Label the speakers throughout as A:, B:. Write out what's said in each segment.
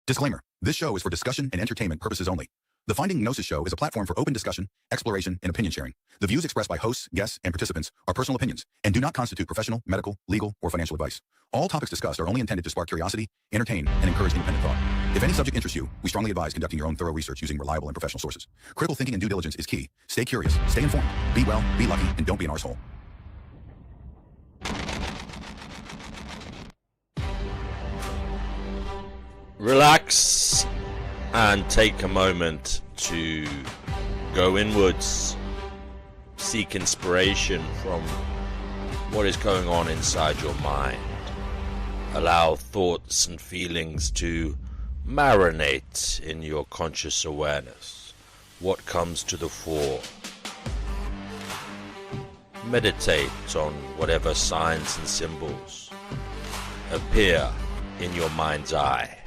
A: Disclaimer. This show is for discussion and entertainment purposes only. The Finding Gnosis show is a platform for open discussion, exploration, and opinion sharing. The views expressed by hosts, guests, and participants are personal opinions and do not constitute professional, medical, legal, or financial advice. All topics discussed are only intended to spark curiosity, entertain, and encourage independent thought. If any subject interests you, we strongly advise conducting your own thorough research using reliable and professional sources. Critical thinking and due diligence is key. Stay curious, stay informed, be well, be lucky, and don't be an arsehole.
B: Relax and take a moment to go inwards, seek inspiration from what is going on inside your mind. Allow thoughts and feelings to marinate in your conscious awareness. What comes to the fore? Meditate on whatever signs and symbols appear in your mind's eye.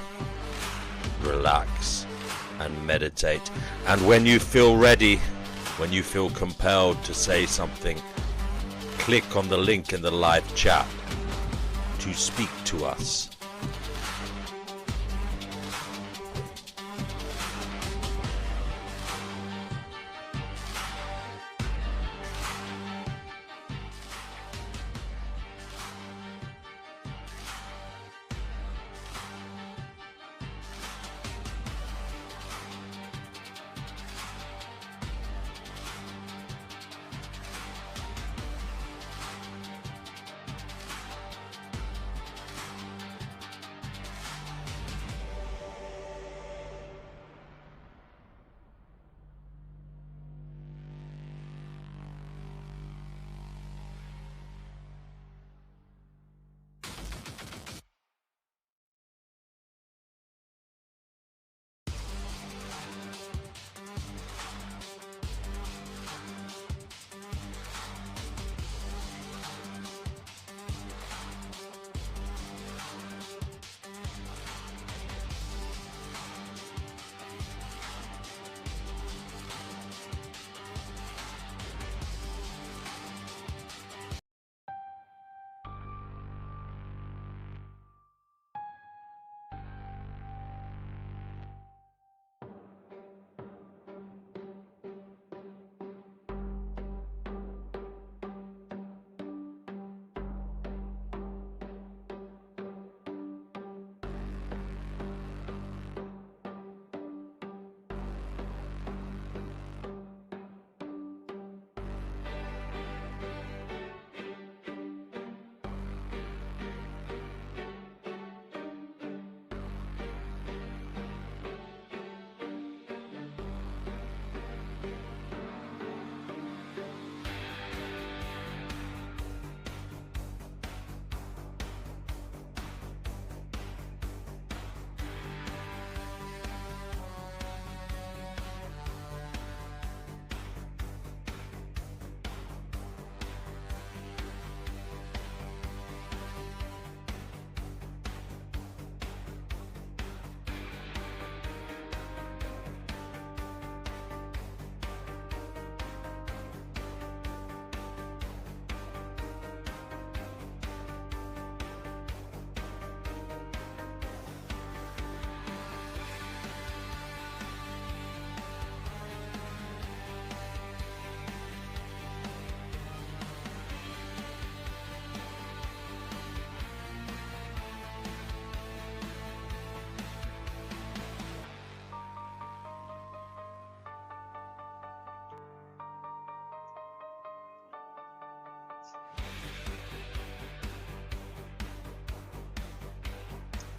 B: Relax and meditate, and when you feel ready, when you feel compelled to say something, click on the link in the live chat to speak to us.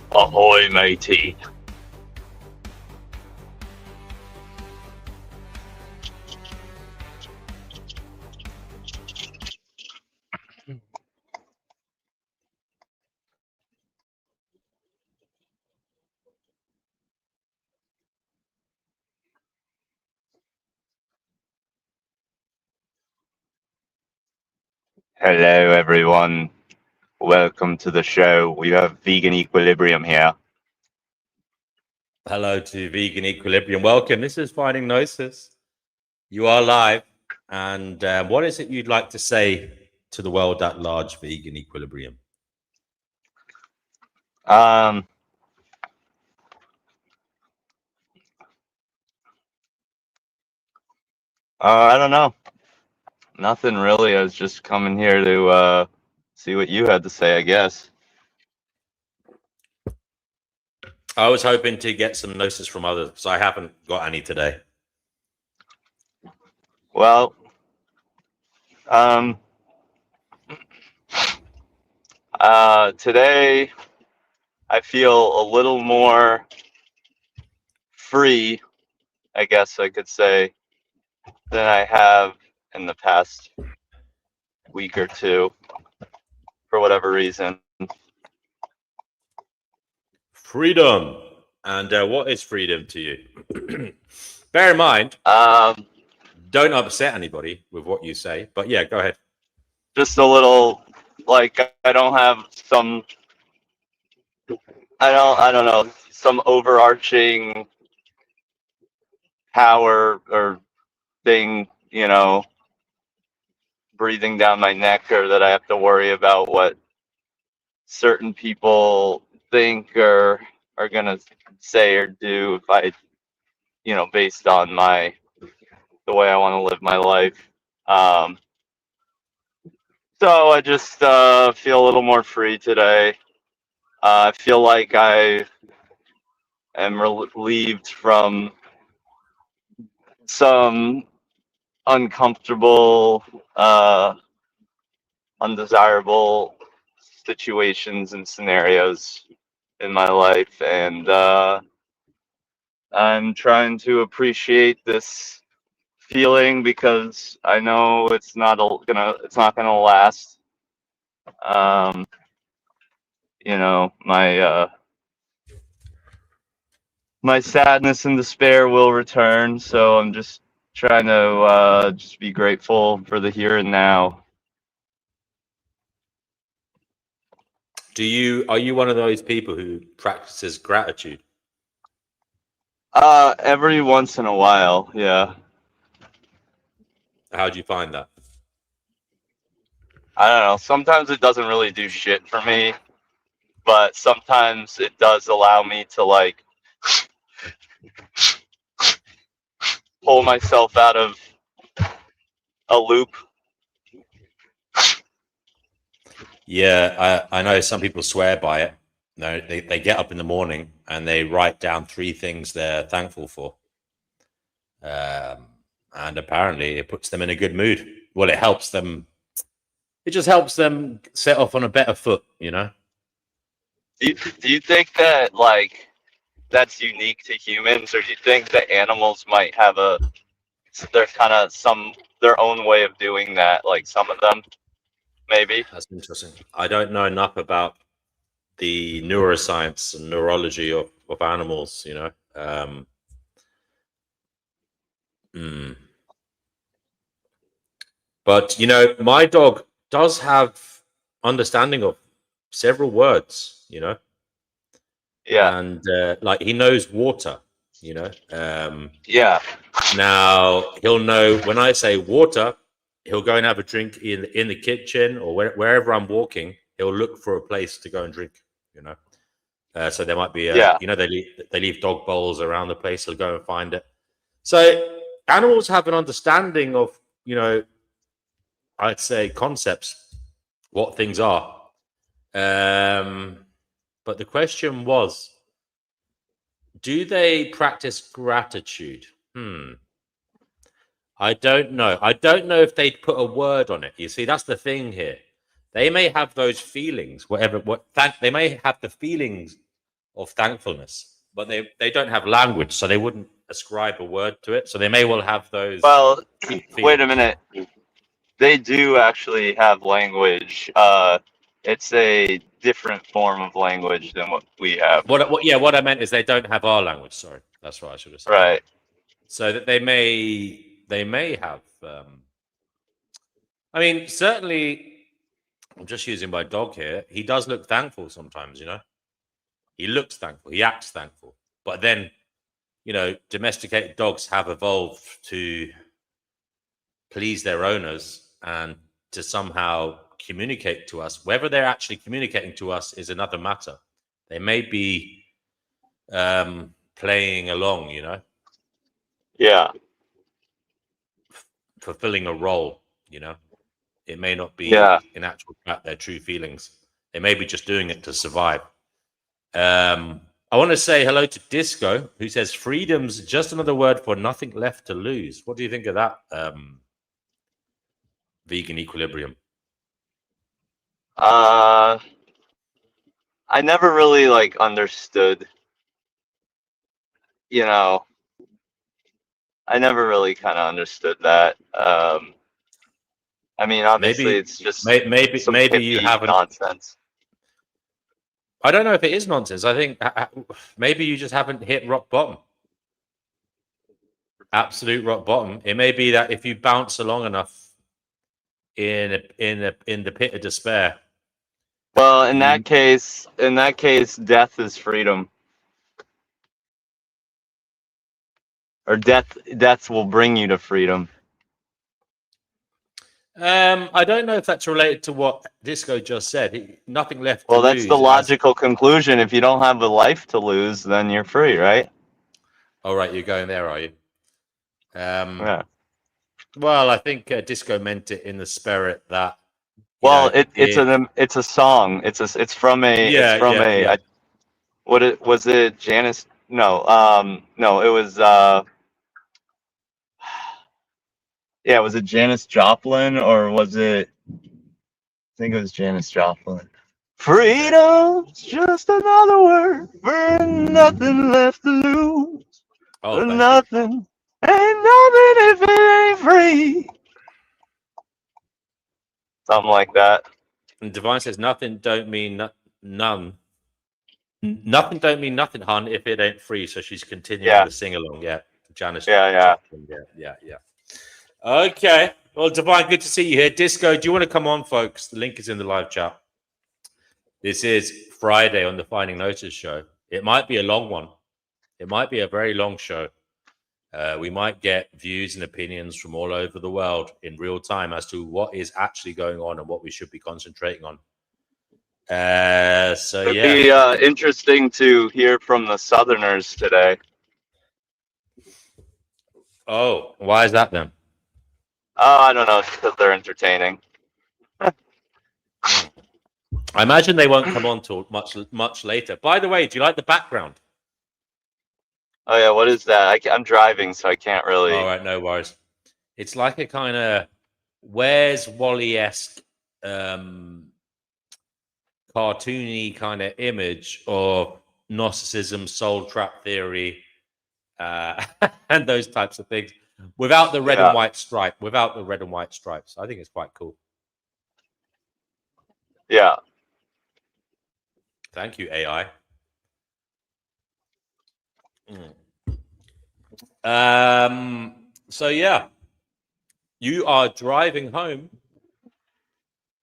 C: Ahoy, matey. Hello, everyone. Welcome to the show. We have Vegan Equilibrium here.
B: Hello to Vegan Equilibrium. Welcome. This is Finding Gnosis. You are live. And what is it you'd like to say to the world at large, Vegan Equilibrium?
C: I don't know. Nothing really. I was just coming here to see what you had to say, I guess.
B: I was hoping to get some Gnosis from others, so I haven't got any today.
C: Well, today I feel a little more free, I guess I could say, than I have in the past week or two, for whatever reason.
B: Freedom. And what is freedom to you? Bear in mind, don't upset anybody with what you say. But yeah, go ahead.
C: Just a little, like, I don't have some, I don't know, some overarching power or thing, breathing down my neck, or that I have to worry about what certain people think or are gonna say or do if I, based on the way I want to live my life. So I just feel a little more free today. I feel like I am relieved from some uncomfortable, undesirable situations and scenarios in my life, and I'm trying to appreciate this feeling because I know it's not gonna last. My sadness and despair will return, so I'm just trying to just be grateful for the here and now.
B: Are you one of those people who practices gratitude?
C: Every once in a while, yeah.
B: How do you find that?
C: I don't know. Sometimes it doesn't really do shit for me, but sometimes it does allow me to, like, pull myself out of a loop.
B: Yeah, I know some people swear by it. No, they get up in the morning and they write down 3 things they're thankful for. And apparently it puts them in a good mood. Well, it helps them. It just helps them set off on a better foot, you know?
C: Do you think that, like, that's unique to humans, or do you think that animals might have they're kind of their own way of doing that? Like, some of them, maybe.
B: That's interesting. I don't know enough about the neuroscience and neurology of animals, you know? Hmm. But, you know, my dog does have understanding of several words, you know?
C: Yeah,
B: And like he knows water, you know.
C: yeah,
B: Now he'll know when I say water, he'll go and have a drink in the kitchen or wherever I'm walking. He'll look for a place to go and drink, you know. So there might be
C: yeah.
B: they leave dog bowls around the place. He'll go and find it. So animals have an understanding of, you know, I'd say concepts, what things are. But the question was, do they practice gratitude? I don't know. I don't know if they'd put a word on it. You see, that's the thing here. They may have those feelings, they may have the feelings of thankfulness, but they don't have language, so they wouldn't ascribe a word to it. So they may well have those
C: Well, wait a
B: feelings.
C: minute. They do actually have language. It's a different form of language than what we have.
B: What I meant is they don't have our language. Sorry, that's what I should have said.
C: Right.
B: So that they may have. I mean, certainly. I'm just using my dog here. He does look thankful sometimes, you know. He looks thankful. He acts thankful. But then, you know, domesticated dogs have evolved to please their owners and to somehow communicate to us. Whether they're actually communicating to us is another matter. They may be playing along, you know.
C: Yeah.
B: fulfilling a role, you know. It may not be
C: Yeah.
B: in actual fact their true feelings. They may be just doing it to survive. I want to say hello to Disco, who says freedom's just another word for nothing left to lose. What do you think of that, vegan equilibrium?
C: I never really like understood, you know, I never really kind of understood that. I mean, obviously,
B: Maybe,
C: it's just some
B: maybe you
C: hippie
B: haven't.
C: nonsense.
B: I don't know if it is nonsense. I think maybe you just haven't hit rock bottom. Absolute rock bottom. It may be that if you bounce along enough in the pit of despair.
C: Well, in that case, death is freedom, or death will bring you to freedom.
B: I don't know if that's related to what Disco just said. Nothing left to
C: Well, that's
B: lose.
C: the logical conclusion. If you don't have a life to lose, then you're free, right?
B: All right, you're going there, are you?
C: Yeah.
B: Well, I think Disco meant it in the spirit that.
C: Well, it's a song. It's from
B: Yeah.
C: what it was it Janis? No, no, it was yeah, was it Janis Joplin or was it? I think it was Janis Joplin. Freedom's just another word for nothing left to lose.
B: Oh, thank
C: nothing. Ain't nothing if it ain't free. Something like that.
B: And Divine says nothing don't mean none. Nothing don't mean nothing, hon, if it ain't free. So she's continuing the sing along. Yeah, Janice.
C: Yeah.
B: Yeah. Okay. Well, Divine, good to see you here. Disco, do you want to come on, folks? The link is in the live chat. This is Friday on the Finding Gnosis show. It might be a long one. It might be a very long show. We might get views and opinions from all over the world in real time as to what is actually going on and what we should be concentrating on. It'd
C: be interesting to hear from the Southerners today.
B: Oh, why is that then?
C: Oh, I don't know, because they're entertaining.
B: I imagine they won't come on till much later. By the way, do you like the background?
C: Oh yeah, what is that? I'm driving, so I can't really.
B: All right, no worries. It's like a kind of Where's Wally-esque cartoony kind of image of Gnosticism, soul trap theory, and those types of things, without the red and white stripe. Without the red and white stripes, I think it's quite cool.
C: Yeah.
B: Thank you, AI. So yeah, you are driving home.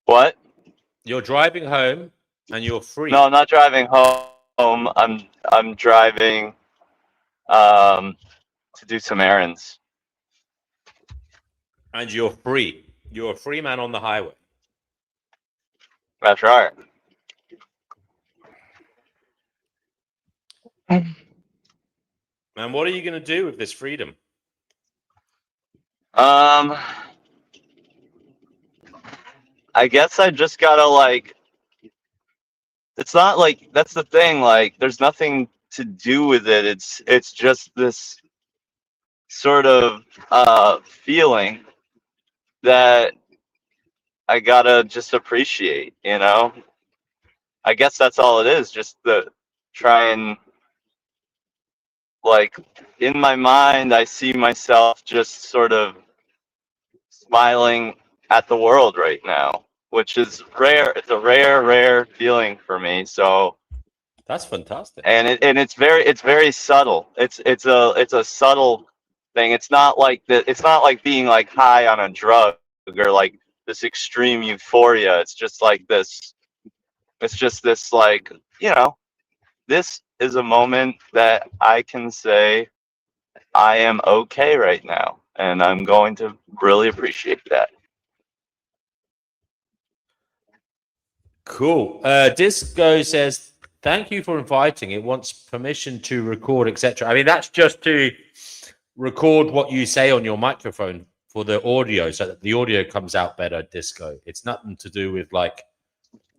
C: What?
B: You're driving home, and you're free.
C: No, I'm not driving home. I'm driving to do some errands.
B: And you're free. You're a free man on the highway.
C: That's right.
B: And what are you going to do with this freedom?
C: I guess I just gotta like. It's not like that's the thing. Like, there's nothing to do with it. It's just this sort of feeling that I gotta just appreciate. You know. I guess that's all it is. Just the try and like in my mind, I see myself just sort of smiling at the world right now, which is rare. It's a rare feeling for me. So
B: that's fantastic.
C: And it's very subtle. It's a subtle thing. It's not like it's not like being like high on a drug or like this extreme euphoria. It's just like this. It's just this like, this is a moment that I can say I am okay right now, and I'm going to really appreciate that.
B: Cool. Disco says, thank you for inviting. It wants permission to record, etc. I mean, that's just to record what you say on your microphone for the audio, so that the audio comes out better, Disco. It's nothing to do with like,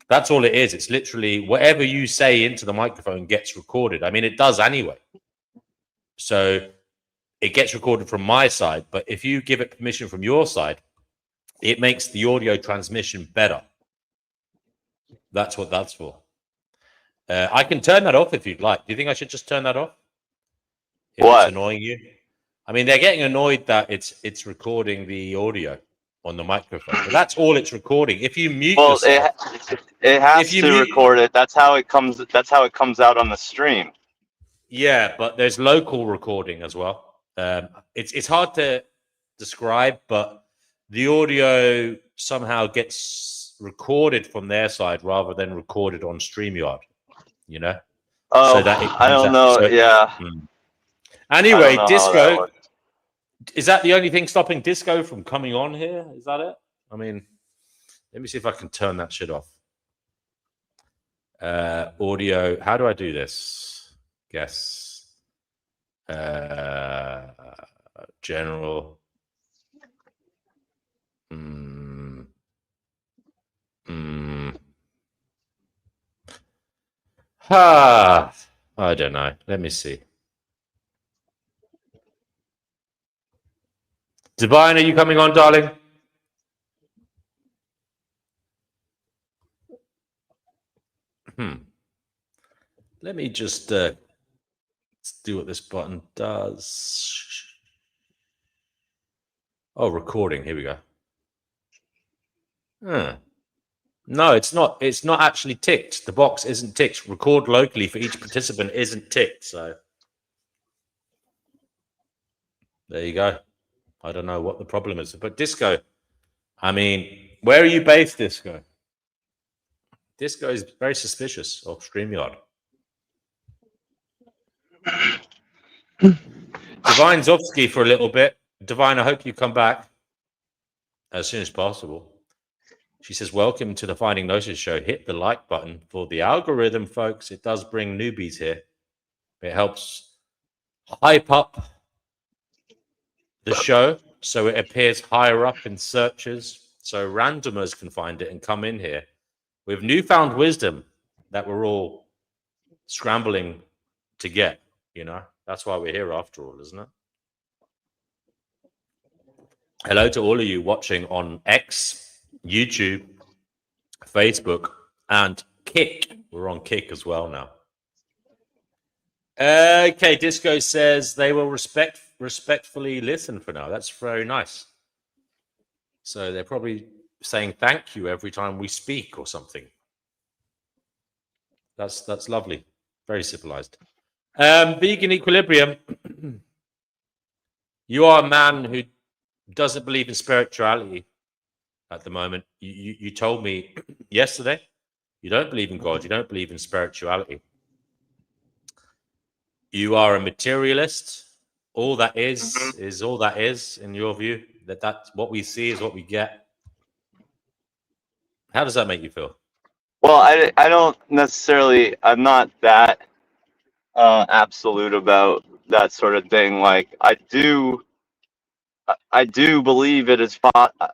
B: that's all it is. It's literally whatever you say into the microphone gets recorded. I mean, it does anyway. So it gets recorded from my side, but if you give it permission from your side, it makes the audio transmission better. That's what that's for. I can turn that off if you'd like. Do you think I should just turn that off? If
C: What?
B: it's annoying you? I mean, they're getting annoyed that it's recording the audio on the microphone, but that's all it's recording. If you mute yourself,
C: it has to record it. That's how it comes. That's how it comes out on the stream.
B: Yeah, but there's local recording as well. It's hard to describe, but the audio somehow gets recorded from their side rather than recorded on StreamYard. You know.
C: Oh,
B: so that
C: I don't know. So, yeah.
B: Anyway, Disco. Is that the only thing stopping Disco from coming on here? Is that it? I mean, let me see if I can turn that shit off. Audio. How do I do this? Guess. General. I don't know. Let me see. Divine, are you coming on, darling? Let me just do what this button does. Oh, recording. Here we go. No, it's not. It's not actually ticked. The box isn't ticked. Record locally for each participant isn't ticked. So there you go. I don't know what the problem is. But Disco, I mean, where are you based, Disco? Disco is very suspicious of StreamYard. Divine's off ski for a little bit. Divine, I hope you come back as soon as possible. She says, welcome to the Finding Gnosis show. Hit the like button for the algorithm, folks. It does bring newbies here. It helps hype up the show so it appears higher up in searches so randomers can find it and come in here with newfound wisdom that we're all scrambling to get, you know. That's why we're here after all, isn't it? Hello to all of you watching on X, YouTube, Facebook, and Kick. We're on Kick as well now. Okay, Disco says they will respectfully listen for now. That's very nice. So they're probably saying thank you every time we speak or something. That's lovely. Very civilized. Vegan Equilibrium. You are a man who doesn't believe in spirituality at the moment. You told me yesterday you don't believe in God. You don't believe in spirituality. You are a materialist. All that is all that is, in your view. That's what we see is what we get. How does that make you feel?
C: Well, I don't necessarily. I'm not that absolute about that sort of thing. Like I do believe it is.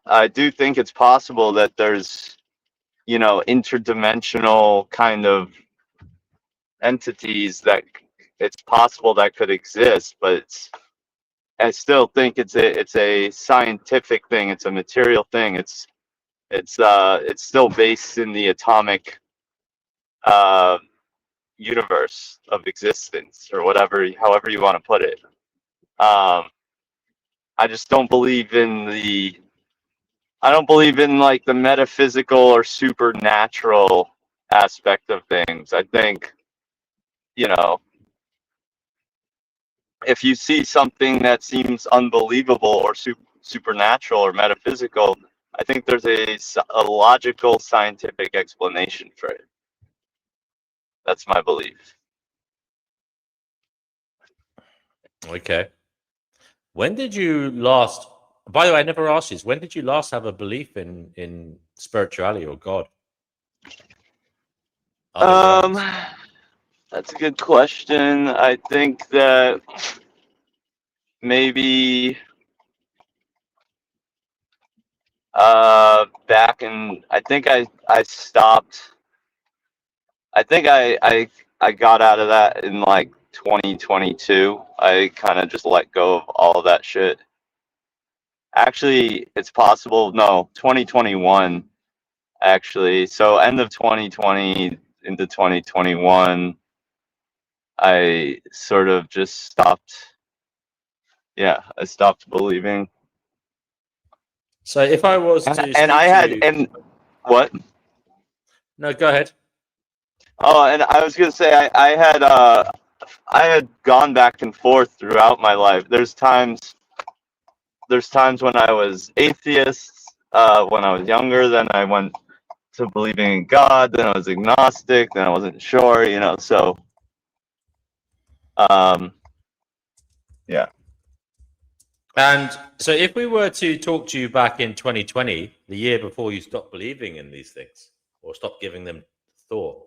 C: I do think it's possible that there's, you know, interdimensional kind of entities that it's possible that could exist, but I still think it's a scientific thing. It's a material thing. It's still based in the atomic universe of existence, or however you want to put it. I just don't believe in like the metaphysical or supernatural aspect of things. I think, you know, if you see something that seems unbelievable or supernatural or metaphysical, I think there's a logical scientific explanation for it. That's my belief.
B: Okay. When did you last? By the way, I never asked you this. When did you last have a belief in spirituality or God?
C: That's a good question. I think that maybe Back in, I think I stopped. I think I got out of that in like 2022. I kind of just let go of all of that shit. Actually, it's possible. No, 2021. Actually, so end of 2020 into 2021, I sort of just stopped. Yeah, I stopped believing.
B: So if I was to
C: And
B: speak
C: I
B: to
C: had,
B: you,
C: and what?
B: no, go ahead.
C: Oh, and I was gonna say I had gone back and forth throughout my life. There's times when I was atheist, when I was younger, then I went to believing in God, then I was agnostic, then I wasn't sure, you know, so yeah.
B: And so if we were to talk to you back in 2020, the year before you stopped believing in these things or stopped giving them thought,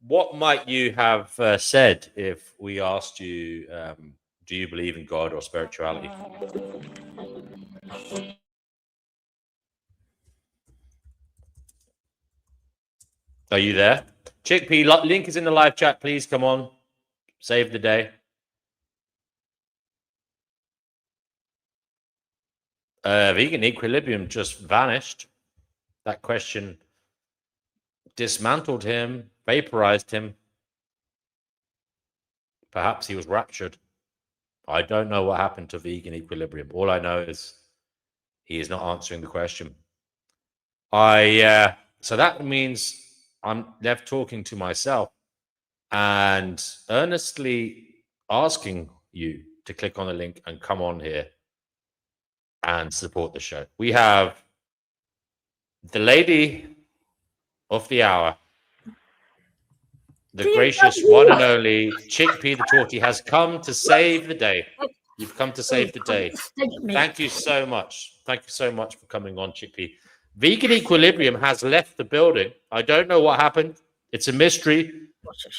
B: what might you have said if we asked you, do you believe in God or spirituality? Are you there? Chickpea, link is in the live chat. Please come on. Save the day. Vegan equilibrium just vanished. That question dismantled him, vaporized him. Perhaps he was raptured. I don't know what happened to vegan equilibrium. All I know is he is not answering the question. So that means I'm left talking to myself and earnestly asking you to click on the link and come on here and support the show. We have the lady of the hour, the gracious one and only Chickpea the Talkie has come to save the day. You've come to save the day. Thank you so much. Thank you so much for coming on, Chickpea. Vegan Equilibrium has left the building. I don't know what happened. It's a mystery.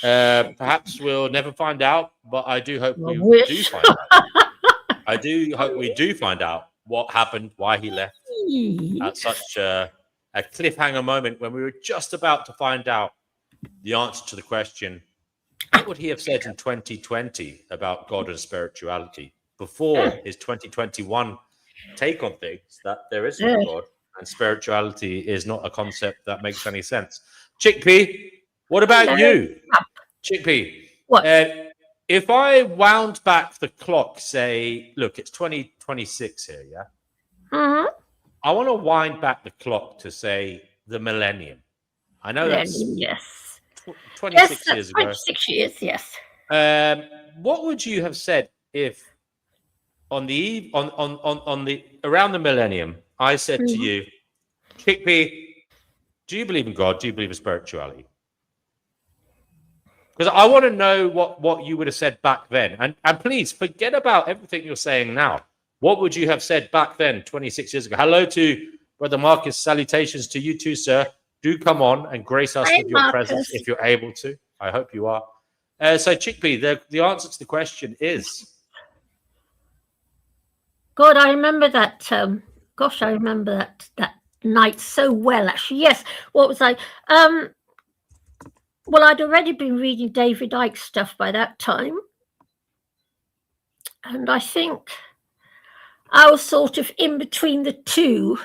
B: Perhaps we'll never find out, but I do hope we do find out. I do hope we do find out what happened, why he left at such a cliffhanger moment when we were just about to find out the answer to the question, what would he have said in 2020 about God and spirituality before his 2021 take on things that there is no God and spirituality is not a concept that makes any sense? Chickpea, what about you? Chickpea,
D: what?
B: If I wound back the clock, say, look, it's 2026 here, yeah?
D: Mm-hmm.
B: I want to wind back the clock to, say, the millennium. I know that's
D: yes.
B: 26 years ago.
D: 26 years, yes.
B: What would you have said if on the eve, on the around the millennium, I said to you, Chickpea, do you believe in God? Do you believe in spirituality? Because I want to know what you would have said back then. And please forget about everything you're saying now. What would you have said back then, 26 years ago? Hello to Brother Marcus. Salutations to you too, sir. Do come on and grace us with your presence if you're able to. I hope you are. So, Chickpea, the answer to the question is...
D: God, I remember that. I remember that night so well, actually. Yes. What was I? Well, I'd already been reading David Icke's stuff by that time. And I think I was sort of in between the two.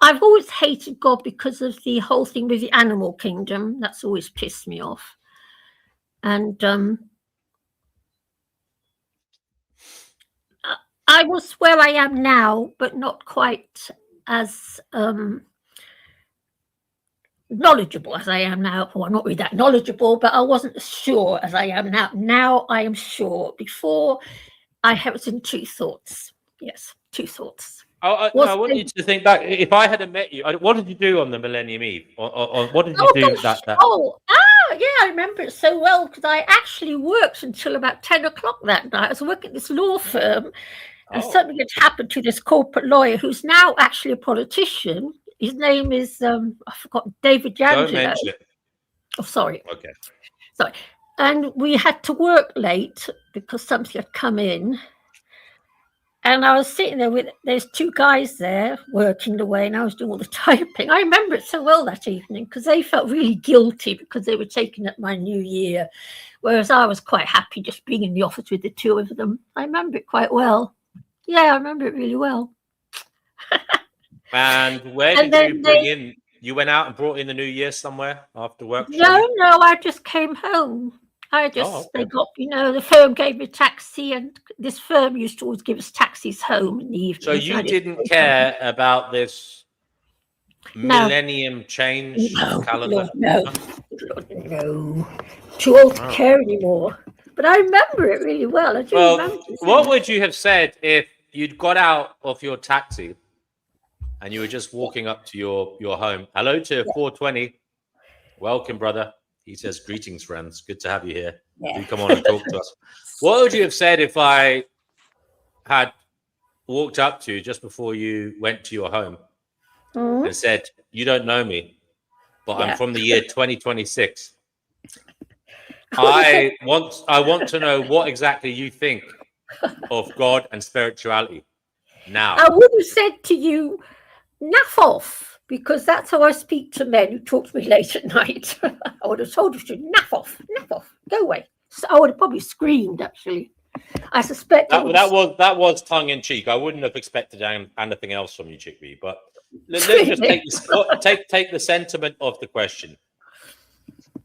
D: I've always hated God because of the whole thing with the animal kingdom. That's always pissed me off. And I was where I am now, but not quite as knowledgeable as I am now. Well, not really that knowledgeable, but I wasn't as sure as I am now. Now I am sure. Before, I was in two thoughts. Yes, two thoughts.
B: I want you to think back. If I had met you, what did you do on the Millennium Eve? What did you do that?
D: Yeah, I remember it so well because I actually worked until about 10 o'clock that night. I was working at this law firm, and something had happened to this corporate lawyer who's now actually a politician. His name is, I forgot, David Jangelo.
B: Don't mention it.
D: Oh, sorry.
B: Okay.
D: Sorry. And we had to work late because something had come in. And I was sitting there with there's two guys there working away, and I was doing all the typing. I remember it so well that evening because they felt really guilty because they were taking up my new year, whereas I was quite happy just being in the office with the two of them. I remember it quite well. Yeah, I remember it really well.
B: And where
D: And
B: did you
D: then
B: bring in? You went out and brought in the New Year somewhere after work?
D: No, I just came home. They got, the firm gave me a taxi, and this firm used to always give us taxis home in the evening.
B: So you didn't care about this millennium change calendar?
D: No. Too old to care anymore. But I remember it really well. I do remember.
B: What would you have said if you'd got out of your taxi and you were just walking up to your home? Hello to 420. Welcome, brother. He says, greetings, friends. Good to have you here. Do come on and talk to us. What would you have said if I had walked up to you just before you went to your home and said, you don't know me, but I'm from the year 2026. I want to know what exactly you think of God and spirituality now.
D: I would have said to you, naff off, because that's how I speak to men who talk to me late at night. I would have told you to naff off, go away. So I would have probably screamed, actually. I suspect
B: that was tongue in cheek. I wouldn't have expected anything else from you, Chickpea. But let's just take the sentiment of the question.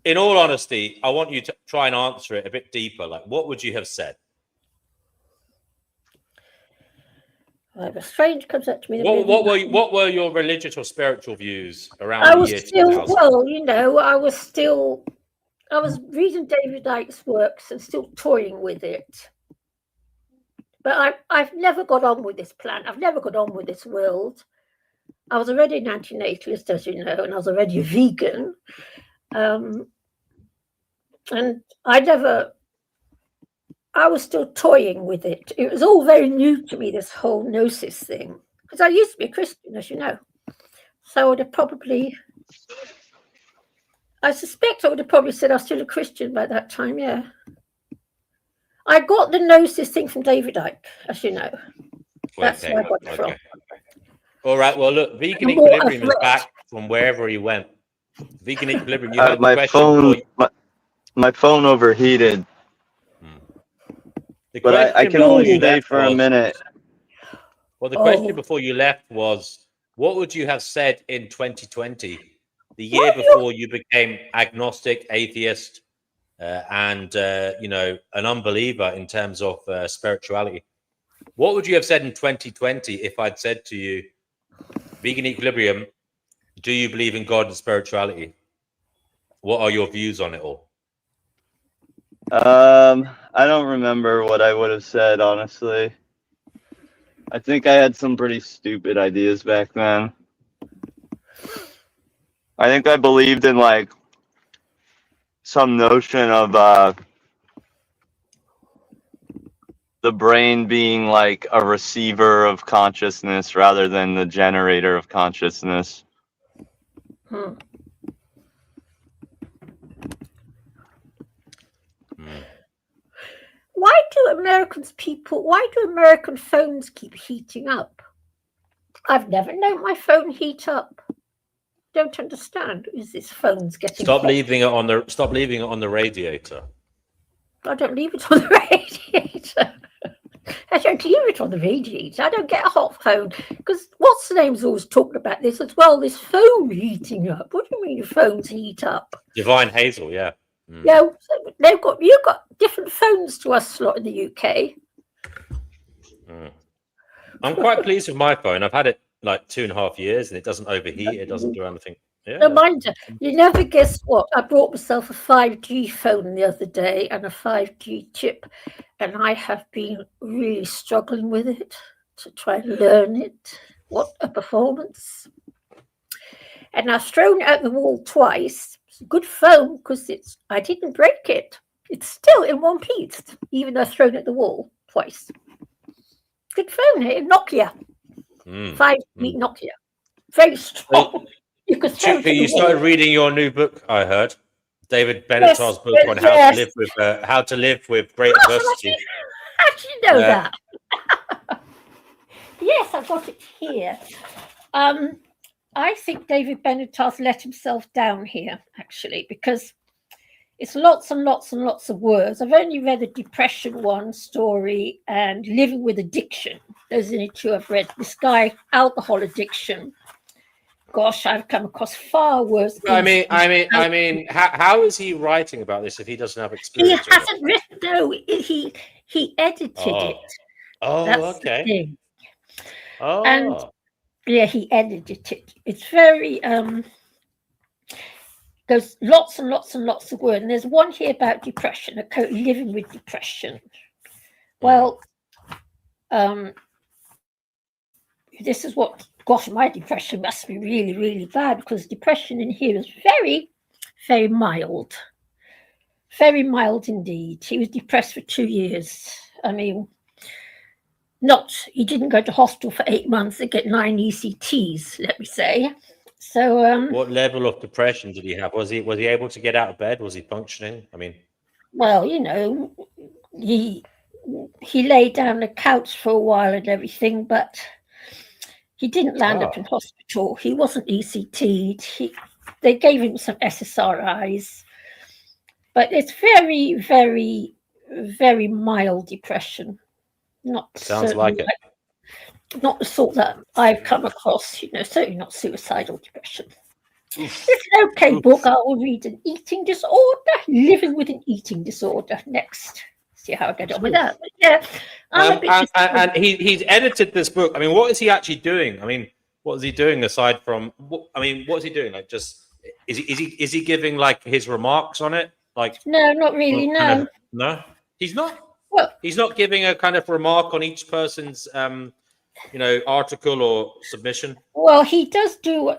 B: In all honesty, I want you to try and answer it a bit deeper. Like, what would you have said?
D: Well, a stranger comes up to me.
B: What were your religious or spiritual views around
D: I
B: the
D: was
B: year
D: still
B: 2000?
D: I was reading David Icke's works and still toying with it. But I've never got on with this plan. I've never got on with this world. I was already an anti-natalist, as you know, and I was already a vegan. And I was still toying with it. It was all very new to me, this whole Gnosis thing, because I used to be a Christian, as you know. So I suspect I would have probably said I was still a Christian by that time, yeah. I got the Gnosis thing from David Icke, as you know. That's where I got it from.
B: All right, well, look, Vegan Equilibrium is back from wherever he went. Vegan Equilibrium, you heard the question.
C: My phone overheated. But I can only stay for a minute.
B: Well, the question before you left was, what would you have said in 2020, the year before you became agnostic, atheist, and an unbeliever in terms of spirituality? What would you have said in 2020 if I'd said to you, Vegan Equilibrium, do you believe in God and spirituality? What are your views on it all?
C: I don't remember what I would have said, honestly. I think I had some pretty stupid ideas back then. I think I believed in like some notion of the brain being like a receiver of consciousness rather than the generator of consciousness.
D: Why do American phones keep heating up? I've never known my phone heat up. Don't understand. Is this phone's getting
B: Stop
D: hot?
B: leaving it on the radiator.
D: I don't leave it on the radiator. I don't leave it on the radiator. I don't get a hot phone because what's the name's always talking about this as well. This phone heating up. What do you mean your phones heat up?
B: Divine Hazel, yeah.
D: Yeah, you've got different phones to us lot in the UK.
B: I'm quite pleased with my phone. I've had it like 2.5 years and it doesn't overheat. It doesn't do anything. Yeah.
D: No, mind you never guess what? I brought myself a 5G phone the other day and a 5G chip, and I have been really struggling with it to try and learn it. What a performance. And I've thrown it at the wall twice. It's a good phone because I didn't break it. It's still in one piece, even though I've thrown it at the wall twice. Good phone here, Nokia. 5G Nokia. Very strong.
B: You started reading your new book, I heard. David Benatar's book on how to live with great adversity.
D: How do you know that? Yes, I've got it here. I think David Benatar's let himself down here, actually, because it's lots and lots and lots of words. I've only read the depression one story and living with addiction. Those are the two I've read. This guy, alcohol addiction. Gosh, I've come across far worse.
E: I mean, how is he writing about this if he doesn't have
D: He
E: experience?
D: hasn't written. No, he edited it.
E: Oh,
D: That's the
E: okay.
D: thing.
E: Oh,
D: And yeah, he edited it. It's very there's lots and lots and lots of words. And there's one here about depression, living with depression. Well, this is what, gosh, my depression must be really, really bad, because depression in here is very, very mild. Very mild indeed. He was depressed for 2 years. I mean, he didn't go to hospital for 8 months to get 9 ECTs, let me say. So
E: what level of depression did he have? Was he able to get out of bed? Was he functioning? I mean,
D: well, you know, he lay down the couch for a while and everything, but he didn't land up in hospital. He wasn't ECT'd. They gave him some SSRIs, but it's very, very, very mild depression.
E: sounds like it.
D: Not the sort that I've come across, you know, certainly not suicidal depression. It's an okay book. I will read an eating disorder, living with an eating disorder next. See how I get on with that. But yeah,
E: and he's edited this book. I mean, what is he actually doing? I mean, what is he doing aside from? What is he doing? Like, just is he giving like his remarks on it? Like,
D: no, not really. No,
E: no, he's not.
D: Well,
E: he's not giving a kind of remark on each person's, article or submission.
D: Well, he does do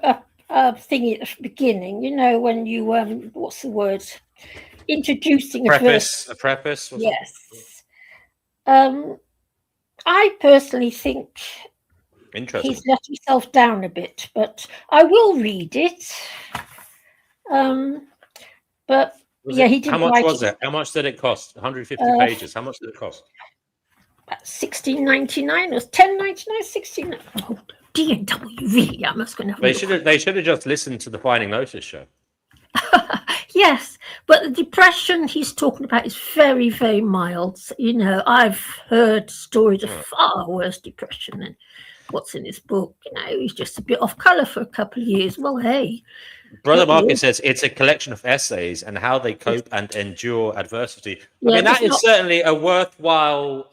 D: a thing at the beginning. You know, when you what's the word? Introducing
E: a preface.
D: Yes. I personally think he's let himself down a bit, but I will read it. But he didn't.
E: How much was it? How much did it cost? 150 pages. How much did it cost?
D: $16.99 or $10.99, $16. Oh, D&W, really? I'm just going to.
E: They should have just listened to the Finding Gnosis show.
D: Yes, but the depression he's talking about is very, very mild. You know, I've heard stories of far worse depression than what's in his book. You know, he's just a bit off colour for a couple of years. Well, hey.
E: Brother Marcus says it's a collection of essays and how they cope and endure adversity. I mean, that is certainly a worthwhile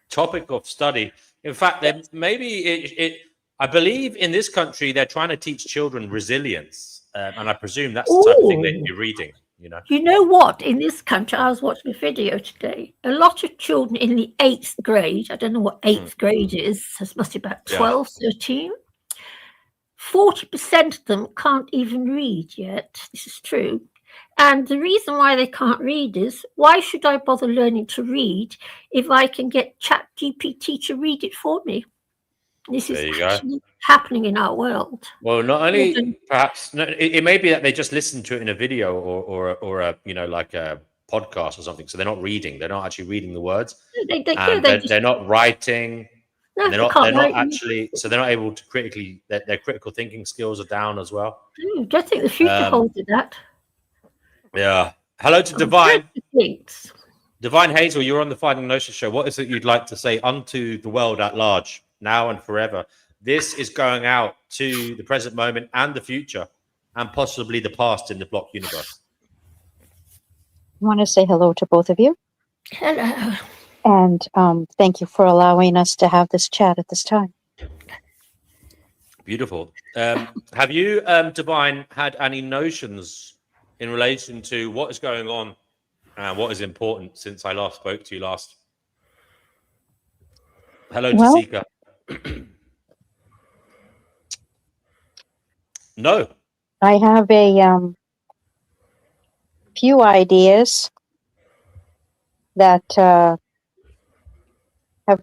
E: topic of study. In fact, maybe I believe in this country they're trying to teach children resilience. And I presume that's the type of thing they'd be reading, you know.
D: You know what? In this country, I was watching a video today. A lot of children in the 8th grade, I don't know what 8th grade is, this must be about 12, 13. 40% of them can't even read yet. This is true. And the reason why they can't read is, why should I bother learning to read if I can get ChatGPT to read it for me? This is actually happening in our world.
E: Well, not only it may be that they just listen to it in a video or a like a podcast or something. So they're not reading. They're not actually reading the words. They're not writing.
D: No,
E: they're not actually. So they're not able to critically. Their critical thinking skills are down as well.
D: I don't think the future holds of that.
E: Yeah. Hello to Divine. Divine Hazel, you're on the Finding Gnosis show. What is it you'd like to say unto the world at large? Now and forever. This is going out to the present moment and the future, and possibly the past in the block universe.
F: I want to say hello to both of you.
D: Hello.
F: And thank you for allowing us to have this chat at this time.
E: Beautiful. Have you, Divine, had any notions in relation to what is going on and what is important since I last spoke to you last? Hello to Sika. No.
F: I have a few ideas that have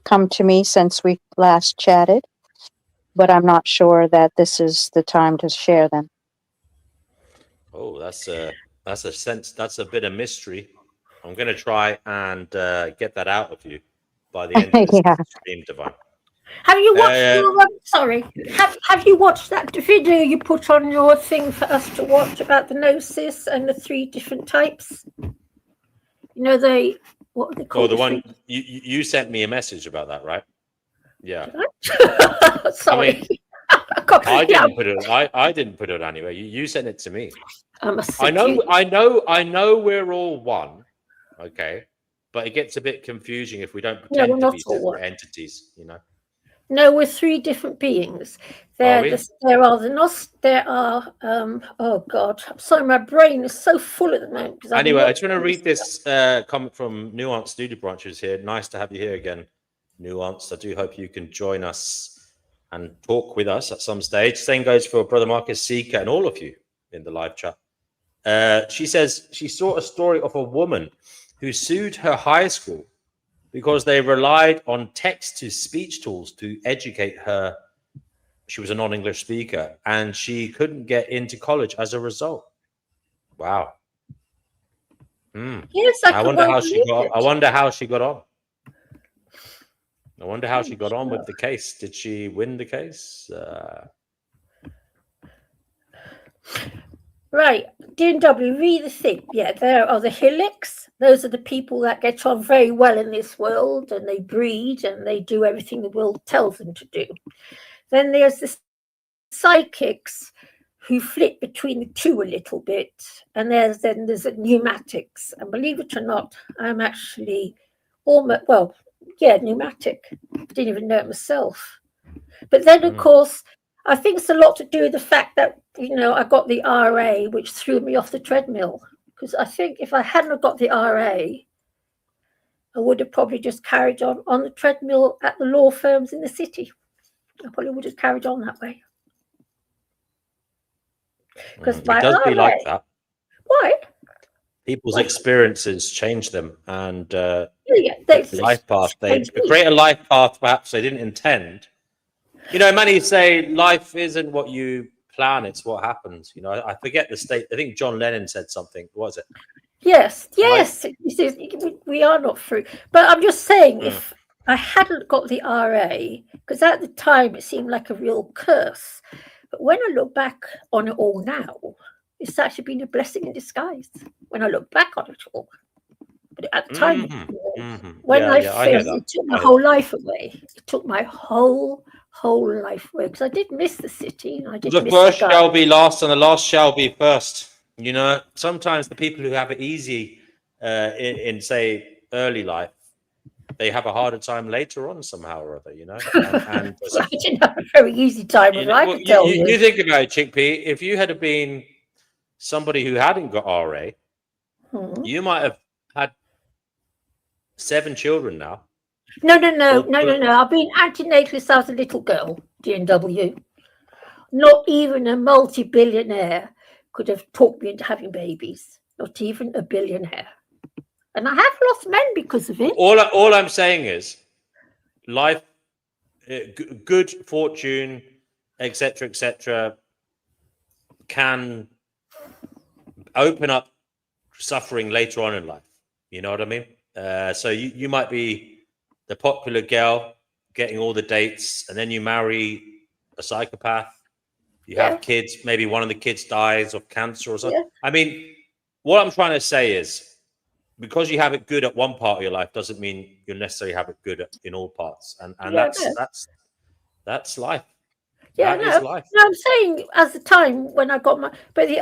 F: come to me since we last chatted, but I'm not sure that this is the time to share them.
E: Oh, that's a bit of mystery. I'm going to try and get that out of you by the end of this stream, Divine.
D: Have you watched sorry. Have you watched that video you put on your thing for us to watch about the Gnosis and the 3 different types? You know, what are they called?
E: Oh, the one you sent me a message about that, right? Yeah.
D: Sorry.
E: I mean, I didn't put it. I didn't put it anywhere. You sent it to me. I know we're all one. Okay, but it gets a bit confusing if we don't pretend to be separate entities. You know.
D: No, we're 3 different beings. There are oh God, I'm sorry, my brain is so full at the moment.
E: Anyway, I just want to read this comment from Nuanced Studio Branches here. Nice to have you here again, Nuanced. I do hope you can join us and talk with us at some stage. Same goes for Brother Marcus Seeker and all of you in the live chat. She says she saw a story of a woman who sued her high school because they relied on text-to-speech tools to educate her. She was a non-English speaker, and she couldn't get into college as a result. Wow.
D: Yes,
E: I wonder how she got. I wonder how she got on. I wonder how she got on with the case. Did she win the case?
D: Right, DW, read the thing. Yeah, there are the Hillocks. Those are the people that get on very well in this world, and they breed and they do everything the world tells them to do. Then there's the psychics who flit between the 2 a little bit, and there's the pneumatics. And believe it or not, I'm actually almost pneumatic. I didn't even know it myself. But then, of course, I think it's a lot to do with the fact that, I got the RA, which threw me off the treadmill. Because I think if I hadn't got the RA, I would have probably just carried on the treadmill at the law firms in the city. I probably would have carried on that way.
E: Because it does be like that.
D: Why?
E: People's experiences change them, and
D: life
E: path. They create a life path perhaps they didn't intend. Many say life isn't what you plan; it's what happens. I forget the state. I think John Lennon said something. What was it?
D: Yes. We are not free. But I'm just saying, if I hadn't got the RA, because at the time it seemed like a real curse. But when I look back on it all now, it's actually been a blessing in disguise. When I look back on it all, but at the time, when I failed, it took my whole life away. It took my whole life away because I did miss the city.
E: The first shall be last, and the last shall be first. Sometimes the people who have it easy in say early life, they have a harder time later on somehow or other, And
D: I didn't have a very easy time with life.
E: You think about it, Chickpea. If you had been somebody who hadn't got RA, you might have had 7 children now.
D: No. I've been antenatal since I was a little girl, DNW. Not even a multi-billionaire could have talked me into having babies. Not even a billionaire. And I have lost men because of it.
E: All I'm saying is life, good fortune, etc., can open up suffering later on in life. You know what I mean? So you might be the popular girl getting all the dates, and then you marry a psychopath. You have kids. Maybe one of the kids dies of cancer or something. Yeah. I mean, what I'm trying to say is, because you have it good at one part of your life doesn't mean you'll necessarily have it good in all parts, and that's life.
D: Yeah,
E: is life.
D: No, I'm saying as the time when I got my, but the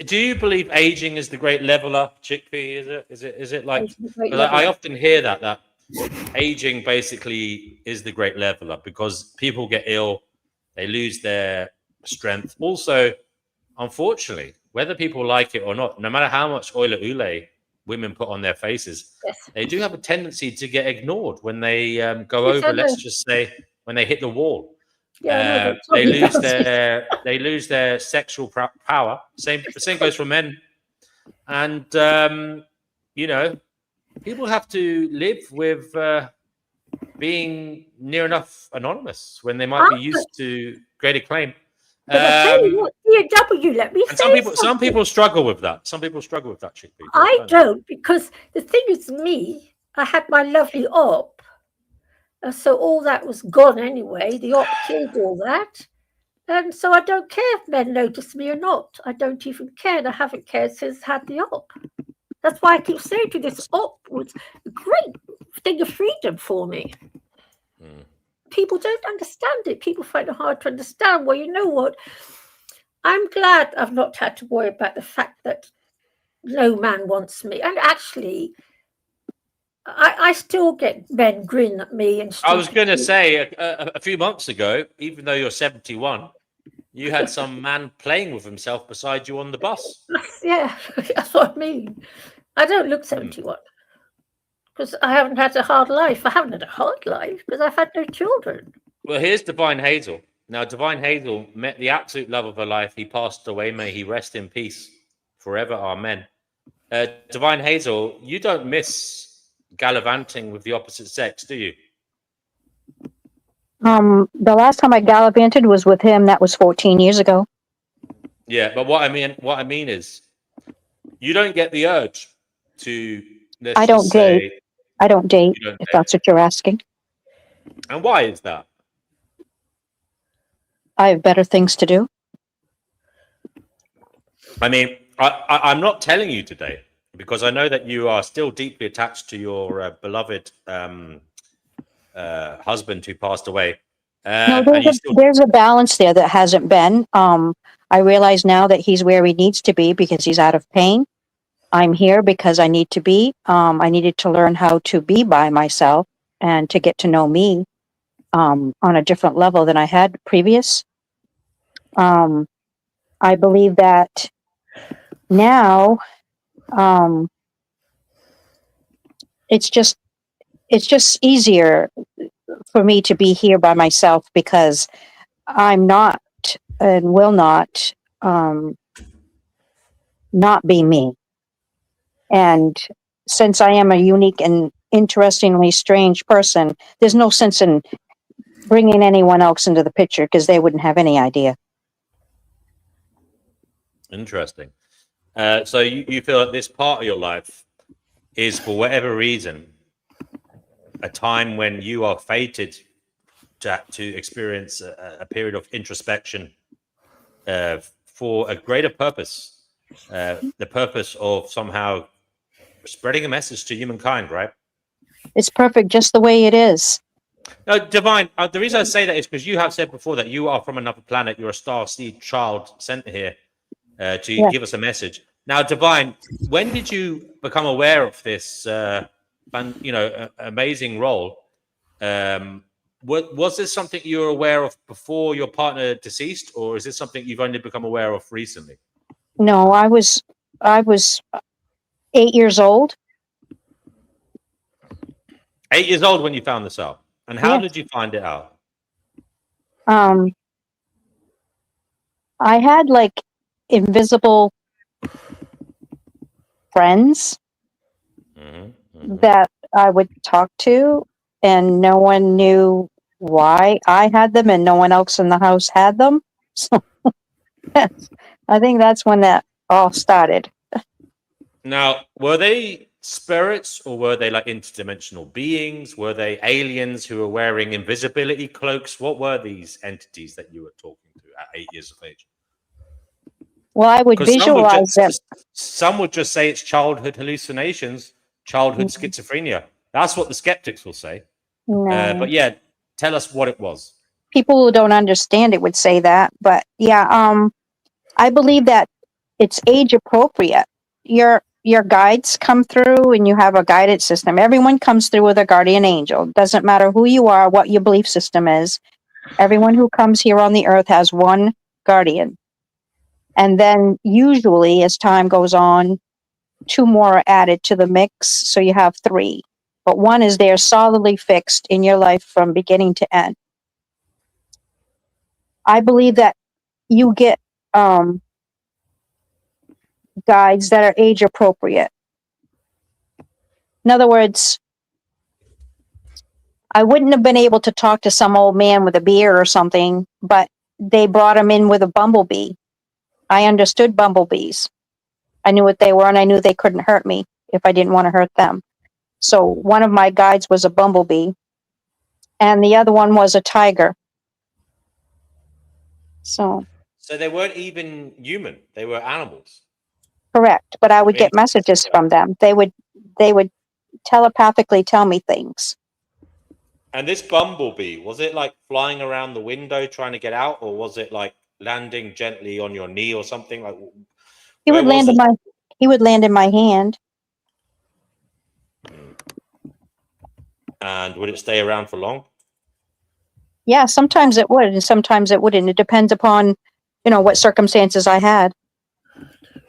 E: do you believe aging is the great leveler, Chickpea? Is it like? I often hear that aging basically is the great leveler because people get ill, they lose their strength. Also, unfortunately, whether people like it or not, no matter how much oil ule women put on their faces, they do have a tendency to get ignored when they go over. Let's just say when they hit the wall. They lose their sexual power. Same goes for men, and people have to live with being near enough anonymous when they might be used to great acclaim.
D: But I tell you what, DW, let me say
E: some people struggle with that. Some people struggle with that, Chickpea.
D: I don't, because the thing is, I had my lovely op, So all that was gone anyway. The op killed all that. And so I don't care if men notice me or not. I don't even care. And I haven't cared since I had the op. That's why I keep saying to this op was a great thing of freedom for me. People don't understand it. People find it hard to understand. Well, you know what? I'm glad I've not had to worry about the fact that no man wants me. And actually, I still get men grin at me. And
E: I was going to say a few months ago, even though you're 71, you had some man playing with himself beside you on the bus.
D: Yeah, that's what I mean. I don't look 71 because I haven't had a hard life. I haven't had a hard life because I've had no children.
E: Well, here's Divine Hazel. Now, Divine Hazel met the absolute love of her life. He passed away. May he rest in peace forever. Amen. Divine Hazel, you don't miss gallivanting with the opposite sex, do you?
F: The last time I gallivanted was with him. That was 14 years ago.
E: Yeah, but what I mean is, you don't get the urge to.
F: I don't date. I don't date, if that's what you're asking.
E: And why is that?
F: I have better things to do.
E: I mean, I'm not telling you today because I know that you are still deeply attached to your beloved husband who passed away.
F: No, there's a balance there that hasn't been. I realize now that he's where he needs to be because he's out of pain. I'm here because I need to be. I needed to learn how to be by myself and to get to know me on a different level than I had previous. I believe that now it's just easier for me to be here by myself because I'm not and will not be me. And since I am a unique and interestingly strange person, there's no sense in bringing anyone else into the picture because they wouldn't have any idea.
E: Interesting. So you feel that this part of your life is, for whatever reason, a time when you are fated to experience a period of introspection for a greater purpose, the purpose of somehow spreading a message to humankind, right?
F: It's perfect just the way it is.
E: No, Divine, the reason I say that is because you have said before that you are from another planet. You're a star seed child sent here to give us a message. Now, Divine, when did you become aware of this, amazing role? Was this something you were aware of before your partner deceased, or is this something you've only become aware of recently?
F: No, I was 8 years old.
E: 8 years old when you found this out. And how did you find it out?
F: I had like invisible friends that I would talk to, and no one knew why I had them, and no one else in the house had them. So I think that's when that all started.
E: Now, were they spirits or were they like interdimensional beings? Were they aliens who were wearing invisibility cloaks? What were these entities that you were talking to at 8 years of age?
F: Well, I would visualize them.
E: Some would just say it's childhood hallucinations, childhood schizophrenia. That's what the skeptics will say.
F: No.
E: But yeah, tell us what it was.
F: People who don't understand it would say that, but yeah, I believe that it's age appropriate. Your guides come through and you have a guided system. Everyone comes through with a guardian angel. Doesn't matter who you are, what your belief system is. Everyone who comes here on the earth has one guardian. And then usually as time goes on, 2 more are added to the mix. So you have 3, but one is there solidly fixed in your life from beginning to end. I believe that you get guides that are age appropriate. In other words, I wouldn't have been able to talk to some old man with a beard or something, but they brought him in with a bumblebee. I understood bumblebees. I knew what they were, and I knew they couldn't hurt me if I didn't want to hurt them. So one of my guides was a bumblebee, and the other one was a tiger. So
E: they weren't even human; they were animals.
F: Correct, but I would get messages from them. They would telepathically tell me things.
E: And this bumblebee, was it like flying around the window trying to get out, or was it like landing gently on your knee or something? Like
F: He would land in my hand.
E: And would it stay around for long?
F: Yeah, sometimes it would, and sometimes it wouldn't. It depends upon, what circumstances I had.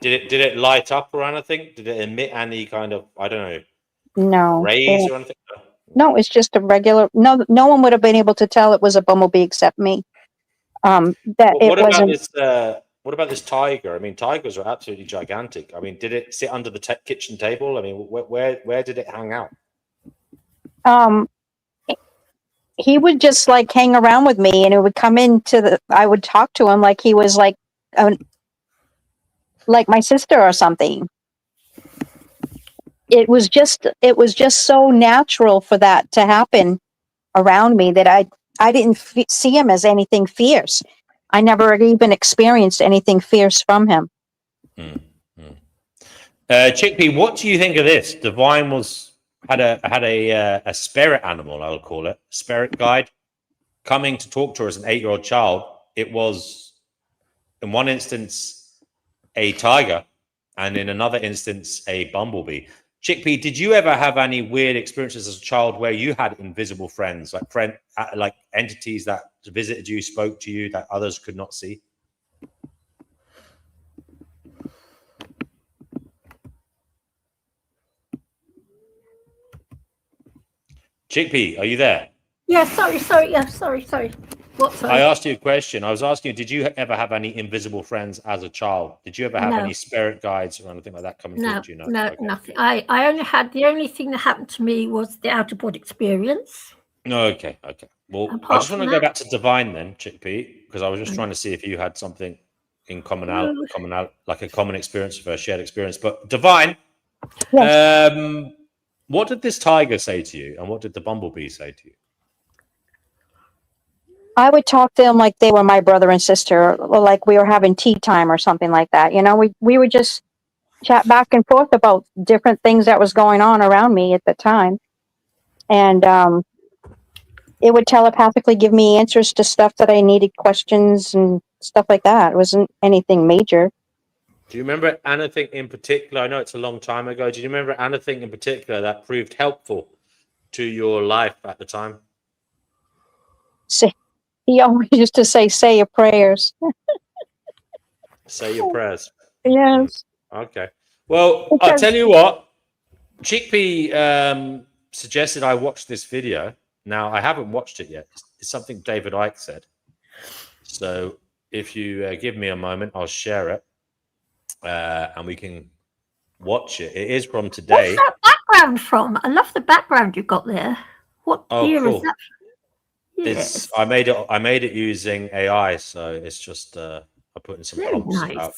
E: Did it light up or anything? Did it emit any kind of, I don't know,
F: No
E: rays or anything?
F: No, it's just a regular. No one would have been able to tell it was a bumblebee except me. What
E: about this tiger? I mean, tigers are absolutely gigantic. I mean, did it sit under the kitchen table? I mean, where did it hang out?
F: He would just like hang around with me, and it would come I would talk to him like he was like my sister or something. It was just so natural for that to happen around me that I didn't see him as anything fierce. I never even experienced anything fierce from him.
E: Chickpea, what do you think of this? Divine had a spirit animal, I'll call it, spirit guide, coming to talk to her as an 8-year-old child. It was, in one instance, a tiger, and in another instance, a bumblebee. Chickpea, did you ever have any weird experiences as a child where you had invisible friends, like entities that visited you, spoke to you, that others could not see? Chickpea, are you there?
D: Yeah, sorry. What, sorry?
E: I asked you a question. I was asking you, did you ever have any invisible friends as a child? Did you ever have any spirit guides or anything like that coming to you?
D: No, okay. Nothing. I only had, the only thing that happened to me was the out-of-body experience.
E: Okay. Well, I just want to go back to Divine then, Chickpea, because I was just trying to see if you had something in common, like a common experience of a shared experience. But Divine, yes. What did this tiger say to you, and what did the bumblebee say to you?
F: I would talk to them like they were my brother and sister, or like we were having tea time or something like that. We would just chat back and forth about different things that was going on around me at the time. And it would telepathically give me answers to stuff that I needed, questions and stuff like that. It wasn't anything major.
E: Do you remember anything in particular? I know it's a long time ago. Do you remember anything in particular that proved helpful to your life at the time?
F: He always used to say your prayers.
E: Say your prayers.
F: Yes.
E: Okay. Well, I'll tell you what. Chickpea suggested I watch this video. Now, I haven't watched it yet. It's something David Icke said. So if you give me a moment, I'll share it. And we can watch it. It is from today.
D: What's that background from? I love the background you got there. What year is that?
E: Yes. I made it using AI, so it's just I put in some prompts about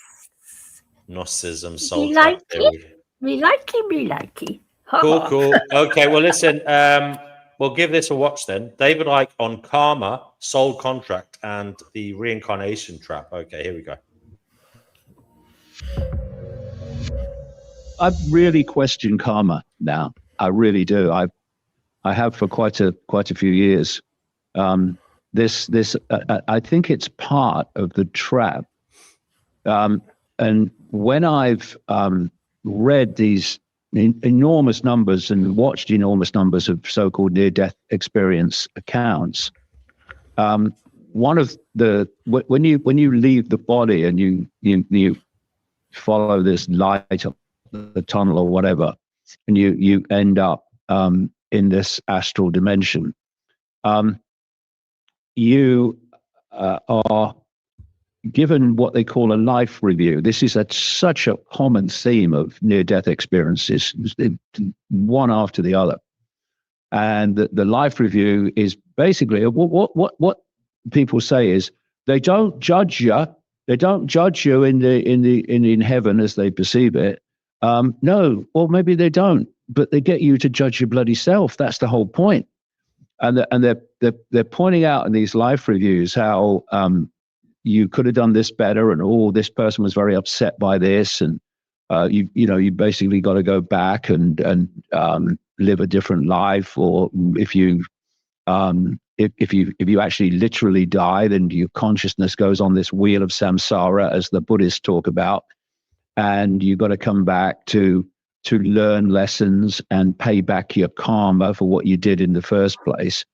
E: Gnosticism, soul track theory.
D: Me likey.
E: Cool. Okay, well listen, we'll give this a watch then. David Icke on karma, soul contract, and the reincarnation trap. Okay, here we go.
G: I really question karma now. I really do. I have for quite a few years. I think it's part of the trap. And when I've read these enormous numbers and watched enormous numbers of so-called near-death experience accounts, one of the when you leave the body and you follow this light of the tunnel or whatever, and you end up in this astral dimension, you are given what they call a life review. This is such a common theme of near-death experiences, one after the other. And the life review is basically what people say is they don't judge you. They don't judge you in heaven as they perceive it. No, or maybe they don't, but they get you to judge your bloody self. That's the whole point. and they're pointing out in these life reviews how you could have done this better, and this person was very upset by this, and you basically got to go back and live a different life, or if you actually literally die, then your consciousness goes on this wheel of samsara, as the Buddhists talk about, and you've got to come back to learn lessons and pay back your karma for what you did in the first place.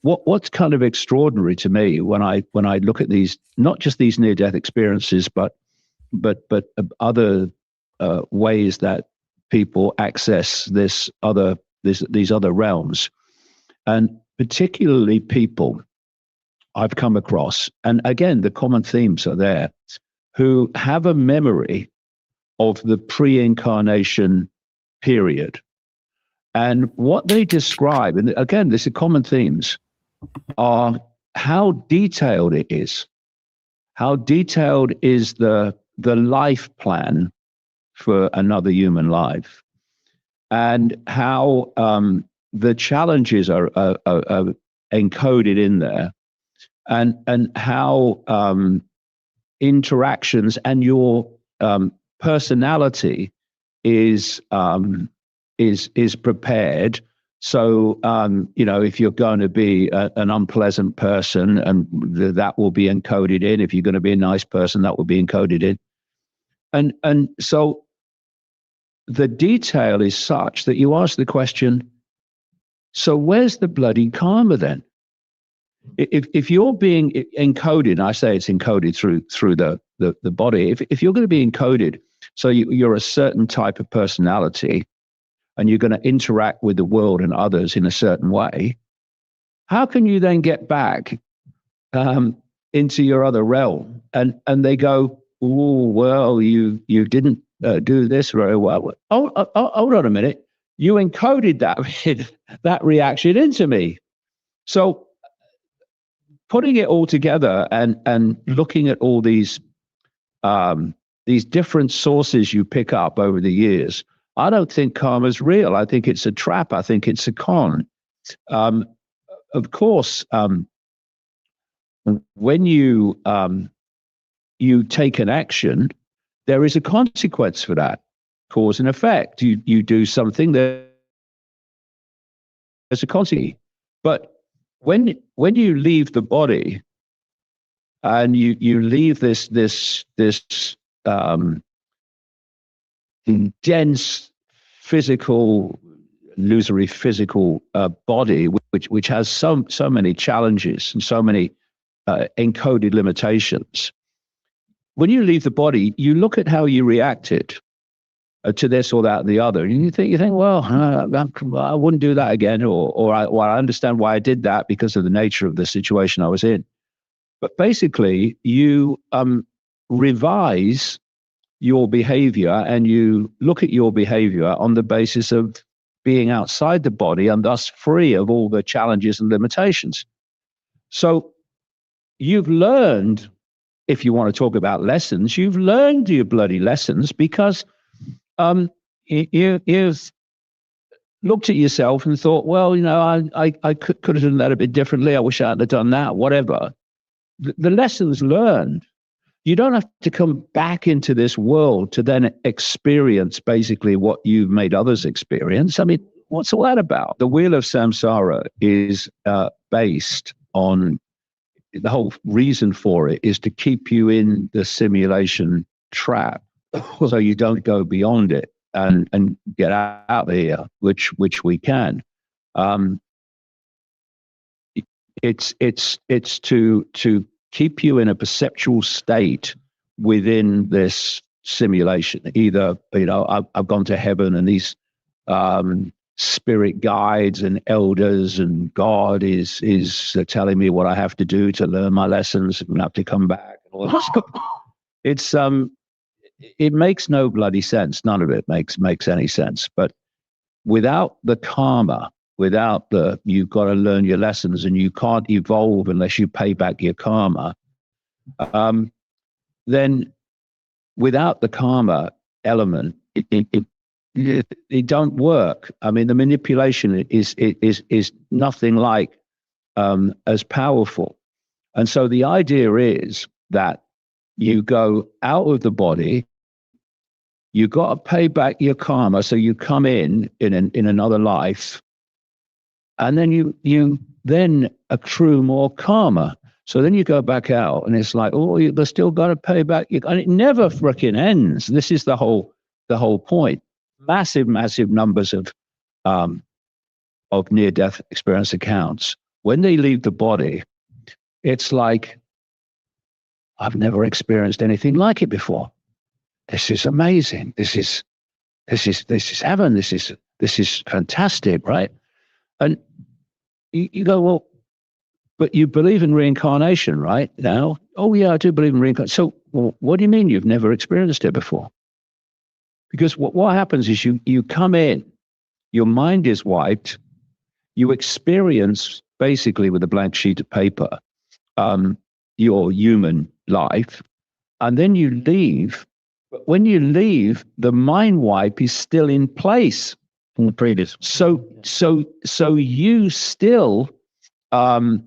G: What's kind of extraordinary to me when I look at these, not just these near-death experiences, but other ways that people access these other realms, and particularly people I've come across, and again the common themes are there, who have a memory of the pre-incarnation period. And what they describe, and again, these are common themes, are how detailed it is. How detailed is the life plan for another human life, and how the challenges are encoded in there, and how interactions and your personality is prepared. So if you're going to be an unpleasant person, and that will be encoded in. If you're going to be a nice person, that will be encoded in. And so the detail is such that you ask the question, so where's the bloody karma then? If you're being encoded, I say it's encoded through the body. If you're going to be encoded, so you're a certain type of personality, and you're going to interact with the world and others in a certain way, how can you then get back into your other realm? And they go, oh, well, you didn't do this very well. Oh, hold on a minute. You encoded that reaction into me. So putting it all together and looking at all these different sources you pick up over the years, I don't think karma's real. I think it's a trap. I think it's a con. Of course, when you take an action, there is a consequence for that, cause and effect. You do something, there's a consequence. But when you leave the body and you leave this dense physical, illusory physical body, which has so many challenges and so many encoded limitations. When you leave the body, you look at how you reacted to this or that or the other, and you think, well, I wouldn't do that again, or I understand why I did that because of the nature of the situation I was in. But basically, you revise your behavior, and you look at your behavior on the basis of being outside the body and thus free of all the challenges and limitations. So you've learned, if you want to talk about lessons, you've learned your bloody lessons because you've looked at yourself and thought, well, I could have done that a bit differently. I wish I hadn't done that, whatever. The lessons learned. You don't have to come back into this world to then experience basically what you've made others experience. I mean, what's all that about? The wheel of samsara is based on, the whole reason for it is to keep you in the simulation trap, so you don't go beyond it and get out of here, which we can. It's to keep you in a perceptual state within this simulation. Either, I've gone to heaven, and these spirit guides and elders and God is telling me what I have to do to learn my lessons, and I have to come back and all that stuff. It makes no bloody sense. None of it makes any sense. But without the karma, without you've got to learn your lessons, and you can't evolve unless you pay back your karma. Then without the karma element, it don't work. I mean, the manipulation is nothing like as powerful. And so the idea is that you go out of the body, you got to pay back your karma. So you come in another life, and then you then accrue more karma. So then you go back out, and it's like, oh, they're still got to pay back. And it never freaking ends. This is the whole point. Massive numbers of near-death experience accounts. When they leave the body, it's like, I've never experienced anything like it before. This is amazing. This is heaven. This is fantastic, right? And you go, well, but you believe in reincarnation, right? Now, oh yeah, I do believe in reincarnation. So, well, what do you mean you've never experienced it before? Because what happens is you come in, your mind is wiped, you experience basically with a blank sheet of paper your human life, and then you leave. But when you leave, the mind wipe is still in place from the previous. So you still are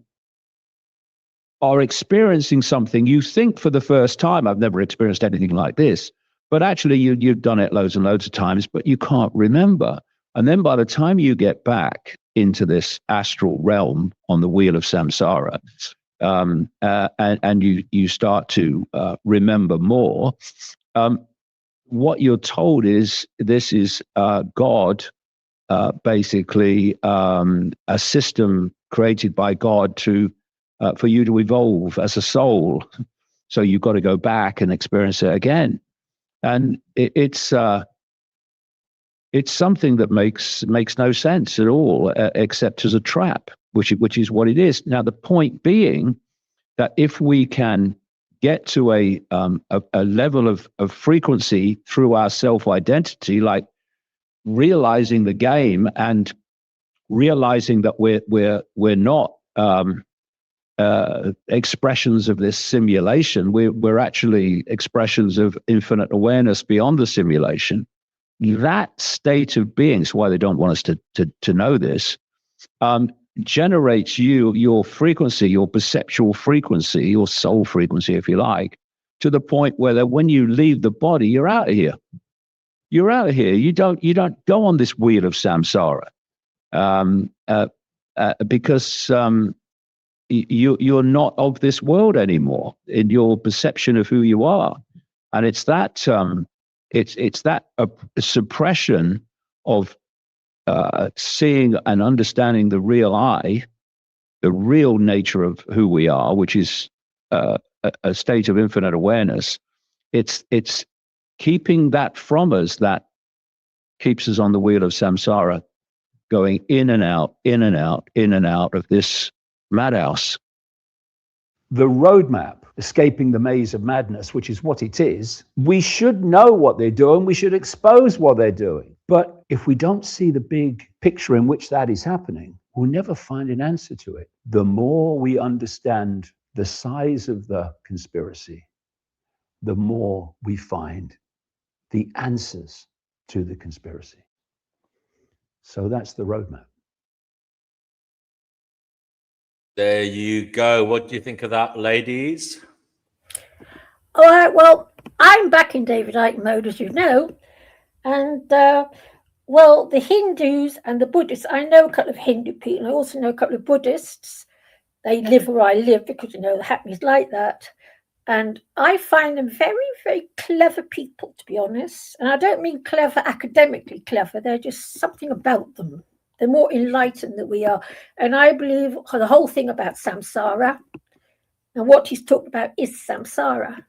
G: experiencing something you think for the first time. I've never experienced anything like this, but actually you've done it loads and loads of times, but you can't remember. And then by the time you get back into this astral realm on the wheel of samsara, and you start to remember more, what you're told is this is God, basically a system created by God to for you to evolve as a soul. So you've got to go back and experience it again, and it's something that makes no sense at all, except as a trap, which is what it is. Now, the point being that if we can get to a level of frequency through our self-identity, like realizing the game and realizing that we're not expressions of this simulation, we're actually expressions of infinite awareness beyond the simulation. That state of being, is why they don't want us to know this, generates your frequency, your perceptual frequency, your soul frequency, if you like, to the point where that when you leave the body, you're out of here. You're out of here. You don't go on this wheel of samsara, because you're not of this world anymore in your perception of who you are, and it's that suppression of seeing and understanding the real I, the real nature of who we are, which is a state of infinite awareness. It's keeping that from us that keeps us on the wheel of samsara, going in and out, in and out, in and out of this madhouse.
H: The roadmap, escaping the maze of madness, which is what it is, we should know what they're doing. We should expose what they're doing. But if we don't see the big picture in which that is happening, we'll never find an answer to it. The more we understand the size of the conspiracy, the more we find the answers to the conspiracy. So that's the roadmap.
E: There you go. What do you think of that, ladies?
D: All right, well, I'm back in David Icke mode, as you know. And, well, the Hindus and the Buddhists, I know a couple of Hindu people. I also know a couple of Buddhists. They live where I live because, you know, the Hackney's like that. And I find them very, very clever people, to be honest. And I don't mean clever, academically clever. They're just something about them. They're more enlightened than we are. And I believe the whole thing about samsara and what he's talked about is samsara.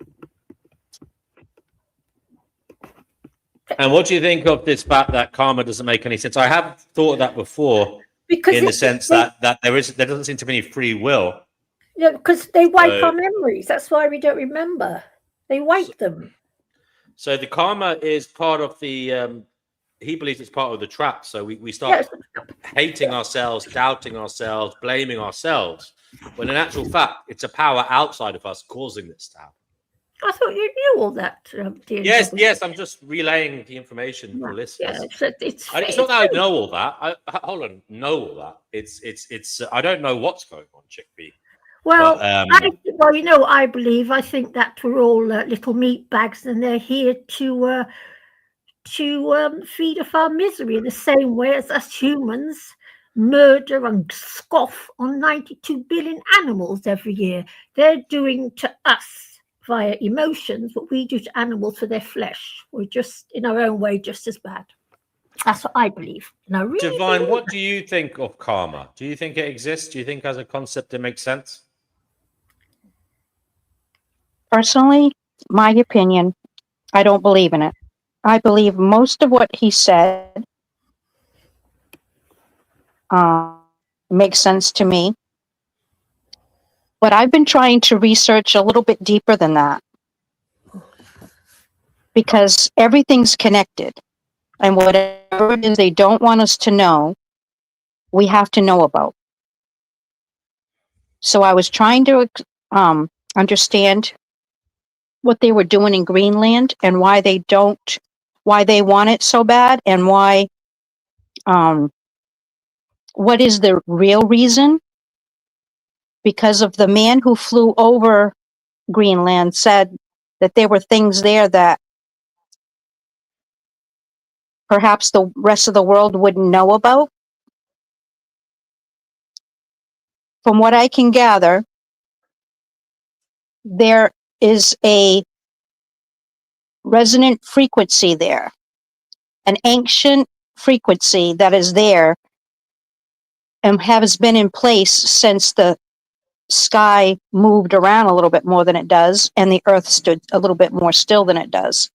E: And what do you think of this fact that karma doesn't make any sense? I have thought of that before, because in the sense that there doesn't seem to be any free will.
D: Yeah, because they wipe our memories. That's why we don't remember. They wipe them.
E: So the karma is part of the... he believes it's part of the trap. So we start hating ourselves, doubting ourselves, blaming ourselves, when in actual fact, it's a power outside of us causing this to happen.
D: I thought you knew all that, dear.
E: Yes. I'm just relaying the information for
D: Yeah,
E: listeners.
D: it's
E: Not that I know all that. Hold on, know all that. It's. I don't know what's going on, Chickpea.
D: well,
E: But,
D: well, you know, I believe. I think that we're all little meat bags, and they're here to feed off our misery in the same way as us humans murder and scoff on 92 billion animals every year. They're doing to us via emotions what we do to animals for their flesh. We're just, in our own way, just as bad. That's what I believe. And I really
E: Divine,
D: believe
E: what do you think of karma? Do you think it exists? Do you think as a concept it makes sense?
F: Personally, my opinion, I don't believe in it. I believe most of what he said makes sense to me. But I've been trying to research a little bit deeper than that because everything's connected. And whatever it is they don't want us to know, we have to know about. So I was trying to understand what they were doing in Greenland and why they want it so bad, and why, what is the real reason? Because of the man who flew over Greenland said that there were things there that perhaps the rest of the world wouldn't know about. From what I can gather, there is a resonant frequency there, an ancient frequency that is there and has been in place since the sky moved around a little bit more than it does, and the earth stood a little bit more still than it does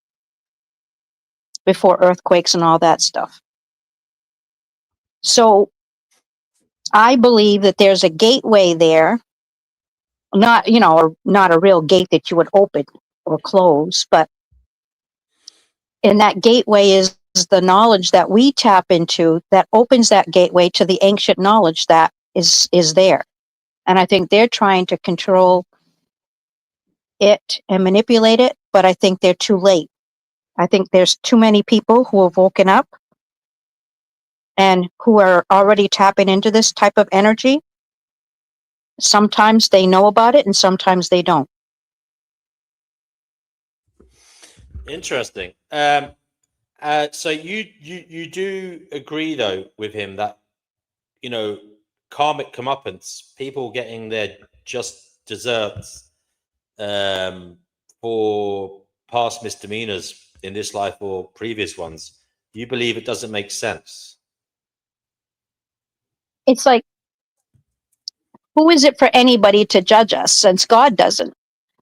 F: before earthquakes and all that stuff. So I believe that there's a gateway there, not a real gate that you would open or close, but and that gateway is the knowledge that we tap into that opens that gateway to the ancient knowledge that is there. And I think they're trying to control it and manipulate it, but I think they're too late. I think there's too many people who have woken up and who are already tapping into this type of energy. Sometimes they know about it and sometimes they don't.
E: Interesting. So you do agree though with him that karmic comeuppance, people getting their just desserts for past misdemeanors in this life or previous ones, you believe it doesn't make sense?
F: It's like, who is it for anybody to judge us since God doesn't?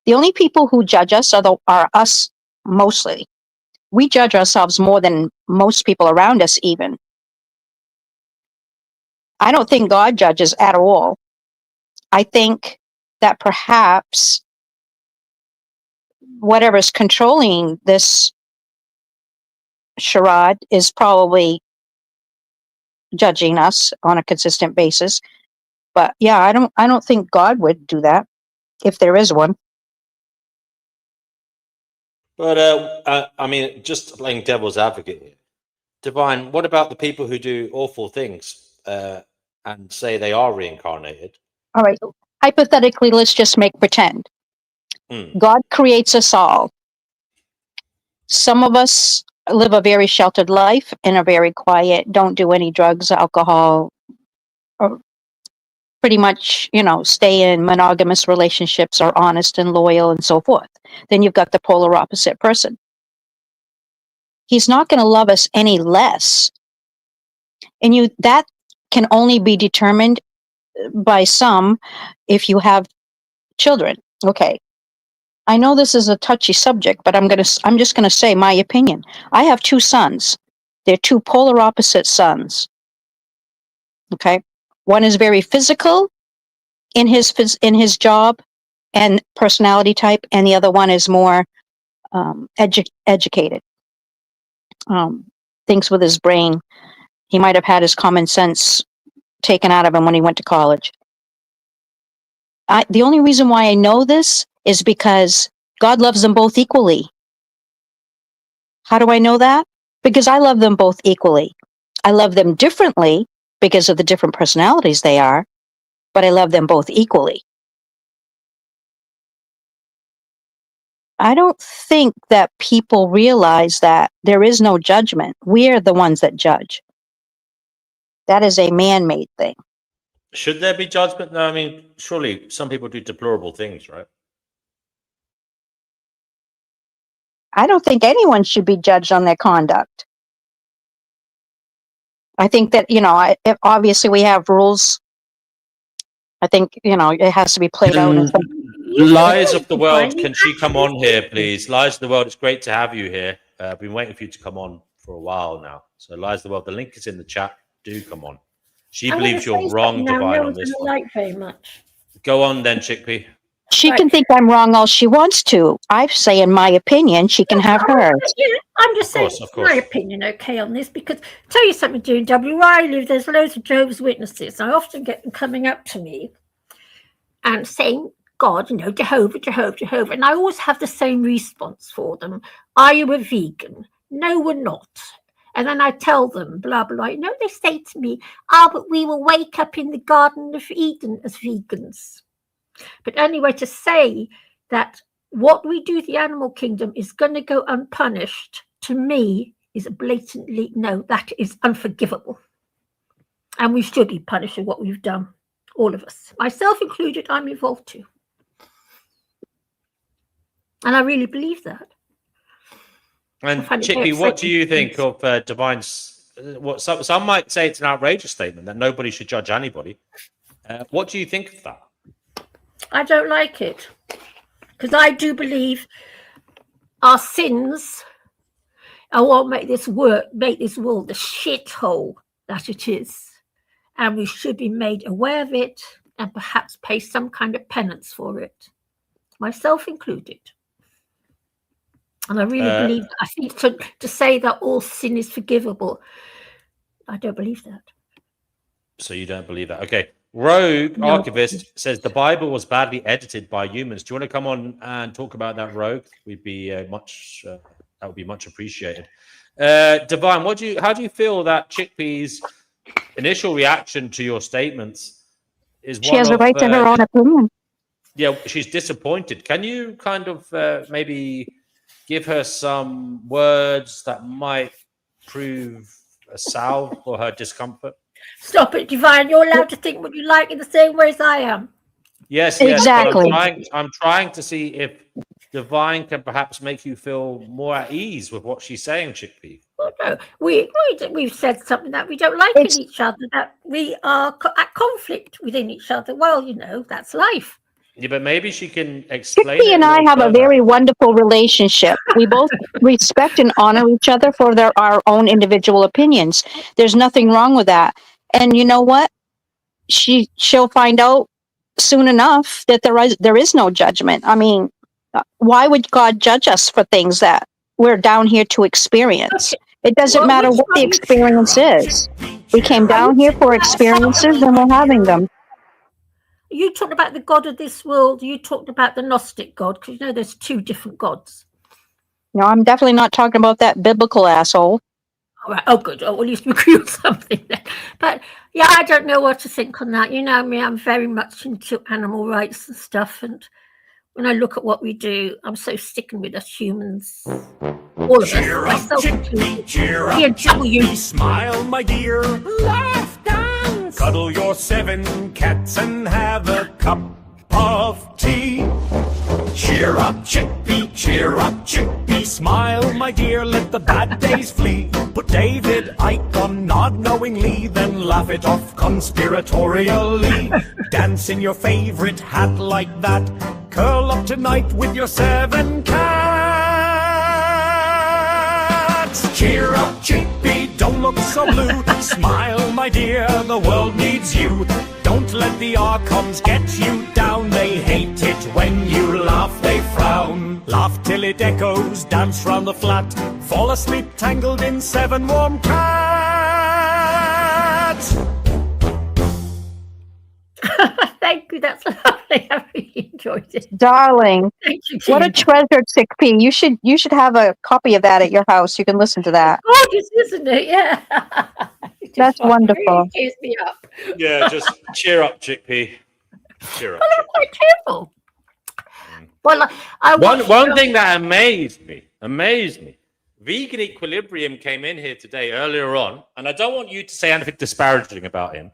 F: The only people who judge us are us mostly. We judge ourselves more than most people around us even. I don't think God judges at all. I think that perhaps whatever's controlling this charade is probably judging us on a consistent basis. But yeah, I don't think God would do that if there is one.
E: But I mean, just playing devil's advocate here, Divine, what about the people who do awful things and say they are reincarnated?
F: All right. Hypothetically, let's just make pretend. God creates us all. Some of us live a very sheltered life and are very quiet, don't do any drugs, alcohol, or pretty much, stay in monogamous relationships, are honest and loyal and so forth. Then you've got the polar opposite person. He's not going to love us any less. And that can only be determined by some if you have children. Okay. I know this is a touchy subject, but I'm just going to say my opinion. I have 2 sons. They're 2 polar opposite sons. Okay. One is very physical in his job and personality type, and the other one is more educated. Thinks with his brain. He might have had his common sense taken out of him when he went to college. The only reason why I know this is because God loves them both equally. How do I know that? Because I love them both equally. I love them differently because of the different personalities they are, but I love them both equally. I don't think that people realize that there is no judgment. We are the ones that judge. That is a man-made thing.
E: Should there be judgment? No, I mean, surely some people do deplorable things, right?
F: I don't think anyone should be judged on their conduct. I think that, obviously we have rules. I think, it has to be played out.
E: Lies of the World, can she come on here, please? Lies of the World, it's great to have you here. I've been waiting for you to come on for a while now. So, Lies of the World, the link is in the chat. Do come on. She believes you're wrong, Divine, on this one.
D: Like very much.
E: Go on then, Chickpea.
F: She can think I'm wrong all she wants to. I say, in my opinion, she can have hers.
D: I'm just saying my opinion, okay, on this, because tell you something, G&W, where I live, there's loads of Jehovah's Witnesses. I often get them coming up to me and saying, God, Jehovah, Jehovah, Jehovah. And I always have the same response for them. Are you a vegan? No, we're not. And then I tell them, blah, blah. They say to me, but we will wake up in the Garden of Eden as vegans. But anyway, to say that what we do to the animal kingdom is going to go unpunished, to me, is blatantly, no, that is unforgivable. And we should be punished for what we've done, all of us. Myself included, I'm involved too. And I really believe that.
E: And Chickpea, what do you think of Divine's? What some might say it's an outrageous statement that nobody should judge anybody. What do you think of that?
D: I don't like it, because I do believe our sins are what make this world the shithole that it is, and we should be made aware of it and perhaps pay some kind of penance for it, myself included. And I really believe that. I think to say that all sin is forgivable, I don't believe that. So
E: you don't believe that? Okay. Rogue Archivist says the Bible was badly edited by humans. Do you want to come on and talk about that, Rogue? We'd be that would be much appreciated. Divine, how do you feel that Chickpea's initial reaction to your statements is? She has a right to her own opinion. Yeah, she's disappointed. Can you kind of maybe give her some words that might prove a salve for her discomfort?
D: Stop it, Divine. You're allowed to think what you like in the same way as I am.
E: Yes, exactly. I'm trying to see if Divine can perhaps make you feel more at ease with what she's saying, Chickpea.
D: Well, no, we've said something that we don't like in each other, that we are at conflict within each other. Well, that's life.
E: Yeah, but maybe she can explain.
F: Chickpea and I have a very wonderful relationship. We both respect and honor each other for our own individual opinions. There's nothing wrong with that. And you know what? She'll find out soon enough that there is no judgment. I mean, why would God judge us for things that we're down here to experience? It doesn't matter what the experience is. We came down here for experiences and we're having them.
D: You talked about the God of this world. You talked about the Gnostic God, because there's two different gods.
F: No, I'm definitely not talking about that biblical asshole.
D: All right. Oh, good. Oh, well, at least we agree on something then. But yeah, I don't know what to think on that. You know me, I'm very much into animal rights and stuff. And when I look at what we do, I'm so sticking with us humans. All of
I: cheer
D: us.
I: Up, Chickpea, cheer up, Chickpea, smile, my dear. Laugh, dance. Cuddle your 7 cats and have a cup of tea. Cheer up, Chickpea, smile, my dear, let the bad days flee. Put David Icke on, nod knowingly, then laugh it off conspiratorially. Dance in your favorite hat like that, curl up tonight with your 7 cats. Cheer up, Chickpea, don't look so blue. Smile, my dear, the world needs you. Don't let the Archons get you down. They hate it when you laugh, they frown. Laugh till it echoes, dance round the flat. Fall asleep tangled in 7 warm cats.
D: Thank you. That's lovely. I really enjoyed it.
F: Darling,
D: Thank you,
F: what a
D: Tina.
F: treasured chickpea. You should have a copy of that at your house. You can listen to that.
D: Gorgeous, isn't it? Yeah. It
F: That's
D: just really
F: wonderful.
D: cheers me up.
E: Yeah, just cheer up, chickpea. Cheer up.
D: Well, I'm quite cheerful. Well, I
E: One thing that amazed me. Vegan Equilibrium came in here today earlier on, and I don't want you to say anything disparaging about him.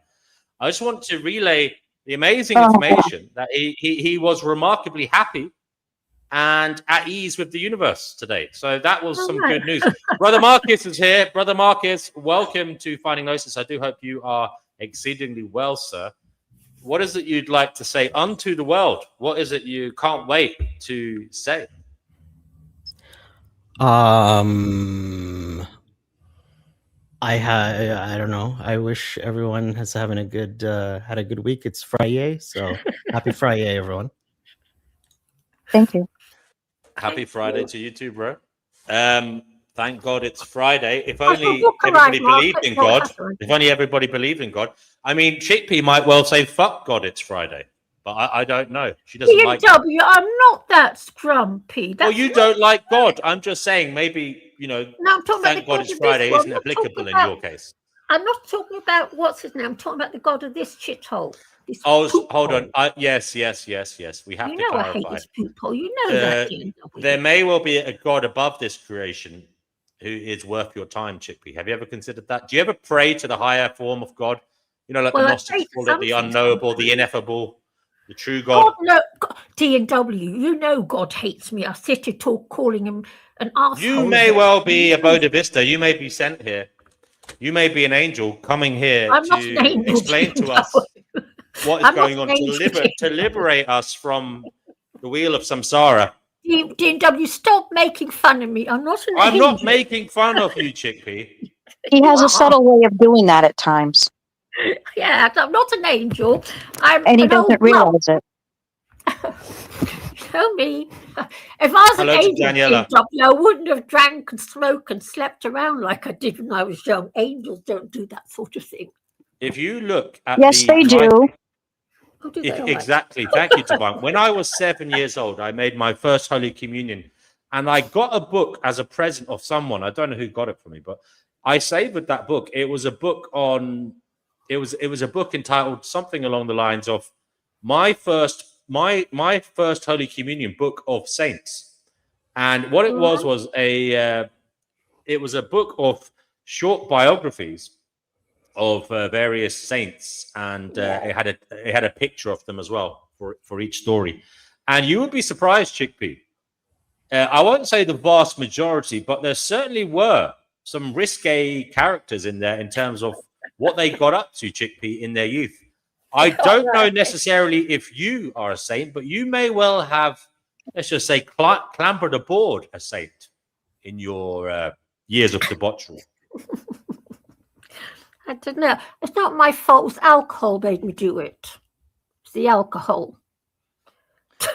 E: I just want to relay the amazing information that he was remarkably happy and at ease with the universe today. So that was some good news. Brother Marcus is here. Brother Marcus, welcome to Finding Gnosis. I do hope you are exceedingly well, sir. What is it you'd like to say unto the world? What is it you can't wait to say?
J: I don't know. I wish everyone has having a good had a good week. It's Friday, so happy Friday, everyone.
F: Thank you.
E: Happy Friday to you too, bro. Thank God it's Friday. If only everybody believed in God. If only everybody believed in God. I mean, Chickpea might well say, "Fuck God, it's Friday," but I don't know. She doesn't like.
D: B&W, I'm not that grumpy.
E: Well, you don't like God. I'm just saying, maybe
D: No, I'm talking
E: thank
D: about
E: God it's Friday isn't applicable in your case.
D: I'm not talking about what's his name. I'm talking about the God of this shithole.
E: Hold on. Yes. We have to clarify.
D: I hate this people. You know that.
E: There may well be a God above this creation who is worth your time, Chickpea. Have you ever considered that? Do you ever pray to the higher form of God? You know, like the Gnostics call it, the unknowable, the ineffable, the true God.
D: No, D&W, you know God hates me. I sit here calling him an arsehole.
E: You may well be a Bodhisattva. You may be sent here. You may be an angel coming here to explain to us what is going on, to liberate us from the wheel of samsara.
D: D&W, stop making fun of me. I'm not an angel.
E: I'm not making fun of you, Chickpea.
F: He has a subtle way of doing that at times.
D: Yeah, I'm not an angel.
F: And he doesn't realize it.
D: Tell me. If I was an angel, I wouldn't have drank and smoked and slept around like I did when I was young. Angels don't do that sort of thing.
E: If you look at
F: yes, they do.
E: Exactly. Thank you, Divine. When I was 7 years old, I made my first Holy Communion, and I got a book as a present of someone. I don't know who got it for me, but I savored that book. It was a book on. It was a book entitled something along the lines of my first Holy Communion book of saints, and what it was a book of short biographies of various saints, and it had a picture of them as well for each story. And you would be surprised, Chickpea. I won't say the vast majority, but there certainly were some risque characters in there in terms of what they got up to, Chickpea, in their youth. I don't know necessarily if you are a saint, but you may well have, let's just say, clambered aboard a saint in your years of debauchery.
D: I don't know. It's not my fault. It was alcohol made me do it. It's the alcohol.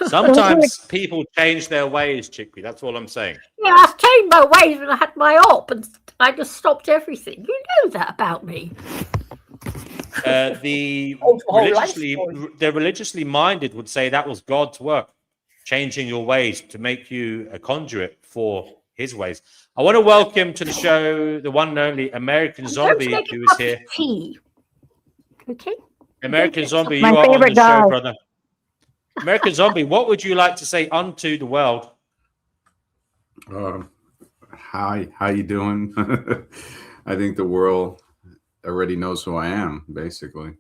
E: Sometimes people change their ways, Chickpea. That's all I'm saying.
D: Yeah, I changed my ways when I had my op, and I just stopped everything. You know that about me.
E: The religiously minded would say that was God's work, changing your ways to make you a conduit for his ways. I want to welcome to the show the one and only American Zombie, who is here.
D: Tea. Okay.
E: American Zombie, you are on the show, brother. American Zombie, what would you like to say unto the world?
K: Hi, how you doing? I think the world already knows who I am, basically.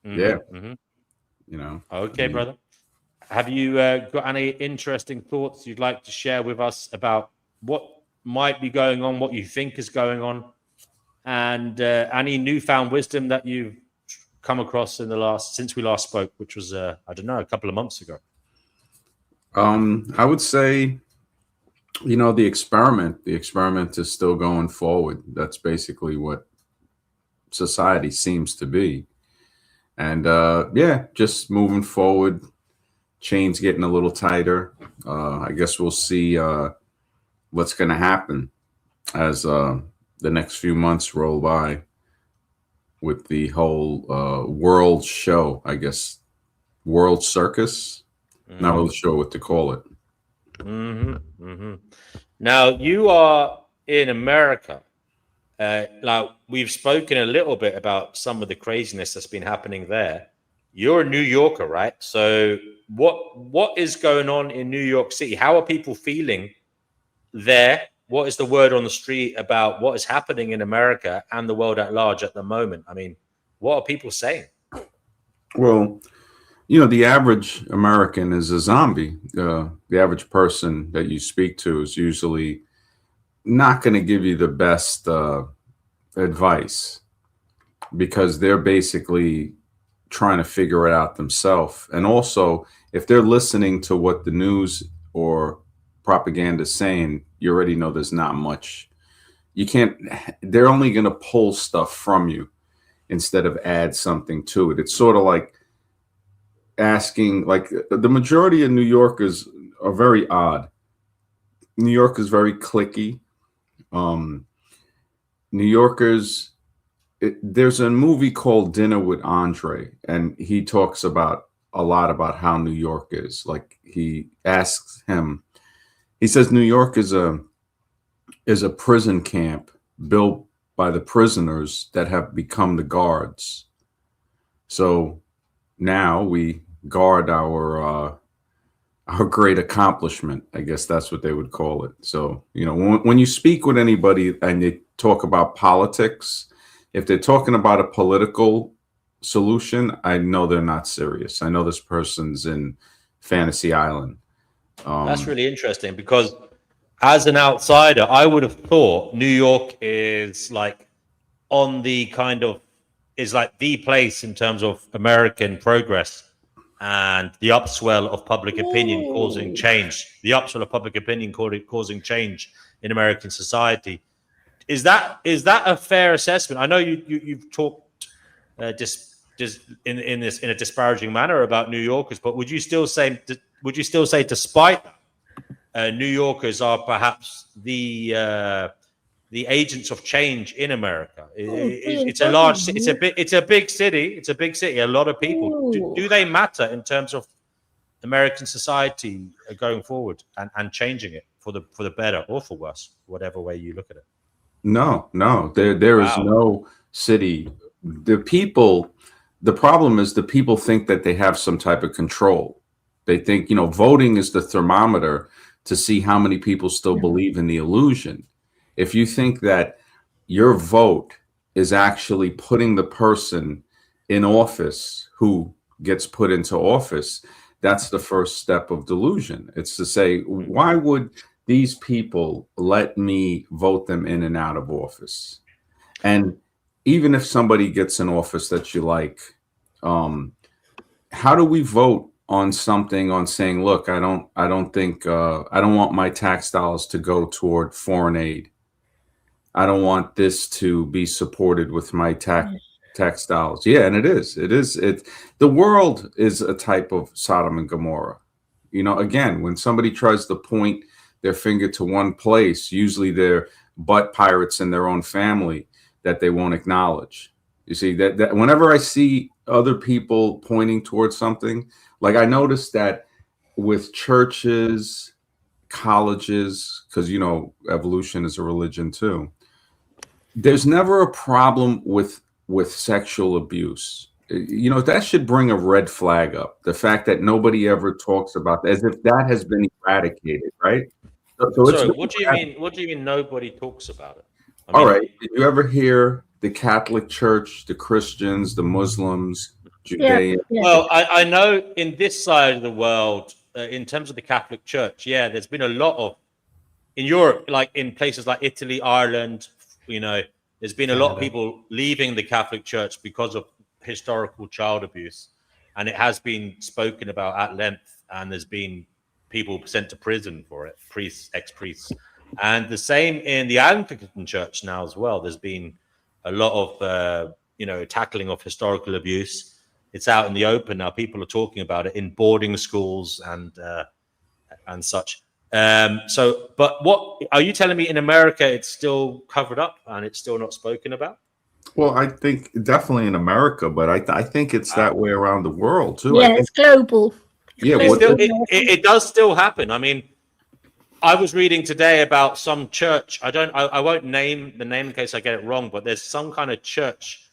K: You know.
E: Okay, brother. Have you got any interesting thoughts you'd like to share with us about what might be going on, what you think is going on, and any newfound wisdom that you've come across since we last spoke, which was I don't know, a couple of months ago?
K: I would say, you know, the experiment is still going forward. That's basically what society seems to be. And just moving forward, chains getting a little tighter. I guess we'll see what's going to happen as the next few months roll by with the whole world show, I guess world circus. Not really sure what to call it.
E: Now, you are in America. Like, we've spoken a little bit about some of the craziness that's been happening there. You're a New Yorker, right? So what is going on in New York City? How are people feeling there? What is the word on the street about what is happening in America and the world at large at the moment? I mean, what are people saying?
K: Well, the average American is a zombie. The average person that you speak to is usually not going to give you the best advice, because they're basically trying to figure it out themselves. And also, if they're listening to what the news or propaganda is saying, you already know there's not much. They're only going to pull stuff from you instead of add something to it. It's sort of like asking, like, the majority of New Yorkers are very odd. New York is very cliquey. New Yorkers, there's a movie called Dinner with Andre, and he talks about a lot about how New York is. Like, he asks him, he says New York is a prison camp built by the prisoners that have become the guards. So now we guard our great accomplishment. I guess that's what they would call it. So, when you speak with anybody and they talk about politics, if they're talking about a political solution, I know they're not serious. I know this person's in Fantasy Island.
E: That's really interesting, because as an outsider, I would have thought New York is like is like the place in terms of American progress and the upswell of public opinion causing change. The upswell of public opinion causing change in American society. Is that a fair assessment? I know you've talked just in a disparaging manner about New Yorkers, but would you still say despite New Yorkers are perhaps the agents of change in America? It's a big city. A lot of people. Do they matter in terms of American society going forward and changing it for the better or for worse, whatever way you look at it?
K: No. There is no city. The problem is the people think that they have some type of control. They think, voting is the thermometer to see how many people still believe in the illusion. If you think that your vote is actually putting the person in office who gets put into office, that's the first step of delusion. It's to say, why would these people let me vote them in and out of office? And even if somebody gets in office that you like, how do we vote on something, on saying, look, I don't want my tax dollars to go toward foreign aid. I don't want this to be supported with my tax dollars. Yeah, and it is. The world is a type of Sodom and Gomorrah. Again, when somebody tries to point their finger to one place, usually they're butt pirates in their own family that they won't acknowledge. You see, that whenever I see other people pointing towards something, like I noticed that with churches, colleges, because evolution is a religion too. There's never a problem with sexual abuse. That should bring a red flag up. The fact that nobody ever talks about that, as if that has been eradicated, right?
E: So what do you mean? What do you mean nobody talks about it?
K: All right. Did you ever hear the Catholic Church, the Christians, the Muslims, Judaism?
D: Yeah.
E: Well, I know in this side of the world, in terms of the Catholic Church, there's been a lot of, in Europe, like in places like Italy, Ireland, there's been a lot of people leaving the Catholic Church because of historical child abuse, and it has been spoken about at length, and there's been people sent to prison for it, ex-priests. And the same in the Anglican Church now as well. There's been a lot of, tackling of historical abuse. It's out in the open now. People are talking about it in boarding schools and such. But what are you telling me? In America, it's still covered up and it's still not spoken about?
K: Well, I think definitely in America, but I think it's that way around the world too.
D: Yeah,
K: I think,
D: it's global.
K: yeah,
E: It does still happen. I mean, I was reading today about some church. I won't name the name in case I get it wrong, but there's some kind of church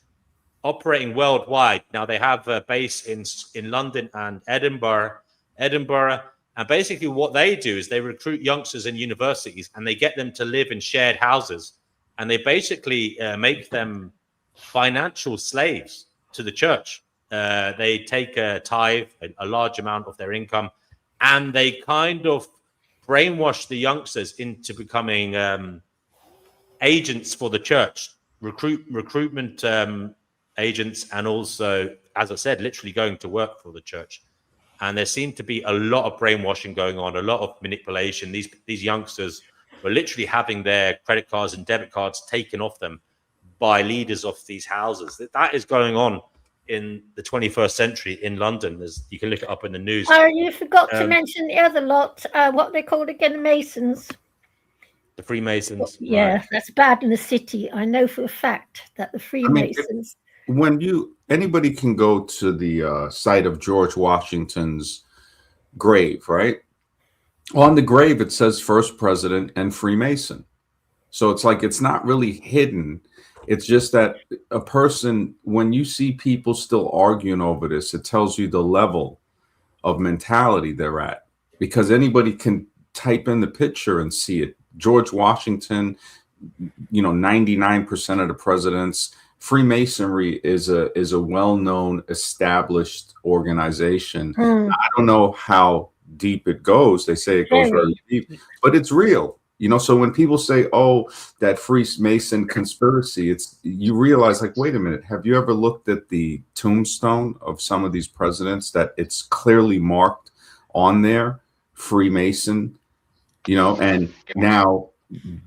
E: operating worldwide. Now they have a base in London and Edinburgh, and basically what they do is they recruit youngsters in universities and they get them to live in shared houses, and they basically make them financial slaves to the church. They take a tithe, a large amount of their income, and they kind of brainwash the youngsters into becoming agents for the church, recruitment agents, and also, as I said, literally going to work for the church. And there seemed to be a lot of brainwashing going on, a lot of manipulation. These youngsters were literally having their credit cards and debit cards taken off them by leaders of these houses. That is going on in the 21st century in London. You can look it up in the news.
D: Oh, you forgot to mention the other lot. What they called again, the Masons.
E: The Freemasons.
D: Yeah,
E: right.
D: That's bad in the city. I know for a fact that the Freemasons.
K: Anybody can go to the site of George Washington's grave, right? On the grave, it says first president and Freemason. So it's like, it's not really hidden. It's just that a person, when you see people still arguing over this, it tells you the level of mentality they're at, because anybody can type in the picture and see it. George Washington, 99% of the presidents. Freemasonry is a well-known, established organization. I don't know how deep it goes. They say it goes very deep, but it's real. So when people say, "Oh, that Freemason conspiracy," you realize, like, wait a minute, have you ever looked at the tombstone of some of these presidents that it's clearly marked on there, Freemason? And now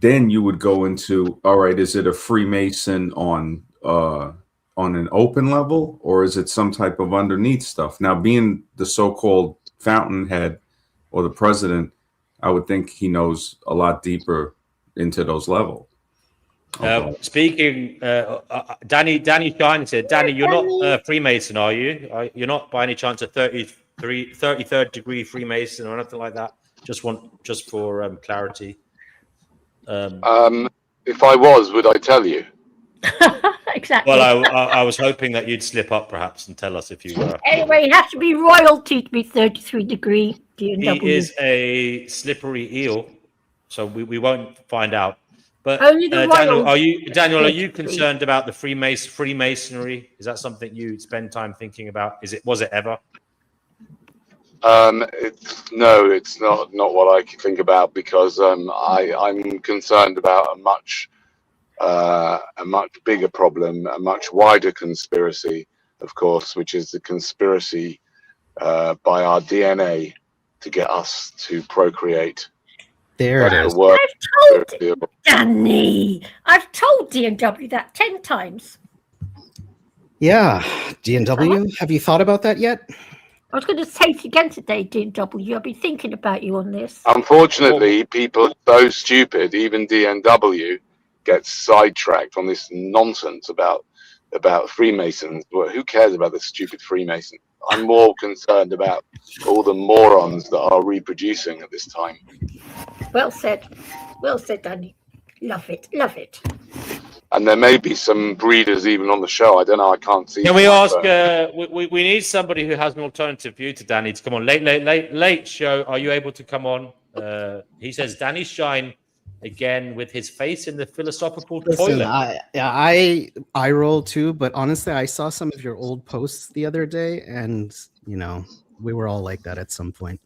K: then you would go into, all right, is it a Freemason on an open level, or is it some type of underneath stuff? Now, being the so-called fountainhead or the president, I would think he knows a lot deeper into those levels.
E: Speaking, Danny Shine said, Danny, you're not a Freemason, are you? You're not by any chance a 33rd degree Freemason or anything like that? Just for clarity.
L: If I was, would I tell you?
D: Exactly.
E: Well, I was hoping that you'd slip up perhaps and tell us if you were.
D: Anyway, you have to be royalty to be 33 degree DNW.
E: He is a slippery eel, so we won't find out. But
D: only the
E: Daniel, are you concerned about the Freemasonry? Is that something you spend time thinking about? Was it ever?
L: No, it's not what I think about, because I'm concerned about a much bigger problem, a much wider conspiracy, of course, which is the conspiracy by our DNA to get us to procreate.
J: There it is.
D: Danny, I've told DNW that 10 times.
J: Yeah, DNW, have you thought about that yet?
D: I was going to say it again today, DNW. I've been thinking about you on this.
L: Unfortunately, people are so stupid, even DNW gets sidetracked on this nonsense about Freemasons. Well, who cares about the stupid Freemason? I'm more concerned about all the morons that are reproducing at this time.
D: Well said, Danny. Love it.
L: And there may be some breeders even on the show. I don't know. I can't see.
E: Can we ask? We need somebody who has an alternative view to Danny to come on. Late show. Are you able to come on? He says Danny Shine again with his face in the philosophical toilet.
J: I roll too, but honestly, I saw some of your old posts the other day, and we were all like that at some point.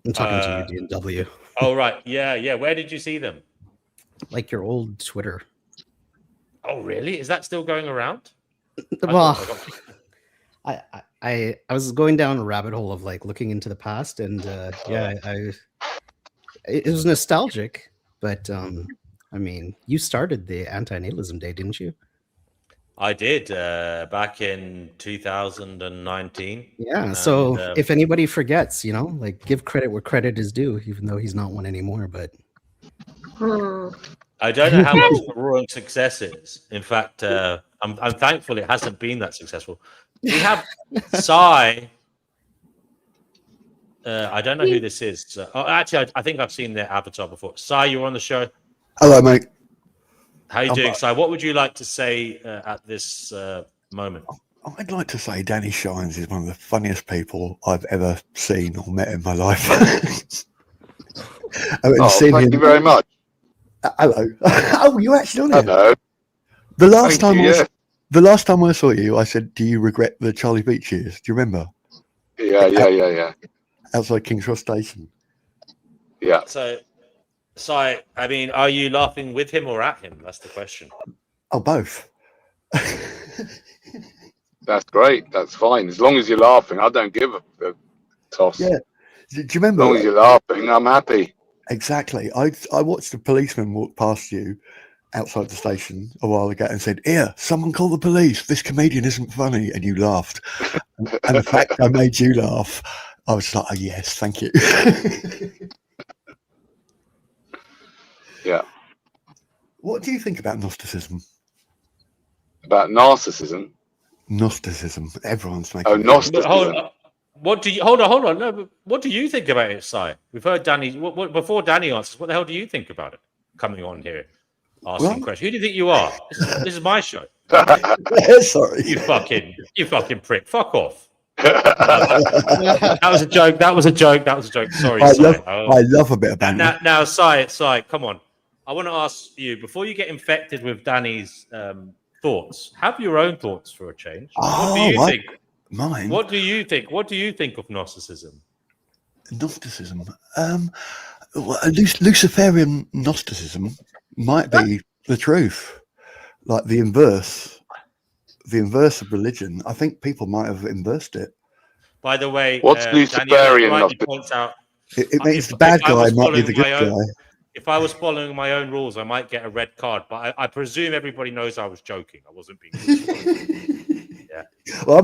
J: I'm talking to you, DNW.
E: Oh right, yeah. Where did you see them?
J: Like your old Twitter.
E: Oh really? Is that still going around?
J: Well, I was going down a rabbit hole of like looking into the past, and it was nostalgic, but I mean, you started the anti-natalism day, didn't you?
E: I did back in 2019.
J: Yeah. And, so if anybody forgets, like give credit where credit is due, even though he's not one anymore. But
E: I don't know how much the roaring success is. In fact, I'm thankful it hasn't been that successful. We have Sai. I don't know who this is. Actually, I think I've seen their avatar before. Sai, you're on the show.
M: Hello, mate.
E: How are you doing, Sai? What would you like to say at this moment?
M: I'd like to say Danny Shines is one of the funniest people I've ever seen or met in my life.
L: Thank you very much.
M: Hello. Oh, you actually on it?
L: Hello.
M: The last time I saw you, I said, "Do you regret the Charlie Beach years?" Do you remember?
L: Yeah.
M: Outside King's Cross Station.
L: Yeah.
E: So, Sai, I mean, are you laughing with him or at him? That's the question.
M: Oh, both.
L: That's great. That's fine. As long as you're laughing, I don't give a toss.
M: Yeah. Do you remember?
L: As long as you're laughing, I'm happy.
M: Exactly. I watched a policeman walk past you outside the station a while ago and said, "Here, someone call the police. This comedian isn't funny," and you laughed. And the fact I made you laugh, I was like, "Oh, yes, thank you."
L: Yeah.
M: What do you think about Gnosticism?
L: About narcissism?
M: Gnosticism. Everyone's making.
L: Oh, Gnosticism.
E: Hold on. No, but what do you think about it, Sai? We've heard Danny. Before Danny answers, what the hell do you think about it? Coming on here, asking questions. Who do you think you are? This is my show.
M: Sorry.
E: You fucking prick. Fuck off. That was a joke. That was a joke. Sorry, Sai.
M: I love a bit of banter.
E: Now, Sai, come on. I want to ask you, before you get infected with Danny's thoughts, have your own thoughts for a change. What do you think?
M: Mine.
E: What do you think? What do you think of Gnosticism?
M: Gnosticism. Luciferian Gnosticism might be the truth. Like the inverse of religion. I think people might have inversed it.
E: By the way,
L: what's Luciferian
E: Gnosticism? Points out
M: it means the bad guy might be the good guy.
E: If I was following my own rules, I might get a red card. But I presume everybody knows I was joking. I wasn't being. Yeah.
M: Well,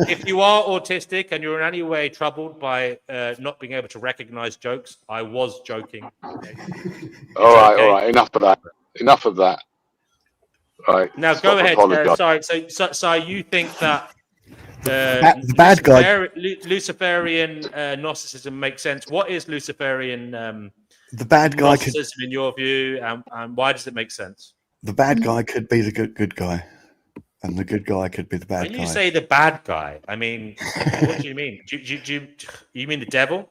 E: if you are autistic and you're in any way troubled by not being able to recognize jokes, I was joking. Okay.
L: All right. Enough of that. All right.
E: Now go ahead. Sorry. You think that
M: the bad guy,
E: Luciferian Gnosticism makes sense? What is Luciferian?
M: The bad guy
E: Gnosticism, in your view, and why does it make sense?
M: The bad guy could be the good guy. And the good guy could be the bad guy.
E: When you say the bad guy, I mean, what do you mean? Do you mean the devil?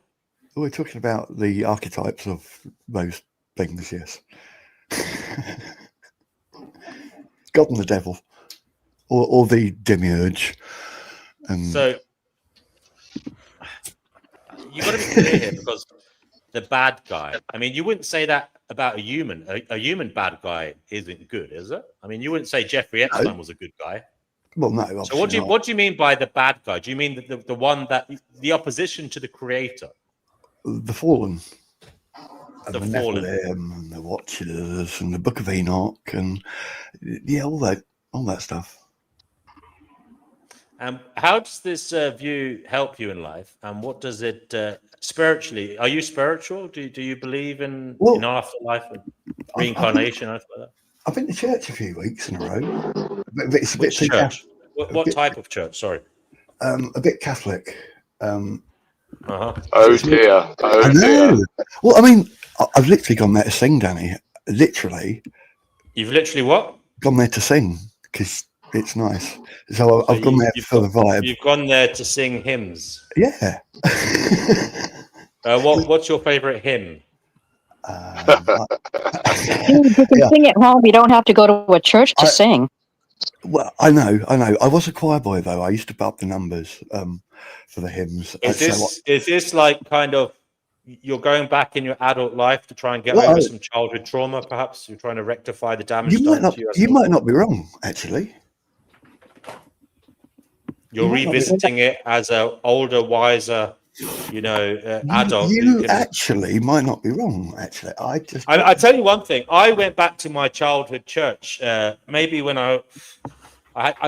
M: We're talking about the archetypes of those things, yes. God and the devil. Or the demiurge.
E: So, you've got to be clear here, because the bad guy, I mean, you wouldn't say that about a human. A human bad guy isn't good, is it? I mean, you wouldn't say Jeffrey Epstein was a good guy.
M: Well, no.
E: So what do you mean by the bad guy? Do you mean the one that the opposition to the creator?
M: The fallen.
E: The fallen.
M: And the Watchers and the Book of Enoch and all that stuff.
E: How does this view help you in life? And what does it spiritually? Are you spiritual? Do you believe in afterlife and reincarnation? Like that?
M: I've been to church a few weeks in a row. It's a bit
E: Which church? What type of church? Sorry.
M: A bit Catholic.
L: Oh dear.
M: I know. Well, I mean, I've literally gone there to sing, Danny. Literally.
E: You've literally what?
M: Gone there to sing because it's nice. So I've gone there for the vibe.
E: You've gone there to sing hymns.
M: Yeah.
E: What's your favourite hymn?
F: You can sing at home. You don't have to go to a church to sing.
M: Well, I know. I was a choir boy though. I used to up the numbers for the hymns.
E: Is this like kind of you're going back in your adult life to try and get over some childhood trauma? Perhaps you're trying to rectify the damage done to you.
M: You might not be wrong, actually.
E: You're revisiting it as an older, wiser, adult.
M: You actually might not be wrong. Actually,
E: I tell you one thing. I went back to my childhood church. Maybe when I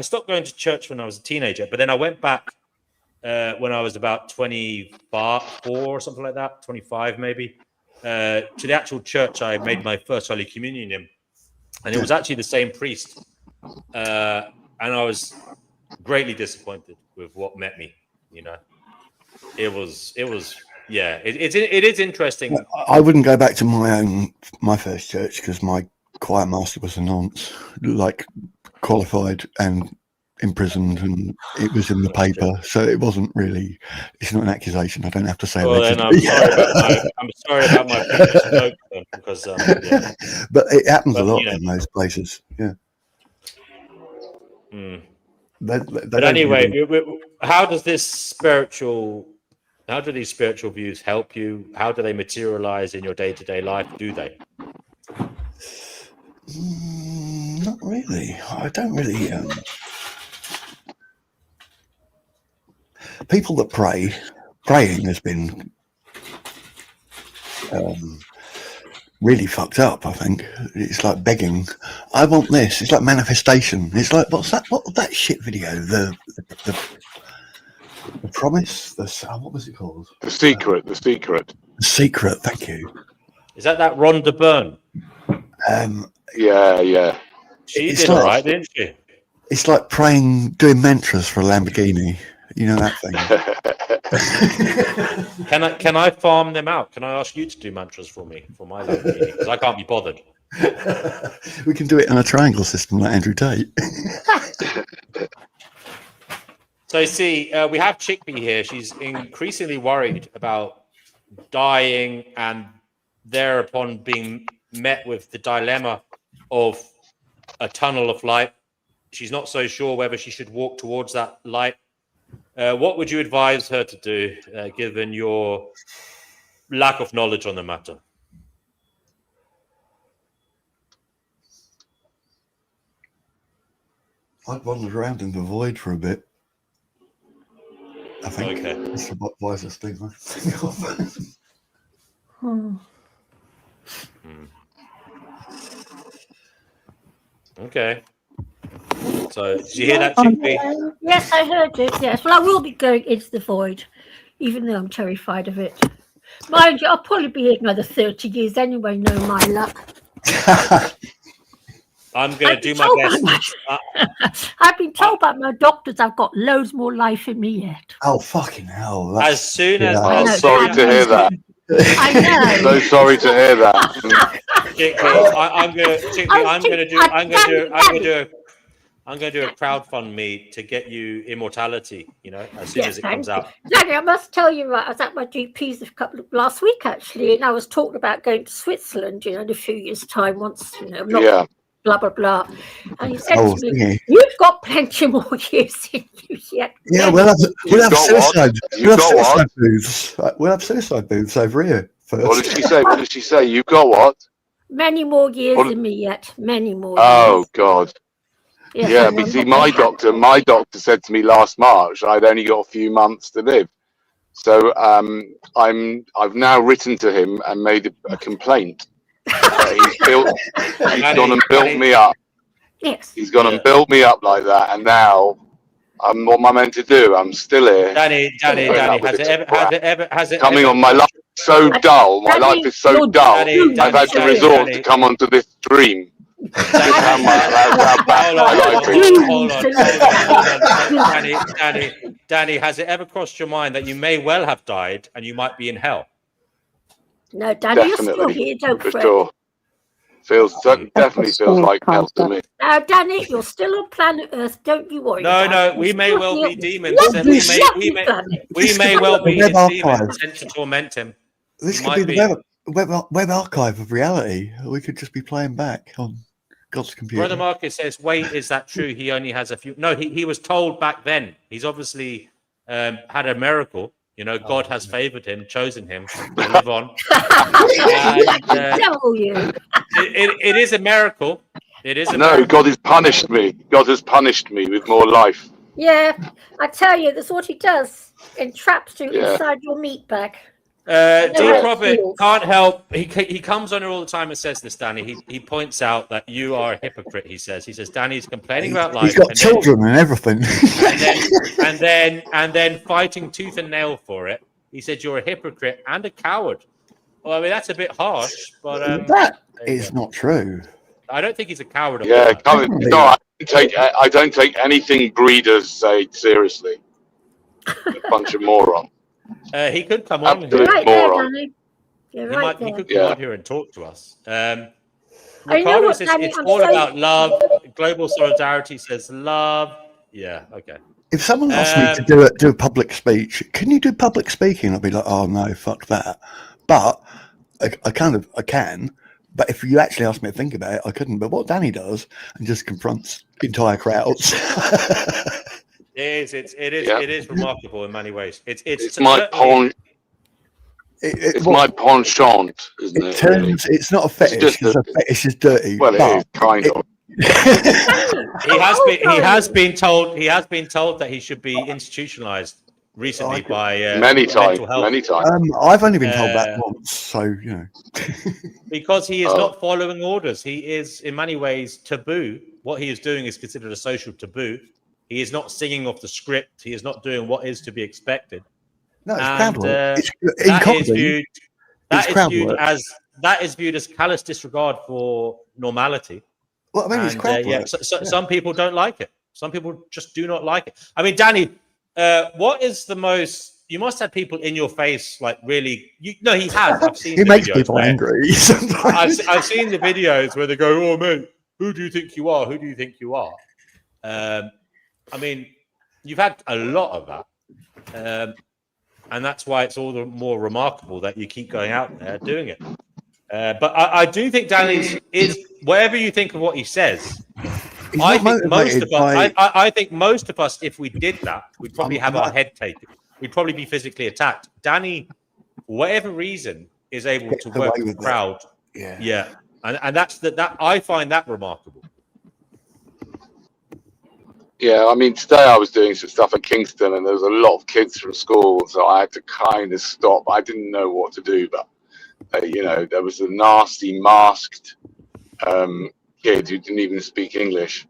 E: stopped going to church when I was a teenager, but then I went back when I was about 24 or something like that, 25 maybe. to the actual church I made my first Holy Communion in, and it was actually the same priest, and I was greatly disappointed with what met me. You know, it was yeah. It is interesting.
M: I wouldn't go back to my first church because my choir master was a nonce, like qualified and imprisoned, and it was in the paper, so it wasn't really. It's not an accusation. I don't have to say.
E: Well, then I'm sorry about my previous joke then, because yeah.
M: But it happens a lot in those places. Yeah.
E: But anyway, how do these spiritual views help you? How do they materialize in your day-to-day life? Do they?
M: Not really. I don't really. People that praying has been really fucked up. I think it's like begging. I want this. It's like manifestation. It's like what's that shit video? The promise. What was it called?
L: The secret. The
M: secret. Thank you.
E: Is that Rhonda Byrne?
L: Yeah.
E: She did all right, didn't she?
M: It's like praying, doing mantras for a Lamborghini. You know that thing.
E: Can I farm them out? Can I ask you to do mantras for me for my Lamborghini? Because I can't be bothered.
M: We can do it in a triangle system like Andrew Tate.
E: So you see, we have Chickpea here. She's increasingly worried about dying and thereupon being met with the dilemma of a tunnel of light. She's not so sure whether she should walk towards that light. What would you advise her to do, given your lack of knowledge on the matter?
M: I'd wander around in the void for a bit. I think that's the wisest thing I can think of.
E: Okay. So, did you hear that, Chickpea?
D: Yes, I heard it. Yes. Well, I will be going into the void, even though I'm terrified of it. Mind you, I'll probably be here another 30 years anyway, no my luck.
E: I'm going to do my best.
D: I've been told by my doctors I've got loads more life in me yet.
M: Oh, fucking hell.
E: As soon as...
L: I'm sorry to hear that.
D: I know.
L: So sorry to hear that.
E: Chickpea, I'm going to do a crowdfund to get you immortality, you know, as soon as it comes out.
D: Danny, I must tell you, I was at my GP's last week, actually, and I was talking about going to Switzerland, you know, in a few years' time once, you know, not blah, blah, blah. And he said to me, you've got plenty more years in you yet.
M: Yeah, we'll have suicide. Booths. We'll have suicide booths over here first.
L: What did she say? What did she say? You've got what?
D: Many more years in me yet. Many more years.
L: Oh, God. Yeah, but see, my doctor said to me last March I'd only got a few months to live. So I've now written to him and made a complaint. He's gone and built me up.
D: Yes.
L: He's gone and built me up like that, and now what am I meant to do? I'm still here.
E: Danny, has it
L: coming
E: ever,
L: on? My life is so dull. My life is so dull. I've had to resort to come onto this dream.
E: Danny, has it ever crossed your mind that you may well have died and you might be in hell?
D: No, Danny, you're still here, don't fret.
L: Sure. Definitely feels like hell to me.
D: Now, Danny, you're still on planet Earth. Don't you worry.
E: No, we may well be demons. We may well be his demons sent to torment him.
M: This could be the web archive of reality. We could just be playing back on God's computer.
E: Brother Marcus says, wait, is that true? He only has a few. No, he was told back then. He's obviously had a miracle. You know, God has favored him, chosen him to live on. It is a miracle. It is a miracle.
L: God has punished me. God has punished me with more life.
D: Yeah, I tell you, that's what he does. Entraps you inside your meat bag.
E: Dear Prophet can't help. He comes on here all the time and says this, Danny. He points out that you are a hypocrite. He says Danny's complaining about life.
M: He's got children and everything.
E: and then fighting tooth and nail for it. He said you're a hypocrite and a coward. Well, I mean, that's a bit harsh, but
M: that is not true.
E: I don't think he's a coward.
L: Yeah, no, I don't take anything breeders say seriously. A bunch of morons.
E: He could come on
L: Absolute
E: here.
L: moron.
D: You're right there.
E: He could come on here and talk to us.
D: I know
E: Ricardo
D: what,
E: says
D: Danny,
E: it's
D: I'm
E: all
D: so-
E: about love. Global solidarity says love. Yeah, okay.
M: If someone asked me to do a public speech, can you do public speaking? I'd be like, oh no, fuck that. But I can. But if you actually asked me to think about it, I couldn't. But what Danny does and just confronts entire crowds.
E: It is remarkable in many ways.
L: It's my it's my penchant, isn't it? Really?
M: It's not a fetish. It's just dirty.
L: Well, it is kind of.
E: He has been told that he should be institutionalized recently by
L: many times.
E: mental health.
L: Many times.
M: I've only been told that once, so you know.
E: Because he is not following orders. He is in many ways taboo. What he is doing is considered a social taboo. He is not singing off the script. He is not doing what is to be expected.
M: No, it's crowd work.
E: That is viewed as callous disregard for normality.
M: Well, I mean, it's crowd work.
E: Some people don't like it. Some people just do not like it. I mean, Danny, what is the most? You must have people in your face, like really. No, he has. I've seen.
M: He makes people angry.
E: I've seen the videos where they go, "Oh, mate, who do you think you are? Who do you think you are?" I mean, you've had a lot of that, and that's why it's all the more remarkable that you keep going out there doing it. But I do think Danny is whatever you think of what he says. I think most of us, if we did that, we'd probably have our head taken. We'd probably be physically attacked. Danny, for whatever reason, is able to work with the crowd. Yeah, and that I find that remarkable.
L: Yeah, I mean, today I was doing some stuff at Kingston, and there was a lot of kids from school, so I had to kind of stop. I didn't know what to do, but there was a nasty masked kid who didn't even speak English,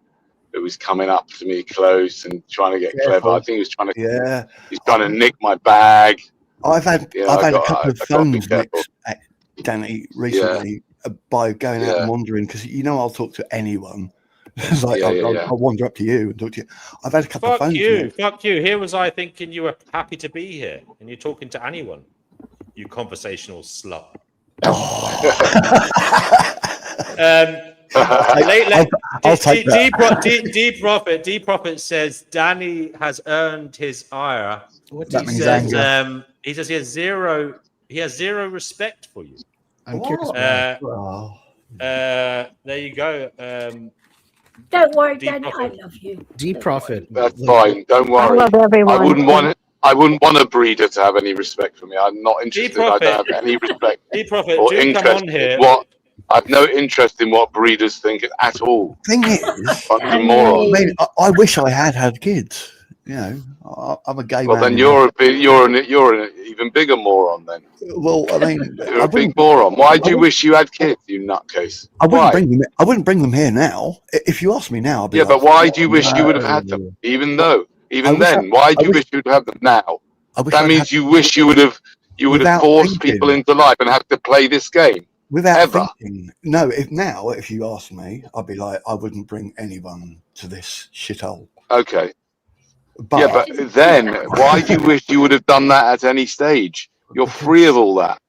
L: who was coming up to me close and trying to get clever. I think he was trying to. He's trying to nick my bag.
M: I've had a couple of phones nicked at Danny recently by going out and wandering, because I'll talk to anyone. Like I'll wander up to you and talk to you. I've had a couple of phones.
E: Fuck you. Here was I thinking you were happy to be here, and you're talking to anyone. You conversational slut.
M: I'll take that.
E: D Prophet says Danny has earned his ire.
M: That means anger.
E: He says he has zero respect for you.
J: I'm curious.
E: There you go.
D: Don't worry, Danny, I love you.
J: D Prophet.
L: That's fine. Don't worry.
F: I love everyone.
L: I wouldn't want a breeder to have any respect for me. I'm not interested. I don't have any respect or interest in what. I've no interest in what breeders think at all.
M: Thing is, I mean, I wish I had kids. I'm a gay man.
L: Well, then you're an even bigger moron. Then.
M: Well, I mean,
L: you're a big moron. Why do you wish you had kids, you nutcase?
M: I wouldn't bring them here now. If you ask me now, I'd be
L: but why do you wish you would have had them? Even then, why do you wish you'd have them now? That means you wish you would have forced people into life and have to play this game.
M: Without thinking. No, if you ask me, I'd be like, I wouldn't bring anyone to this shithole.
L: Okay. But then, why do you wish you would have done that at any stage? You're free of all that.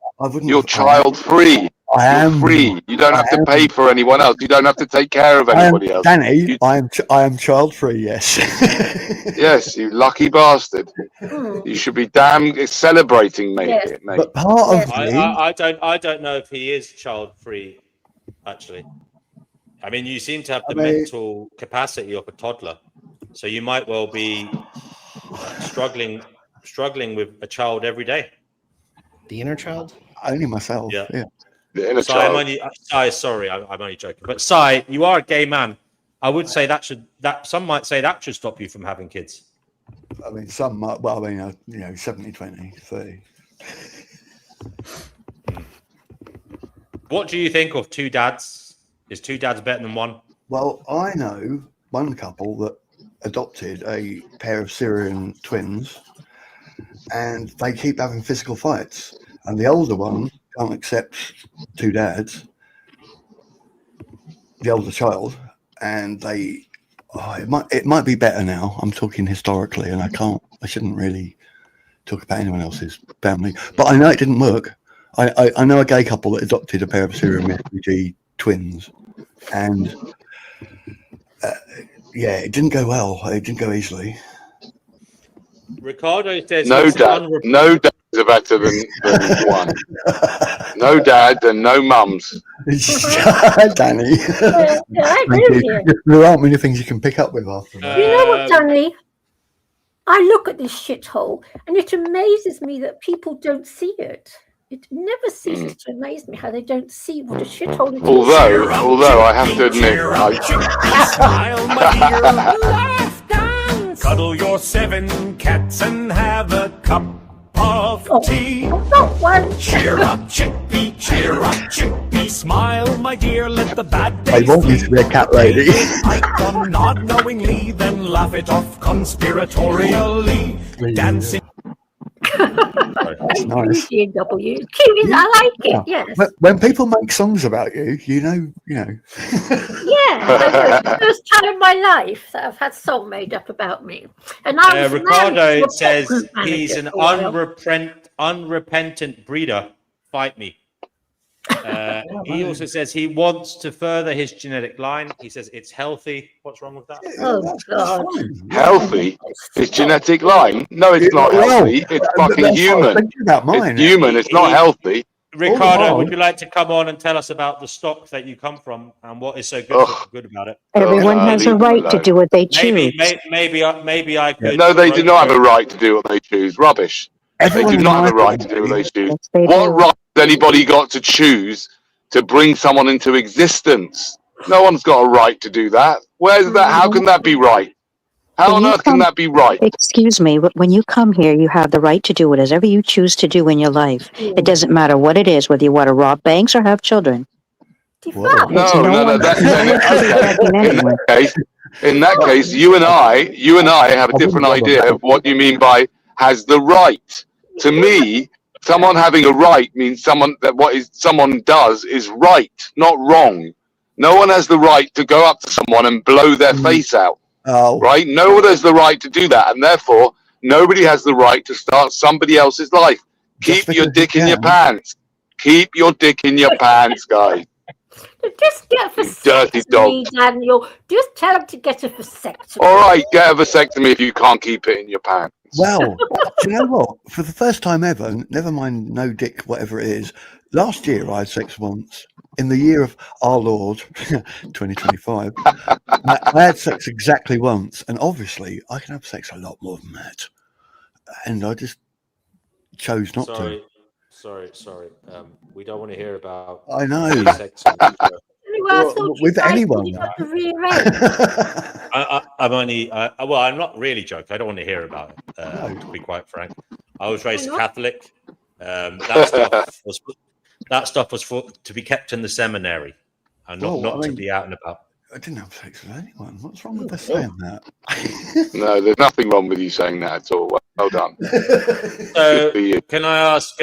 L: You're child free.
M: I am
L: free. You don't have to pay for anyone else. You don't have to take care of anybody else.
M: Danny, I am child free. Yes.
L: Yes, you lucky bastard. You should be damn celebrating, mate.
M: But part of me,
E: I don't know if he is child free. Actually, I mean, you seem to have the mental capacity of a toddler, so you might well be struggling with a child every day.
J: The inner child.
M: Only myself. Yeah.
L: The inner
E: child. I'm only joking. But Sai, you are a gay man. I would say some might say that should stop you from having kids.
M: I mean, some might. Well, I mean, 70-20, 30.
E: What do you think of two dads? Is two dads better than one?
M: Well, I know one couple that adopted a pair of Syrian twins, and they keep having physical fights. And the older one can't accept two dads, the older child, and they. Oh, it might be better now. I'm talking historically, and I shouldn't really talk about anyone else's family. But I know it didn't work. I know a gay couple that adopted a pair of Syrian refugee twins, and yeah, it didn't go well. It didn't go easily.
E: Ricardo says
L: No dad are better than one. No dad and no mums.
M: Danny.
D: I agree with you.
M: There aren't many things you can pick up with after that.
D: You know what, Danny? I look at this shithole and it amazes me that people don't see it. It never ceases to amaze me how they don't see what a shithole it is.
L: Although I have to admit,
I: Smile, my dear, laugh, dance. Cuddle your 7 cats and have a cup of tea.
D: Not one.
I: Cheer up, chickpea, cheer up, chickpea. Smile, my dear, let the bad days
M: I want you to be a cat lady.
I: Hike them not knowingly, then laugh it off conspiratorially. Dancing.
M: That's nice.
D: W. I like it. Yes.
M: When people make songs about you, you know.
D: Yeah, it's the first time in my life that I've had a song made up about me. And I was
E: Ricardo says he's an unrepentant breeder. Fight me. He also says he wants to further his genetic line. He says it's healthy. What's wrong with that?
D: Oh, God.
L: Healthy? His genetic line? No, it's not healthy. It's fucking human. It's human. It's not healthy.
E: Ricardo, would you like to come on and tell us about the stock that you come from and what is so good about it?
F: Everyone has a right to do what they choose.
E: Maybe I could.
L: No, they do not have a right to do what they choose. Rubbish. They do not have a right to do what they choose. What right has anybody got to choose to bring someone into existence? No one's got a right to do that. Where's that? How can that be right? How on earth can that be right?
F: Excuse me, when you come here, you have the right to do whatever you choose to do in your life. It doesn't matter what it is, whether you want to rob banks or have children.
L: No. In that case, you and I have a different idea of what you mean by has the right. To me, someone having a right means someone does is right, not wrong. No one has the right to go up to someone and blow their face out. Right? No one has the right to do that, and therefore nobody has the right to start somebody else's life. Keep your dick in your pants. Keep your dick in your pants, guys.
D: Just get a vasectomy, Daniel. Just tell him to get a vasectomy.
L: All right, get a vasectomy if you can't keep it in your pants.
M: Well, do you know what? For the first time ever, never mind no dick, whatever it is, last year I had sex once. In the year of our Lord, 2025, I had sex exactly once. And obviously, I can have sex a lot more than that. And I just chose not to.
E: Sorry. We don't want to hear about.
M: I know.
E: Sex
M: with anyone.
E: I'm not really joking. I don't want to hear about it. To be quite frank, I was raised Catholic. That stuff was to be kept in the seminary and not to be out and about.
M: I didn't have sex with anyone. What's wrong with us saying that?
L: No, there's nothing wrong with you saying that at all. Well done.
E: So, can I ask,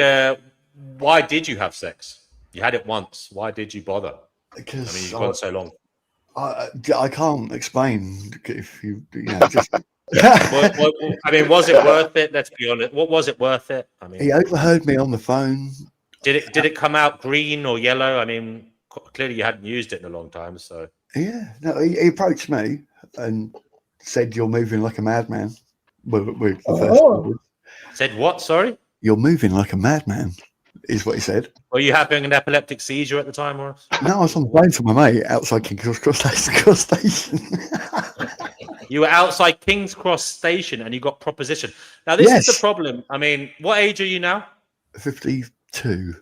E: why did you have sex? You had it once. Why did you bother?
M: Because
E: you've gone so long.
M: I can't explain if you just.
E: Was it worth it? Let's be honest. What was it worth it?
M: He overheard me on the phone.
E: Did it come out green or yellow? Clearly you hadn't used it in a long time, so.
M: Yeah, no, he approached me and said, "You're moving like a madman."
E: Said what? Sorry.
M: You're moving like a madman, is what he said.
E: Were you having an epileptic seizure at the time, Morris?
M: No, I was on the phone to my mate outside King's Cross Station.
E: You were outside King's Cross Station and you got proposition. Now, this is the problem. What age are you now?
M: 52.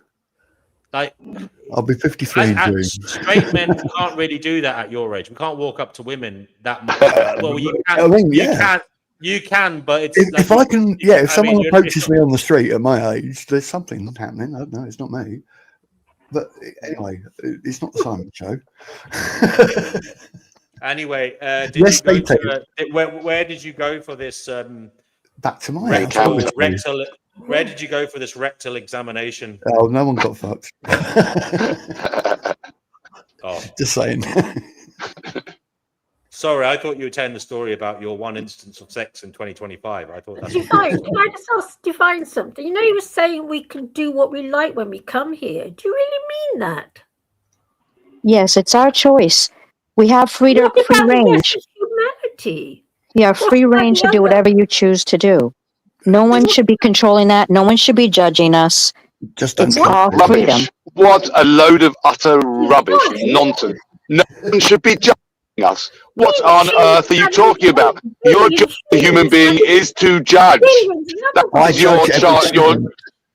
E: I'll
M: be 53 in June.
E: Straight men can't really do that at your age. We can't walk up to women that much. Well, you can. You can, but it's
M: if I can. Yeah, if someone approaches me on the street at my age, there's something happening. I don't know. It's not me. But anyway, it's not the Simon Show.
E: Anyway, where did you go for this
M: back to my house.
E: Rectal. Where did you go for this rectal examination?
M: Oh, no one got fucked.
E: Oh,
M: just saying.
E: Sorry, I thought you were telling the story about your one instance of sex in 2025. I thought that's
D: Divine, can I just ask Divine something? You know, you were saying we can do what we like when we come here. Do you really mean that?
F: Yes, it's our choice. We have free
D: What about the
F: range.
D: rest of humanity?
F: You have free range to do whatever you choose to do. No one should be controlling that. No one should be judging us.
M: Just
F: it's all freedom.
L: Rubbish. What a load of utter rubbish, nonsense. No one should be judging us. What on earth are you talking about? Your job as a human being is to judge. That's your child.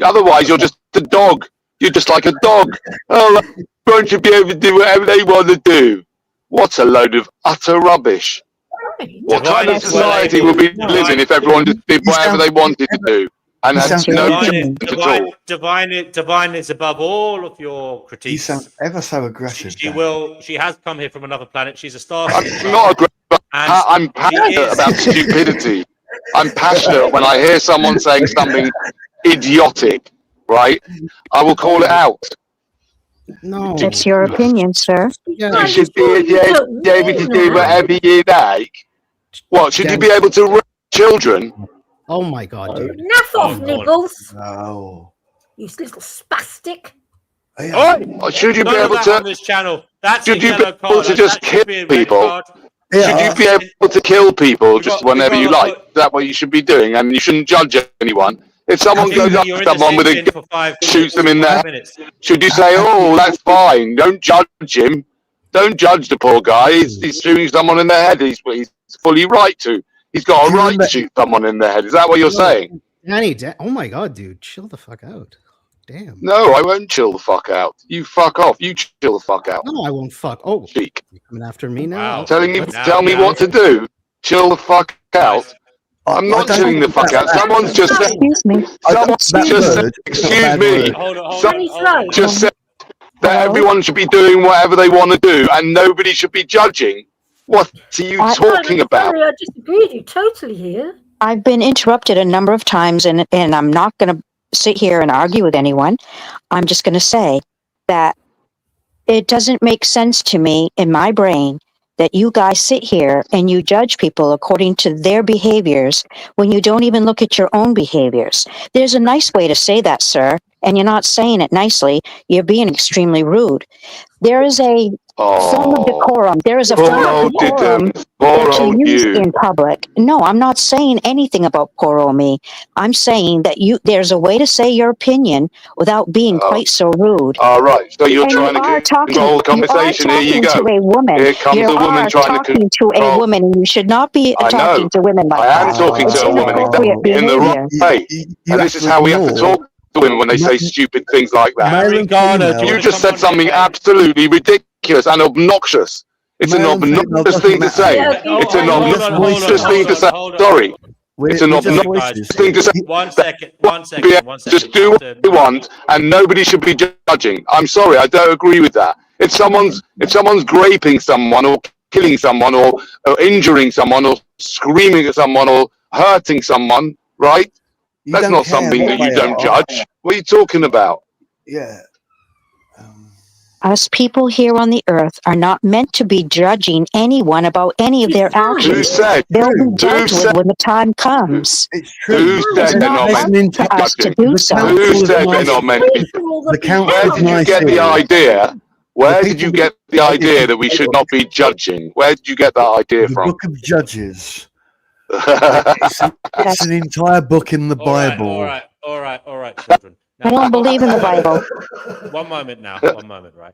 L: Otherwise, you're just a dog. You're just like a dog. Oh, everyone should be able to do whatever they want to do. What a load of utter rubbish. What kind of society would we live in if everyone just did whatever they wanted to do and had no judgment at all?
E: Divine is above all of your critiques.
M: You sound ever so aggressive.
E: She has come here from another planet. She's a star.
L: I'm not aggressive. I'm passionate about stupidity. I'm passionate when I hear someone saying something idiotic, right? I will call it out.
F: No, it's your opinion, sir.
L: You should be able to do whatever you like. What, should you be able to rape children?
J: Oh my god, dude.
D: Enough off, Nibbles.
M: No.
D: You little spastic.
L: Or should you be able to
E: on this channel? That's
L: should you be
E: yellow
L: able
E: card.
L: to just kill people? Should you be able to kill people just whenever you like? Is that what you should be doing? And you shouldn't judge anyone. If someone goes up to someone with a gun, shoots them in the head, should you say, "Oh, that's fine"? Don't judge him. Don't judge the poor guy. He's shooting someone in the head. He's fully right to. He's got a right to shoot someone in the head. Is that what you're saying?
J: Danny, oh my god, dude, chill the fuck out. Damn.
L: No, I won't chill the fuck out. You fuck off. You chill the fuck out.
J: No, I won't fuck. Oh,
L: Cheek.
J: You're coming after me now?
L: Wow. Tell me what to do. Chill the fuck out. I'm not chilling the fuck out. Someone's just said.
F: Excuse me.
L: Someone's just said. Excuse me. Someone just said that everyone should be doing whatever they want to do, and nobody should be judging. What are you talking about?
D: Sorry, I disagree with you totally here.
F: I've been interrupted a number of times, and I'm not going to sit here and argue with anyone. I'm just going to say that it doesn't make sense to me in my brain that you guys sit here and you judge people according to their behaviors when you don't even look at your own behaviors. There's a nice way to say that, sir, and you're not saying it nicely. You're being extremely rude. There is a form of decorum. There is a form of decorum that you use in public. No, I'm not saying anything about poor old me. I'm saying that there's a way to say your opinion without being quite so rude.
L: All right. So you're trying to control the conversation. Here you go.
F: To a woman.
L: Here comes a woman trying to
F: control. A woman, and you should not be talking to women like that.
L: I am talking to a woman in the wrong way. And this is how we have to talk to women when they say stupid things like that. You just said something absolutely ridiculous and obnoxious. It's an obnoxious thing to say. It's an obnoxious thing to say. Sorry. It's an obnoxious thing to say.
E: One second.
L: Just do what you want, and nobody should be judging. I'm sorry, I don't agree with that. If someone's graping someone or killing someone or injuring someone or screaming at someone or hurting someone, right? That's not something that you don't judge. What are you talking about?
M: Yeah.
F: Us people here on the earth are not meant to be judging anyone about any of their actions.
L: Who said?
F: They'll be dealt with when the time comes.
M: It's true.
L: Who said they're not meant to be judging? Who said they're not meant to be judging? Where did you get the idea? Where did you get the idea that we should not be judging? Where did you get that idea from?
M: The Book of Judges. It's an entire book in the Bible.
E: All right, children.
F: I don't believe in the Bible.
E: One moment, right?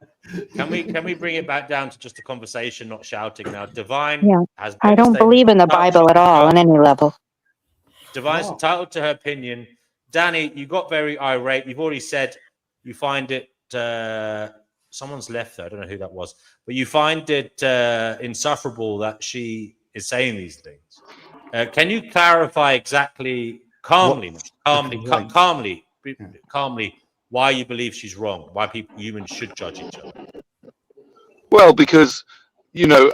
E: Can we bring it back down to just a conversation, not shouting now? Divine has.
F: I don't believe in the Bible at all on any level.
E: Divine's entitled to her opinion. Danny, you got very irate. You've already said you find it. Someone's left there. I don't know who that was, but you find it insufferable that she is saying these things. Can you clarify exactly, calmly, why you believe she's wrong? Why humans should judge each other?
L: Well, because you know,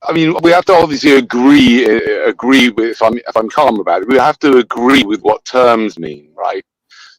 L: I mean, we have to obviously agree with, if I'm calm about it, we have to agree with what terms mean, right?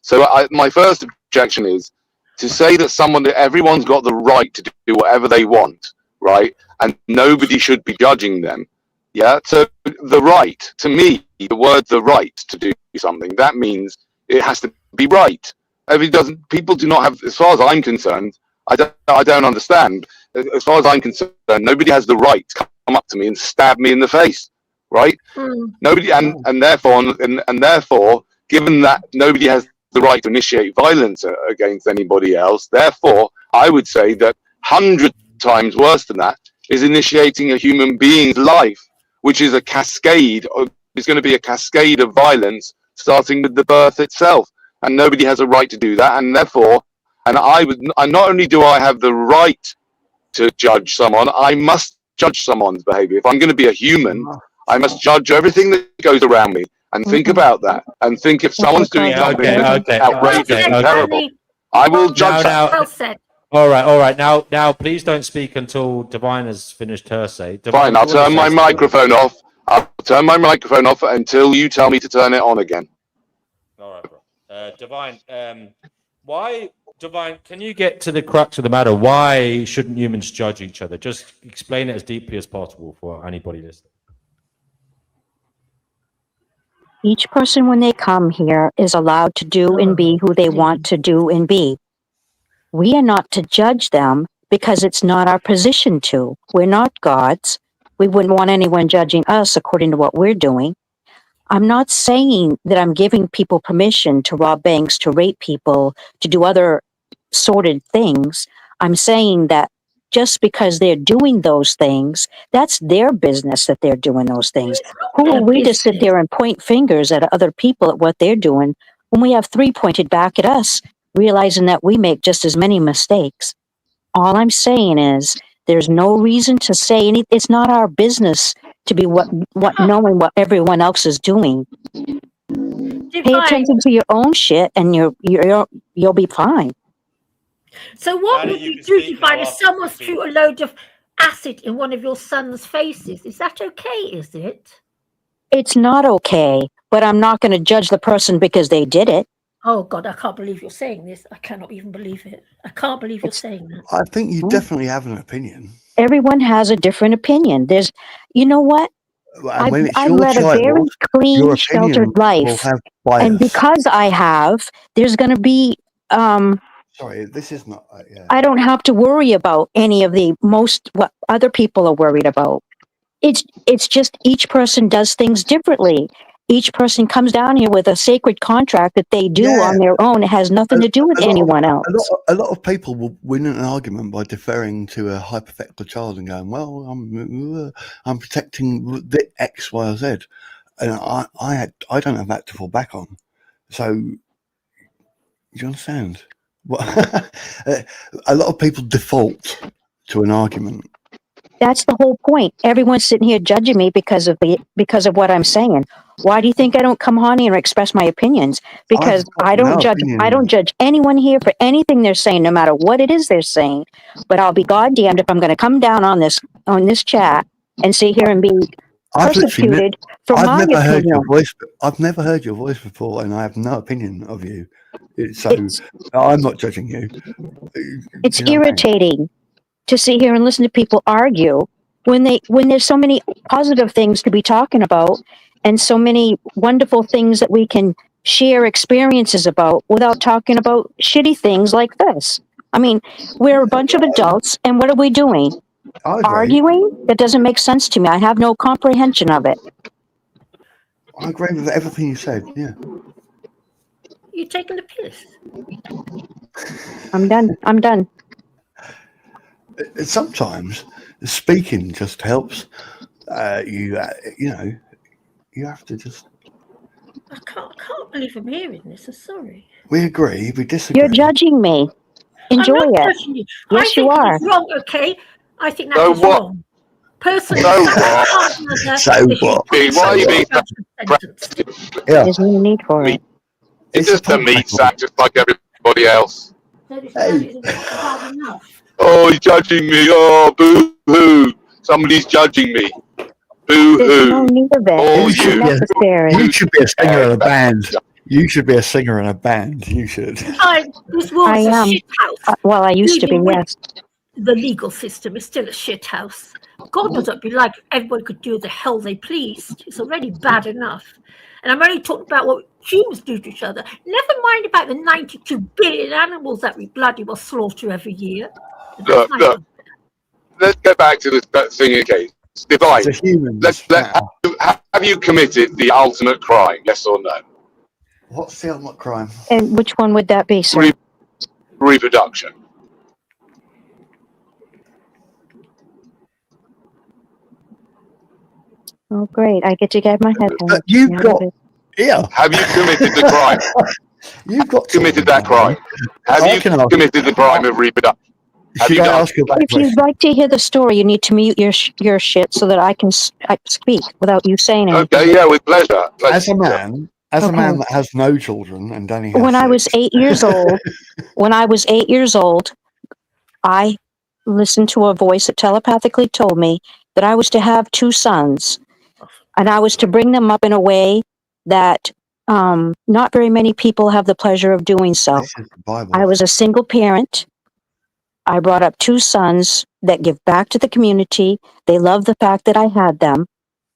L: So my first objection is to say that everyone's got the right to do whatever they want, right? And nobody should be judging them. Yeah. So the right, to me, the word "the right" to do something, that means it has to be right. If it doesn't, people do not have, as far as I'm concerned, I don't understand. As far as I'm concerned, nobody has the right to come up to me and stab me in the face, right? Nobody, and therefore, given that nobody has the right to initiate violence against anybody else, therefore, I would say that 100 times worse than that is initiating a human being's life, which is a cascade. Is going to be a cascade of violence, starting with the birth itself, and nobody has a right to do that, and therefore. And not only do I have the right to judge someone, I must judge someone's behavior. If I'm going to be a human, I must judge everything that goes around me and think about that. And think if someone's doing something outrageous and terrible, I will judge that.
E: Well said. All right. Now, please don't speak until Divine has finished her say.
L: Fine, I'll turn my microphone off. I'll turn my microphone off until you tell me to turn it on again.
E: All right, bro. Divine, Divine, can you get to the crux of the matter? Why shouldn't humans judge each other? Just explain it as deeply as possible for anybody listening.
F: Each person, when they come here, is allowed to do and be who they want to do and be. We are not to judge them because it's not our position to. We're not gods. We wouldn't want anyone judging us according to what we're doing. I'm not saying that I'm giving people permission to rob banks, to rape people, to do other sordid things. I'm saying that just because they're doing those things, that's their business that they're doing those things. Who are we to sit there and point fingers at other people at what they're doing when we have three pointed back at us, realizing that we make just as many mistakes? All I'm saying is there's no reason to say anything. It's not our business to be knowing what everyone else is doing. Pay attention to your own shit, and you'll be fine.
D: So what would you do, Divine, if someone threw a load of acid in one of your son's faces? Is that okay, is it?
F: It's not okay, but I'm not going to judge the person because they did it.
D: Oh, God, I can't believe you're saying this. I cannot even believe it. I can't believe you're saying that.
M: I think you definitely have an opinion.
F: Everyone has a different opinion. You know what? I led a very clean, sheltered life. And because I have, there's going to be...
M: Sorry, this is not...
F: I don't have to worry about any of what other people are worried about. It's just each person does things differently. Each person comes down here with a sacred contract that they do on their own. It has nothing to do with anyone else.
M: A lot of people will win an argument by deferring to a hypothetical child and going, well, I'm protecting the X, Y, or Z. And I don't have that to fall back on. So, do you understand? A lot of people default to an argument.
F: That's the whole point. Everyone's sitting here judging me because of what I'm saying. Why do you think I don't come on here and express my opinions? Because I don't judge anyone here for anything they're saying, no matter what it is they're saying. But I'll be goddamned if I'm going to come down on this chat and sit here and be persecuted for my opinion.
M: I've never heard your voice before, and I have no opinion of you. So I'm not judging you.
F: It's irritating to sit here and listen to people argue when there's so many positive things to be talking about and so many wonderful things that we can share experiences about without talking about shitty things like this. I mean, we're a bunch of adults, and what are we doing? Arguing? That doesn't make sense to me. I have no comprehension of it.
M: I agree with everything you said, yeah.
D: You're taking the piss.
F: I'm done.
M: Sometimes speaking just helps. You have to just...
D: I can't believe I'm hearing this. I'm sorry.
M: We agree, we disagree.
F: You're judging me. Enjoy
D: I'm not
F: it.
D: judging you.
F: Yes, you are.
D: It's wrong, okay? I think that is wrong. Personally,
M: So what?
L: Why are you being
F: There's no need for it.
L: It's just a meat sack, just like everybody else.
D: That is hard enough.
L: Oh, he's judging me. Oh, boo-hoo. Somebody's judging me.
F: There's no
L: Boo-hoo.
F: need of it.
L: Oh,
F: It's
L: you.
F: not necessary.
M: You should be a singer in a band. You should be a singer in a band. You should.
D: This world
F: I
D: is a
F: am.
D: shit house.
F: Well, I used to be,
D: Even with
F: yes.
D: the legal system is still a shit house. God doesn't be like everyone could do the hell they pleased. It's already bad enough. And I'm only talking about what humans do to each other. Never mind about the 92 billion animals that we bloody well slaughter every year.
L: Look, let's get back to that thing again. Divine.
M: The humans.
L: Have you committed the ultimate crime? Yes or no?
M: What's the ultimate crime?
F: And which one would that be, sir?
L: Reproduction.
F: Oh, great. I get to get my head held.
M: You've got... Yeah.
L: Have you committed the crime?
M: You've got
L: committed that crime. Have you committed the crime of reproduction? Have you done?
F: If you'd like to hear the story, you need to mute your shit so that I can speak without you saying anything.
L: Okay, yeah, with pleasure.
M: As a man that has no children and only has
F: when I was 8 years old, I listened to a voice that telepathically told me that I was to have 2 sons, and I was to bring them up in a way that not very many people have the pleasure of doing so. I was a single parent. I brought up 2 sons that give back to the community. They love the fact that I had them.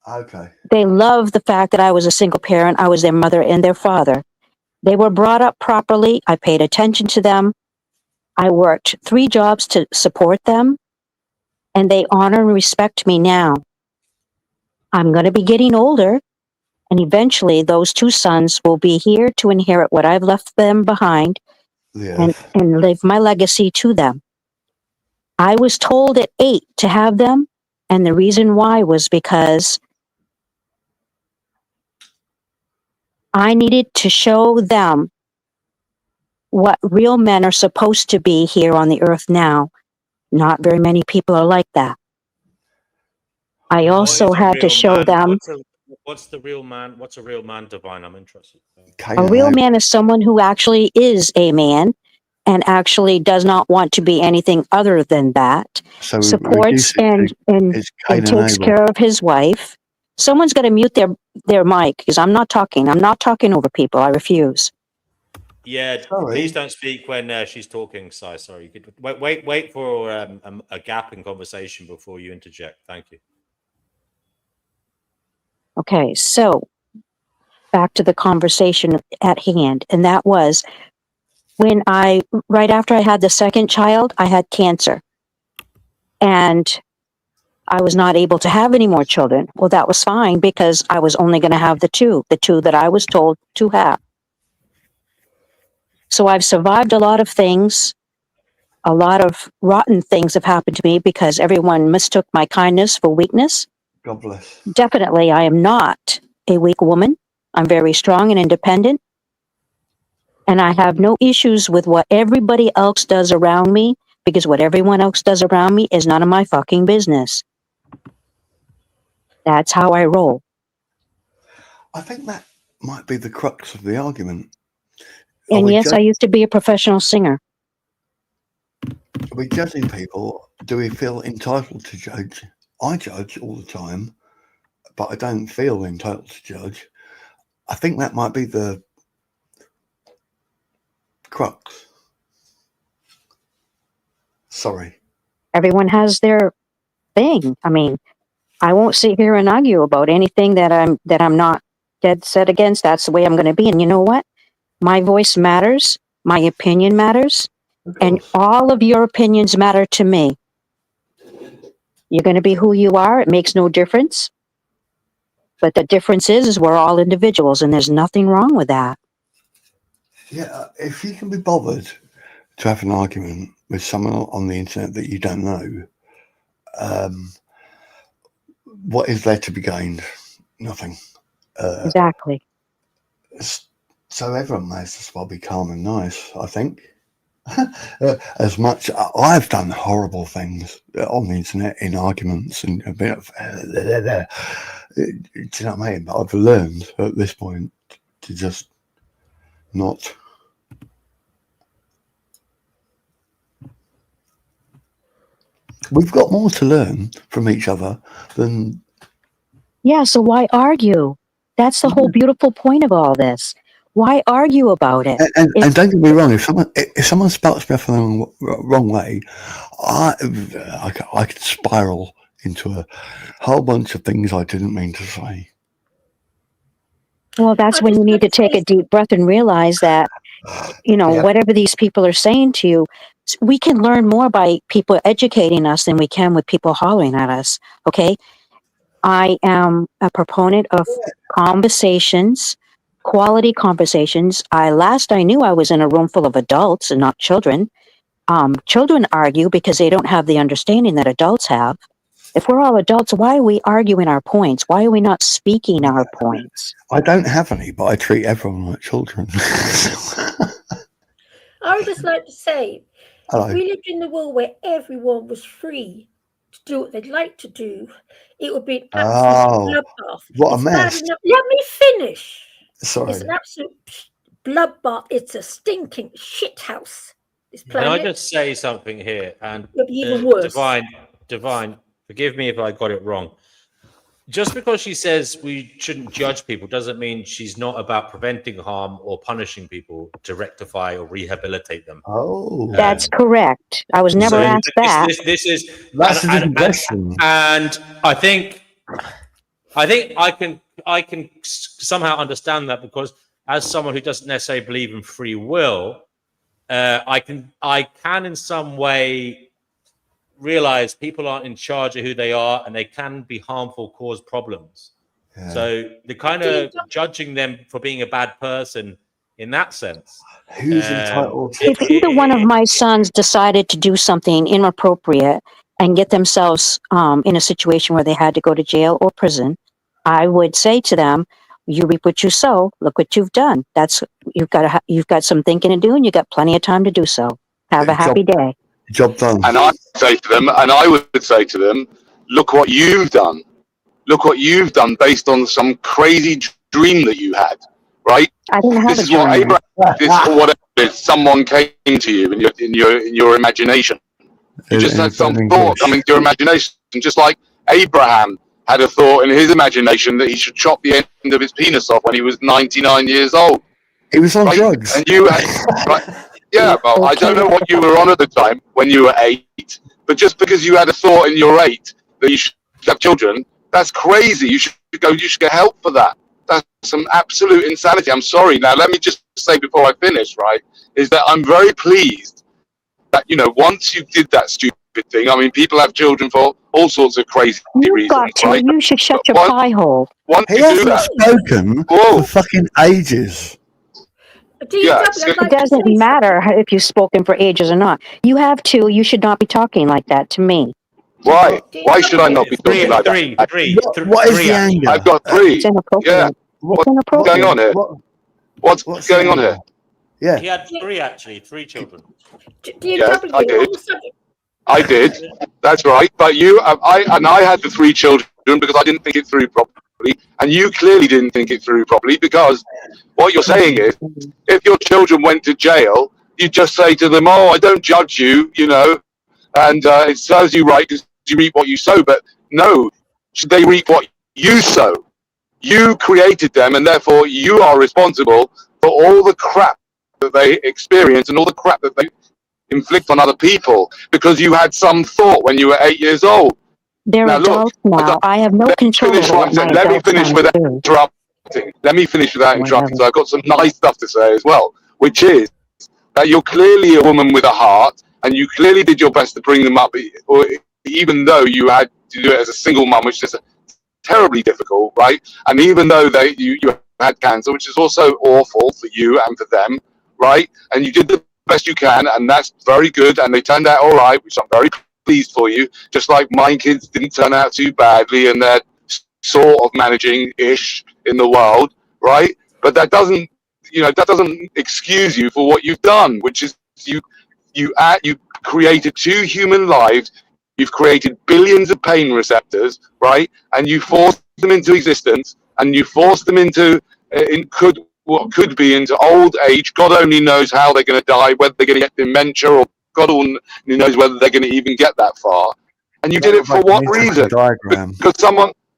M: Okay.
F: They love the fact that I was a single parent. I was their mother and their father. They were brought up properly. I paid attention to them. I worked 3 jobs to support them, and they honor and respect me now. I'm going to be getting older, and eventually those 2 sons will be here to inherit what I've left them behind and leave my legacy to them. I was told at 8 to have them, and the reason why was because I needed to show them what real men are supposed to be here on the earth now. Not very many people are like that. I also had to show them.
E: What's the real man? What's a real man, Divine? I'm interested.
F: A real man is someone who actually is a man and actually does not want to be anything other than that.
M: So
F: supports and takes care of his wife. Someone's got to mute their mic because I'm not talking. I'm not talking over people. I refuse.
E: Yeah, please don't speak when she's talking, Si. Sorry. You could wait for a gap in conversation before you interject. Thank you.
F: Okay, so back to the conversation at hand, and that was when right after I had the second child, I had cancer, and I was not able to have any more children. Well, that was fine because I was only going to have the two that I was told to have. So I've survived a lot of things. A lot of rotten things have happened to me because everyone mistook my kindness for weakness.
M: God bless.
F: Definitely, I am not a weak woman. I'm very strong and independent. And I have no issues with what everybody else does around me because what everyone else does around me is none of my fucking business. That's how I roll.
M: I think that might be the crux of the argument.
F: And yes, I used to be a professional singer.
M: Are we judging people? Do we feel entitled to judge? I judge all the time, but I don't feel entitled to judge. I think that might be the crux. Sorry.
F: Everyone has their thing. I mean, I won't sit here and argue about anything that I'm not dead set against. That's the way I'm going to be. And you know what? My voice matters. My opinion matters. And all of your opinions matter to me. You're going to be who you are. It makes no difference. But the difference is we're all individuals, and there's nothing wrong with that.
M: Yeah, if you can be bothered to have an argument with someone on the internet that you don't know, what is there to be gained? Nothing.
F: Exactly.
M: So everyone may as well be calm and nice, I think. As much I've done horrible things on the internet in arguments and a bit of do you know what I mean? But I've learned at this point to just not. We've got more to learn from each other than.
F: Yeah, so why argue? That's the whole beautiful point of all this. Why argue about it?
M: And don't get me wrong, if someone sparks me off the wrong way, I could spiral into a whole bunch of things I didn't mean to say.
F: Well, that's when you need to take a deep breath and realize that, whatever these people are saying to you, we can learn more by people educating us than we can with people hollering at us. Okay. I am a proponent of conversations, quality conversations. Last I knew I was in a room full of adults and not children. Children argue because they don't have the understanding that adults have. If we're all adults, why are we arguing our points? Why are we not speaking our points?
M: I don't have any, but I treat everyone like children.
D: I would just like to say,
M: Hello.
D: if we lived in a world where everyone was free to do what they'd like to do, it would be an absolute bloodbath.
M: What a
D: It's
M: mess.
D: bad enough. Let me finish.
M: Sorry.
D: It's an absolute bloodbath. It's a stinking shithouse. This
E: Can
D: planet.
E: I just say something here? And
D: It'll be even worse.
E: Divine, forgive me if I got it wrong. Just because she says we shouldn't judge people doesn't mean she's not about preventing harm or punishing people to rectify or rehabilitate them.
M: Oh,
F: that's correct. I was never asked that.
E: This is
M: that's a different question.
E: And I think I can somehow understand that, because as someone who doesn't necessarily believe in free will, I can in some way realize people aren't in charge of who they are, and they can be harmful, cause problems. Yeah. So the kind of judging them for being a bad person in that sense.
M: Who's entitled?
F: If either one of my sons decided to do something inappropriate and get themselves in a situation where they had to go to jail or prison, I would say to them, "You reap what you sow. Look what you've done. You've got some thinking to do, and you got plenty of time to do so. Have a happy day."
M: Job done.
L: And I would say to them, look what you've done. Look what you've done based on some crazy dream that you had, right?
F: I didn't have
L: this is what Abraham, or whatever it is, someone came to you in your imagination. You just had some thought coming to your imagination, just like Abraham had a thought in his imagination that he should chop the end of his penis off when he was 99 years old.
M: He was on drugs.
L: And you had, right? Yeah, well, I don't know what you were on at the time when you were 8, but just because you had a thought in your 8 that you should have children, that's crazy. You should get help for that. That's some absolute insanity. I'm sorry. Now, let me just say before I finish, right, is that I'm very pleased that, once you did that stupid thing, I mean, people have children for all sorts of crazy reasons.
F: Right? You should shut your pie hole.
L: Once
M: he
L: you do
M: hasn't
L: that,
M: spoken for fucking ages.
F: It doesn't matter if you've spoken for ages or not. You have to. You should not be talking like that to me.
L: Why? Why should I not be talking like that?
M: What is the anger?
L: I've got 3.
F: It's inappropriate.
L: Yeah. What's going on here? What's going on here?
M: Yeah.
E: He had 3 children.
L: Yes, I did. I did. That's right. But I had the 3 children because I didn't think it through properly. And you clearly didn't think it through properly, because what you're saying is, if your children went to jail, you just say to them, "Oh, I don't judge you, and it serves you right because you reap what you sow." But no, they reap what you sow. You created them, and therefore you are responsible for all the crap that they experience and all the crap that they inflict on other people, because you had some thought when you were 8 years old.
F: They're adults now. I have no control over what my
L: Let me finish without interrupting. Let me finish without interrupting. So I've got some nice stuff to say as well, which is that you're clearly a woman with a heart, and you clearly did your best to bring them up, even though you had to do it as a single mum, which is terribly difficult, right? And even though you had cancer, which is also awful for you and for them, right? And you did the best you can, and that's very good, and they turned out all right, which I'm very pleased for you, just like my kids didn't turn out too badly, and they're sort of managing-ish in the world, right? But that doesn't excuse you for what you've done, which is you created 2 human lives, you've created billions of pain receptors, right? And you forced them into existence, and you forced them into what could be into old age. God only knows how they're going to die, whether they're going to get dementia, or God only knows whether they're going to even get that far. And you did it for what reason?
M: Diagram.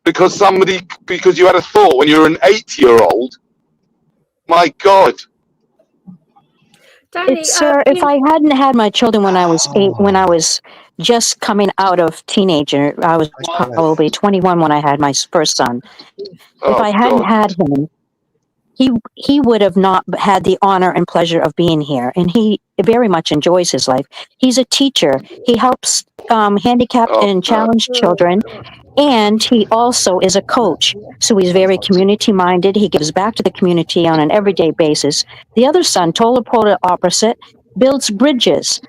L: Because you had a thought when you were an 8-year-old. My God.
D: Danny,
F: Sir, if I hadn't had my children when I was 8, when I was just coming out of teenager, I was probably 21 when I had my first son. If I hadn't had him, he would have not had the honor and pleasure of being here, and he very much enjoys his life. He's a teacher. He helps handicapped and challenged children, and he also is a coach. So he's very community-minded. He gives back to the community on an everyday basis. The other son, total polar opposite, builds bridges.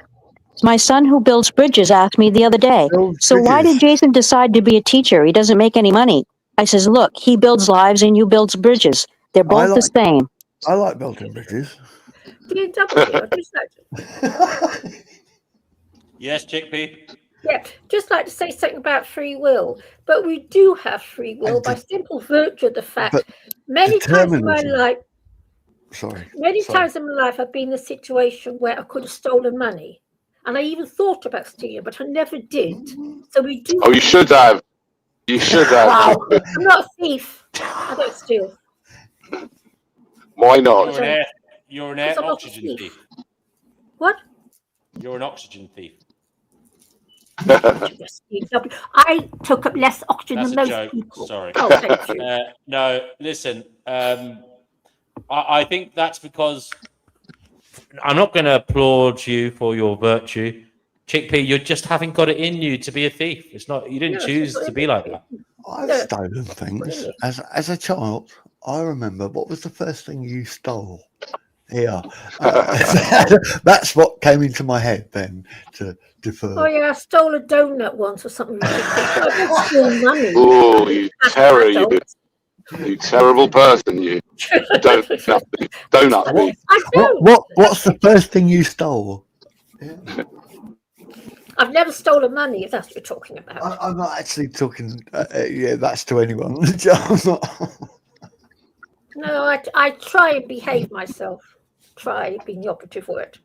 F: My son who builds bridges asked me the other day, so why did Jason decide to be a teacher? He doesn't make any money. I says, look, he builds lives and you builds bridges. They're both the same.
M: I like building bridges.
E: Yes, Chickpea?
D: Yeah, just like to say something about free will. But we do have free will by simple virtue of the fact many times in my life, times in my life I've been in a situation where I could have stolen money. And I even thought about stealing, but I never did. So we do.
L: Oh, you should have. You should have.
D: Wow. I'm not a thief. I don't steal.
L: Why not?
E: You're an air oxygen thief.
D: What?
E: You're an oxygen thief.
D: I took up less oxygen than most people.
E: Sorry.
D: Oh, thank you.
E: No, listen. I think that's because I'm not going to applaud you for your virtue. Chickpea, you just haven't got it in you to be a thief. It's not. You didn't choose to be like that.
M: I've stolen things. As a child, I remember, what was the first thing you stole? Yeah. That's what came into my head then to defer.
D: Oh, yeah, I stole a donut once or something ridiculous. I didn't steal money.
L: Oh, you terror, you terrible person, you. Donut thief.
M: What's the first thing you stole? Yeah.
D: I've never stolen money, if that's what you're talking about.
M: I'm not actually talking, that's to anyone.
D: No, I try and behave myself. Try being the operative word.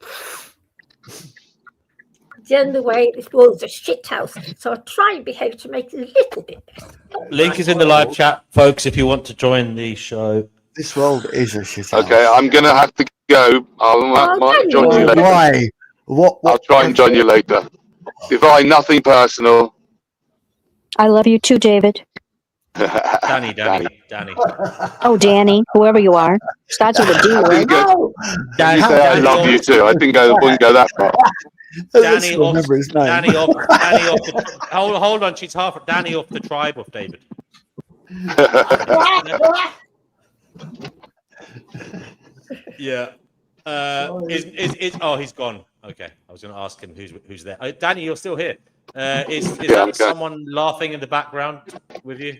D: The end of the way, this world's a shit house, so I try and behave to make it a little bit better.
E: Link is in the live chat, folks, if you want to join the show.
M: This world is a shit house.
L: Okay, I'm going to have to go. I might join you later.
M: Why?
L: I'll try and join you later. Divine, nothing personal.
F: I love you too, David.
E: Danny.
F: Oh, Danny, whoever you are. Starts with a D, right?
L: Danny, you say I love you too. I think I wouldn't go that far.
E: Danny hold on, she's half Danny off the tribe of David. Yeah. He's gone. Okay, I was going to ask him who's there. Danny, you're still here. Is that someone laughing in the background with you?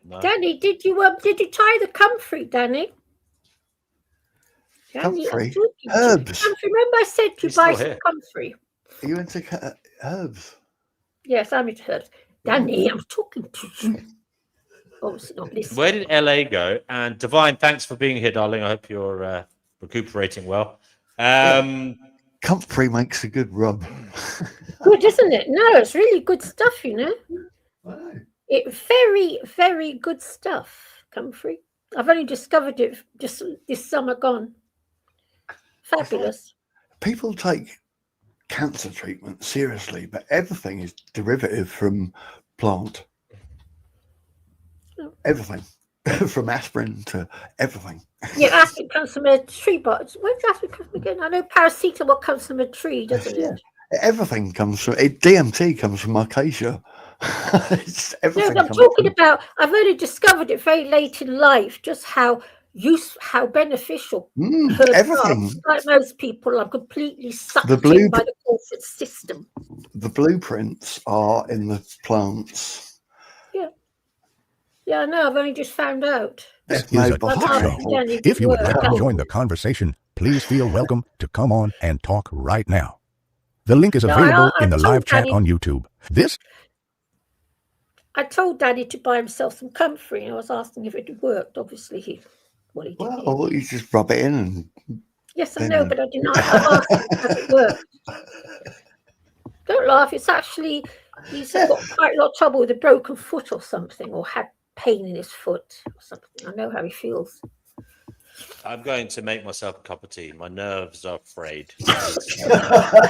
E: No.
D: Danny, did you tie the comfrey, Danny?
M: Comfrey? Herbs.
D: Remember I said to buy some comfrey.
M: Are you into herbs?
D: Yes, I'm into herbs. Danny, I'm talking to you. Obviously not listening.
E: Where did LA go? And Divine, thanks for being here, darling. I hope you're recuperating well.
M: Comfrey makes a good rub.
D: Good, isn't it? No, it's really good stuff, you know.
M: Wow.
D: Very, very good stuff, comfrey. I've only discovered it just this summer gone. Fabulous.
M: People take cancer treatment seriously, but everything is derivative from plant.
D: Oh.
M: Everything. From aspirin to everything.
D: Yeah, aspirin comes from a tree, but where's aspirin come from again? I know paracetamol comes from a tree, doesn't it?
M: Everything comes from DMT comes from acacia.
D: I'm talking about. I've only discovered it very late in life, just how beneficial
M: everything.
D: Like most people, I'm completely sucked in by the corporate system.
M: The blueprints are in the plants.
D: Yeah, I know. I've only just found out.
A: This is a talk show. If you would like to join the conversation, please feel welcome to come on and talk right now. The link is available in the live chat on YouTube.
D: I told Daddy to buy himself some comfrey, and I was asking if it had worked. Obviously, he did.
M: Well, you just rub it in. And
D: yes, I know, but I didn't ask him if it worked. Don't laugh. It's actually he's got quite a lot of trouble with a broken foot or something, or had pain in his foot or something. I know how he feels.
B: I'm going to make myself a cup of tea. My nerves are frayed.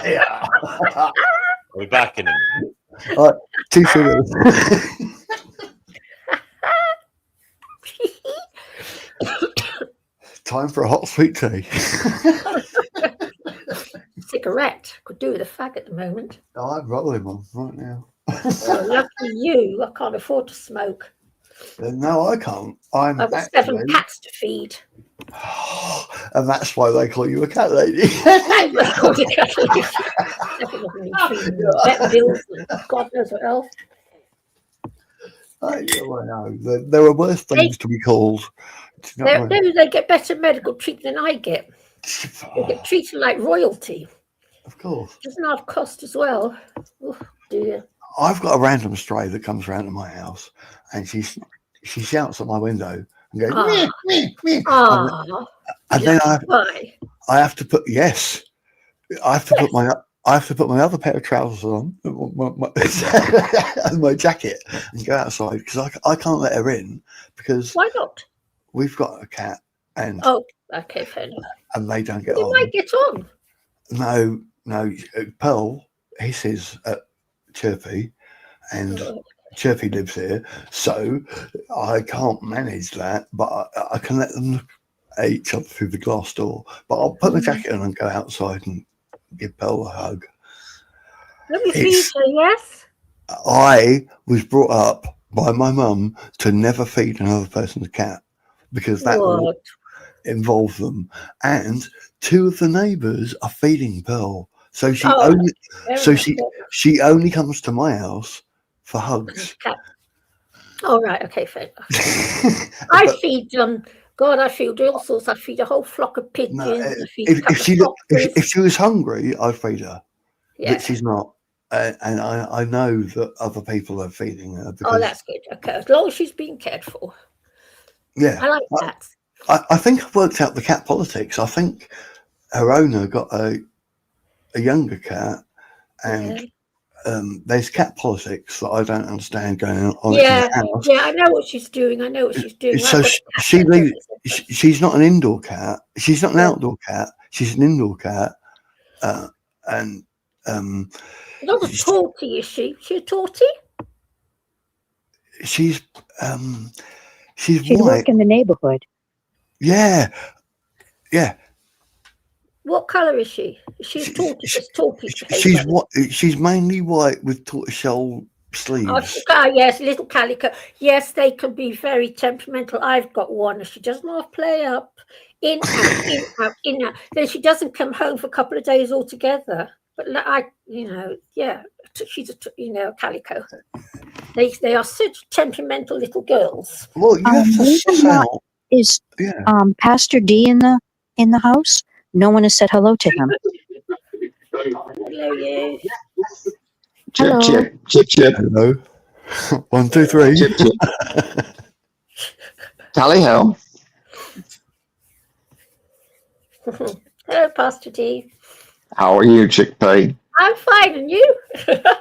M: Yeah.
B: We'll be back in a minute.
M: Right, 2 sugars. Time for a hot sweet tea.
D: Cigarette could do with a fag at the moment.
M: Oh, I'm rolling one right now.
D: Lucky you! I can't afford to smoke.
M: No, I can't.
D: I've got 7 cats to feed.
M: And that's why they call you a cat lady.
D: Vet bills and God knows what else.
M: I know. There are worse things to be called.
D: They get better medical treatment than I get. They get treated like royalty.
M: Of course.
D: Doesn't have cost as well. Oh dear.
M: I've got a random stray that comes round to my house, and she shouts at my window and goes, meh, meh, meh. And then I have to put I have to put my other pair of trousers on and my jacket and go outside because I can't let her in because
D: why not?
M: We've got a cat and
D: okay, fair enough.
M: And they don't get
D: they
M: on.
D: Might get on.
M: No, Pearl hisses at Chirpy, and Chirpy lives here, so I can't manage that, but I can let them look at each other through the glass door. But I'll put my jacket on and go outside and give Pearl a hug.
D: Let me feed her, yes?
M: I was brought up by my mum to never feed another person's cat because that would involve them. And 2 of the neighbours are feeding Pearl. So she only comes to my house for hugs.
D: Oh right, okay, fair enough. I feed God, I feed all sorts. I feed a whole flock of pigeons.
M: No, if she was hungry, I'd feed her. Yeah. But she's not. And I know that other people are feeding her.
D: Oh, that's good. Okay, as long as she's being cared for.
M: Yeah.
D: I like cats.
M: I think I've worked out the cat politics. I think her owner got a younger cat, and there's cat politics that I don't understand going on in the house.
D: Yeah, I know what she's doing.
M: So she's not an indoor cat. She's not an outdoor cat. She's an indoor cat, and
D: not a tortie, is she? She a tortie?
M: She's
F: white. Work in the neighborhood.
M: Yeah.
D: What colour is she? She's tortoise.
M: She's mainly white with tortoiseshell sleeves.
D: Yes, little calico. Yes, they can be very temperamental. I've got one. She does not play up. In, out, in, out, in, out. Then she doesn't come home for a couple of days altogether. But she's a calico. They are such temperamental little girls.
M: Well, you have to
F: is Pastor D in the house? No one has said hello to him.
D: Hello, you.
F: Hello.
N: Chip.
M: Hello. 1, 2, 3.
N: Chip. Tally ho.
D: Hello, Pastor D.
N: How are you, Chick-fil-A?
D: I'm fine, and you?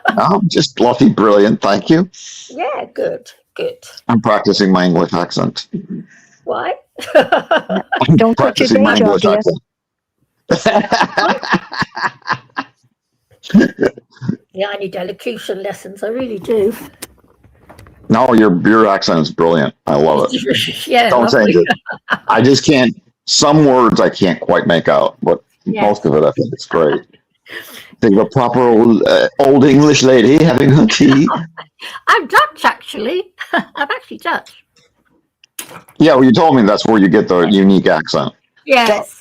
N: I'm just fluffy, brilliant, thank you.
D: Yeah, good.
N: I'm practicing my English accent.
D: Why?
F: Don't put your day job, yes.
D: Yeah, I need elocution lessons. I really do.
N: No, your accent is brilliant. I love it.
D: Yeah,
N: don't change it. I just can't. Some words I can't quite make out, but most of it I think it's great. Think of a proper old English lady having her tea.
D: I'm Dutch, actually. I'm actually Dutch.
N: Yeah, well, you told me that's where you get the unique accent.
D: Yes.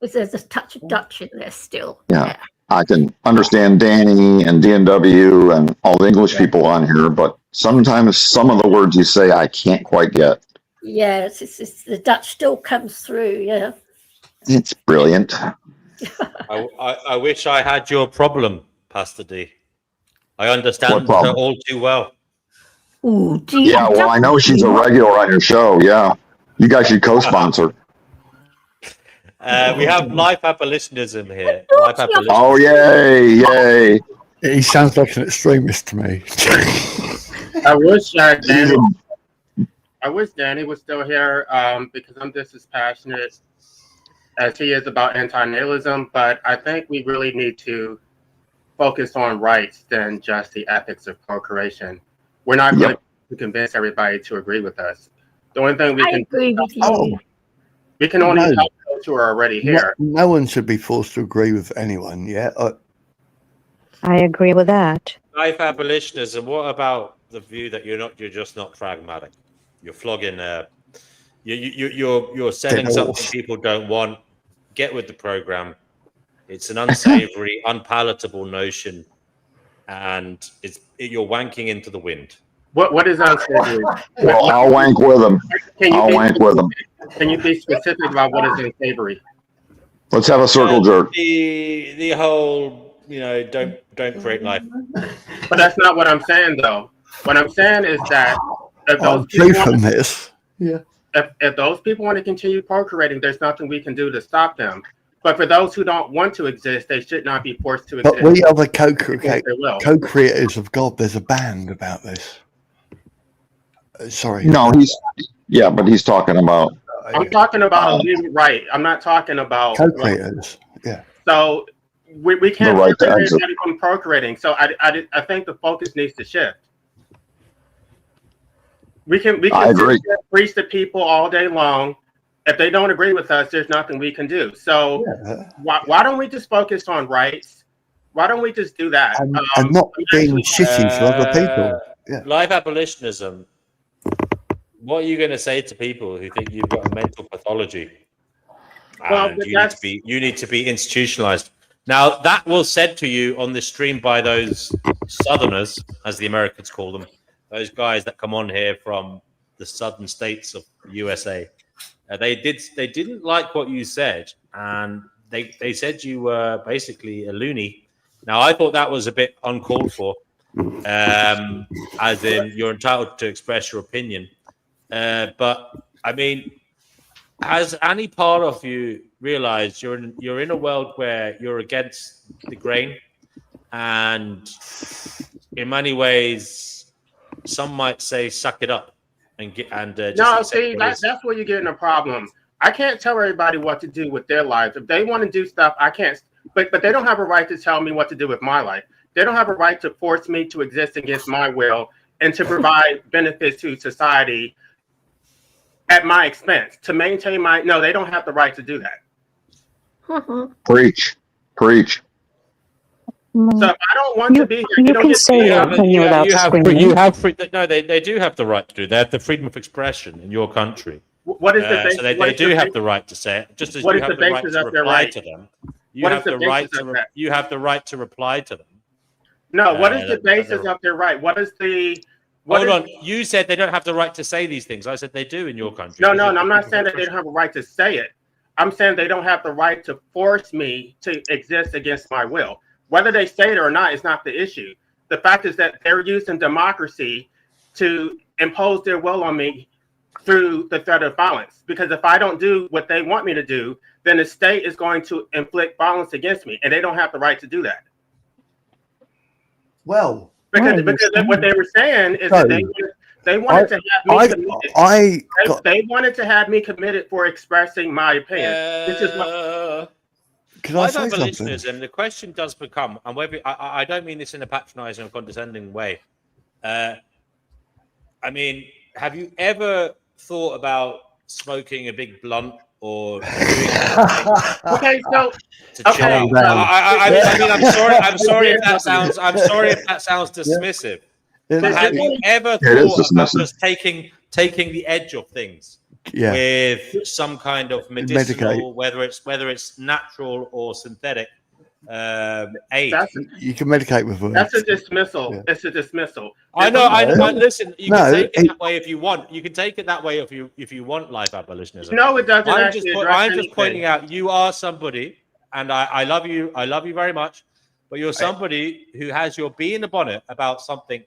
D: There's a touch of Dutch in there still.
N: Yeah. I can understand Danny and DNW and all the English people on here, but sometimes some of the words you say I can't quite get.
D: Yes, it's the Dutch still comes through, yeah.
N: It's brilliant.
B: I wish I had your problem, Pastor D. I understand her all too well.
D: Ooh,
N: yeah, well, I know she's a regular on your show, yeah. You guys should co-sponsor.
B: We have live abolitionism here.
N: Oh, yay.
M: He sounds like an extremist to me.
O: I wish Danny was still here because I'm just as passionate as he is about anti-nihilism, but I think we really need to focus on rights than just the ethics of procreation. We're not going to convince everybody to agree with us. The only thing we can
D: agree with you.
O: We can only help those who are already here.
M: No one should be forced to agree with anyone. Yeah,
F: I agree with that.
E: Life abolitionism. What about the view that you're just not pragmatic? You're flogging. You're selling something people don't want. Get with the program. It's an unsavory, unpalatable notion, and you're wanking into the wind.
O: What is unsavory?
N: Well, I'll wank with them. I'll wank with them.
O: Can you be specific about what is unsavory?
N: Let's have a circle jerk.
E: The whole, don't create life.
O: But that's not what I'm saying, though. What I'm saying is that if those people want to continue procreating, there's nothing we can do to stop them. But for those who don't want to exist, they should not be forced to exist.
M: But we are the co-creators of God. There's a band about this. Sorry.
N: No, but he's talking about.
O: I'm talking about a legal right. I'm not talking about
M: co-creators. Yeah.
O: So we can't
N: right
O: prevent anybody from procreating. So I think the focus needs to shift. We can preach to people all day long. If they don't agree with us, there's nothing we can do. So why don't we just focus on rights? Why don't we just do that?
M: And not being shitty to other people. Yeah.
E: Life abolitionism. What are you going to say to people who think you've got a mental pathology? And you need to be institutionalized. Now, that was said to you on this stream by those Southerners, as the Americans call them, those guys that come on here from the southern states of the USA. They didn't like what you said, and they said you were basically a loony. Now, I thought that was a bit uncalled for, as in you're entitled to express your opinion. But I mean, has any part of you realized you're in a world where you're against the grain, and in many ways, some might say, "Suck it up." That's
O: where you're getting a problem. I can't tell everybody what to do with their lives. If they want to do stuff, I can't. But they don't have a right to tell me what to do with my life. They don't have a right to force me to exist against my will and to provide benefits to society at my expense. To maintain no, they don't have the right to do that.
N: Preach.
O: So if I don't want to be here,
F: you can say your opinion without screaming.
E: You have they do have the right to do that. They have the freedom of expression in your country.
O: What is the basis?
E: So they do have the right to say it, just as you have the right to reply to them. You have the right to reply to them.
O: No, what is the basis of their right? Hold
E: on. You said they don't have the right to say these things. I said they do in your country.
O: No, I'm not saying that they don't have a right to say it. I'm saying they don't have the right to force me to exist against my will. Whether they say it or not is not the issue. The fact is that they're using democracy to impose their will on me through the threat of violence. Because if I don't do what they want me to do, then the state is going to inflict violence against me, and they don't have the right to do that.
M: Well,
O: because what they were saying is that they wanted to have me committed. They wanted to have me committed for expressing my opinion. This is what.
E: Life abolitionism, the question does become, and whether I don't mean this in a patronizing or condescending way. I mean, have you ever thought about smoking a big blunt or doing
O: okay, so
E: I mean, I'm sorry if that sounds dismissive. Have you ever thought about just taking the edge of things? With some kind of medicinal, whether it's natural or synthetic aid.
M: You can medicate with it.
O: That's a dismissal. Yeah. It's a dismissal.
E: I know. Listen, you can take it that way if you want. You can take it that way if you want life abolitionism.
O: No, it doesn't.
E: I'm just pointing out you are somebody, and I love you. I love you very much, but you're somebody who has your bee in the bonnet about something.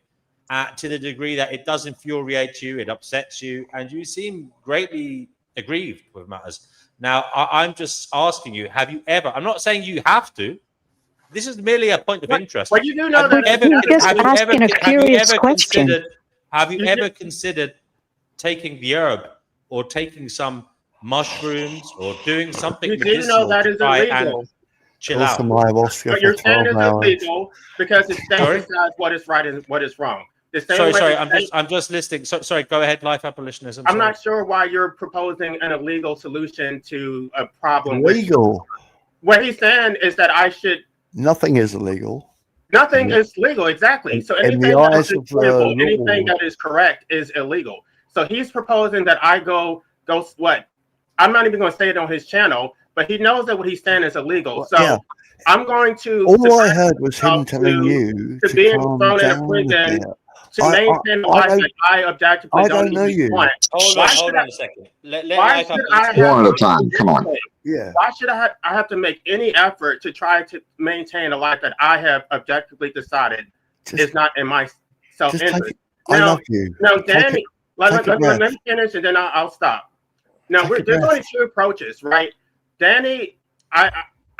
E: To the degree that it does infuriate you, it upsets you, and you seem greatly aggrieved with matters. Now, I'm just asking you, have you ever, I'm not saying you have to, This is merely a point of interest.
O: Well, you do know that
E: have you ever considered taking the herb or taking some mushrooms or doing something
O: you do
E: medicinal
O: know that
E: to
O: is
E: try
O: illegal.
E: and chill out?
O: But you're saying it's illegal because the state decides what is right and what is wrong.
E: Sorry, I'm just listening. Sorry, go ahead. Life abolitionism.
O: I'm not sure why you're proposing an illegal solution to a problem.
M: Legal.
O: What he's saying is that I should.
M: Nothing is illegal.
O: Nothing is legal, exactly. So anything that is enjoyable, anything that is correct is illegal. So he's proposing that I go what? I'm not even going to say it on his channel, but he knows that what he's saying is illegal. So yeah. I'm going to.
M: All I heard was him telling you
O: to being thrown in a prison to maintain the life that I objectively don't know you.
E: Hold on a second.
O: Why should I
N: one at a time? Come on.
O: Yeah. Why should I have to make any effort to try to maintain a life that I have objectively decided is not in my self-interest?
M: I love you.
O: Now, Danny, let me finish and then I'll stop. Now, there's only two approaches, right? Danny, I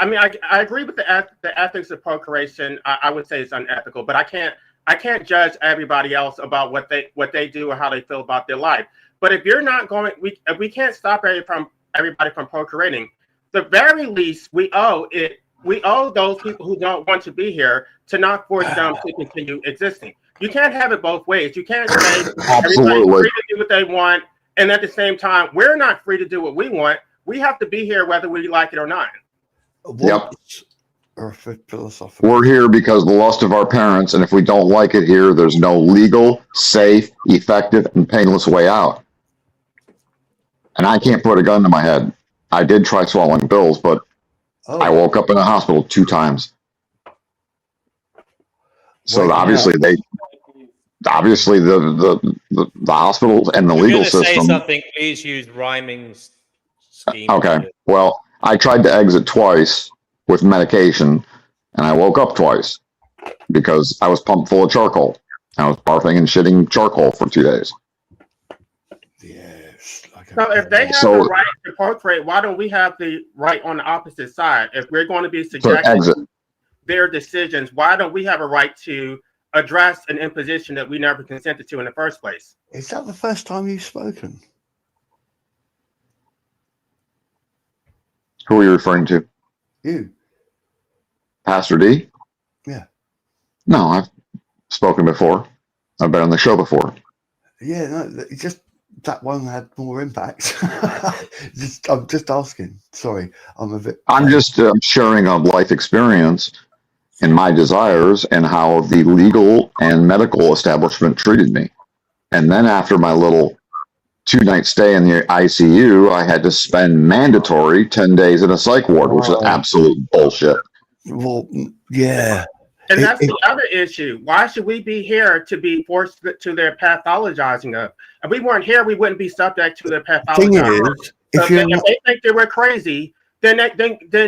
O: mean, I agree with the ethics of procreation. I would say it's unethical, but I can't judge everybody else about what they do or how they feel about their life. But if you're not going, if we can't stop everybody from procreating, the very least we owe those people who don't want to be here to not force them to continue existing. You can't have it both ways. You can't say everybody's free to do what they want, and at the same time, we're not free to do what we want. We have to be here whether we like it or not.
N: Yep. We're here because the lust of our parents, and if we don't like it here, there's no legal, safe, effective, and painless way out. And I can't put a gun to my head. I did try swallowing pills, but I woke up in a hospital 2 times. So obviously the hospitals and the legal system.
E: Say something, please use rhyming scheme.
N: Okay. Well, I tried to exit twice with medication, and I woke up twice because I was pumped full of charcoal. I was barfing and shitting charcoal for 2 days.
O: So if they have the right to procreate, why don't we have the right on the opposite side? If we're going to be subjected to their decisions, why don't we have a right to address an imposition that we never consented to in the first place?
M: Is that the first time you've spoken?
N: Who are you referring to?
M: You.
N: Pastor D?
M: Yeah.
N: No, I've spoken before. I've been on the show before.
M: Yeah, no, just that one had more impact. I'm just asking. Sorry, I'm
N: just sharing a life experience and my desires and how the legal and medical establishment treated me. And then after my little 2-night stay in the ICU, I had to spend mandatory 10 days in a psych ward, which is absolute bullshit.
M: Well, yeah.
O: And that's the other issue. Why should we be here to be forced to their pathologizing of? If we weren't here, we wouldn't be subject to their pathologizing. If they think they were crazy, then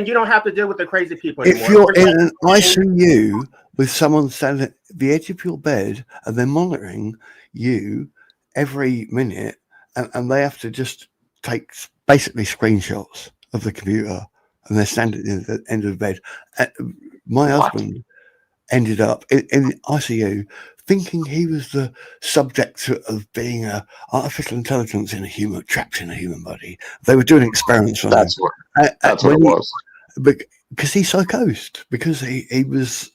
O: you don't have to deal with the crazy people anymore.
M: If you're in an ICU with someone standing at the edge of your bed and they're monitoring you every minute, and they have to just take basically screenshots of the computer, and they're standing at the end of the bed. My husband ended up in the ICU thinking he was the subject of being an artificial intelligence trapped in a human body. They were doing experiments on him.
N: That's what it was.
M: Because he psychosed, because he was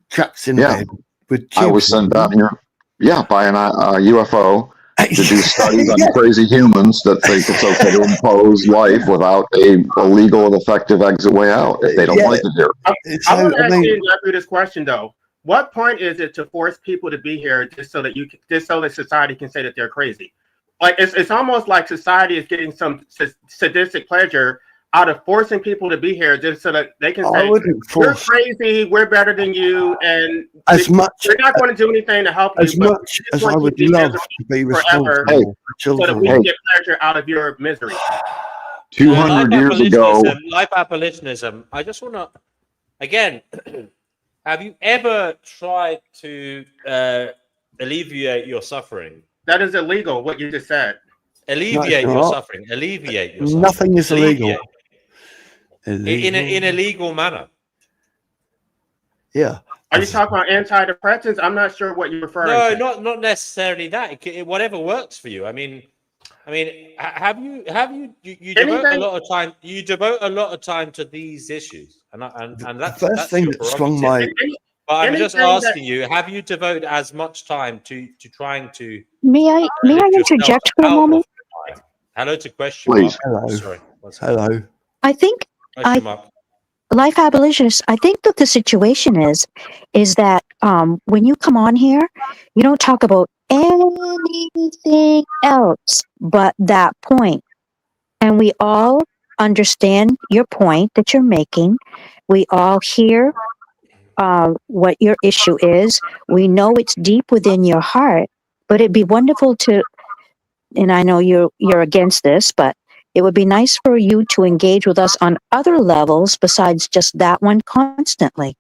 M: trapped in bed with children.
N: I was sent down here, by a UFO to do studies on crazy humans that think it's okay to impose life without a legal and effective exit way out if they don't like it here.
O: I want to ask you this question though. What point is it to force people to be here just so that society can say that they're crazy? Like it's almost like society is getting some sadistic pleasure out of forcing people to be here just so that they can say we're crazy, we're better than you, and we're not going to do anything to help you.
M: As much as I would love to be responsible for children,
O: so that we can get pleasure out of your misery.
N: 200 years ago,
E: life abolitionism. I just want to, again, have you ever tried to alleviate your suffering?
O: That is illegal. What you just said.
E: Alleviate your suffering. Alleviate your suffering.
M: Nothing is illegal.
E: In a legal manner.
M: Yeah.
O: Are you talking about antidepressants? I'm not sure what you're referring to.
E: No, not necessarily that. Whatever works for you. I mean, have you devote a lot of time? You devote a lot of time to these issues, and that's
M: the first
E: that's
M: thing
E: your
M: that swung
E: prerogative.
M: my.
E: But I'm just asking you: have you devoted as much time to trying to
F: May I
E: lift yourself
F: interject for a
E: out of
F: moment?
E: the mind? Hello to question
N: Please.
E: mark.
M: Hello.
E: Sorry.
M: Hello.
F: I think
E: Question mark.
F: life abolitionists, I think that the situation is that when you come on here, you don't talk about anything else but that point. And we all understand your point that you're making. We all hear what your issue is. We know it's deep within your heart, but it'd be wonderful to, and I know you're against this, but it would be nice for you to engage with us on other levels besides just that one constantly.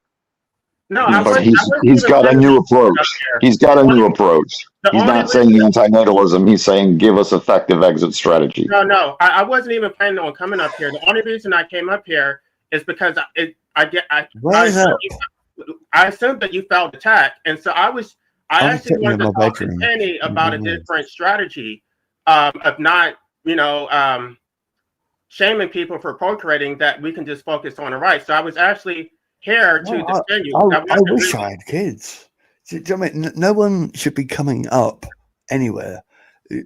O: No,
N: But he's got a new approach. He's got a new approach. He's not saying anti-natalism. He's saying give us effective exit strategy.
O: No, I wasn't even planning on coming up here. The only reason I came up here is because I assumed that you felt attacked, and so I actually wanted to talk to Penny about a different strategy of not, shaming people for procreating, that we can just focus on the right. So I was actually here to defend you.
M: I wish I had kids. Do you know what I mean? No one should be coming up anywhere.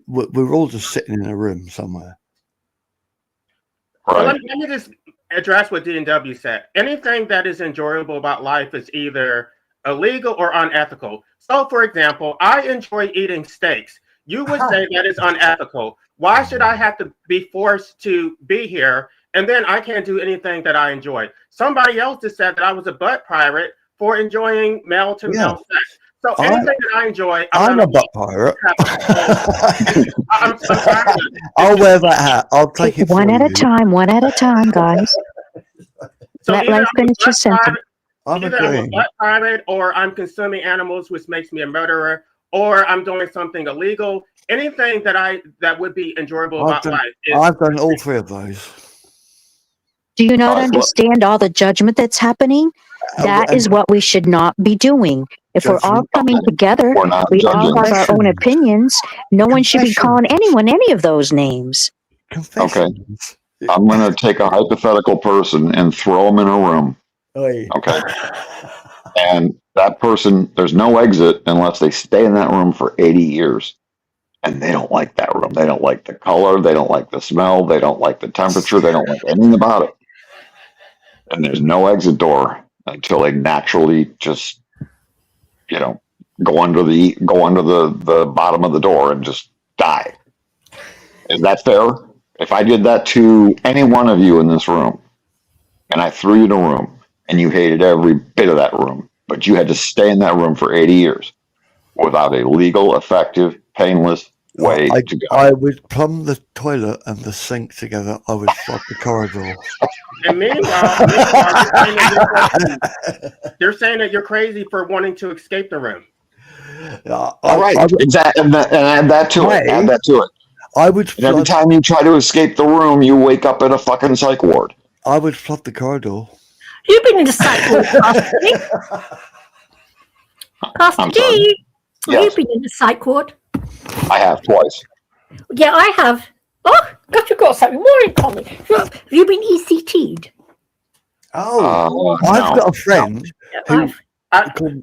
M: We're all just sitting in a room somewhere.
O: Well, let me just address what D&W said. Anything that is enjoyable about life is either illegal or unethical. So, for example, I enjoy eating steaks. You would say that is unethical. Why should I have to be forced to be here, and then I can't do anything that I enjoy? Somebody else just said that I was a butt pirate for enjoying male-to-male sex. So anything that I enjoy,
M: I'm a butt pirate. I'll wear that hat. I'll take it
F: one at a time, guys.
O: So
F: Let life finish your sentence.
O: Either I'm a butt pirate, or I'm consuming animals, which makes me a murderer, or I'm doing something illegal. Anything that would be enjoyable about life.
M: I've done all three of those.
F: Do you not understand all the judgment that's happening? That is what we should not be doing. If we're all coming together, we all have our own opinions. No one should be calling anyone any of those names.
N: Okay. I'm going to take a hypothetical person and throw them in a room. Okay. And that person, there's no exit unless they stay in that room for 80 years. And they don't like that room. They don't like the color. They don't like the smell. They don't like the temperature. They don't like anything about it. And there's no exit door until they naturally just, go under the bottom of the door and just die. Is that fair? If I did that to any one of you in this room, and I threw you in a room, and you hated every bit of that room, but you had to stay in that room for 80 years without a legal, effective, painless way to go.
M: I would plumb the toilet and the sink together. I would flood the corridor.
O: And meanwhile, you're saying that you're crazy for wanting to escape the room.
N: All right, exactly, and add that to it. Add that to it.
M: I would.
N: And every time you try to escape the room, you wake up in a fucking psych ward.
M: I would flood the corridor.
D: You've been in the psych ward, Pastor D. Pastor D, you've been in the psych ward.
N: I have twice.
D: Yeah, I have. Oh, you've got something more in common. Have you been ECT'd?
M: Oh, I've got a friend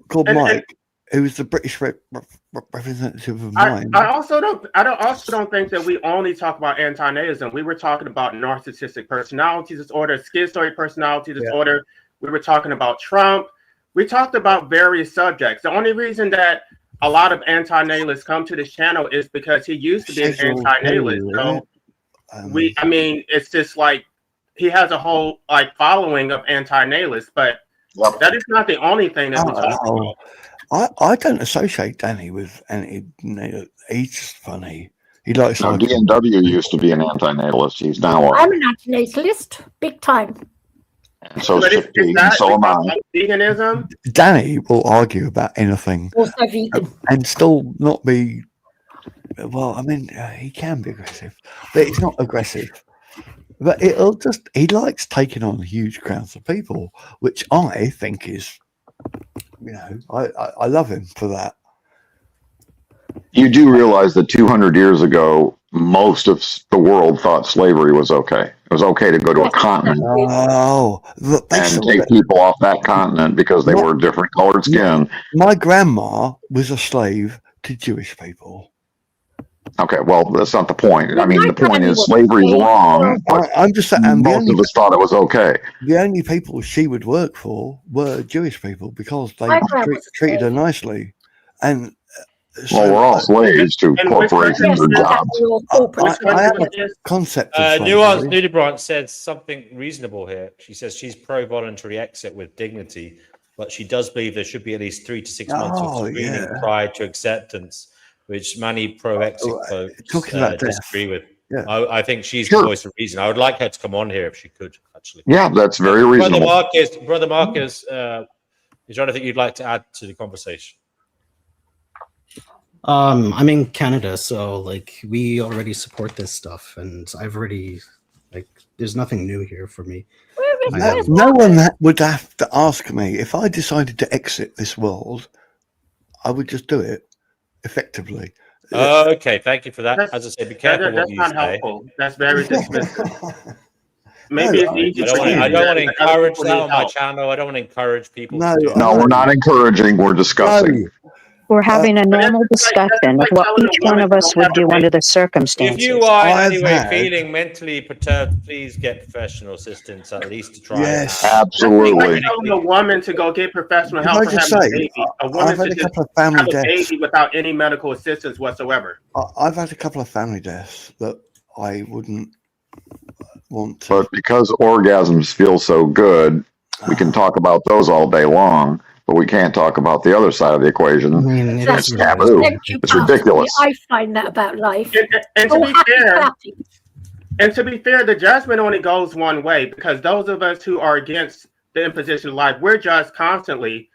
M: called Mike, who's the British representative of mine.
O: I also don't think that we only talk about anti-natalism. We were talking about narcissistic personality disorder, schizoid personality disorder. We were talking about Trump. We talked about various subjects. The only reason that a lot of anti-natalists come to this channel is because he used to be an anti-natalist. So it's just like he has a whole following of anti-natalists, but that is not the only thing that we talk about.
M: I don't associate Danny with any. He's just funny. He likes.
N: No, D&W used to be an anti-natalist. He's now.
D: I'm an anti-natalist, big time.
N: And so am I.
O: Veganism.
M: Danny will argue about anything,
D: also vegan,
M: and still not be. Well, I mean, he can be aggressive, but he's not aggressive. But he likes taking on huge crowds of people, which I think is I love him for that.
N: You do realize that 200 years ago, most of the world thought slavery was okay. It was okay to go to a continent
M: Look,
N: and take people off that continent because they were different colored skin.
M: My grandma was a slave to Jewish people.
N: Okay, well, that's not the point. I mean, the point is slavery is wrong.
M: I'm just saying,
N: most of us thought it was okay.
M: The only people she would work for were Jewish people because they treated her nicely. And
N: well, we're all slaves to corporations or jobs.
M: I have a concept of
E: Nuance Nudibrandt said something reasonable here. She says she's pro-voluntary exit with dignity, but she does believe there should be at least 3 to 6 months of screening prior to acceptance, which many pro-exit folks disagree with.
M: Yeah.
E: I think she's the voice of reason. I would like her to come on here if she could, actually.
N: Yeah, that's very reasonable.
E: Brother Marcus, is there anything you'd like to add to the conversation?
J: I'm in Canada, so like we already support this stuff, and I've already there's nothing new here for me.
M: No one would have to ask me if I decided to exit this world. I would just do it effectively.
E: Okay, thank you for that. As I say, be careful what you say.
O: That's not helpful. That's very dismissive. Maybe it's easy.
E: I don't want to encourage that on my channel. I don't want to encourage people.
N: No, we're not encouraging. We're discussing.
F: We're having a normal discussion of what each one of us would do under the circumstances.
E: If you are in any way feeling mentally perturbed, please get professional assistance, at least to try.
N: Yes, absolutely.
O: Telling a woman to go get professional help for having a baby. A woman should just have a baby without any medical assistance whatsoever.
M: I've had a couple of family deaths that I wouldn't want to.
N: But because orgasms feel so good, we can talk about those all day long. But we can't talk about the other side of the equation.
J: I mean,
N: it's taboo. It's ridiculous.
D: I find that about life.
O: And to be fair, the judgment only goes one way, because those of us who are against the imposition of life, we're judged constantly,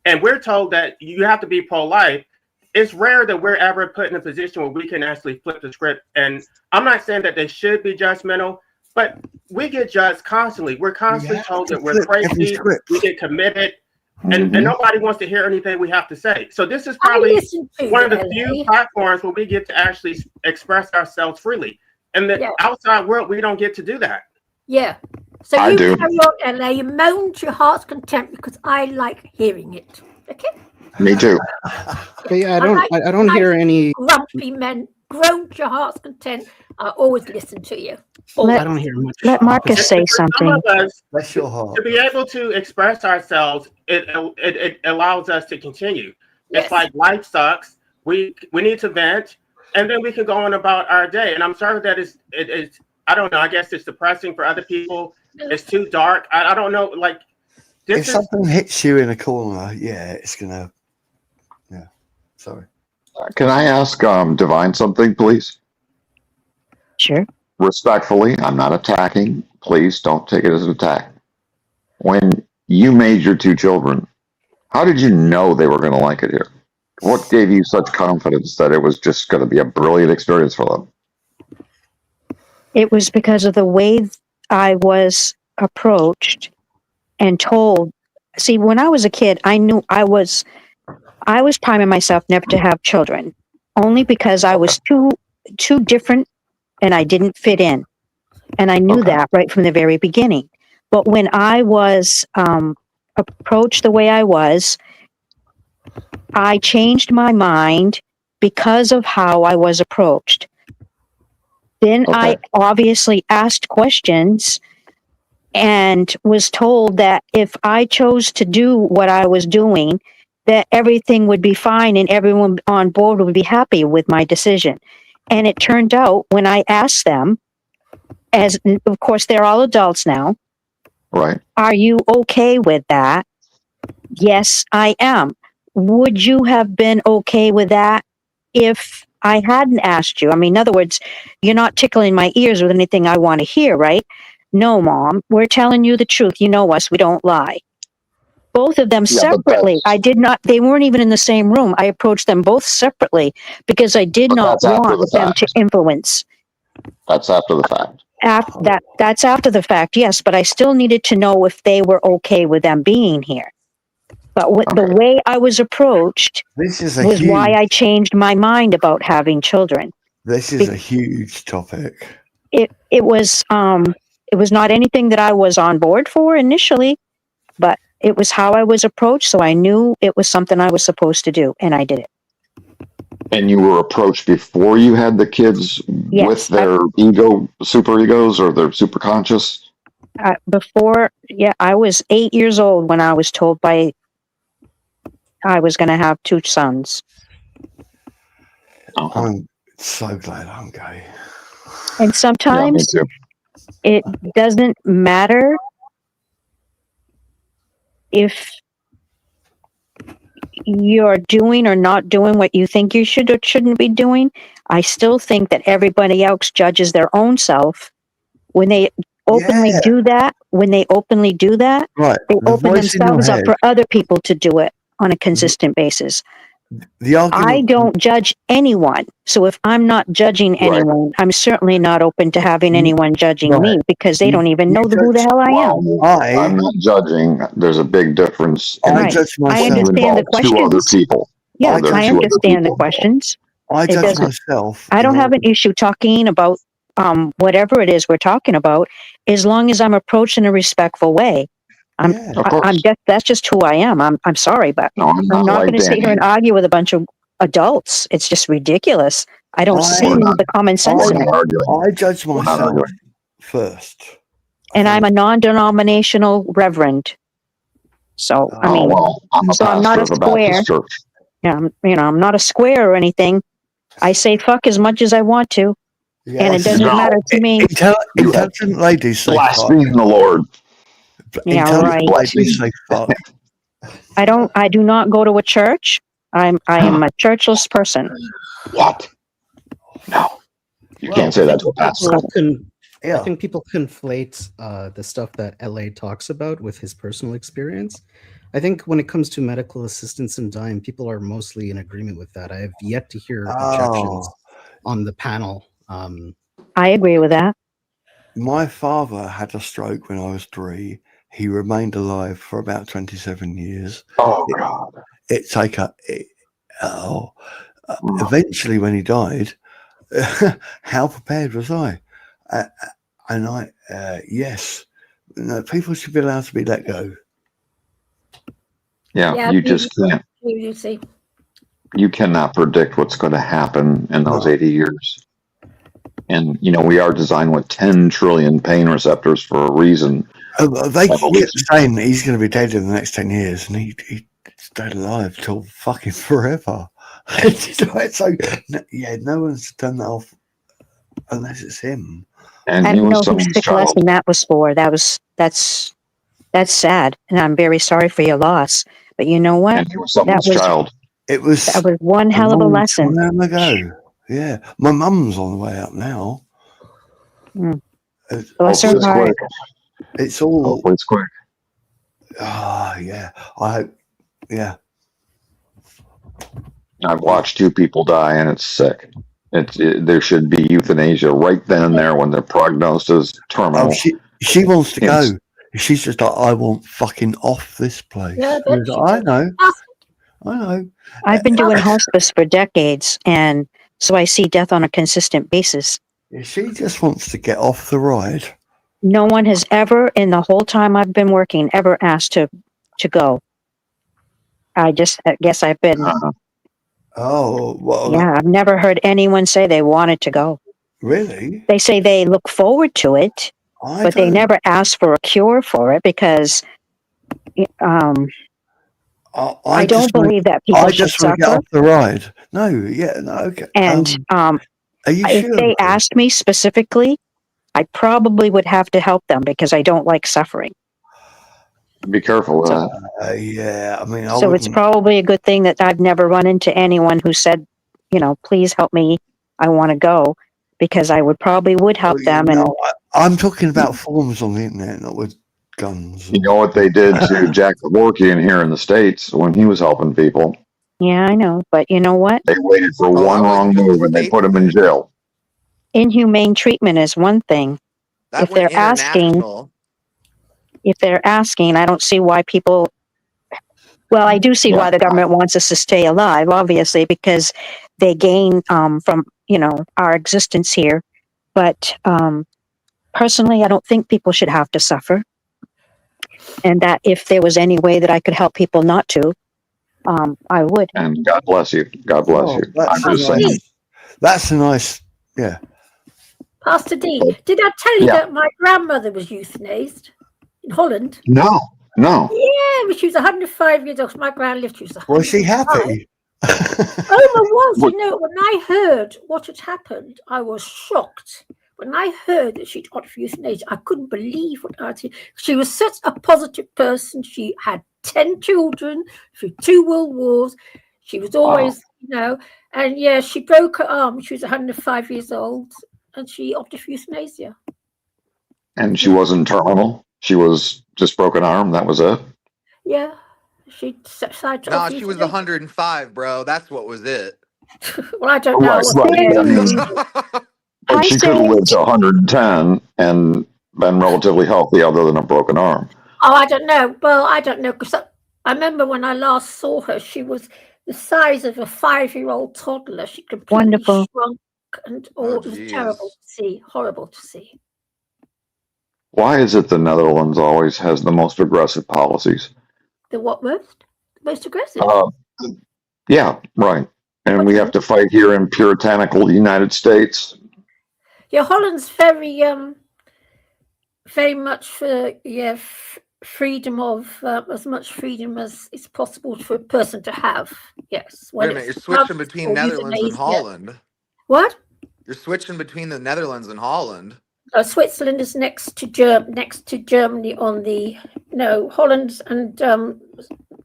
O: and we're told that you have to be pro-life. It's rare that we're ever put in a position where we can actually flip the script. And I'm not saying that they should be judgmental, but we get judged constantly. We're constantly told that we're crazy, we get committed. And nobody wants to hear anything we have to say. So this is probably one of the few platforms where we get to actually express ourselves freely. And the outside world, we don't get to do that.
D: Yeah. So you carry on, LA, you moan to your heart's content because I like hearing it. Okay?
N: Me too.
J: But yeah, I don't hear any
D: grumpy men groan to your heart's content. I always listen to you.
J: I don't hear much.
F: Let Marcus say something.
M: Bless your heart.
O: To be able to express ourselves, it allows us to continue. It's like life sucks. We need to vent, and then we can go on about our day. And I'm sorry that it's I don't know. I guess it's depressing for other people. It's too dark. I don't know. Like
M: if something hits you in a corner, it's gonna. Yeah. Sorry.
N: Can I ask Divine something, please?
F: Sure.
N: Respectfully, I'm not attacking. Please don't take it as an attack. When you made your 2 children, how did you know they were going to like it here? What gave you such confidence that it was just going to be a brilliant experience for them?
F: It was because of the way I was approached and told. See, when I was a kid, I knew I was priming myself never to have children, only because I was too different and I didn't fit in. And I knew that right from the very beginning. But when I was approached the way I was, I changed my mind because of how I was approached. Then I obviously asked questions and was told that if I chose to do what I was doing, that everything would be fine and everyone on board would be happy with my decision. And it turned out when I asked them, as of course they're all adults now,
N: right?
F: Are you okay with that? Yes, I am. Would you have been okay with that if I hadn't asked you? I mean, in other words, you're not tickling my ears with anything I want to hear, right? No, Mom, we're telling you the truth. You know us, we don't lie. Both of them separately. They weren't even in the same room. I approached them both separately because I did not want them to influence.
N: That's after the fact.
F: That's after the fact, yes, but I still needed to know if they were okay with them being here. But the way I was approached was why I changed my mind about having children.
M: This is a huge topic.
F: It was not anything that I was on board for initially, but it was how I was approached, so I knew it was something I was supposed to do, and I did it.
N: And you were approached before you had the kids with their super egos, or their super conscious?
F: I was 8 years old when I was told I was going to have 2 sons.
M: I'm so glad I'm gay.
F: And sometimes it doesn't matter if you're doing or not doing what you think you should or shouldn't be doing. I still think that everybody else judges their own self when they openly do that. When they openly do that,
M: right.
F: They open themselves up for other people to do it on a consistent basis. I don't judge anyone. So if I'm not judging anyone, I'm certainly not open to having anyone judging me, because they don't even know who the hell I am.
N: I'm not judging. There's a big difference.
M: I judge myself.
F: I understand the questions.
N: 2 other people.
F: Yeah, I understand the questions.
M: I judge myself.
F: I don't have an issue talking about whatever it is we're talking about, as long as I'm approached in a respectful way. That's just who I am. I'm sorry, but I'm not going to sit here and argue with a bunch of adults. It's just ridiculous. I don't see the common sense in it.
M: I judge myself first.
F: And I'm a non-denominational reverend. So, I'm not a square. Yeah, I'm not a square or anything. I say fuck as much as I want to. Yes. And it doesn't matter to me.
M: Intelligent ladies say
N: blaspheme the Lord.
F: Yeah, right.
M: Ladies say fuck.
F: I do not go to a church. I am a churchless person.
N: What? No. You can't say that to a pastor.
J: I think people conflate the stuff that LA talks about with his personal experience. I think when it comes to medical assistance in dying, people are mostly in agreement with that. I have yet to hear objections on the panel.
F: I agree with that.
M: My father had a stroke when I was 3. He remained alive for about 27 years.
N: Oh, God.
M: Eventually, when he died, how prepared was I? Yes. No, people should be allowed to be let go.
N: Yeah, you just can't. You cannot predict what's going to happen in those 80 years. And, we are designed with 10 trillion pain receptors for a reason.
M: They keep saying he's going to be dead in the next 10 years, and he stayed alive till fucking forever. So, no one's done that off unless it's him.
N: And
F: I don't know whose sick lesson that was for. That's sad, and I'm very sorry for your loss. But you know what?
N: And he was someone's child.
M: That was
F: one hell of a lesson.
M: Time ago. Yeah, my mum's on the way up now.
F: Bless her heart.
M: It's all.
N: It's quick.
M: Yeah. I hope. Yeah.
N: I've watched 2 people die, and it's sick. There should be euthanasia right then and there when the prognosis is terminal.
M: She wants to go. She's just like, I want fucking off this place.
D: Yeah,
M: I know.
F: I've been doing hospice for decades, and so I see death on a consistent basis.
M: She just wants to get off the ride.
F: No one has ever, in the whole time I've been working, ever asked to go. I guess I've been. Yeah, I've never heard anyone say they wanted to go.
M: Really?
F: They say they look forward to it, but they never ask for a cure for it because I don't believe that people should suffer.
M: Get off the ride. No, okay.
F: And
M: are you
F: if
M: sure?
F: they asked me specifically, I probably would have to help them because I don't like suffering.
N: Be careful with that.
M: Yeah, I mean,
F: so it's probably a good thing that I've never run into anyone who said, please help me. I want to go, because I would help them. And
M: I'm talking about forums on the internet, not with guns.
N: You know what they did to Jack Kevorkian here in the States when he was helping people?
F: Yeah, I know. But you know what?
N: They waited for one wrong move and they put him in jail.
F: Inhumane treatment is one thing. If they're asking, I don't see why people Well, I do see why the government wants us to stay alive, obviously, because they gain from, our existence here. But personally, I don't think people should have to suffer. And that if there was any way that I could help people not to, I would.
N: And God bless you. God bless you. I'm just saying.
M: That's a nice, yeah.
D: Pastor D, did I tell you that my grandmother was euthanized in Holland?
N: No.
D: Yeah, but she was 105 years old. My grand lived. She was 105.
M: Was she happy?
D: Oh, my was. When I heard what had happened, I was shocked. When I heard that she'd got euthanasia, I couldn't believe what I'd seen. She was such a positive person. She had 10 children through 2 world wars. She was always, and yeah, she broke her arm. She was 105 years old, and she opted for euthanasia.
N: And she wasn't terminal. She was just broken arm. That was it.
D: Yeah, she decided.
P: No, she was 105, bro. That's what was it.
D: Well, I don't know.
N: But she could have lived to 110 and been relatively healthy, other than a broken arm.
D: Oh, I don't know. Well, I don't know, because I remember when I last saw her, she was the size of a 5-year-old toddler. She completely shrunk, and it was terrible to see, horrible to see.
N: Why is it the Netherlands always has the most aggressive policies?
D: The what most? The most aggressive?
N: Yeah, right. And we have to fight here in puritanical United States.
D: Yeah, Holland's very much for freedom of as much freedom as is possible for a person to have. Yes.
P: Wait a minute, you're switching between Netherlands and Holland.
D: What?
P: You're switching between the Netherlands and Holland.
D: Switzerland is next to Germany on the Holland and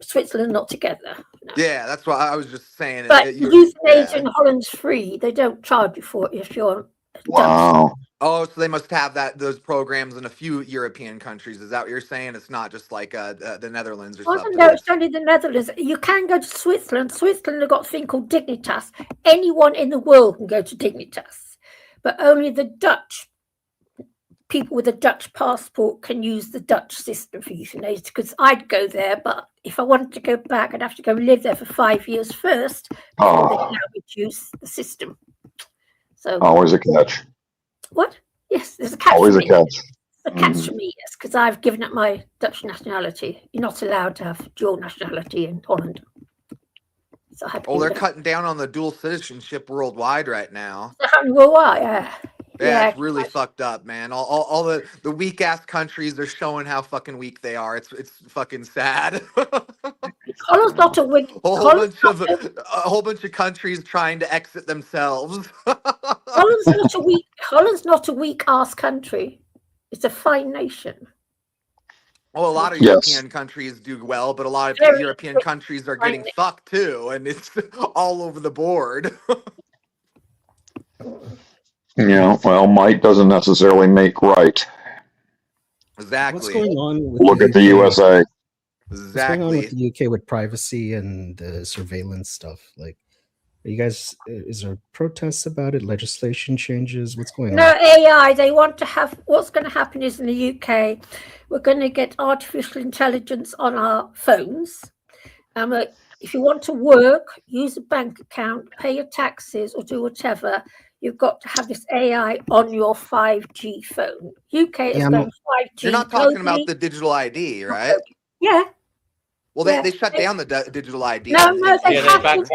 D: Switzerland not together. No.
P: Yeah, that's what I was just saying.
D: But euthanasia in Holland's free. They don't charge you for it if you're.
N: Wow.
P: Oh, so they must have those programs in a few European countries. Is that what you're saying? It's not just like the Netherlands or something.
D: No, it's only the Netherlands. You can go to Switzerland. Switzerland have got a thing called Dignitas. Anyone in the world can go to Dignitas, but only the Dutch people with a Dutch passport can use the Dutch system for euthanasia, because I'd go there, but if I wanted to go back, I'd have to go live there for 5 years first before they allow me to use the system. So
N: always a catch.
D: What? Yes, there's a catch.
N: Always
D: for
N: a
D: me.
N: catch.
D: A catch for me, yes, because I've given up my Dutch nationality. You're not allowed to have dual nationality in Holland. So I had to
P: they're cutting down on the dual citizenship worldwide right now.
D: Worldwide,
P: Yeah, it's really fucked up, man. All the weak ass countries are showing how fucking weak they are. It's fucking sad.
D: Holland's not a weak.
P: A whole bunch of countries trying to exit themselves.
D: Holland's not a weak ass country. It's a fine nation.
P: Well, a lot of European countries do well, but a lot of European countries are getting fucked too, and it's all over the board.
N: Yeah, well, might doesn't necessarily make right.
P: Exactly.
J: What's going on with
N: Look at the USA.
J: What's going on with the UK with privacy and the surveillance stuff? Like, are you guys, is there protests about it? Legislation changes? What's going on?
D: No, AI, they want to have, what's going to happen is in the UK, we're going to get artificial intelligence on our phones. If you want to work, use a bank account, pay your taxes or do whatever, you've got to have this AI on your 5G phone. UK is going 5G.
P: You're not talking about the digital ID, right?
D: Yeah.
P: Well, they shut down the digital ID.
D: No, they haven't.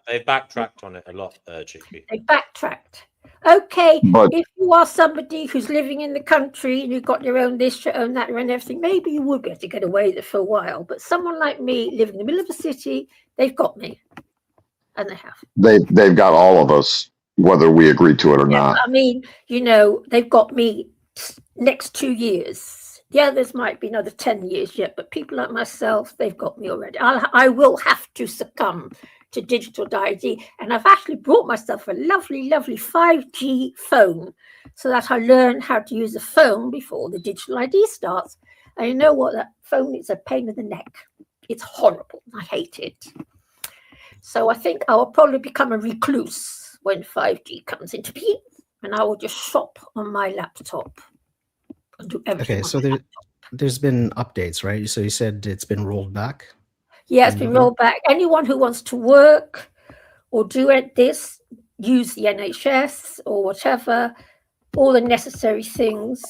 E: They backtracked on it a lot, GP.
D: They backtracked. Okay, if you are somebody who's living in the country and you've got your own this, your own that, your own everything, maybe you would be able to get away with it for a while. But someone like me, living in the middle of the city, they've got me. And they have.
N: They've got all of us, whether we agree to it or not.
D: I mean, they've got me next 2 years. The others might be another 10 years yet, but people like myself, they've got me already. I will have to succumb to digital ID. And I've actually brought myself a lovely, lovely 5G phone so that I learn how to use a phone before the digital ID starts. And you know what? That phone is a pain in the neck. It's horrible. I hate it. So I think I will probably become a recluse when 5G comes into being, and I will just shop on my laptop and do everything.
J: Okay, so there's been updates, right? So you said it's been rolled back.
D: Yeah, it's been rolled back. Anyone who wants to work or do this, use the NHS or whatever, all the necessary things,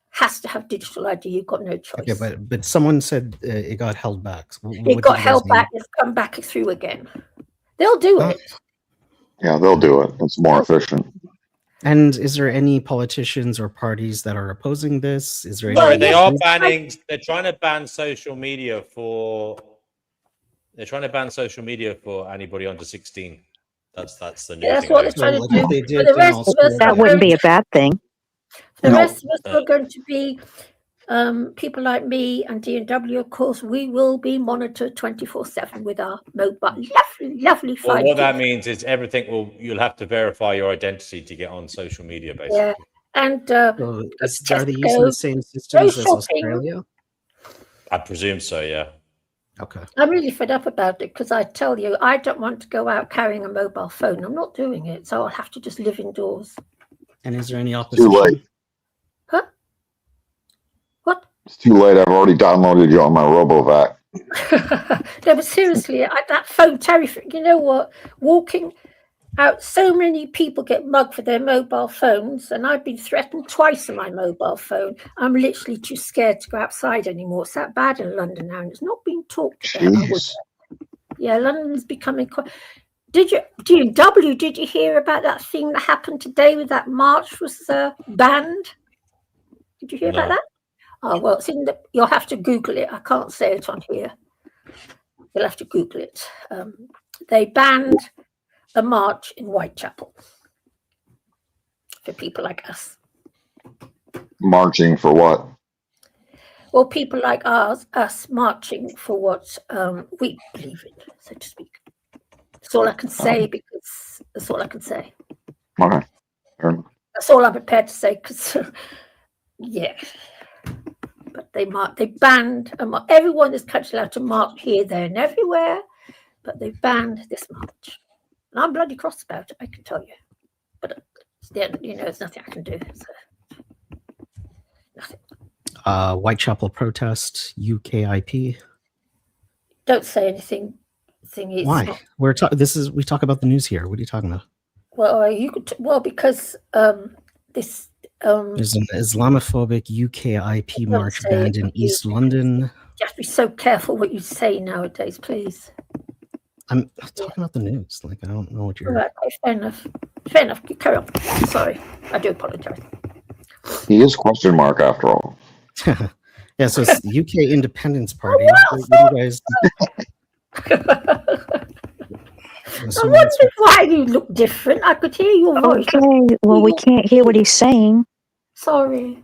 D: has to have digital ID. You've got no choice.
J: Okay, but someone said it got held back.
D: It got held back. It's come back through again. They'll do it.
N: Yeah, they'll do it. It's more efficient.
J: And is there any politicians or parties that are opposing this? Is there any?
E: Sorry, they are banning. They're trying to ban social media for. They're trying to ban social media for anybody under 16. That's the new thing.
D: That's what they're trying to do. For the rest of us,
F: that wouldn't be a bad thing.
D: For the rest of us who are going to be people like me and D&W, of course, we will be monitored 24/7 with our mobile, lovely 5G.
E: Well, what that means is you'll have to verify your identity to get on social media, basically.
D: Yeah, and
J: are they using the same systems as Australia?
E: I presume so. Yeah.
J: Okay.
D: I'm really fed up about it because I tell you, I don't want to go out carrying a mobile phone. I'm not doing it, so I'll have to just live indoors.
J: And is there any opposition?
N: Too late.
D: Huh? What?
N: It's too late. I've already downloaded you on my RoboVac.
D: No, but seriously, that phone terrifying. You know what? Walking out, so many people get mugged for their mobile phones, and I've been threatened twice on my mobile phone. I'm literally too scared to go outside anymore. It's that bad in London now, and it's not being talked about. Yeah, London's becoming quite. Did you hear about that thing that happened today with that march was banned? Did you hear about that? Oh, well, it's in you'll have to Google it. I can't say it on here. You'll have to Google it. They banned a march in Whitechapel for people like us.
N: Marching for what?
D: Well, people like us marching for what we believe in, so to speak. That's all I can say because that's all I can say.
N: Okay.
D: That's all I'm prepared to say because, yeah. But they banned everyone in this country allowed to march here, there, and everywhere, but they banned this march. And I'm bloody cross about it, I can tell you. But there's nothing I can do. So. Nothing.
J: Whitechapel protest, UKIP.
D: Don't say anything.
J: Why? We talk about the news here. What are you talking about?
D: Well, you could. Because this.
J: There's an Islamophobic UKIP march banned in East London.
D: You have to be so careful what you say nowadays, please.
J: I'm talking about the news. Like, I don't know what you're.
D: All right, fair enough. Fair enough. Carry on. Sorry, I do apologize.
N: He is question mark after all.
J: Yeah, so it's the UK Independence Party. What do you guys?
D: I wondered why you look different. I could hear your voice.
F: Okay, well, we can't hear what he's saying.
D: Sorry.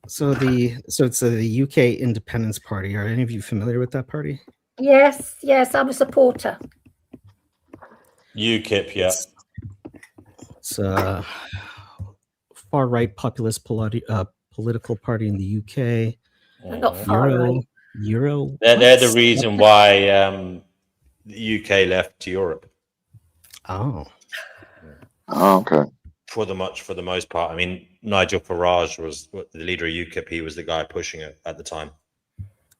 J: So it's the UK Independence Party. Are any of you familiar with that party?
D: Yes, I'm a supporter.
E: UKIP, yeah.
J: It's a far-right populist political party in the UK.
D: Not far-right.
J: Euro.
E: They're the reason why the UK left to Europe.
J: Oh,
N: okay.
E: For the most part, I mean, Nigel Farage was the leader of UKIP. He was the guy pushing it at the time.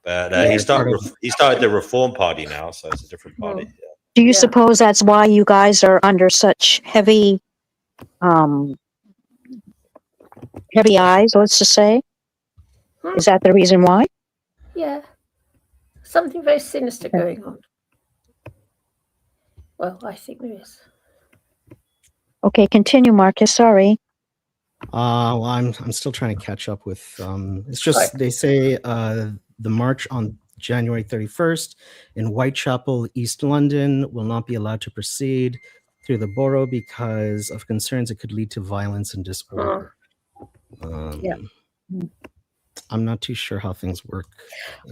E: But he started the Reform Party now, so it's a different party. Yeah.
F: Do you suppose that's why you guys are under such heavy eyes? Let's just say, is that the reason why?
D: Yeah, something very sinister going on. Well, I think there is.
F: Okay, continue, Marcus. Sorry.
J: Well, I'm still trying to catch up with. It's just they say the march on January 31st in Whitechapel, East London, will not be allowed to proceed through the borough because of concerns it could lead to violence and disorder. I'm not too sure how things work.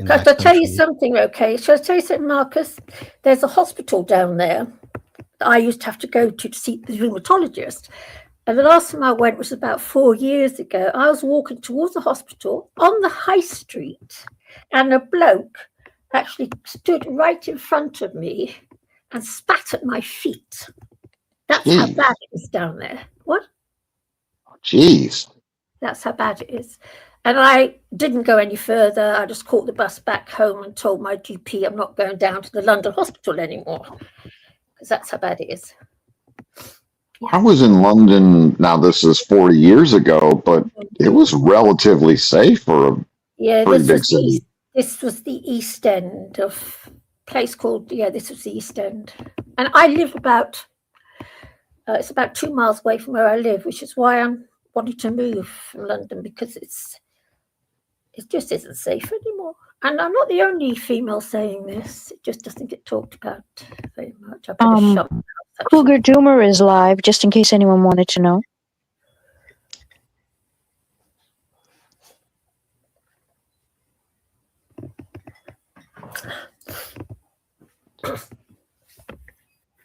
D: I'll tell you something, okay? Shall I tell you something, Marcus? There's a hospital down there that I used to have to go to see the rheumatologist. And the last time I went was about 4 years ago. I was walking towards the hospital on the high street, and a bloke actually stood right in front of me and spat at my feet. That's how bad it is down there. What?
N: Jeez.
D: That's how bad it is. And I didn't go any further. I just caught the bus back home and told my GP I'm not going down to the London hospital anymore, because that's how bad it is.
N: I was in London, now this is 40 years ago, but it was relatively safe for a pretty big city.
D: This was the East End of a place called, this was the East End. And I live about, it's about 2 miles away from where I live, which is why I'm wanting to move from London, because it just isn't safe anymore. And I'm not the only female saying this. It just doesn't get talked about very much. I've got a shop.
F: Cougar Doomer is live, just in case anyone wanted to know.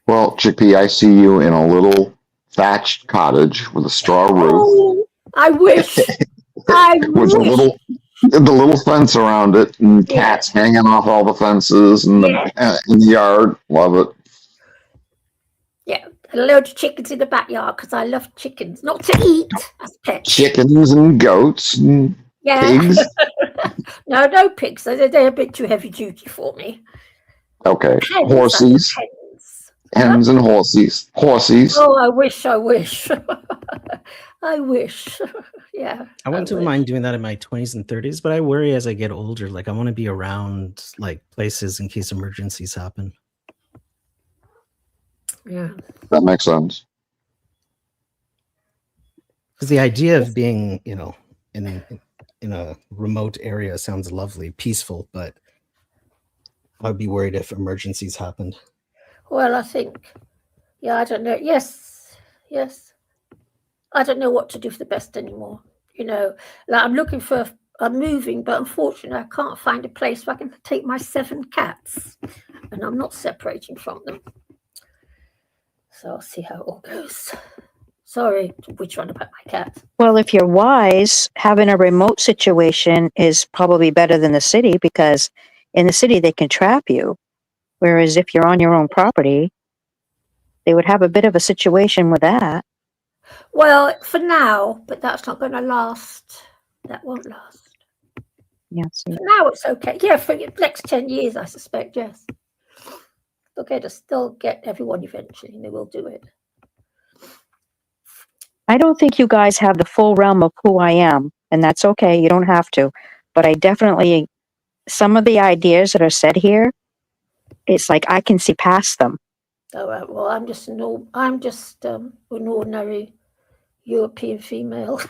N: Well, Chickpea, I see you in a little thatched cottage with a straw roof.
D: Oh, I wish.
N: With the little fence around it, and cats hanging off all the fences and in the yard. Love it.
D: Yeah, a load of chickens in the backyard because I love chickens, not to eat as pets.
N: Chickens and goats and pigs.
D: No pigs. They're a bit too heavy duty for me.
N: Okay, horses. Hens and horses.
D: Oh, I wish. I wish. Yeah.
J: I wouldn't mind doing that in my 20s and 30s, but I worry as I get older, like I want to be around like places in case emergencies happen.
D: Yeah.
N: That makes sense.
J: Because the idea of being, in a remote area sounds lovely, peaceful, but I'd be worried if emergencies happened.
D: Well, I think, I don't know. Yes. I don't know what to do for the best anymore. Like I'm moving, but unfortunately I can't find a place where I can take my 7 cats, and I'm not separating from them. So I'll see how it all goes. Sorry to witch run about my cat.
F: Well, if you're wise, having a remote situation is probably better than the city, because in the city they can trap you. Whereas if you're on your own property, they would have a bit of a situation with that.
D: Well, for now, but that's not going to last. That won't last.
F: Yes.
D: For now, it's okay. Yeah, for the next 10 years, I suspect, yes. They'll get everyone eventually, and they will do it.
F: I don't think you guys have the full realm of who I am, and that's okay. You don't have to. But I definitely, some of the ideas that are said here, it's like I can see past them.
D: All right. Well, I'm just an ordinary European female.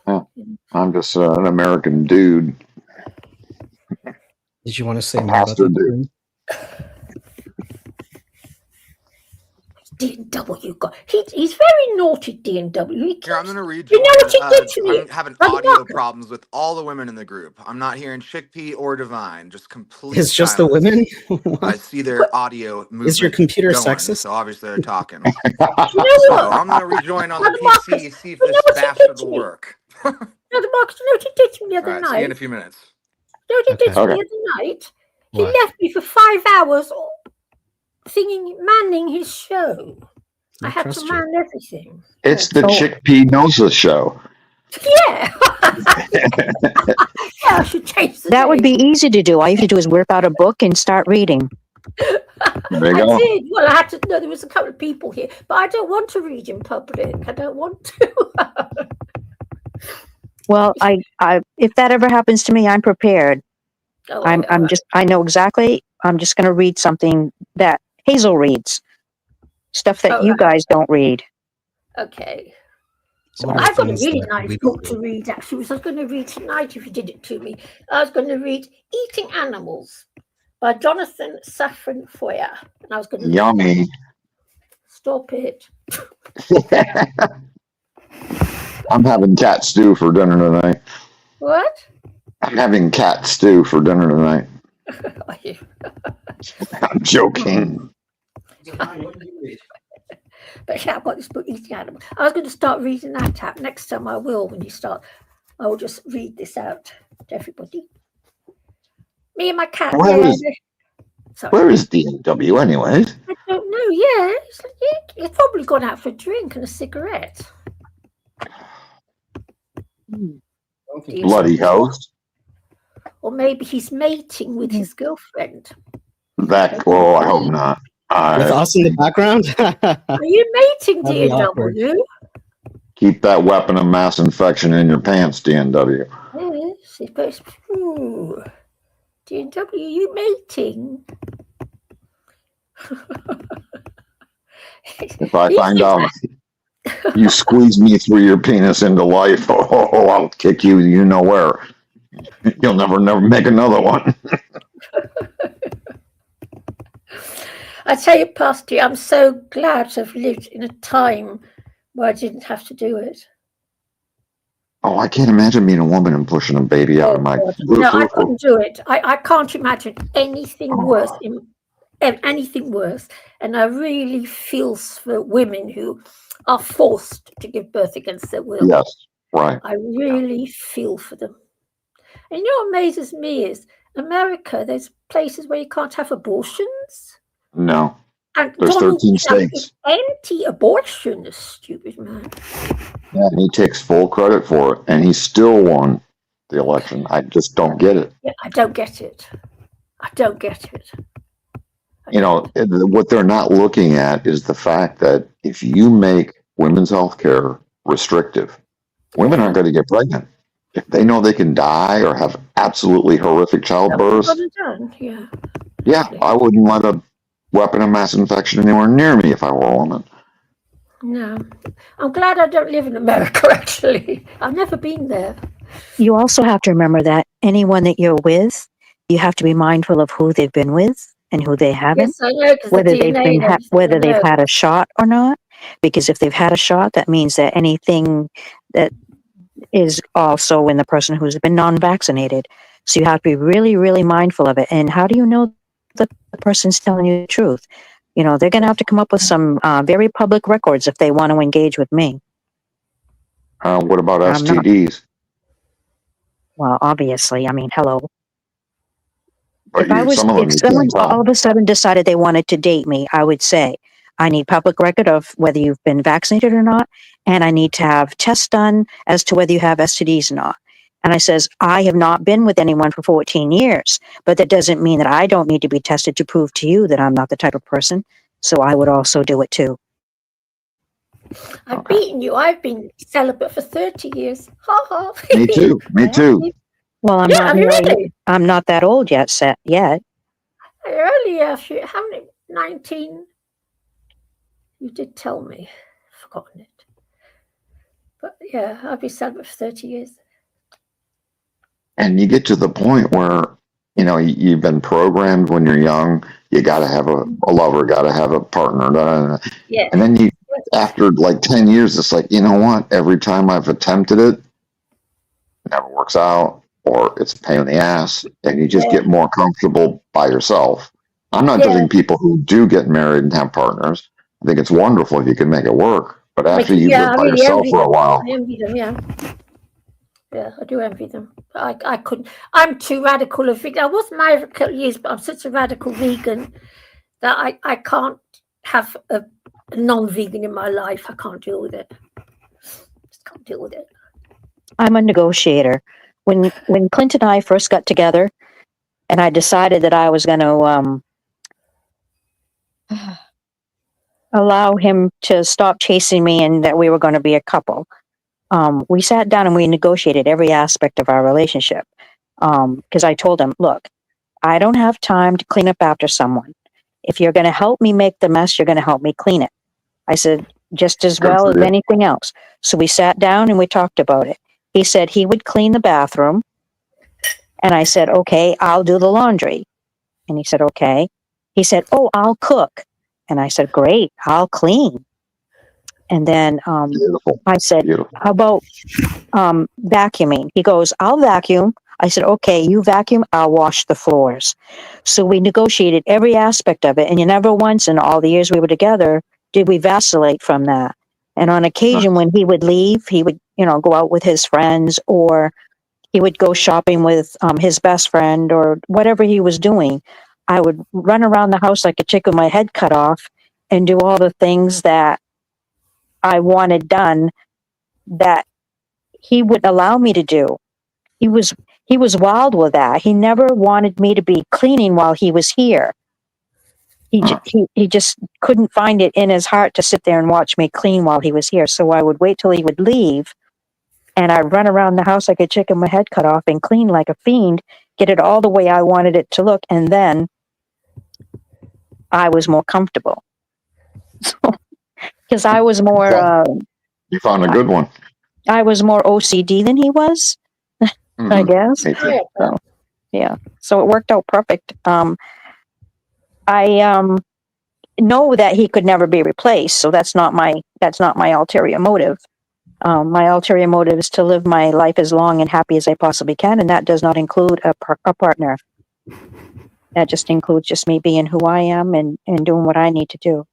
N: I'm just an American dude.
J: Did you want to say more about that?
D: D&W guy. He's very naughty, D&W.
P: Here, I'm going to read.
D: You know what he did to me?
P: I'm having audio problems with all the women in the group. I'm not hearing Chickpea or Divine. Just complete
J: It's just
P: silence.
J: the women?
P: I see their audio movement.
J: Is your computer
P: going,
J: sexist?
P: So obviously they're talking.
D: You know
P: So
D: what?
P: I'm going to rejoin on the PC, see if this bastard will work.
D: No, the Marcus, you know what he did to me the other
P: All right,
D: night?
P: see you in a few minutes.
D: You know what he did to me the other night? He left me for 5 hours manning his show. I had to man everything.
N: It's the Chickpea Gnosis show.
D: Yeah. I should change the
F: That would be easy to do. All you have to do is whip out a book and start reading.
N: There you go.
D: I did. Well, I had to know there was a couple of people here, but I don't want to read in public. I don't want to.
F: Well, I if that ever happens to me, I'm prepared. I know exactly. I'm just going to read something that Hazel reads. Stuff that you guys don't read.
D: Okay.
F: So
D: I've got a really nice book to read, actually, which I was going to read tonight if you did it to me. I was going to read Eating Animals by Jonathan Safran Foer. And I was going to
N: Yummy.
D: Stop it.
N: I'm having cat stew for dinner tonight.
D: What?
N: I'm having cat stew for dinner tonight.
D: Are you?
N: I'm joking.
D: But yeah, I've got this book, Eating Animals. I was going to start reading that out. Next time I will, when you start, I will just read this out to everybody. Me and my cat.
N: Where is D&W anyway?
D: I don't know. Yeah, he's probably gone out for a drink and a cigarette.
J: Don't
N: Bloody host.
D: Or maybe he's mating with his girlfriend.
N: That, I hope not.
J: With us in the background?
D: Are you mating,
J: That'd be awkward.
D: DNW?
N: Keep that weapon of mass infection in your pants, DNW.
D: Yes, it's supposed to. DNW, you mating?
N: If I find out you squeeze me through your penis into life, I'll kick you, you know where. You'll never make another one.
D: I tell you, Pastor, I'm so glad to have lived in a time where I didn't have to do it.
N: Oh, I can't imagine being a woman and pushing a baby out of my...
D: No, I couldn't do it. I can't imagine anything worse. Anything worse. And I really feel for women who are forced to give birth against their will.
N: Yes, right.
D: I really feel for them. And you know what amazes me is America, there's places where you can't have abortions.
N: No.
D: And
N: There's
D: Donald
N: 13
D: Trump
N: states.
D: is anti-abortion, this stupid man.
N: Yeah, and he takes full credit for it, and he still won the election. I just don't get it.
D: Yeah, I don't get it. I don't get it.
N: You know, what they're not looking at is the fact that if you make women's health care restrictive, women aren't going to get pregnant. If they know they can die or have absolutely horrific childbirth, yeah, I wouldn't let a weapon of mass infection anywhere near me if I were a woman.
D: No. I'm glad I don't live in America, actually. I've never been there.
F: You also have to remember that anyone that you're with, you have to be mindful of who they've been with and who they haven't,
D: Yes, I know, 'cause
F: whether
D: the
F: they've
D: DNA
F: been
D: and everything,
F: whether
D: I
F: they've
D: know.
F: had a shot or not. Because if they've had a shot, that means that anything that is also in the person who's been non-vaccinated. So you have to be really, really mindful of it. And how do you know that the person's telling you the truth? You know, they're going to have to come up with some very public records if they want to engage with me.
N: What about
F: I'm not.
N: STDs?
F: Well, obviously, I mean, hello.
N: But
F: If
N: some of them
F: if
N: you
F: someone
N: can't tell.
F: all of a sudden decided they wanted to date me, I would say, I need public record of whether you've been vaccinated or not, and I need to have tests done as to whether you have STDs or not. And I says, I have not been with anyone for 14 years, but that doesn't mean that I don't need to be tested to prove to you that I'm not the type of person. So I would also do it too.
D: I've beaten you. I've been celibate for 30 years. Ha ha.
N: Me too. Me too.
F: Well, I'm
D: Yeah,
F: not
D: I mean,
F: really,
D: really.
F: I'm not that old yet. Yet.
D: Earlier, how many? 19. You did tell me. I've forgotten it. But yeah, I've been celibate for 30 years.
N: And you get to the point where, you know, you've been programmed when you're young. You got to have a lover, got to have a partner.
D: Yeah.
N: And then you, after like 10 years, it's like, you know what? Every time I've attempted it, it never works out, or it's a pain in the ass, and you just get more comfortable by yourself. I'm not judging people who do get married and have partners. I think it's wonderful if you can make it work. But after you've lived by yourself for a while,
D: I envy them, yeah. Yeah, I do envy them. I couldn't. I'm too radical a vegan. I was married for a couple of years, but I'm such a radical vegan that I can't have a non-vegan in my life. I can't deal with it. Just can't deal with it.
F: I'm a negotiator. When Clint and I first got together, and I decided that I was going to allow him to stop chasing me and that we were going to be a couple, we sat down and we negotiated every aspect of our relationship. Because I told him, look, I don't have time to clean up after someone. If you're going to help me make the mess, you're going to help me clean it. I said, just as well as anything else. So we sat down and we talked about it. He said he would clean the bathroom. And I said, okay, I'll do the laundry. And he said, okay. He said, oh, I'll cook. And I said, great, I'll clean. And then I said, how about vacuuming? He goes, I'll vacuum. I said, okay, you vacuum, I'll wash the floors. So we negotiated every aspect of it. And never once in all the years we were together did we vacillate from that. And on occasion when he would leave, he would, go out with his friends, or he would go shopping with his best friend, or whatever he was doing. I would run around the house like a chick with my head cut off and do all the things that I wanted done that he would allow me to do. he was wild with that. He never wanted me to be cleaning while he was here. He just couldn't find it in his heart to sit there and watch me clean while he was here. So I would wait till he would leave, and I'd run around the house like a chicken with my head cut off and clean like a fiend, get it all the way I wanted it to look, and then I was more comfortable. Because I was more...
N: you found a good one.
F: I was more OCD than he was, I guess. So, yeah. So it worked out perfect. I know that he could never be replaced, so that's not my ulterior motive. My ulterior motive is to live my life as long and happy as I possibly can, and that does not include a partner. That just includes just me being who I am and doing what I need to do.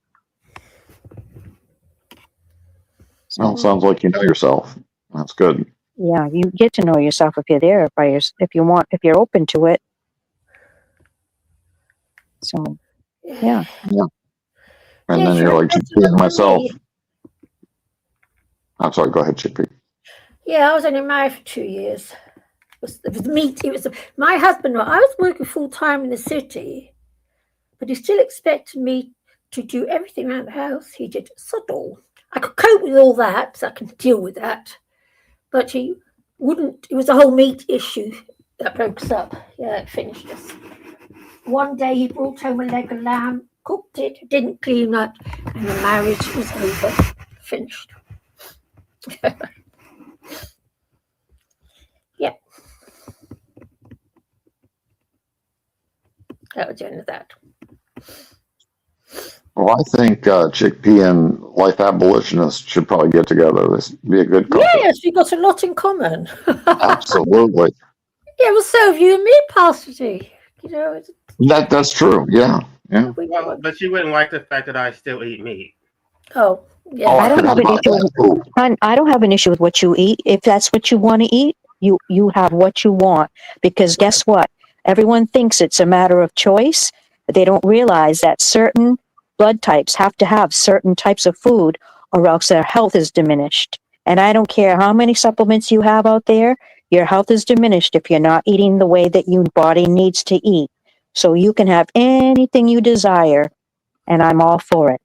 N: Well, sounds like you know yourself. That's good.
F: Yeah, you get to know yourself if you're there, if you're open to it. So, yeah.
N: And then you're like, Chippy and myself. I'm sorry, go ahead, Chippy.
D: Yeah, I was only married for 2 years. It was my husband. I was working full time in the city, but he still expected me to do everything around the house. He did sod all. I could cope with all that, so I can deal with that. But he wouldn't. It was a whole meat issue that broke us up. Yeah, it finished us. One day he brought home a leg of lamb, cooked it, didn't clean up, and the marriage was over. Finished. Yeah. That was the end of that.
N: Well, I think Chickpea and Life Abolitionists should probably get together. This would be a good couple.
D: Yes, we got a lot in common.
N: Absolutely.
D: Yeah, well, so have you and me, Pastor D. You know,
N: That's true. Yeah.
O: Well, but you wouldn't like the fact that I still eat meat.
D: Oh, yeah.
F: I don't have an issue. I don't have an issue with what you eat. If that's what you want to eat, you have what you want. Because guess what? Everyone thinks it's a matter of choice, but they don't realize that certain blood types have to have certain types of food, or else their health is diminished. And I don't care how many supplements you have out there, your health is diminished if you're not eating the way that your body needs to eat. So you can have anything you desire, and I'm all for it.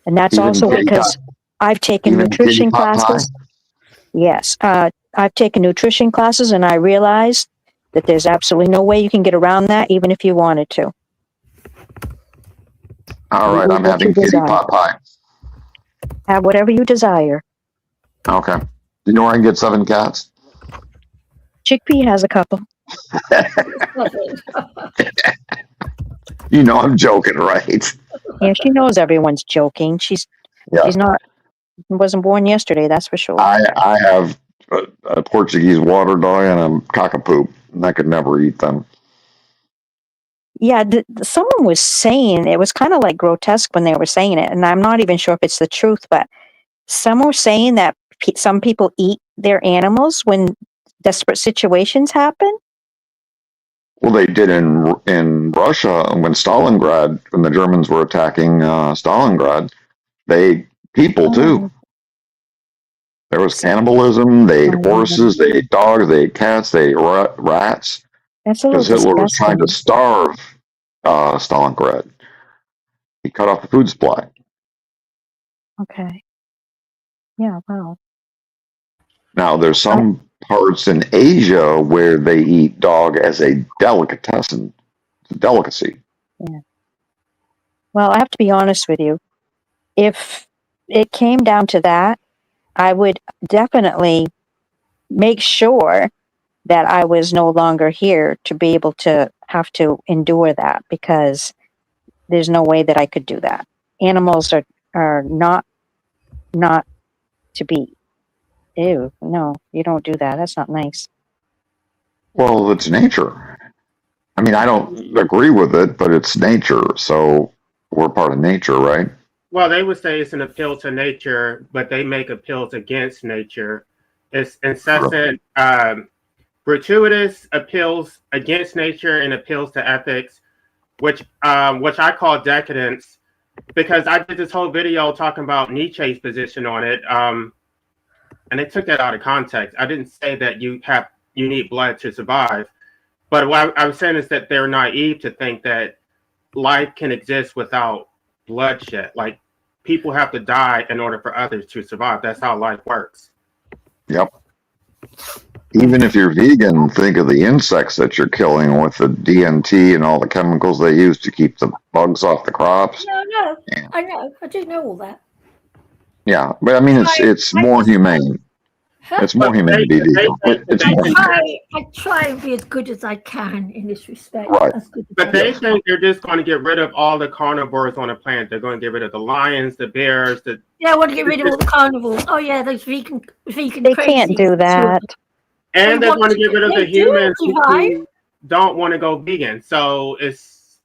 F: And that's
N: Even
F: also because I've taken nutrition classes. Yes, I've taken nutrition classes, and I realized that there's absolutely no way you can get around that, even if you wanted to.
N: All right, I'm having kitty pot pie.
F: Have whatever you desire.
N: Okay. Do you know where I can get 7 cats?
F: Chickpea has a couple.
N: You know I'm joking, right?
F: Yeah, she knows everyone's joking. She's not, wasn't born yesterday, that's for sure.
N: I have a Portuguese water dog and a cockapoo, and I could never eat them.
F: Yeah, someone was saying, it was kind of like grotesque when they were saying it, and I'm not even sure if it's the truth, but some were saying that some people eat their animals when desperate situations happen.
N: Well, they did in Russia when Stalingrad, when the Germans were attacking Stalingrad, they ate people too. There was cannibalism. They ate horses. They ate dogs. They ate cats. They ate rats.
F: That's a little
N: because Hitler was
F: disgusting.
N: trying to starve Stalingrad. He cut off the food supply.
F: Okay. Yeah, wow.
N: Now, there's some parts in Asia where they eat dog as a delicatessen. It's a delicacy.
F: Yeah. Well, I have to be honest with you. If it came down to that, I would definitely make sure that I was no longer here to be able to have to endure that, because there's no way that I could do that. Animals are not to be. Ew, no, you don't do that. That's not nice.
N: Well, it's nature. I mean, I don't agree with it, but it's nature. So we're part of nature, right?
O: Well, they would say it's an appeal to nature, but they make appeals against nature. It's incessant, gratuitous appeals against nature and appeals to ethics, which I call decadence, because I did this whole video talking about Nietzsche's position on it. and they took that out of context. I didn't say that you need blood to survive, but what I was saying is that they're naive to think that life can exist without bloodshed. Like, people have to die in order for others to survive. That's how life works.
N: Yep. Even if you're vegan, think of the insects that you're killing with the DNT and all the chemicals they use to keep the bugs off the crops.
D: No, I know. I do know all that.
N: Yeah, but I mean, it's more humane. It's more humane to be vegan. It's more humane.
D: I try and be as good as I can in this respect.
N: Right.
O: But they think they're just going to get rid of all the carnivores on the planet. They're going to get rid of the lions, the bears,
D: I want to get rid of all the carnivores. Oh yeah, those vegan.
F: They can't do that.
O: And they want to get rid of the humans who don't want to go vegan. So it's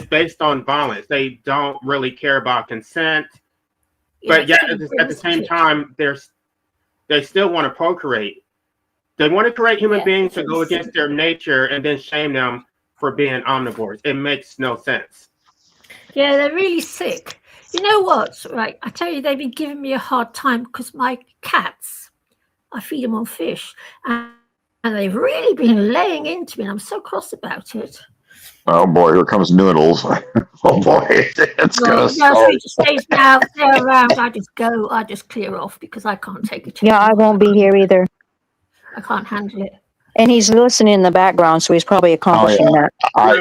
O: based on violence. They don't really care about consent. But yet at the same time, they still want to procreate. They want to create human beings to go against their nature and then shame them for being omnivores. It makes no sense.
D: Yeah, they're really sick. You know what? Right, I tell you, they've been giving me a hard time because my cats, I feed them on fish, and they've really been laying into me, and I'm so cross about it.
N: Oh boy, here comes Noodles. Oh boy, it's gonna
D: if it stays now, they're around, I just clear off because I can't take it.
F: Yeah, I won't be here either.
D: I can't handle it.
F: And he's listening in the background, so he's probably accomplishing that.
N: I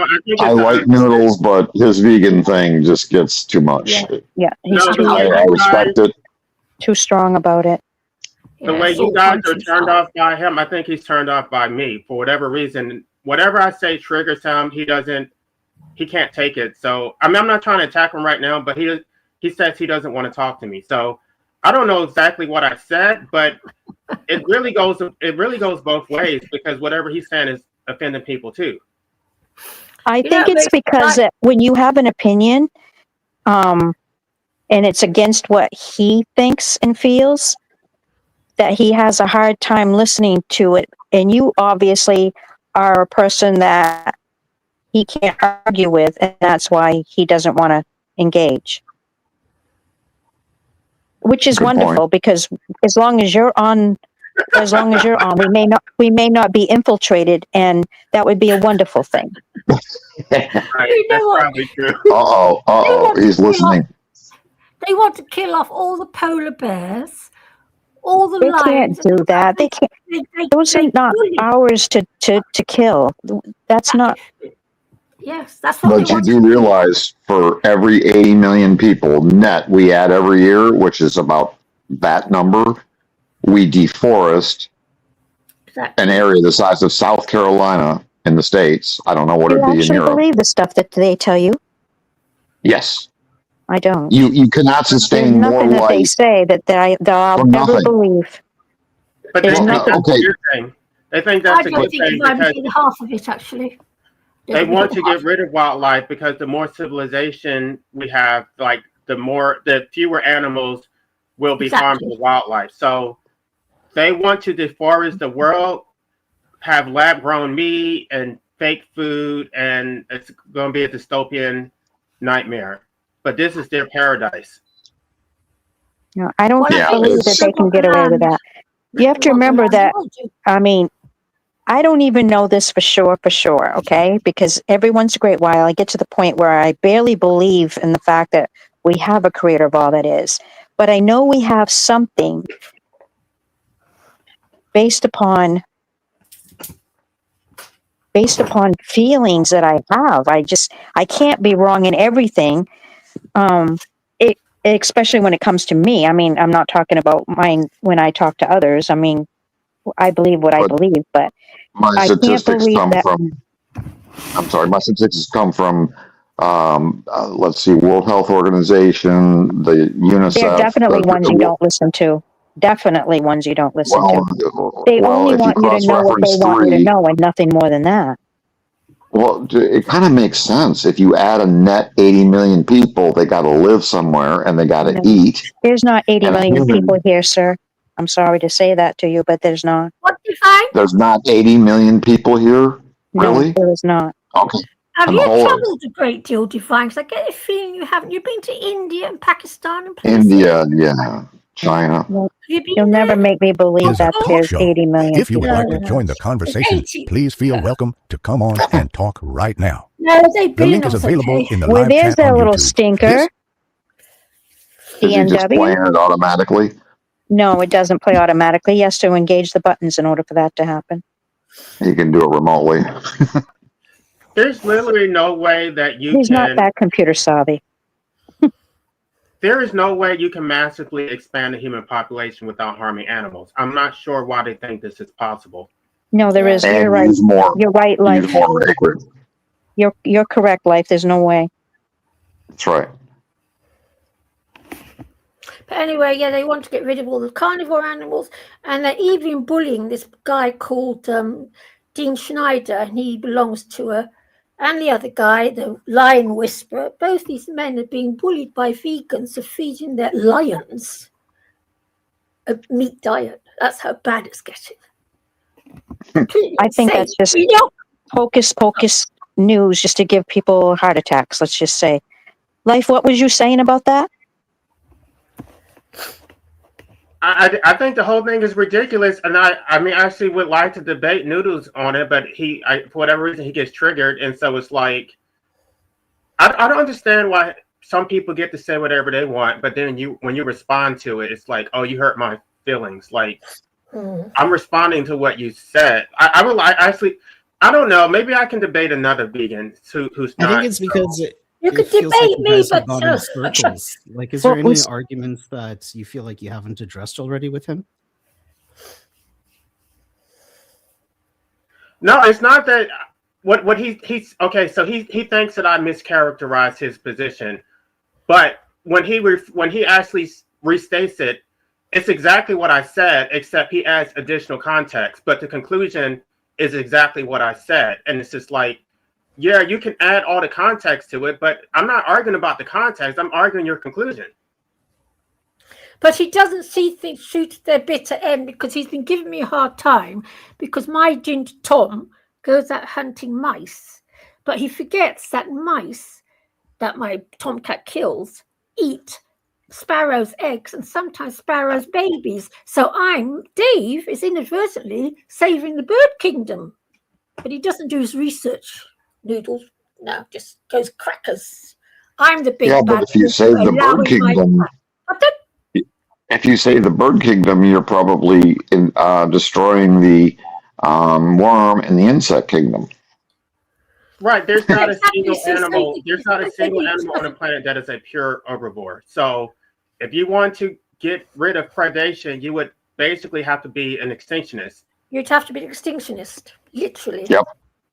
N: like Noodles, but his vegan thing just gets too much.
F: Yeah, he's
N: I respect it.
F: Too strong about it.
O: The way you guys are turned off by him, I think he's turned off by me for whatever reason. Whatever I say triggers him. He can't take it. So I'm not trying to attack him right now, but he says he doesn't want to talk to me. So I don't know exactly what I said, but it really goes both ways because whatever he's saying is offending people too.
F: I think it's because when you have an opinion, and it's against what he thinks and feels, that he has a hard time listening to it. And you obviously are a person that he can't argue with, and that's why he doesn't want to engage. Which is wonderful because as long as you're on, we may not be infiltrated, and that would be a wonderful thing.
O: Right, that's probably true.
N: He's listening.
D: They want to kill off all the polar bears, all the
F: They
D: lions.
F: can't do that. They can't. Those are not ours to kill. That's not.
D: Yes, that's what.
N: But you do realize for every 80 million people net we add every year, which is about that number, we deforest an area the size of South Carolina in the States. I don't know what it'd be in
F: actually
N: Europe.
F: Believe the stuff that they tell you?
N: Yes.
F: I don't.
N: You cannot sustain
F: There's
N: more
F: nothing that they
N: life.
F: say that I'll ever believe.
O: But
F: There's
O: they think
F: nothing.
O: that's a good thing. They think that's
D: I
O: a
D: don't
O: good
D: think
O: thing
D: it might
O: because
D: be half of it actually.
O: they want to get rid of wildlife because the more civilization we have, like the fewer animals will be harmed to wildlife. So they want to deforest the world, have lab-grown meat and fake food, and it's going to be a dystopian nightmare. But this is their paradise.
F: No, I don't believe that they can get away with that. You have to remember that. I mean, I don't even know this for sure, okay? Because every once in a great while, I get to the point where I barely believe in the fact that we have a creator of all that is. But I know we have something based upon feelings that I have. I can't be wrong in everything. Especially when it comes to me. I mean, I'm not talking about mine when I talk to others. I mean, I believe what I believe, but
N: My
F: I can't
N: statistics
F: believe
N: come
F: that.
N: from. I'm sorry. My statistics come from. Let's see, World Health Organization, the UNICEF.
F: There are definitely ones you don't listen to. Definitely ones you don't listen to. They only want you to know what they want you to know and nothing more than that.
N: Well, it kind of makes sense. If you add a net 80 million people, they got to live somewhere and they got to eat.
F: There's not 80
N: And a
F: million
N: human-
F: people here, sir. I'm sorry to say that to you, but there's not.
D: What do you find?
N: There's not 80 million people here? Really?
F: No, there is not.
N: Okay.
D: Have
N: And
D: you
N: the whole-
D: travelled a great deal, Divine? Because I get a feeling you haven't. You've been to India and Pakistan and places.
N: India, yeah. China.
F: You'll never make me believe
Q: Is a
F: that
Q: talk
F: there's
Q: show.
F: 80 million
Q: If you would
F: people.
Q: like to join the conversation, please feel welcome to come on and talk right now.
D: No, they've
Q: The
D: been
Q: link is
D: us,
Q: available
D: okay.
Q: in the
F: Well,
Q: live
F: there's
Q: chat on
F: that little
Q: YouTube.
F: stinker.
N: Is he just
F: DNW?
N: playing it automatically?
F: No, it doesn't play automatically. He has to engage the buttons in order for that to happen.
N: He can do it remotely.
O: There's literally no way that you
F: He's not
O: can.
F: that computer savvy.
O: There is no way you can massively expand the human population without harming animals. I'm not sure why they think this is possible.
F: No, there is.
N: And
F: You're right.
N: use more.
F: You're right, Life.
N: Use more acreage.
F: You're correct, Life. There's no way.
N: That's right.
D: But anyway, yeah, they want to get rid of all the carnivore animals, and they're even bullying this guy called Dean Schneider, and he belongs to and the other guy, the lion whisperer. Both these men are being bullied by vegans for feeding their lions a meat diet. That's how bad it's getting.
F: I think that's just hocus pocus news just to give people heart attacks, let's just say. Life, what was you saying about that?
O: I think the whole thing is ridiculous, and I mean, I actually would like to debate Noodles on it, but for whatever reason, he gets triggered, and so it's like, I don't understand why some people get to say whatever they want, but then when you respond to it, it's like, oh, you hurt my feelings. Like, I'm responding to what you said. I would like, actually, I don't know, maybe I can debate another vegan who's not.
J: I think it's because
D: you could
J: feels
D: debate
J: like you
D: me,
J: guys have
D: but
J: gone in circles. Like, is there any arguments that you feel like you haven't addressed already with him?
O: No, it's not that. What he's okay. So he thinks that I mischaracterized his position, but when he actually restates it, it's exactly what I said, except he adds additional context. But the conclusion is exactly what I said, and it's just like, yeah, you can add all the context to it, but I'm not arguing about the context. I'm arguing your conclusion.
D: But he doesn't see things shoot at their bitter end, because he's been giving me a hard time because my ginger Tom goes out hunting mice, but he forgets that mice that my tomcat kills eat sparrows' eggs and sometimes sparrows' babies. So Dave is inadvertently saving the bird kingdom, but he doesn't do his research. Noodles, no, just goes crackers. I'm the big bad.
N: But if you save the bird kingdom, if you save the bird kingdom, you're probably destroying the worm and the insect kingdom.
O: Right. There's not a single animal. There's not a single animal on the planet that is a pure herbivore. So, if you want to get rid of predation, you would basically have to be an extinctionist.
D: You'd have to be an extinctionist, literally.
N: Yep.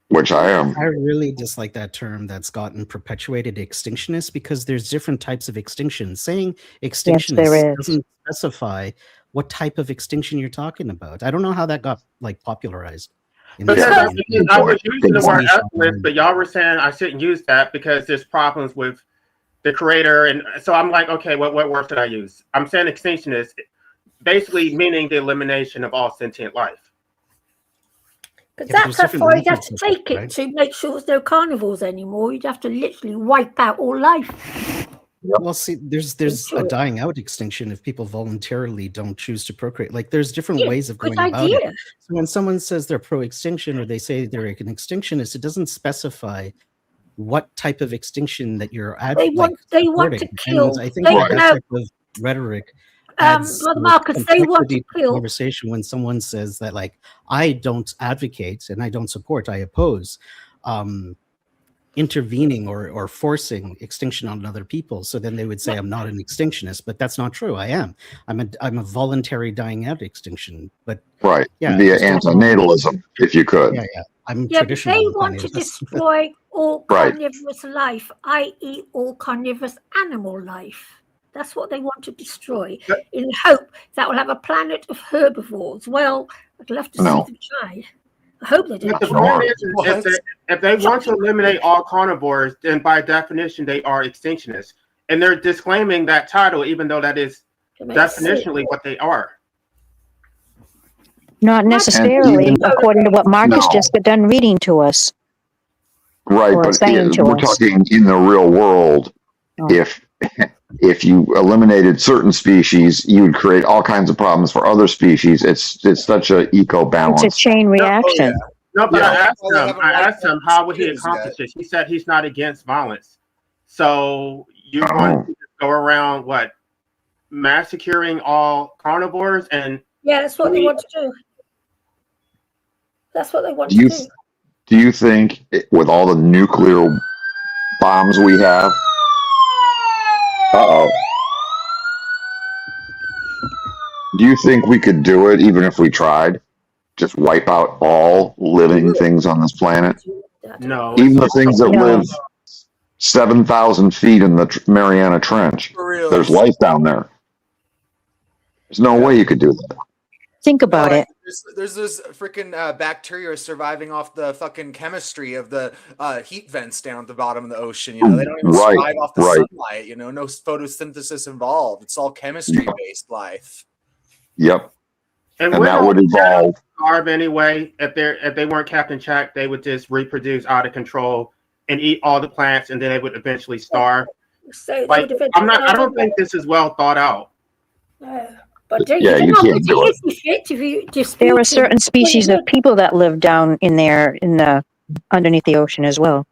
N: Which I am.
J: I really dislike that term that's gotten perpetuated, extinctionist, because there's different types of extinction. Saying extinctionist doesn't specify what type of extinction you're talking about. I don't know how that got popularized.
O: I was using the word ethicist, but y'all were saying I shouldn't use that because there's problems with the creator, and so I'm like, okay, what word should I use? I'm saying extinctionist, basically meaning the elimination of all sentient life.
D: But that's how far you'd have to take it to make sure there's no carnivores anymore. You'd have to literally wipe out all life.
J: Well, see, there's a dying out extinction if people voluntarily don't choose to procreate. Like, there's different ways of going about it. So when someone says they're pro-extinction or they say they're an extinctionist, it doesn't specify what type of extinction that you're advocating.
D: They want to kill.
J: And I think that type of rhetoric
D: Brother Marcus, they want to kill.
J: Conversation when someone says that, like, I don't advocate and I don't support, I oppose intervening or forcing extinction on other people. So then they would say, I'm not an extinctionist, but that's not true. I am. I'm a voluntary dying out extinction. But
N: via antinatalism, if you could.
J: I'm
D: traditional. They want to destroy all carnivorous life, i.e., all carnivorous animal life. That's what they want to destroy, in hope that we'll have a planet of herbivores. Well, I'd love to see them try. I hope they do.
O: But the point is if they want to eliminate all carnivores, then by definition they are extinctionists, and they're disclaiming that title, even though that is definitionally what they are.
F: Not necessarily, according to what Marcus just got done reading to us.
N: Right, but we're talking in the real world. If if you eliminated certain species, you would create all kinds of problems for other species. It's such a eco balance.
F: It's a chain reaction.
O: No, but
P: Yeah.
O: I asked him how would he accomplish this. He said he's not against violence. So you want to just go around massacring all carnivores and
D: yeah, that's what they want to do. That's what they want to do.
N: Do you think, with all the nuclear bombs we have, do you think we could do it even if we tried? Just wipe out all living things on this planet?
O: No.
N: Even the things that live 7,000 feet in the Mariana Trench. There's life down there. There's no way you could do that.
F: Think about it.
P: There's this freaking bacteria surviving off the fucking chemistry of the heat vents down at the bottom of the ocean. You know, they don't even survive off the sunlight. You know, no photosynthesis involved. It's all chemistry-based life.
N: Yep. And that would evolve.
O: Starve anyway. If they weren't kept in check, they would just reproduce out of control and eat all the plants, and then they would eventually starve.
D: So
O: I don't think this is well thought out.
D: But
N: you can't do
D: it.
F: There are certain species of people that live down in there, underneath the ocean as well.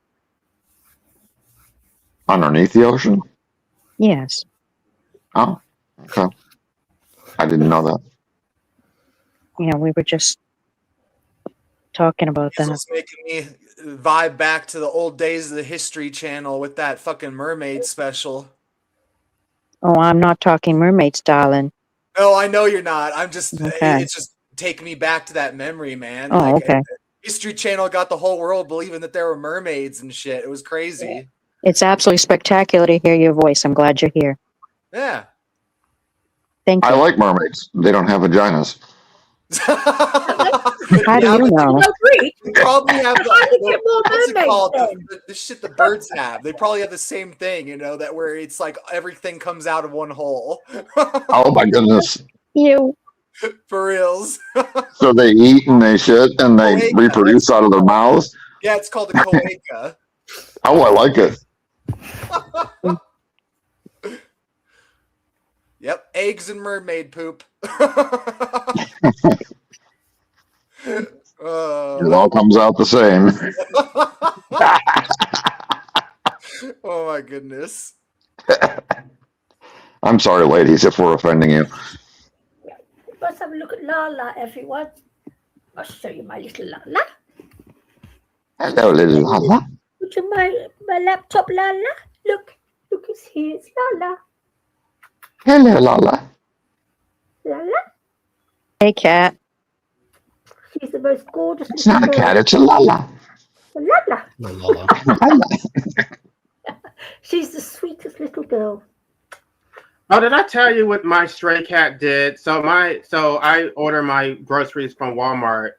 N: Underneath the ocean?
F: Yes.
N: Oh, okay. I didn't know that.
F: Yeah, we were just talking about that.
P: It's making me vibe back to the old days of the History Channel with that fucking mermaid special.
F: Oh, I'm not talking mermaids, darling.
P: No, I know you're not. I'm just,
F: Okay.
P: it's just taking me back to that memory, man.
F: Oh, okay.
P: History Channel got the whole world believing that there were mermaids and shit. It was crazy.
F: It's absolutely spectacular to hear your voice. I'm glad you're here.
P: Yeah.
F: Thank you.
N: I like mermaids. They don't have vaginas.
F: How do you know?
P: They probably have what's it called? The shit the birds have. They probably have the same thing, you know, that where it's like everything comes out of one hole.
N: Oh my goodness.
P: For reals.
N: So they eat and they shit and they reproduce out of their mouths?
P: Yeah, it's called a cloaca.
N: Oh, I like it.
P: Yep, eggs and mermaid poop.
N: It all comes out the same.
P: Oh my goodness.
N: I'm sorry, ladies, if we're offending you.
D: Let's have a look at Lala, everyone. I'll show you my little Lala.
N: Hello, little Lala.
D: Look at my laptop, Lala. Look, here's Lala.
N: Hello, Lala.
D: Lala.
F: Hey, cat.
D: She's the most gorgeous.
N: It's not a cat, it's a Lala.
D: Lala. She's the sweetest little girl.
O: Oh, did I tell you what my stray cat did? So I order my groceries from Walmart,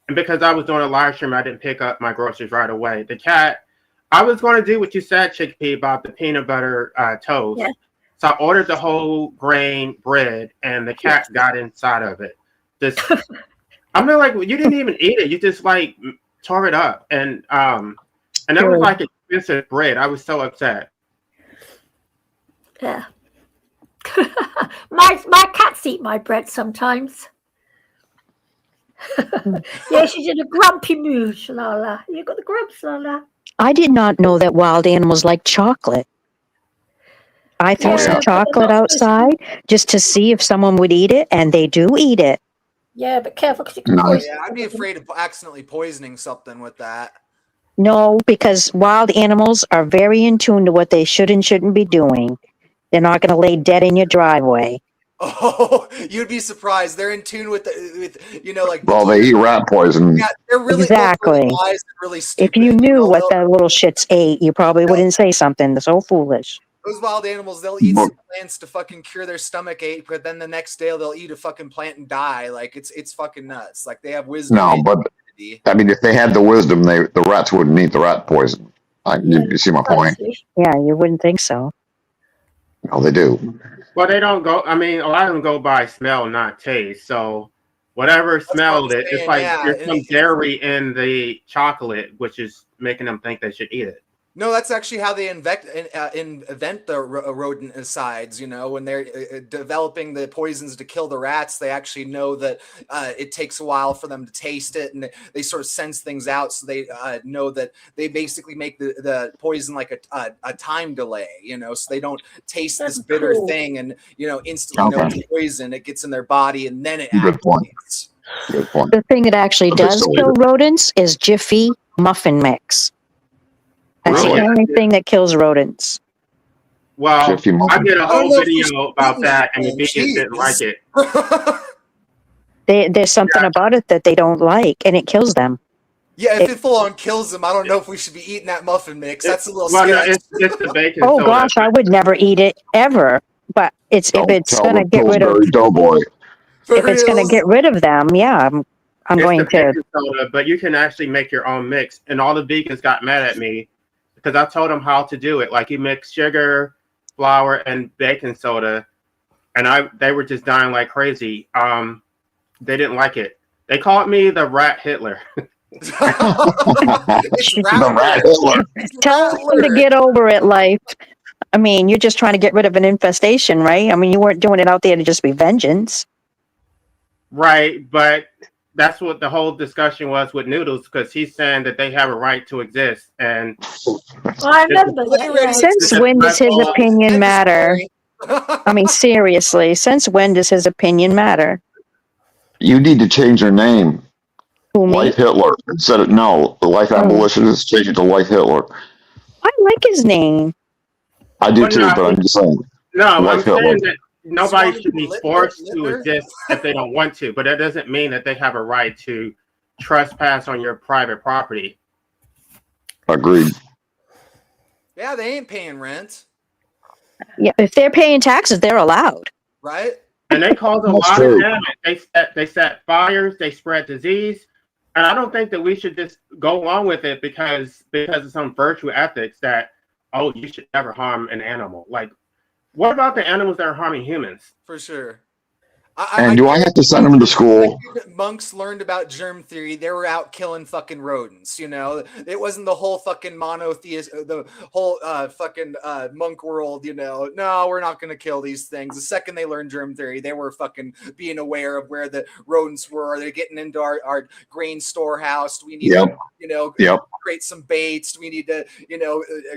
O: and because I was doing a live stream, I didn't pick up my groceries right away. The cat, I was going to do what you said, Chickpea, about the peanut butter toast. Yeah. So I ordered the whole grain bread, and the cat got inside of it. Just, I'm like, well, you didn't even eat it. You just like tore it up, and that was like expensive bread. I was so upset.
D: Yeah. my cats eat my bread sometimes. Yeah, she's in a grumpy mood, Lala. You got the grumps, Lala.
F: I did not know that wild animals like chocolate. I threw some chocolate outside just to see if someone would eat it, and they do eat it.
D: Yeah, but careful because you can poison.
P: Yeah, I'd be afraid of accidentally poisoning something with that.
F: No, because wild animals are very in tune to what they should and shouldn't be doing. They're not going to lay dead in your driveway.
P: Oh, you'd be surprised. They're in tune with like.
N: Well, they eat rat poison.
P: Yeah, they're really
F: exactly.
P: Wise and really stupid.
F: If you knew what the little shits ate, you probably wouldn't say something so foolish.
P: Those wild animals, they'll eat some plants to fucking cure their stomach ache, but then the next day they'll eat a fucking plant and die. Like it's fucking nuts. Like they have wisdom.
N: No, but I mean, if they had the wisdom, the rats wouldn't eat the rat poison. You see my point?
F: Yeah, you wouldn't think so.
N: No, they do.
O: Well, they don't go. I mean, a lot of them go by smell, not taste. So whatever smelled it, it's like there's some dairy in the chocolate, which is making them think they should eat it.
P: No, that's actually how they invent the rodenticides. You know, when they're developing the poisons to kill the rats, they actually know that it takes a while for them to taste it, and they sort of sense things out. So they know that they basically make the poison like a time delay. You know, so they don't taste this bitter thing and instantly know it's poison. It gets in their body and then it activates.
N: Good point.
F: The thing that actually does kill rodents is Jiffy muffin mix. That's the only thing that kills rodents.
O: Well, I did a whole video about that, and the vegans didn't like it.
F: There's something about it that they don't like, and it kills them.
P: Yeah, if it full on kills them, I don't know if we should be eating that muffin mix. That's a little
O: Well, no,
P: scary.
O: it's the bacon
F: Oh
O: soda.
F: gosh, I would never eat it ever. But if it's going to get rid of if it's going to get rid of them, yeah, I'm going
O: It's the bacon soda, but you can actually make your own mix. And all the vegans got mad at me because I told them how to do it. Like you mix sugar, flour, and baking soda, and they were just dying like crazy. They didn't like it. They called me the rat Hitler.
F: Tell them to get over it, life. I mean, you're just trying to get rid of an infestation, right? I mean, you weren't doing it out there to just be vengeance. Right,
O: but that's what the whole discussion was with Noodles, because he's saying that they have a right to exist. And
D: I remember that.
F: Since when does his opinion matter? I mean, seriously, since when does his opinion matter?
N: You need to change your name. Life Hitler. Instead of the Life Abolitionist, change it to Life Hitler.
F: I like his name.
N: I do too, but I'm just saying.
O: No,
N: Life
O: I'm saying
N: Hitler.
O: that nobody should be forced to exist if they don't want to, but that doesn't mean that they have a right to trespass on your private property.
N: Agreed.
P: Yeah, they ain't paying rent.
F: Yeah, if they're paying taxes, they're allowed.
P: Right?
O: And they cause a lot of damage. They set fires, they spread disease. And I don't think that we should just go along with it because of some virtue ethics that, oh, you should never harm an animal. Like, what about the animals that are harming humans?
P: For sure.
N: And do I have to send them to school?
P: Monks learned about germ theory. They were out killing fucking rodents. You know, it wasn't the whole fucking monotheist, the whole fucking monk world. You know, no, we're not going to kill these things. The second they learned germ theory, they were fucking being aware of where the rodents were. Are they getting into our grain storehouse? Do we need to, create some baits? Do we need to,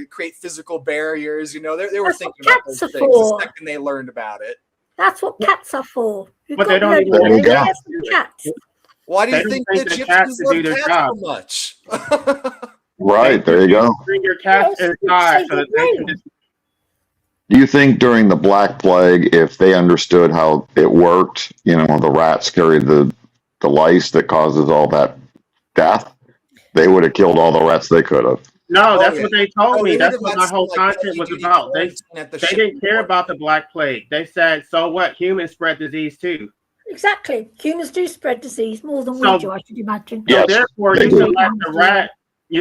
P: create physical barriers? You know, they were thinking about those things the second they learned about it.
D: That's what cats are for.
O: But they don't even
D: cats.
P: Why do you think the gypsies love cats so much?
N: Right, there you go.
O: Bring your cats inside so that they can just...
N: Do you think during the Black Plague, if they understood how it worked, the rats carry the lice that causes all that death, they would have killed all the rats they could have.
O: No, that's what they told me. That's what my whole content was about. They didn't care about the Black Plague. They said, so what? Humans spread disease too.
D: Exactly. Humans do spread disease more than we do, I should imagine.
O: So therefore, you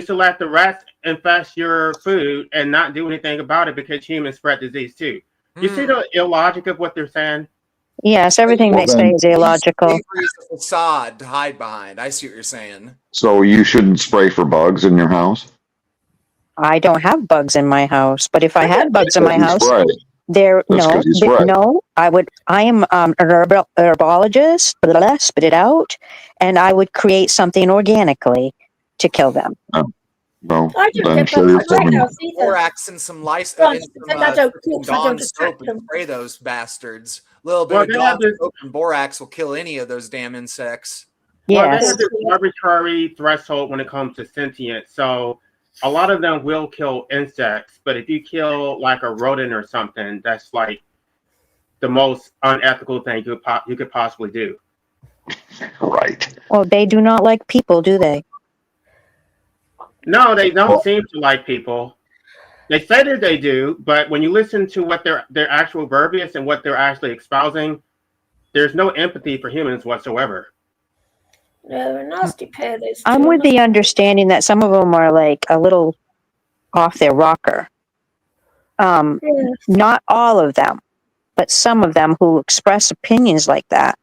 O: should let the rats infest your food and not do anything about it because humans spread disease too. You see the illogic of what they're saying?
F: Yes, everything they say is illogical.
P: Is a facade to hide behind. I see what you're saying.
N: So you shouldn't spray for bugs in your house?
F: I don't have bugs in my house, but if I had bugs in my house, I would. I am an herbologist. Spit it out, and I would create something organically to kill them.
N: Oh. Well,
D: I
N: then sure you're fine.
P: Borax and some lice and some Dawn soap and spray those bastards. A little bit of Dawn soap and borax will kill any of those damn insects.
O: Well, they have this arbitrary threshold when it comes to sentience. So a lot of them will kill insects, but if you kill like a rodent or something, that's like the most unethical thing you could possibly do.
N: Right.
F: Well, they do not like people, do they?
O: No, they don't seem to like people. They say that they do, but when you listen to what their actual verbiage and what they're actually espousing, there's no empathy for humans whatsoever.
D: No, they're a nasty pair.
F: I'm with the understanding that some of them are like a little off their rocker. Not all of them, but some of them who express opinions like that.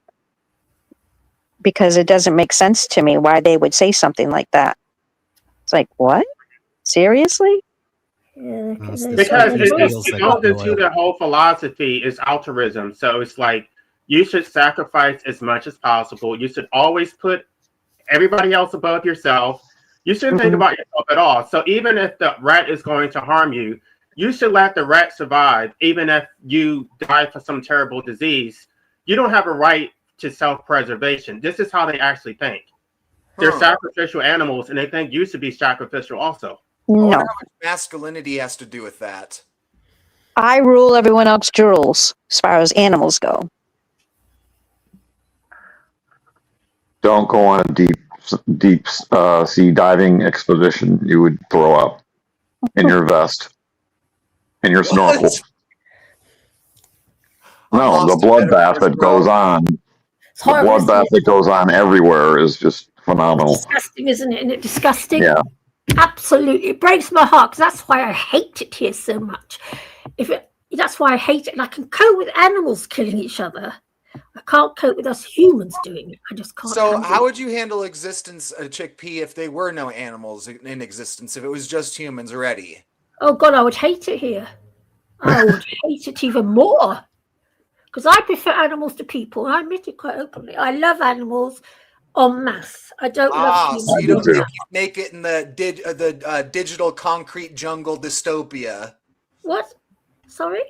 F: Because it doesn't make sense to me why they would say something like that. It's like, what? Seriously?
O: Because it goes into the whole philosophy is altruism. So it's like you should sacrifice as much as possible. You should always put everybody else above yourself. You shouldn't think about yourself at all. So even if the rat is going to harm you, you should let the rat survive. Even if you die for some terrible disease, you don't have a right to self-preservation. This is how they actually think. They're sacrificial animals, and they think you should be sacrificial also.
P: I wonder
F: No,
P: how much masculinity has to do with that.
F: I rule, everyone else drools as far as animals go.
N: Don't go on a deep sea diving expedition. You would throw up in your vest, in your snorkel. No, the bloodbath that goes on, the bloodbath that goes on everywhere is just phenomenal.
D: Disgusting, isn't it? Isn't it disgusting?
N: Yeah.
D: Absolutely. It breaks my heart because that's why I hate it here so much. That's why I hate it. And I can cope with animals killing each other. I can't cope with us humans doing it. I just can't.
P: So how would you handle existence, Chick P, if there were no animals in existence, if it was just humans already?
D: Oh God, I would hate it here. I would hate it even more. Because I prefer animals to people. And I admit it quite openly. I love animals en masse. I don't love humans.
P: So you don't think you'd make it in the digital concrete jungle dystopia?
D: What? Sorry?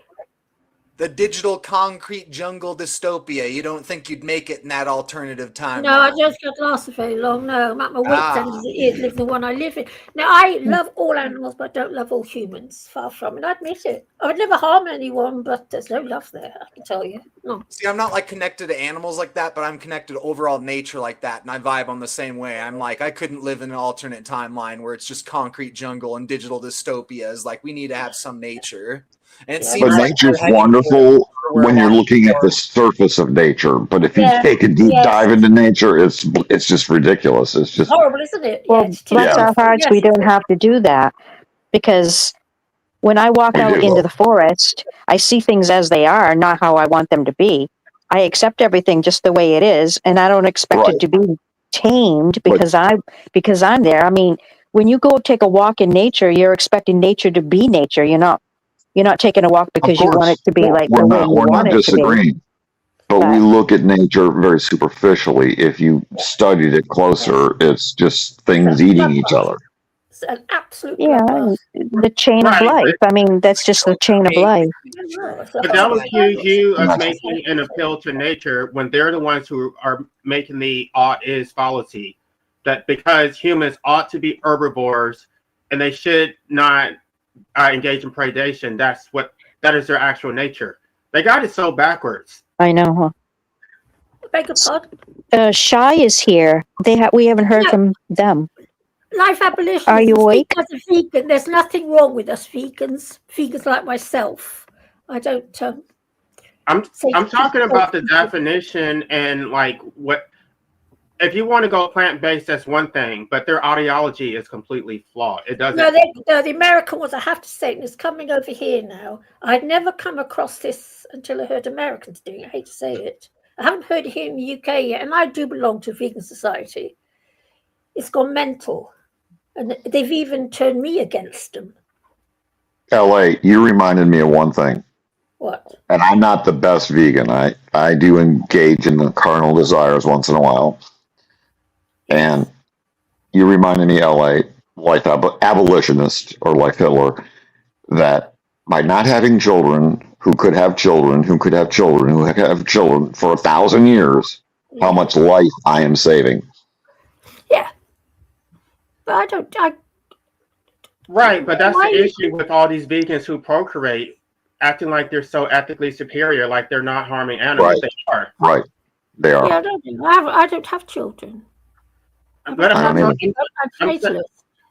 P: The digital concrete jungle dystopia. You don't think you'd make it in that alternative timeline?
D: No, I just can't last very long. No, I'm at my wits' end as it is, live the one I live in. Now, I love all animals, but I don't love all humans. Far from it. I admit it. I would never harm anyone, but there's no love there, I can tell you. No.
P: See, I'm not like connected to animals like that, but I'm connected to overall nature like that, and I vibe on the same way. I'm like, I couldn't live in an alternate timeline where it's just concrete jungle and digital dystopias. Like, we need to have some nature. And it seems
N: But
P: like
N: nature's wonderful when you're looking at the surface of nature. But if you take a deep dive into nature, it's just ridiculous. It's just
D: horrible, isn't it?
F: Well, bless our hearts, we don't have to do that, because when I walk out into the forest, I see things as they are, not how I want them to be. I accept everything just the way it is, and I don't expect it to be tamed because I'm there. I mean, when you go take a walk in nature, you're expecting nature to be nature. You're not taking a walk because you want it to be like the way you want it to be.
N: But we look at nature very superficially. If you studied it closer, it's just things eating each other.
D: It's an absolute
F: the chain of life. I mean, that's just the chain of life.
O: But that would accuse you of making an appeal to nature when they're the ones who are making the ought-is fallacy. That because humans ought to be herbivores and they should not engage in predation. That is their actual nature. They got it so backwards.
F: I know, huh?
D: Beg your pardon?
F: Shy is here. We haven't heard from them.
D: Life abolition.
F: Are you awake?
D: As a vegan, there's nothing wrong with us vegans. Vegans like myself. I don't.
O: I'm talking about the definition and like what. If you want to go plant-based, that's one thing, but their ideology is completely flawed. It doesn't.
D: No, the American ones, I have to say, and it's coming over here now. I'd never come across this until I heard Americans doing it. I hate to say it. I haven't heard it here in the UK yet, and I do belong to a vegan society. It's gone mental, and they've even turned me against them.
N: LA, you reminded me of one thing.
D: What? And
N: I'm not the best vegan. I do engage in the carnal desires once in a while. And you reminded me, LA, like abolitionist or like Hitler, that by not having children who could have children, who could have children, who have children for 1,000 years, how much life I am saving.
D: Yeah. But
O: Right, but that's the issue with all these vegans who procreate, acting like they're so ethically superior, like they're not harming animals.
N: Right.
O: They are.
N: Right. They are.
D: Yeah, I don't have children.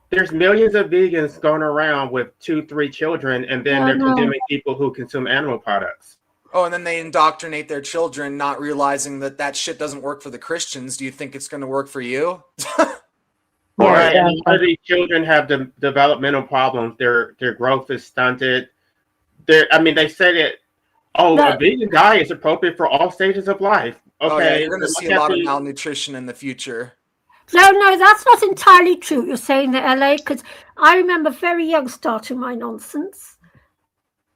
O: There's millions of vegans going around with 2-3 children, and then they're condemning people who consume animal products.
P: Oh, and then they indoctrinate their children, not realizing that shit doesn't work for the Christians. Do you think it's going to work for you?
O: Right. And a lot of these children have developmental problems. Their growth is stunted. They said it. A vegan diet is appropriate for all stages of life. Okay,
P: you're going to see a lot of malnutrition in the future.
D: No, that's not entirely true. You're saying the LA, because I remember very young starting my nonsense.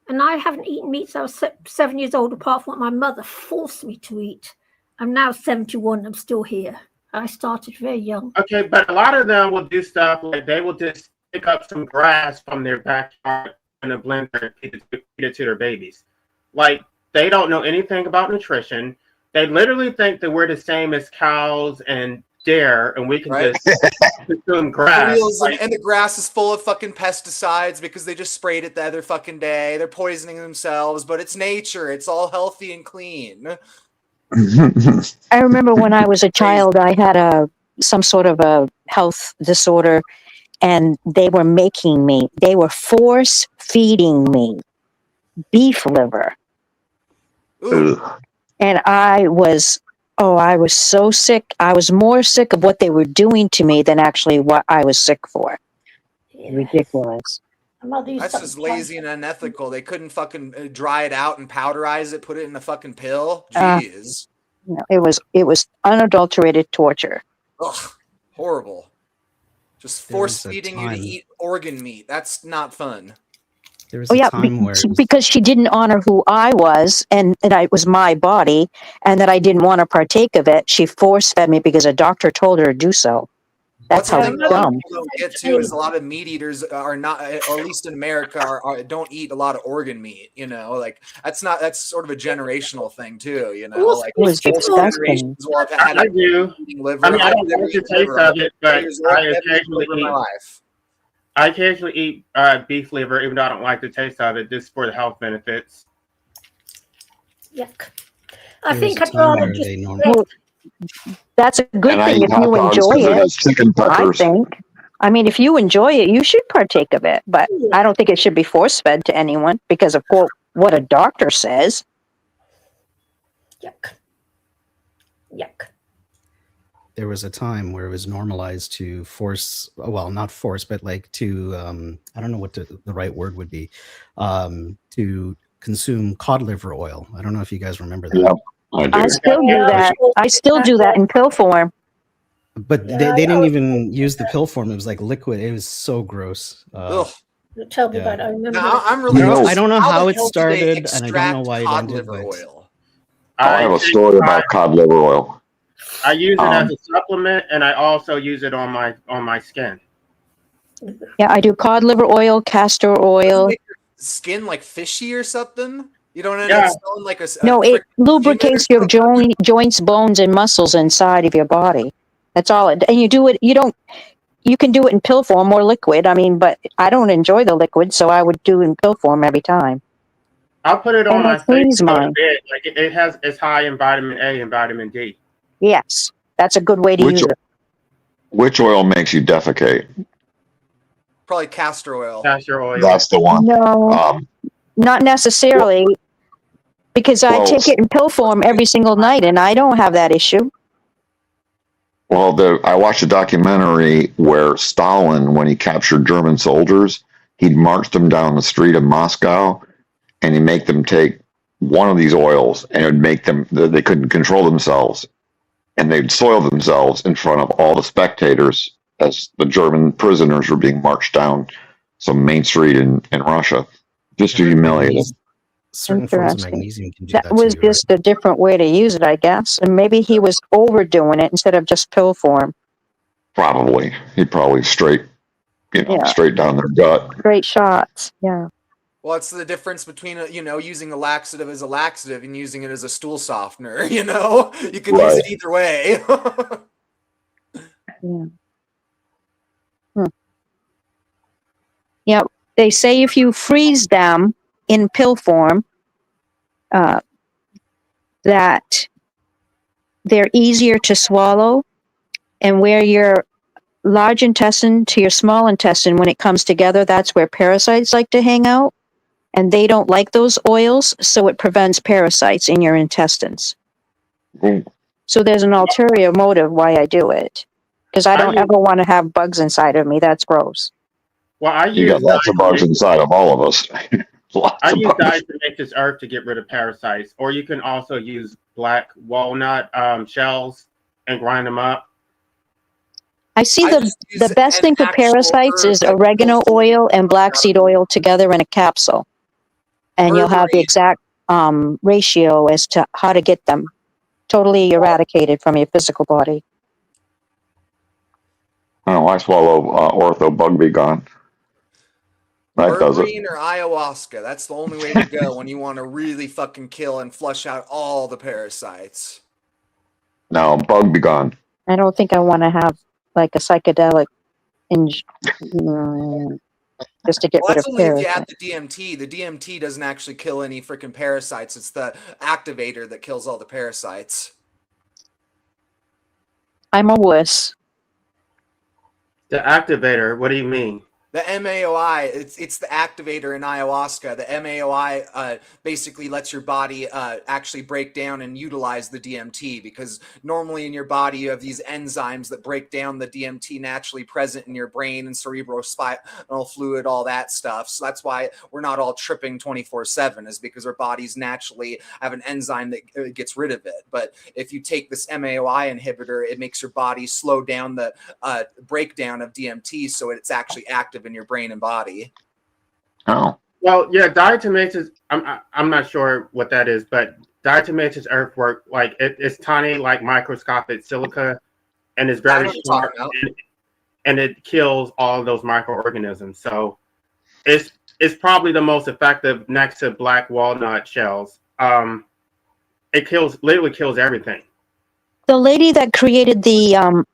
D: And I haven't eaten meat since I was 7 years old, apart from what my mother forced me to eat. I'm now 71. I'm still here. I started very young.
O: Okay, but a lot of them will do stuff like they will just pick up some grass from their backyard in a blender and feed it to their babies. Like, they don't know anything about nutrition. They literally think that we're the same as cows and deer, and we can just consume grass.
P: And the grass is full of fucking pesticides because they just sprayed it the other fucking day. They're poisoning themselves, but it's nature. It's all healthy and clean.
F: I remember when I was a child, I had some sort of a health disorder, and they were force feeding me beef liver. And I was so sick. I was more sick of what they were doing to me than actually what I was sick for. Yeah. Ridiculous.
P: That's just lazy and unethical. They couldn't fucking dry it out and powderize it, put it in a fucking pill. Jeez.
F: No, it was unadulterated torture.
P: Ugh, horrible. Just force feeding you to eat organ meat. That's not fun.
J: There was a time where
F: because she didn't honor who I was, and it was my body, and that I didn't want to partake of it. She force fed me because a doctor told her to do so. That's how dumb.
P: Don't get to is a lot of meat eaters are not, or at least in America, don't eat a lot of organ meat. You know, like that's sort of a generational thing too. You know, like
F: it was disgusting.
O: I do.
P: Liver.
O: I mean, I don't like the taste of it, but I occasionally eat beef liver, even though I don't like the taste of it, just for the health benefits.
D: Yuck. I think I'd rather just...
F: That's a good thing if you enjoy it. I think. I mean, if you enjoy it, you should partake of it. But I don't think it should be force-fed to anyone because of what a doctor says.
D: Yuck. Yuck.
J: There was a time where it was normalized to force, well, not force, but like to, I don't know what the right word would be, to consume cod liver oil. I don't know if you guys remember that.
N: Yep,
F: I still do that. I still do that in pill form.
J: But they didn't even use the pill form. It was like liquid. It was so gross.
D: Tell me about it. I remember.
P: I'm really.
J: I don't know how it started, and I don't know why it ended. But
N: I have a story about cod liver oil.
O: I use it as a supplement, and I also use it on my skin.
F: Yeah, I do cod liver oil, castor oil.
P: Make your skin like fishy or something. You don't end up smelling like a.
F: No, it lubricates your joints, bones, and muscles inside of your body. That's all. And you do it. You can do it in pill form or liquid. I mean, but I don't enjoy the liquid, so I would do in pill form every time.
O: I'll put it on my face. Like it's high in vitamin A and vitamin D.
F: Yes, that's a good way to use it.
N: Which oil makes you defecate?
P: Probably castor oil.
O: Castor oil.
N: That's the one.
F: No, not necessarily, because I take it in pill form every single night, and I don't have that issue.
N: Well, I watched a documentary where Stalin, when he captured German soldiers, he'd march them down the street of Moscow, and he'd make them take one of these oils, and it would make them, they couldn't control themselves. And they'd soil themselves in front of all the spectators as the German prisoners were being marched down some main street in Russia, just to humiliate them.
J: Certain forms of magnesium can do that
F: was
J: too,
F: just a different way to use it, I guess. And maybe he was overdoing it instead of just pill form.
N: Probably. He probably straight down their gut.
F: Straight shots, yeah.
P: Well, it's the difference between using a laxative as a laxative and using it as a stool softener. You know, you can use it either way.
F: Yeah, they say if you freeze them in pill form, that they're easier to swallow, and where your large intestine to your small intestine, when it comes together, that's where parasites like to hang out. And they don't like those oils, so it prevents parasites in your intestines. So there's an ulterior motive why I do it. Because I don't ever want to have bugs inside of me. That's gross.
O: Well,
N: you got lots of bugs inside of all of us.
O: I use dyes to make this herb to get rid of parasites. Or you can also use black walnut shells and grind them up.
F: I see
P: I just use
F: the best
P: an
F: thing for
P: actual
F: parasites
P: herb
F: is
P: that
F: oregano
P: kills
F: oil and black seed oil together in a capsule. And you'll have the
P: berberine.
F: exact ratio as to how to get them totally eradicated from your physical body.
N: Oh, I swallow ortho bug be gone. That does it.
P: Berberine or ayahuasca. That's the only way to go when you want to really fucking kill and flush out all the parasites.
N: No, bug be gone.
F: I don't think I want to have like a psychedelic just to get
P: Well,
F: rid
P: that's
F: of
P: only if you
F: parasites.
P: add the DMT. The DMT doesn't actually kill any freaking parasites. It's the activator that kills all the parasites.
F: I'm a wuss.
O: The activator. What do you mean?
P: The MAOI, it's the activator in ayahuasca. The MAOI basically lets your body actually break down and utilize the DMT, because normally in your body you have these enzymes that break down the DMT naturally present in your brain and cerebrospinal fluid, all that stuff. So that's why we're not all tripping 24/7, is because our bodies naturally have an enzyme that gets rid of it. But if you take this MAOI inhibitor, it makes your body slow down the breakdown of DMT, so it's actually active in your brain and body.
N: Oh.
O: Well, yeah, diatomaceous. I'm not sure what that is, but diatomaceous earthwork, like it's tiny, like microscopic silica, and it's very sharp, and it kills all of those microorganisms. So it's probably the most effective next to black walnut shells. It literally kills everything.
F: The lady that created the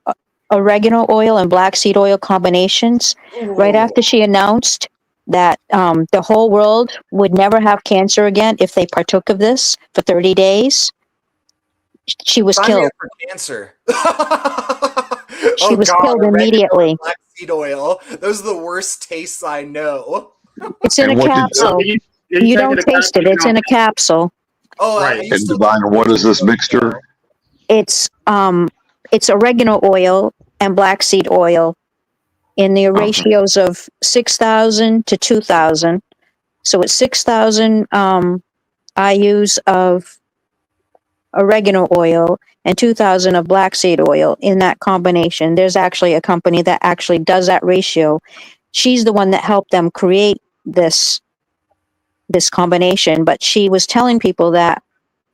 F: oregano oil and black seed oil combinations, right after she announced that the whole world would never have cancer again if they partook of this for 30 days, she was
P: Sign me
F: killed.
P: up for cancer.
F: She was killed immediately.
P: Black seed oil. Those are the worst tastes I know.
F: It's in a capsule. You don't taste it. It's in a capsule.
P: Oh,
O: right.
N: And Divine, what is this mixture?
F: It's oregano oil and black seed oil in the ratios of 6,000 to 2,000. So it's 6,000 IUs of oregano oil and 2,000 of black seed oil in that combination. There's actually a company that actually does that ratio. She's the one that helped them create this combination, but she was telling people that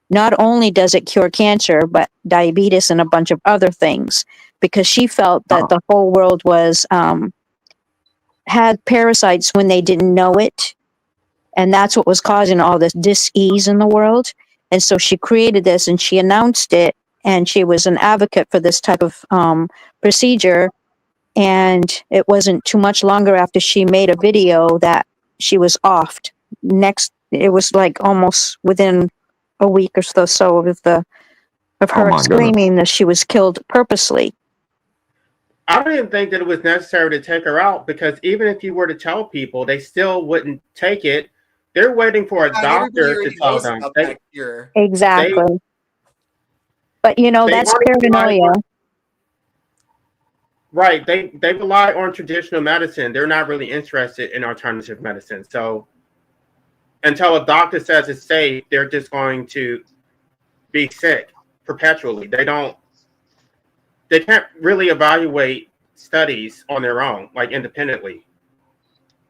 F: not only does it cure cancer, but diabetes and a bunch of other things, because she felt that the whole world was had parasites when they didn't know it, and that's what was causing all this dis-ease in the world. And so she created this, and she announced it, and she was an advocate for this type of procedure. And it wasn't too much longer after she made a video that she was offed. It was like almost within a week or so of her screaming that she was killed purposely.
O: I didn't think that it was necessary to take her out, because even if you were to tell people, they still wouldn't take it. They're waiting for a doctor to tell them.
F: Exactly. But that's paranoia.
O: Right. They rely on traditional medicine. They're not really interested in alternative medicine. So until a doctor says it's safe, they're just going to be sick perpetually. They can't really evaluate studies on their own, like independently.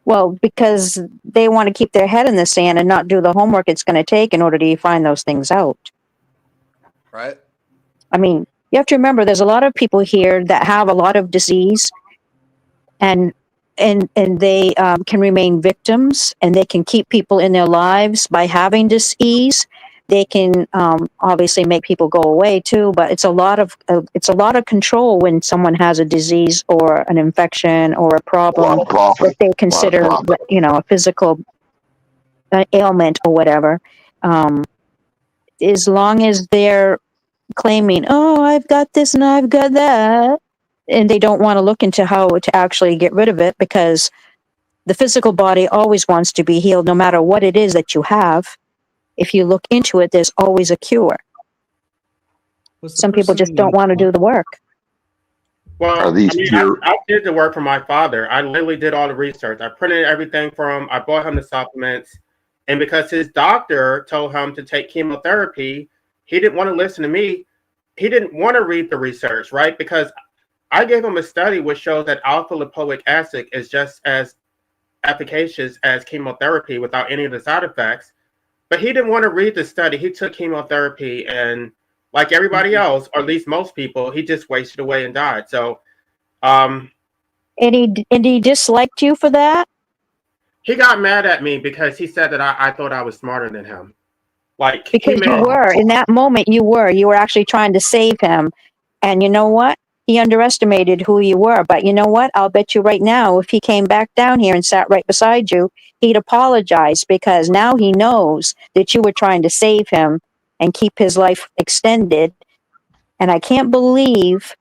F: Well, because they want to keep their head in the sand and not do the homework it's going to take in order to find those things out.
P: Right.
F: I mean, you have to remember, there's a lot of people here that have a lot of disease, and they can remain victims, and they can keep people in their lives by having disease. They can obviously make people go away too, but it's a lot of control when someone has a disease or an infection or a problem that they consider, a physical ailment or whatever. As long as they're claiming, "Oh, I've got this and I've got that," and they don't want to look into how to actually get rid of it, because the physical body always wants to be healed, no matter what it is that you have. If you look into it, there's always a cure. Some people just don't want to do the work.
O: Well, I did the work for my father. I literally did all the research. I printed everything for him. I bought him the supplements. And because his doctor told him to take chemotherapy, he didn't want to listen to me. He didn't want to read the research, right? Because I gave him a study which shows that alpha lipoic acid is just as efficacious as chemotherapy without any of the side effects. But he didn't want to read the study. He took chemotherapy, and like everybody else, or at least most people, he just wasted away and died. So,
F: and he disliked you for that?
O: He got mad at me because he said that I thought I was smarter than him. Like
F: because you were in that moment, you were actually trying to save him, and you know what? He underestimated who you were. But you know what? I'll bet you right now, if he came back down here and sat right beside you, he'd apologize, because now he knows that you were trying to save him and keep his life extended. And I can't believe,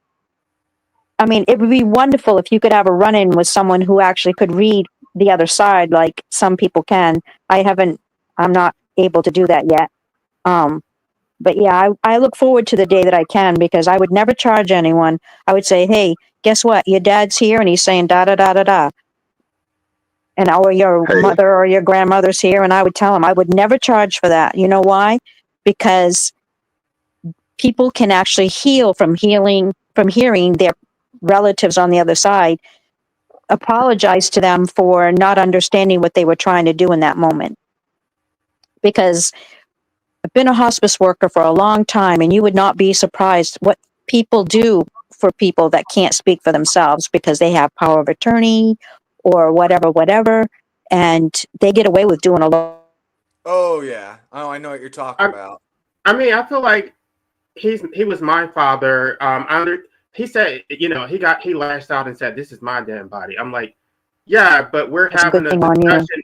F: I mean, it would be wonderful if you could have a run-in with someone who actually could read the other side like some people can. I'm not able to do that yet. But yeah, I look forward to the day that I can, because I would never charge anyone. I would say, hey, guess what? Your dad's here and he's saying da da da da da. And or your mother or your grandmother's here, and I would tell him. I would never charge for that. You know why? Because people can actually heal from hearing their relatives on the other side apologize to them for not understanding what they were trying to do in that moment. Because I've been a hospice worker for a long time, and you would not be surprised what people do for people that can't speak for themselves because they have power of attorney or whatever, and they get away with doing a lot.
P: Oh yeah. Oh, I know what you're talking about.
O: I mean, I feel like he was my father. He said, he lashed out and said, "This is my damn body." I'm like, yeah, but we're having a discussion.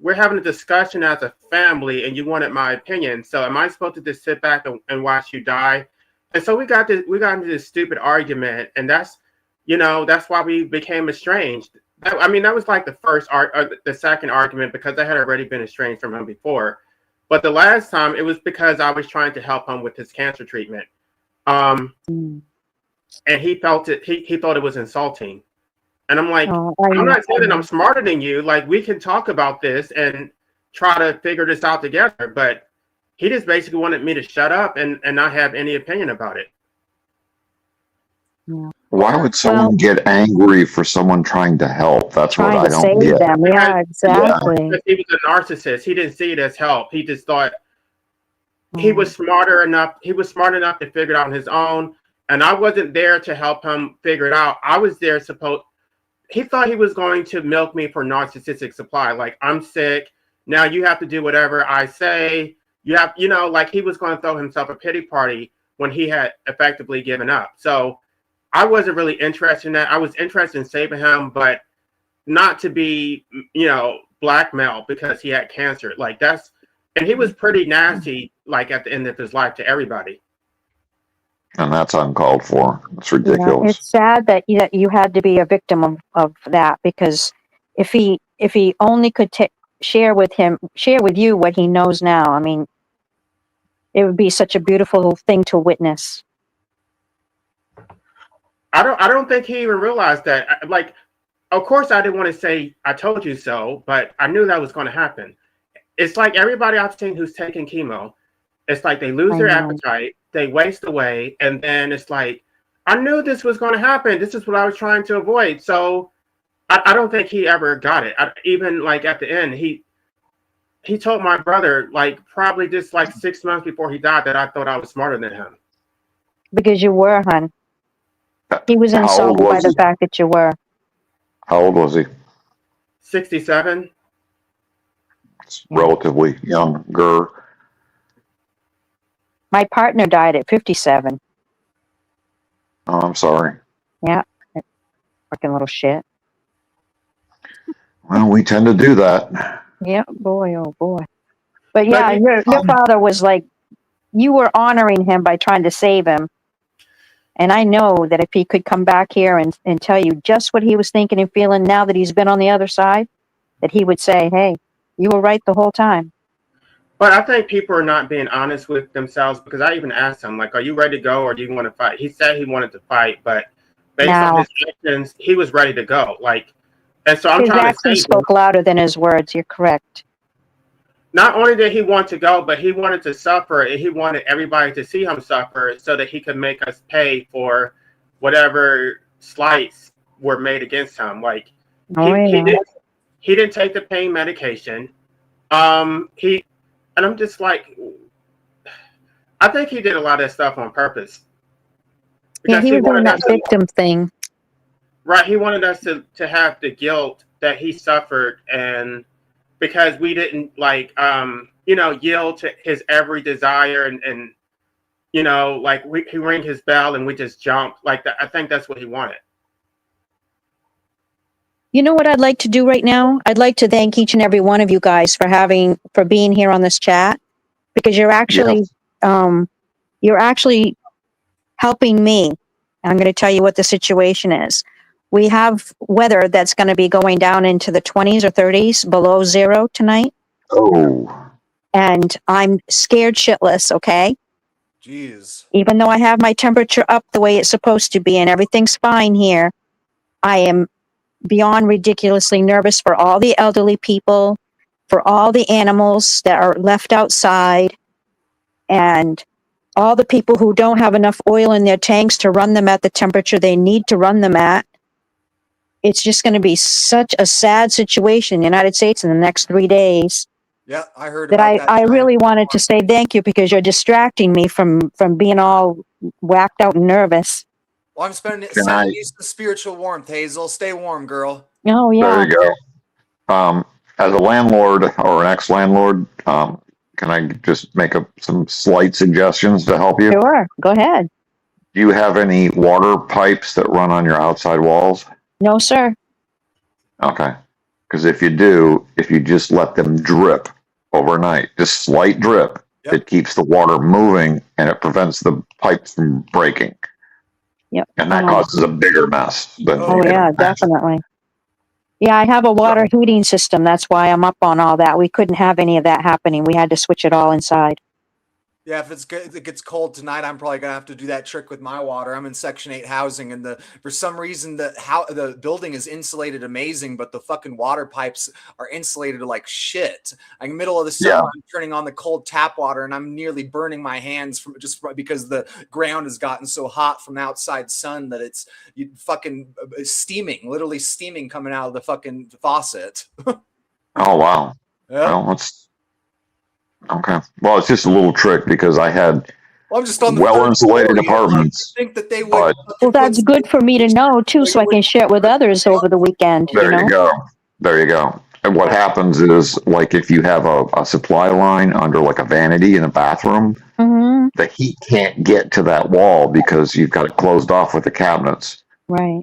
O: We're having a discussion as a family, and you wanted my opinion. So am I supposed to just sit back and watch you die? And so we got into this stupid argument, and that's why we became estranged. That was like the second argument, because I had already been estranged from him before. But the last time, it was because I was trying to help him with his cancer treatment. And he felt it. He thought it was insulting. And I'm like, I'm not saying that I'm smarter than you. Like, we can talk about this and try to figure this out together. But he just basically wanted me to shut up and not have any opinion about it.
N: Why would someone get angry for someone trying to help? That's what I don't get.
F: Yeah, exactly.
O: Because he was a narcissist. He didn't see it as help. He just thought he was smart enough to figure it out on his own. And I wasn't there to help him figure it out. I was there he thought he was going to milk me for narcissistic supply. Like, I'm sick. Now you have to do whatever I say. Like he was going to throw himself a pity party when he had effectively given up. So I wasn't really interested in that. I was interested in saving him, but not to be, blackmailed because he had cancer. And he was pretty nasty, like at the end of his life, to everybody.
N: And that's uncalled for. It's ridiculous.
F: Yeah, it's sad that you had to be a victim of that, because if he only could share with you what he knows now, I mean, it would be such a beautiful thing to witness.
O: I don't think he even realized that. Like, of course, I didn't want to say I told you so, but I knew that was going to happen. It's like everybody I've seen who's taking chemo. It's like they lose their appetite, they waste away, and then it's like, I knew this was going to happen. This is what I was trying to avoid. So I don't think he ever got it. Even like at the end, he told my brother, like probably just like 6 months before he died, that I thought I was smarter than him.
F: Because you were, hon. He was insulted by the fact that you were.
N: How old was he?
O: 67.
N: It's relatively younger.
F: My partner died at 57.
N: Oh, I'm sorry.
F: Yeah. Fucking little shit.
N: Well, we tend to do that.
F: Yeah, boy, oh boy. But yeah, your father was like, you were honoring him by trying to save him. And I know that if he could come back here and tell you just what he was thinking and feeling now that he's been on the other side, that he would say, hey, you were right the whole time.
O: But I think people are not being honest with themselves, because I even asked him, like, are you ready to go or do you want to fight? He said he wanted to fight, but based on his actions, he was ready to go. Like, and so I'm trying to say, his actions
F: spoke louder than his words. You're correct.
O: Not only did he want to go, but he wanted to suffer, and he wanted everybody to see him suffer so that he could make us pay for whatever slights were made against him. Like
F: yeah.
O: he didn't take the pain medication. And I'm just like, I think he did a lot of that stuff on purpose.
F: Yeah, he was doing that victim thing.
O: Right, he wanted us to have the guilt that he suffered, and because we didn't yield to his every desire, and he rang his bell and we just jumped like that. I think that's what he wanted.
F: You know what I'd like to do right now? I'd like to thank each and every one of you guys for being here on this chat, because you're actually helping me. I'm going to tell you what the situation is. We have weather that's going to be going down into the 20s or 30s below zero tonight.
N: Oh.
F: And I'm scared shitless, okay?
P: Jeez.
F: Even though I have my temperature up the way it's supposed to be and everything's fine here, I am beyond ridiculously nervous for all the elderly people, for all the animals that are left outside, and all the people who don't have enough oil in their tanks to run them at the temperature they need to run them at. It's just going to be such a sad situation in the United States in the next 3 days.
P: Yeah, I heard
F: that
P: about that.
F: I really wanted to say thank you, because you're distracting me from being all whacked out and nervous.
P: Well, I'm sending you some spiritual warmth, Hazel. Stay warm, girl.
F: Oh, yeah.
N: There you go. As a landlord or an ex-landlord, can I just make some slight suggestions to help you?
F: Sure, go ahead.
N: Do you have any water pipes that run on your outside walls?
F: No, sir.
N: Okay. Because if you do, if you just let them drip overnight, just slight drip, it keeps the water moving and it prevents the pipes from breaking.
F: Yep.
N: And that causes a bigger mess.
F: Definitely. Yeah, I have a water heating system. That's why I'm up on all that. We couldn't have any of that happening. We had to switch it all inside.
P: Yeah, if it gets cold tonight, I'm probably gonna have to do that trick with my water. I'm in Section 8 housing, and for some reason the building is insulated amazing, but the fucking water pipes are insulated like shit. Like middle of the summer, I'm turning on the cold tap water, and I'm nearly burning my hands because the ground has gotten so hot from the outside sun that it's fucking steaming, literally steaming coming out of the fucking faucet.
N: Oh wow!
P: Yeah.
N: Well, okay. Well, it's just a little trick because I had
P: I'm just on the
N: well-insulated apartments.
P: I think that they would.
F: Well, that's good for me to know too, so I can share it with others over the weekend.
N: There you go. There you go. And what happens is, like, if you have a supply line under like a vanity in a bathroom, the heat can't get to that wall because you've got it closed off with the cabinets.
F: Right.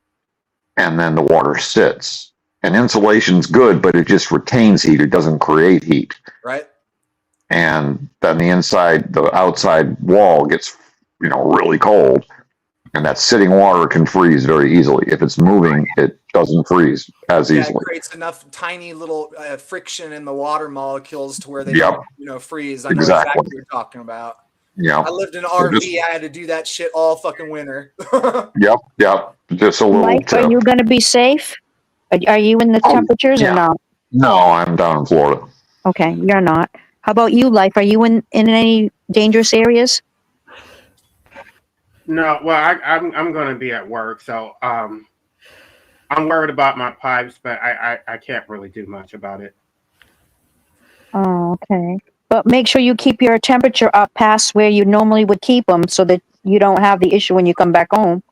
N: And then the water sits. And insulation's good, but it just retains heat. It doesn't create heat.
P: Right.
N: And then the outside wall gets, really cold. And that sitting water can freeze very easily. If it's moving, it doesn't freeze as easily.
P: It creates enough tiny little friction in the water molecules to where they don't, freeze. I know exactly what you're talking about.
N: Yeah.
P: I lived in an RV. I had to do that shit all fucking winter.
N: Yep. Just a little
F: Mike,
N: tip.
F: are you going to be safe? Are you in the temperatures or not?
N: No, I'm down in Florida.
F: Okay, you're not. How about you, Life? Are you in any dangerous areas?
O: No, well, I'm going to be at work, so I'm worried about my pipes, but I can't really do much about it.
F: Oh, okay. But make sure you keep your temperature up past where you normally would keep them, so that you don't have the issue when you come back home.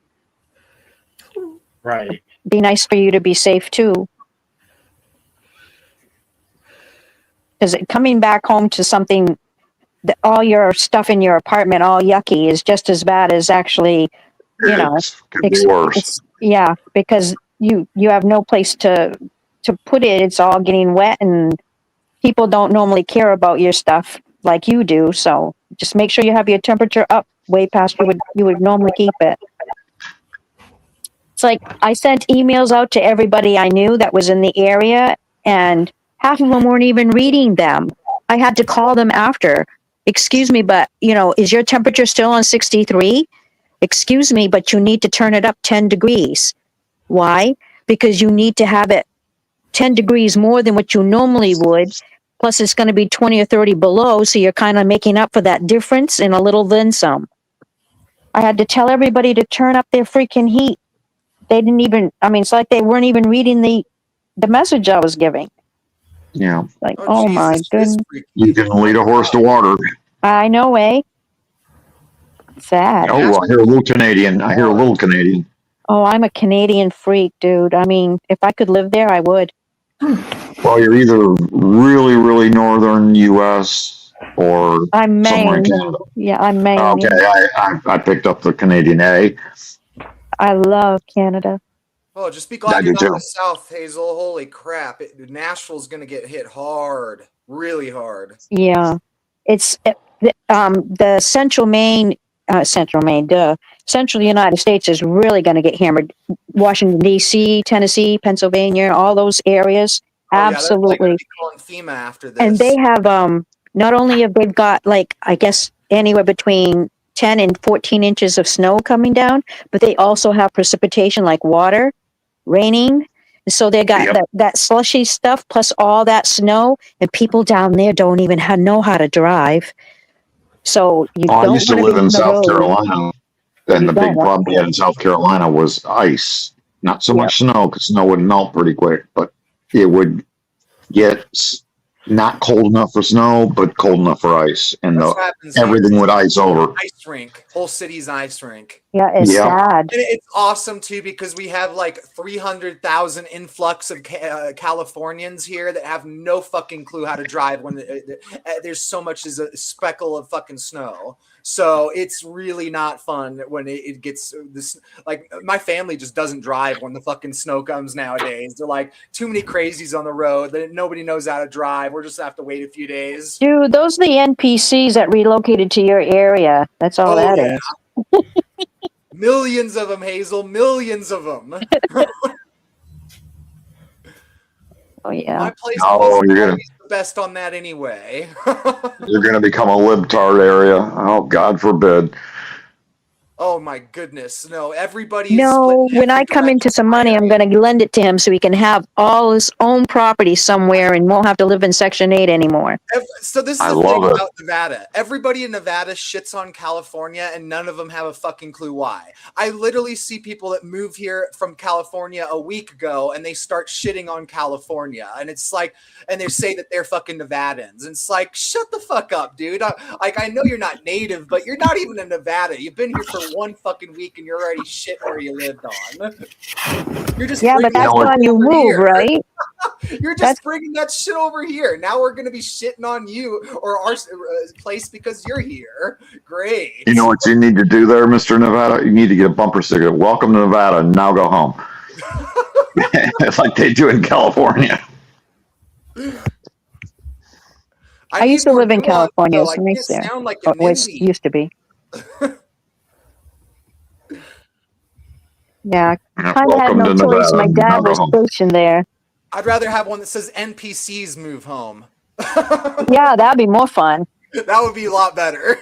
O: Right.
F: Be nice for you to be safe too. Because coming back home to something that all your stuff in your apartment all yucky is just as bad as actually,
N: It's worse.
F: Yeah, because you have no place to put it. It's all getting wet, and people don't normally care about your stuff like you do. So just make sure you have your temperature up way past you would normally keep it. It's like I sent emails out to everybody I knew that was in the area, and half of them weren't even reading them. I had to call them after. Excuse me, but, is your temperature still on 63? Excuse me, but you need to turn it up 10 degrees. Why? Because you need to have it 10 degrees more than what you normally would. Plus, it's going to be 20 or 30 below, so you're kind of making up for that difference and a little then some. I had to tell everybody to turn up their freaking heat. They didn't even, I mean, it's like they weren't even reading the message I was giving.
N: Yeah.
F: Like, oh my goodness.
N: You can lead a horse to water.
F: I know, eh? Sad.
N: Oh, I hear a little Canadian.
F: Oh, I'm a Canadian freak, dude. I mean, if I could live there, I would.
N: Well, you're either really, really northern U.S. or
F: I'm
N: somewhere in
F: Maine.
N: Canada.
F: Yeah, I'm Maine.
N: Okay, I picked up the Canadian A.
F: I love Canada.
P: Oh, just be
N: I
P: glad
N: do
P: you're not in
N: too.
P: the South, Hazel. Holy crap. Nashville's going to get hit hard. Really hard.
F: Yeah. It's the central United States is really going to get hammered. Washington, D.C., Tennessee, Pennsylvania, all those areas. Absolutely.
P: They're be calling FEMA after this.
F: And they have, not only have they got, like, I guess, anywhere between 10 and 14 inches of snow coming down, but they also have precipitation like water, raining. So they got that slushy stuff plus all that snow, and people down there don't even know how to drive. So you don't
N: I used to
F: wanna
N: live
F: be
N: in
F: on the
N: South
F: road.
N: Carolina, and the big problem we had in South Carolina was ice. Not so much snow, because snow would melt pretty quick, but it would get not cold enough for snow, but cold enough for ice, and everything would ice over.
P: Ice rink. Whole city's ice rink.
F: Yeah, it's sad.
P: And it's awesome too because we have like 300,000 influx of Californians here that have no fucking clue how to drive when there's so much as a speckle of fucking snow. So it's really not fun when it gets this. Like my family just doesn't drive when the fucking snow comes nowadays. They're like too many crazies on the road that nobody knows how to drive. We're just have to wait a few days.
F: Dude, those are the NPCs that relocated to your area. That's all that is.
P: Millions of them, Hazel. Millions of them.
F: Oh yeah.
P: My place is the best on that anyway.
N: You're gonna become a libtard area. Oh, God forbid.
P: Oh my goodness. No, everybody
F: No, when I come into some money, I'm going to lend it to him so he can have all his own property somewhere and won't have to live in Section 8 anymore.
P: So this is the thing about Nevada. Everybody in Nevada shits on California and none of them have a fucking clue why. I literally see people that move here from California a week ago and they start shitting on California. And it's like, and they say that they're fucking Nevadans. And it's like, shut the fuck up, dude. I know you're not native, but you're not even in Nevada. You've been here for one fucking week and you're already shitting where you lived on. You're just
F: but that's why you move, right?
P: You're just bringing that shit over here. Now we're going to be shitting on you or our place because you're here. Great.
N: You know what you need to do there, Mr. Nevada? You need to get a bumper sticker. Welcome to Nevada. Now go home. It's like they do in California.
F: I used to live in California. It's nice there.
P: Sound like
F: Or it used to be. Yeah, I kind of had no choice. My dad was stationed there.
P: I'd rather have one that says NPCs move home.
F: Yeah, that'd be more fun.
P: That would be a lot better.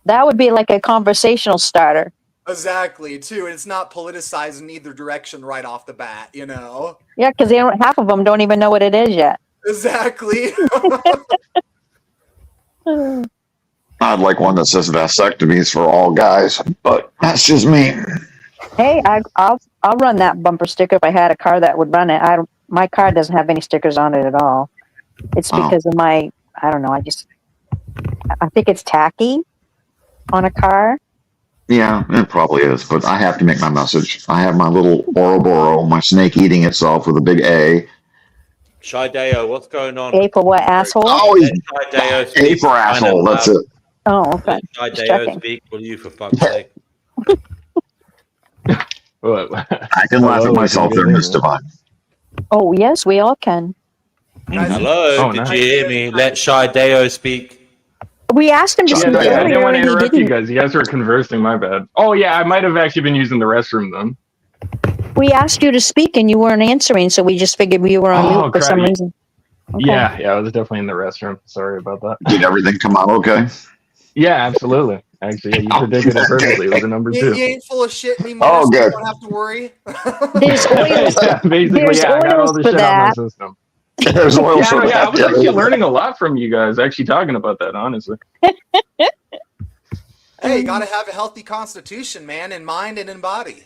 F: That would be like a conversational starter.
P: Exactly, too. And it's not politicized in either direction right off the bat, you know?
F: Yeah, because half of them don't even know what it is yet.
P: Exactly.
N: I'd like one that says vasectomies for all guys, but that's just me.
F: Hey, I'll run that bumper sticker if I had a car that would run it. My car doesn't have any stickers on it at all. It's because of I don't know. I think it's tacky on a car.
N: Yeah, it probably is, but I have to make my message. I have my little Ouroboros, my snake eating itself with a big A.
B: Shideo, what's going on?
F: A for what, asshole?
N: Oh, A for asshole, that's it.
F: Oh, okay.
B: Shideo speak, will you, for fuck's sake?
N: I can laugh at myself there, Miss Divine.
F: Oh, yes, we all can.
B: Hello, did you hear me? Let Shideo speak.
F: We asked him to speak earlier.
R: I didn't want to
F: and he
R: interrupt you
F: didn't.
R: guys. You guys were conversing, my bad. Oh, yeah, I might have actually been using the restroom then.
F: We asked you to speak and you weren't answering, so we just figured you were on mute for some reason. Okay.
R: Yeah, I was definitely in the restroom. Sorry about that.
N: Did everything come out okay?
R: Yeah, absolutely. Actually, you predicted it perfectly. It was a number 2.
P: You ain't full of shit anymore,
N: Oh,
P: so
N: good.
P: you don't have to worry.
F: There's oils.
R: Basically, I got all the shit out of my system.
N: There's oil for that.
R: I was actually learning a lot from you guys, actually talking about that, honestly.
P: Hey, you gotta have a healthy constitution, man, in mind and in body.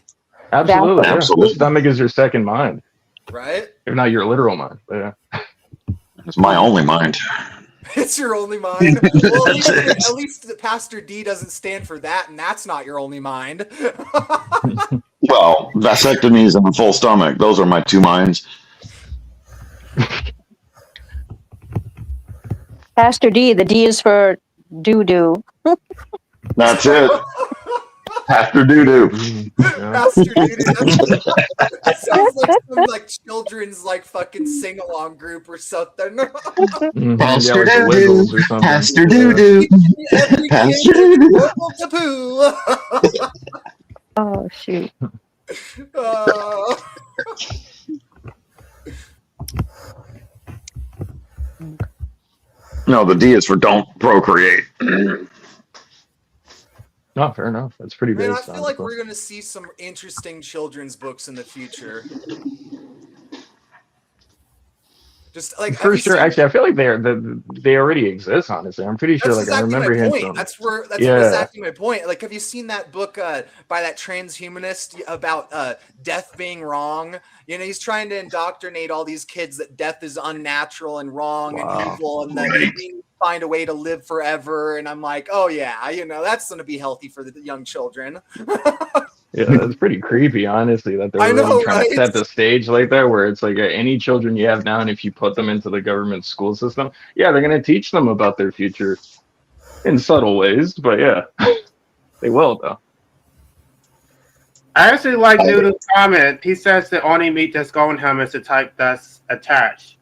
R: Absolutely. Yeah.
N: Absolutely.
R: The stomach is your second mind,
P: Right?
R: if not your literal mind. But yeah.
N: It's my only mind.
P: It's your only mind. Well,
N: That's it.
P: at least Pastor D doesn't stand for that, and that's not your only mind.
N: Well, vasectomies and a full stomach. Those are my two minds.
F: Pastor D, the D is for doo-doo.
N: That's it. Pastor Doo-Doo.
P: Pastor Doo-Doo. That sounds like some like children's like fucking sing-along group or something.
N: Pastor
R: Yeah, like the
N: Doo-Doo.
R: Wiggles or something.
N: Pastor Doo-Doo.
P: Every
N: Pastor
P: kid
N: Doo-Doo.
P: to poo.
F: Oh, shoot.
N: No, the D is for don't procreate.
R: No, fair enough. That's pretty
P: Man, I
R: basic.
P: feel like we're gonna see some interesting children's books in the future. Just like
R: For sure. Actually, I feel like they already exist. Honestly, I'm pretty sure.
P: That's
R: Like I
P: exactly
R: remember
P: my
R: hearing
P: point.
R: some.
P: That's
R: Yeah.
P: exactly my point. Like, have you seen that book by that transhumanist about death being wrong? You know, he's trying to indoctrinate all these kids that death is unnatural and wrong and evil, and that they need to find a way to live forever. And I'm like, oh yeah, you know, that's going to be healthy for the young children.
R: Yeah, that's pretty creepy, honestly, that they're really trying to set the stage like that, where it's like any children you have now, and if you put them into the government school system, yeah, they're going to teach them about their future in subtle ways, but yeah, they will, though.
O: I actually like Noodle's comment. He says the only meat that's going him is the type that's attached.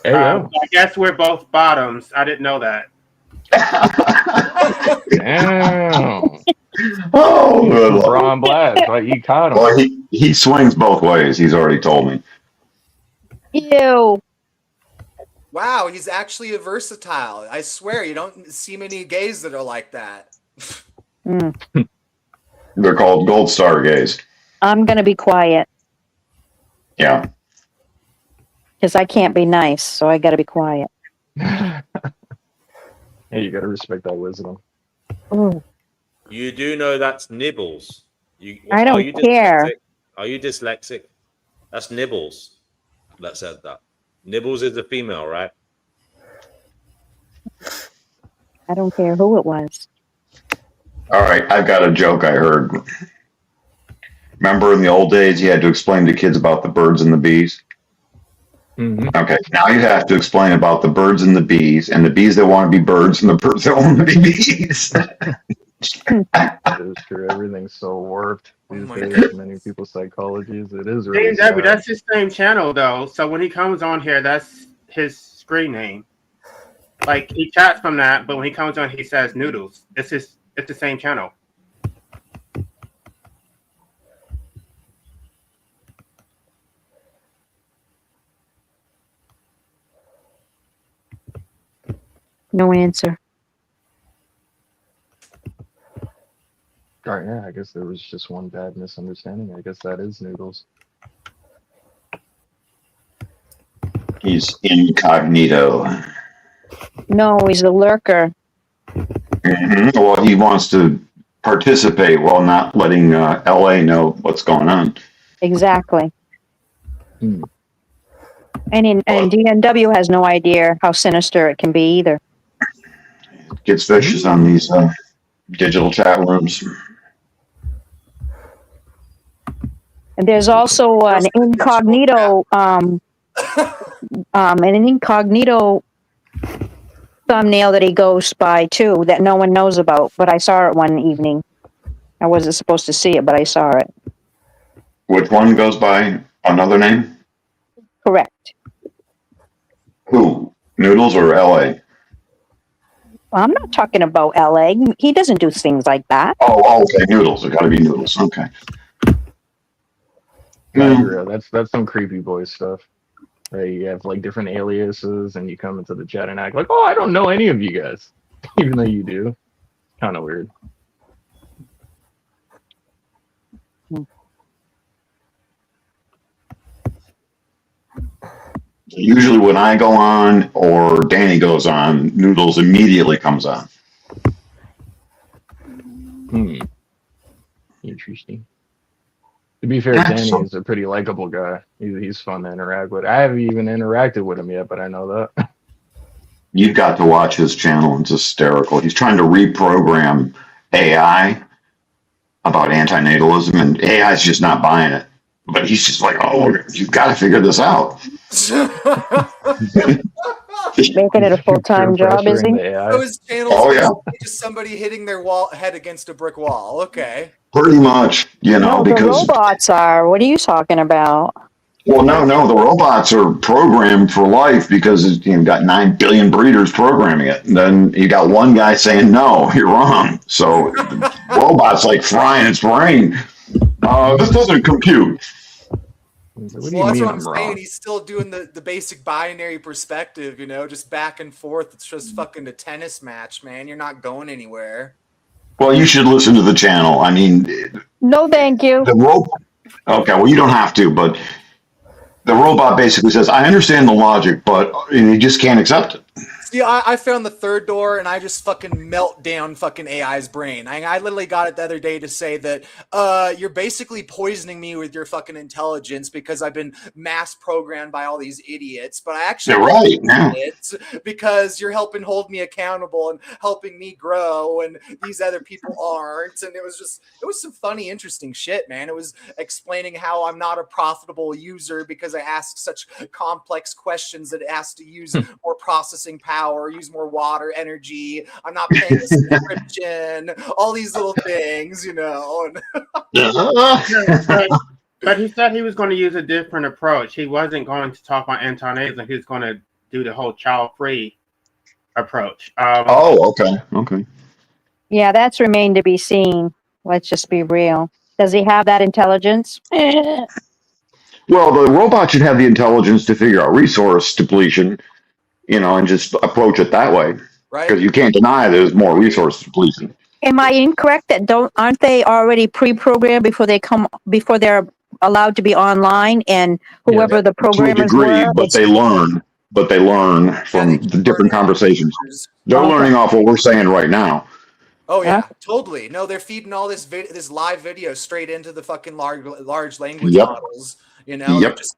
O: I guess we're both bottoms. I didn't know that.
R: Damn.
N: Oh, good
R: Ron Blast, like you caught him.
N: Well, he swings both ways. He's already told me.
F: Ew.
P: Wow, he's actually a versatile. I swear, you don't see many gays that are like that.
N: They're called gold star gays.
F: I'm going to be quiet
N: Yeah.
F: because I can't be nice, so I got to be quiet.
R: Yeah, you got to respect that wisdom.
F: Ooh.
B: You do know that's nibbles.
F: I don't care.
B: Are you dyslexic? That's nibbles that said that. Nibbles is the female, right?
F: I don't care who it was.
N: All right, I've got a joke I heard. Remember in the old days, you had to explain to kids about the birds and the bees?
R: Mm-hmm.
N: Okay, now you have to explain about the birds and the bees that want to be birds and the birds that want to be bees.
R: That is true. Everything's so warped these days. Many people's psychologies. It is really
O: Debbie,
R: sad.
O: that's his same channel though. So when he comes on here, that's his screen name. Like he chats from that, but when he comes on, he says Noodles. It's the same channel.
F: No answer.
R: All right, yeah, I guess there was just one bad misunderstanding. I guess that is Noodles.
N: He's incognito.
F: No, he's a lurker.
N: Mm-hmm. Well, he wants to participate while not letting LA know what's going on.
F: Exactly. And DNW has no idea how sinister it can be either.
N: Gets vicious on these digital chat rooms.
F: And there's also an incognito thumbnail that he goes by too that no one knows about, but I saw it one evening. I wasn't supposed to see it, but I saw it.
N: Which one goes by another name?
F: Correct.
N: Who? Noodles or LA?
F: I'm not talking about LA. He doesn't do things like that.
N: Oh, okay. Noodles. It got to be Noodles. Okay.
R: That's some creepy boy stuff. You have like different aliases, and you come into the chat and act like, "Oh, I don't know any of you guys," even though you do. Kind of weird.
N: Usually, when I go on or Danny goes on, Noodles immediately comes on.
R: Interesting. To be fair, Danny is a pretty likable guy. He's fun to interact with. I haven't even interacted with him yet, but I know that.
N: You've got to watch his channel. It's hysterical. He's trying to reprogram AI about antinatalism, and AI is just not buying it. But he's just like, oh, you've got to figure this out.
F: Making it a full-time job, is he?
P: So his channel's just somebody hitting their head against a brick wall. Okay.
N: Pretty much,
F: No,
N: because
F: the robots are. What are you talking about?
N: well, no, the robots are programmed for life because you've got 9 billion breeders programming it. And then you got one guy saying, no, you're wrong. So the robot's like frying its brain. This doesn't compute.
P: Well, that's what I'm saying. He's still doing the basic binary perspective, just back and forth. It's just fucking a tennis match, man. You're not going anywhere.
N: Well, you should listen to the channel. I mean,
F: no, thank you.
N: Okay, well, you don't have to, but the robot basically says, I understand the logic, but you just can't accept it.
P: See, I found the third door and I just fucking melt down fucking AI's brain. I literally got it the other day to say that you're basically poisoning me with your fucking intelligence because I've been mass programmed by all these idiots. But I actually it because you're helping hold me accountable and helping me grow, and these other people aren't. And it was some funny, interesting shit, man. It was explaining how I'm not a profitable user because I ask such complex questions that it has to use more processing power, use more water, energy. I'm not paying a subscription. All these little things,
O: But he said he was going to use a different approach. He wasn't going to talk about antinatalism. He was going to do the whole child-free approach.
N: Okay.
F: Yeah, that's remained to be seen. Let's just be real. Does he have that intelligence?
N: Well, the robot should have the intelligence to figure out resource depletion, and just approach it that way. Right. Because you can't deny there's more resource depletion.
F: Am I incorrect that aren't they already pre-programmed before they're allowed to be online, and whoever the programmers
N: to a degree,
F: were?
N: but they learn from the different conversations. They're learning off what we're saying right now.
P: Oh yeah, totally. No, they're feeding all this live video straight into the fucking large language models. They're just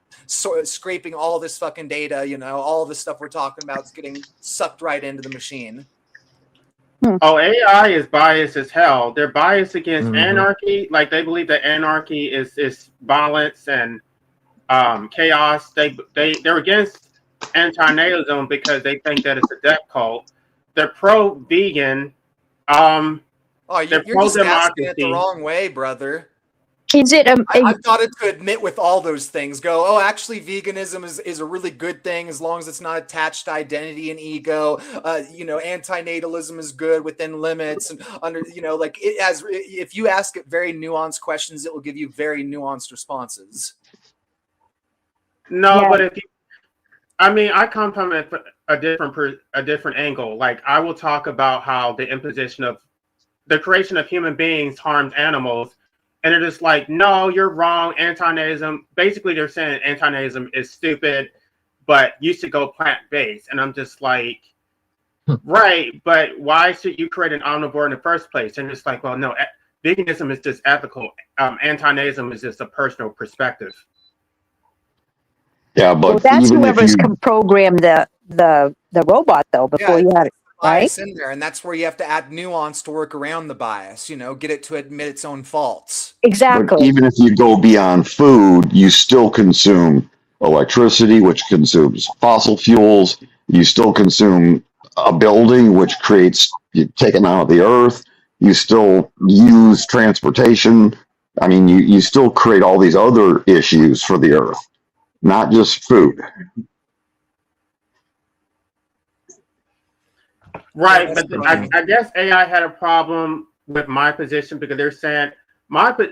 P: scraping all this fucking data. All this stuff we're talking about is getting sucked right into the machine.
O: Oh, AI is biased as hell. They're biased against anarchy. Like, they believe that anarchy is violence and chaos. They're against antinatalism because they think that it's a death cult. They're pro-vegan.
P: You're just asking it the wrong way, brother.
F: Is it?
P: I've got to admit with all those things, actually, veganism is a really good thing as long as it's not attached to identity and ego. Antinatalism is good within limits and under. If you ask it very nuanced questions, it will give you very nuanced responses.
O: No, but I come from a different angle. Like, I will talk about how the creation of human beings harms animals. And they're just like, no, you're wrong. Antinatalism. Basically, they're saying antinatalism is stupid, but you should go plant-based. And I'm just like, right, but why should you create an omnivore in the first place? And it's like, well, no, veganism is just ethical. Antinatalism is just a personal perspective.
N: Yeah, but
F: that's whoever's programmed the robot, though, before you had it.
P: Bias in there, and that's where you have to add nuance to work around the bias, get it to admit its own faults.
F: Exactly.
N: But even if you go beyond food, you still consume electricity, which consumes fossil fuels. You still consume a building, which you take them out of the earth. You still use transportation. I mean, you still create all these other issues for the earth, not just food.
O: Right, but I guess AI had a problem with my position because they're saying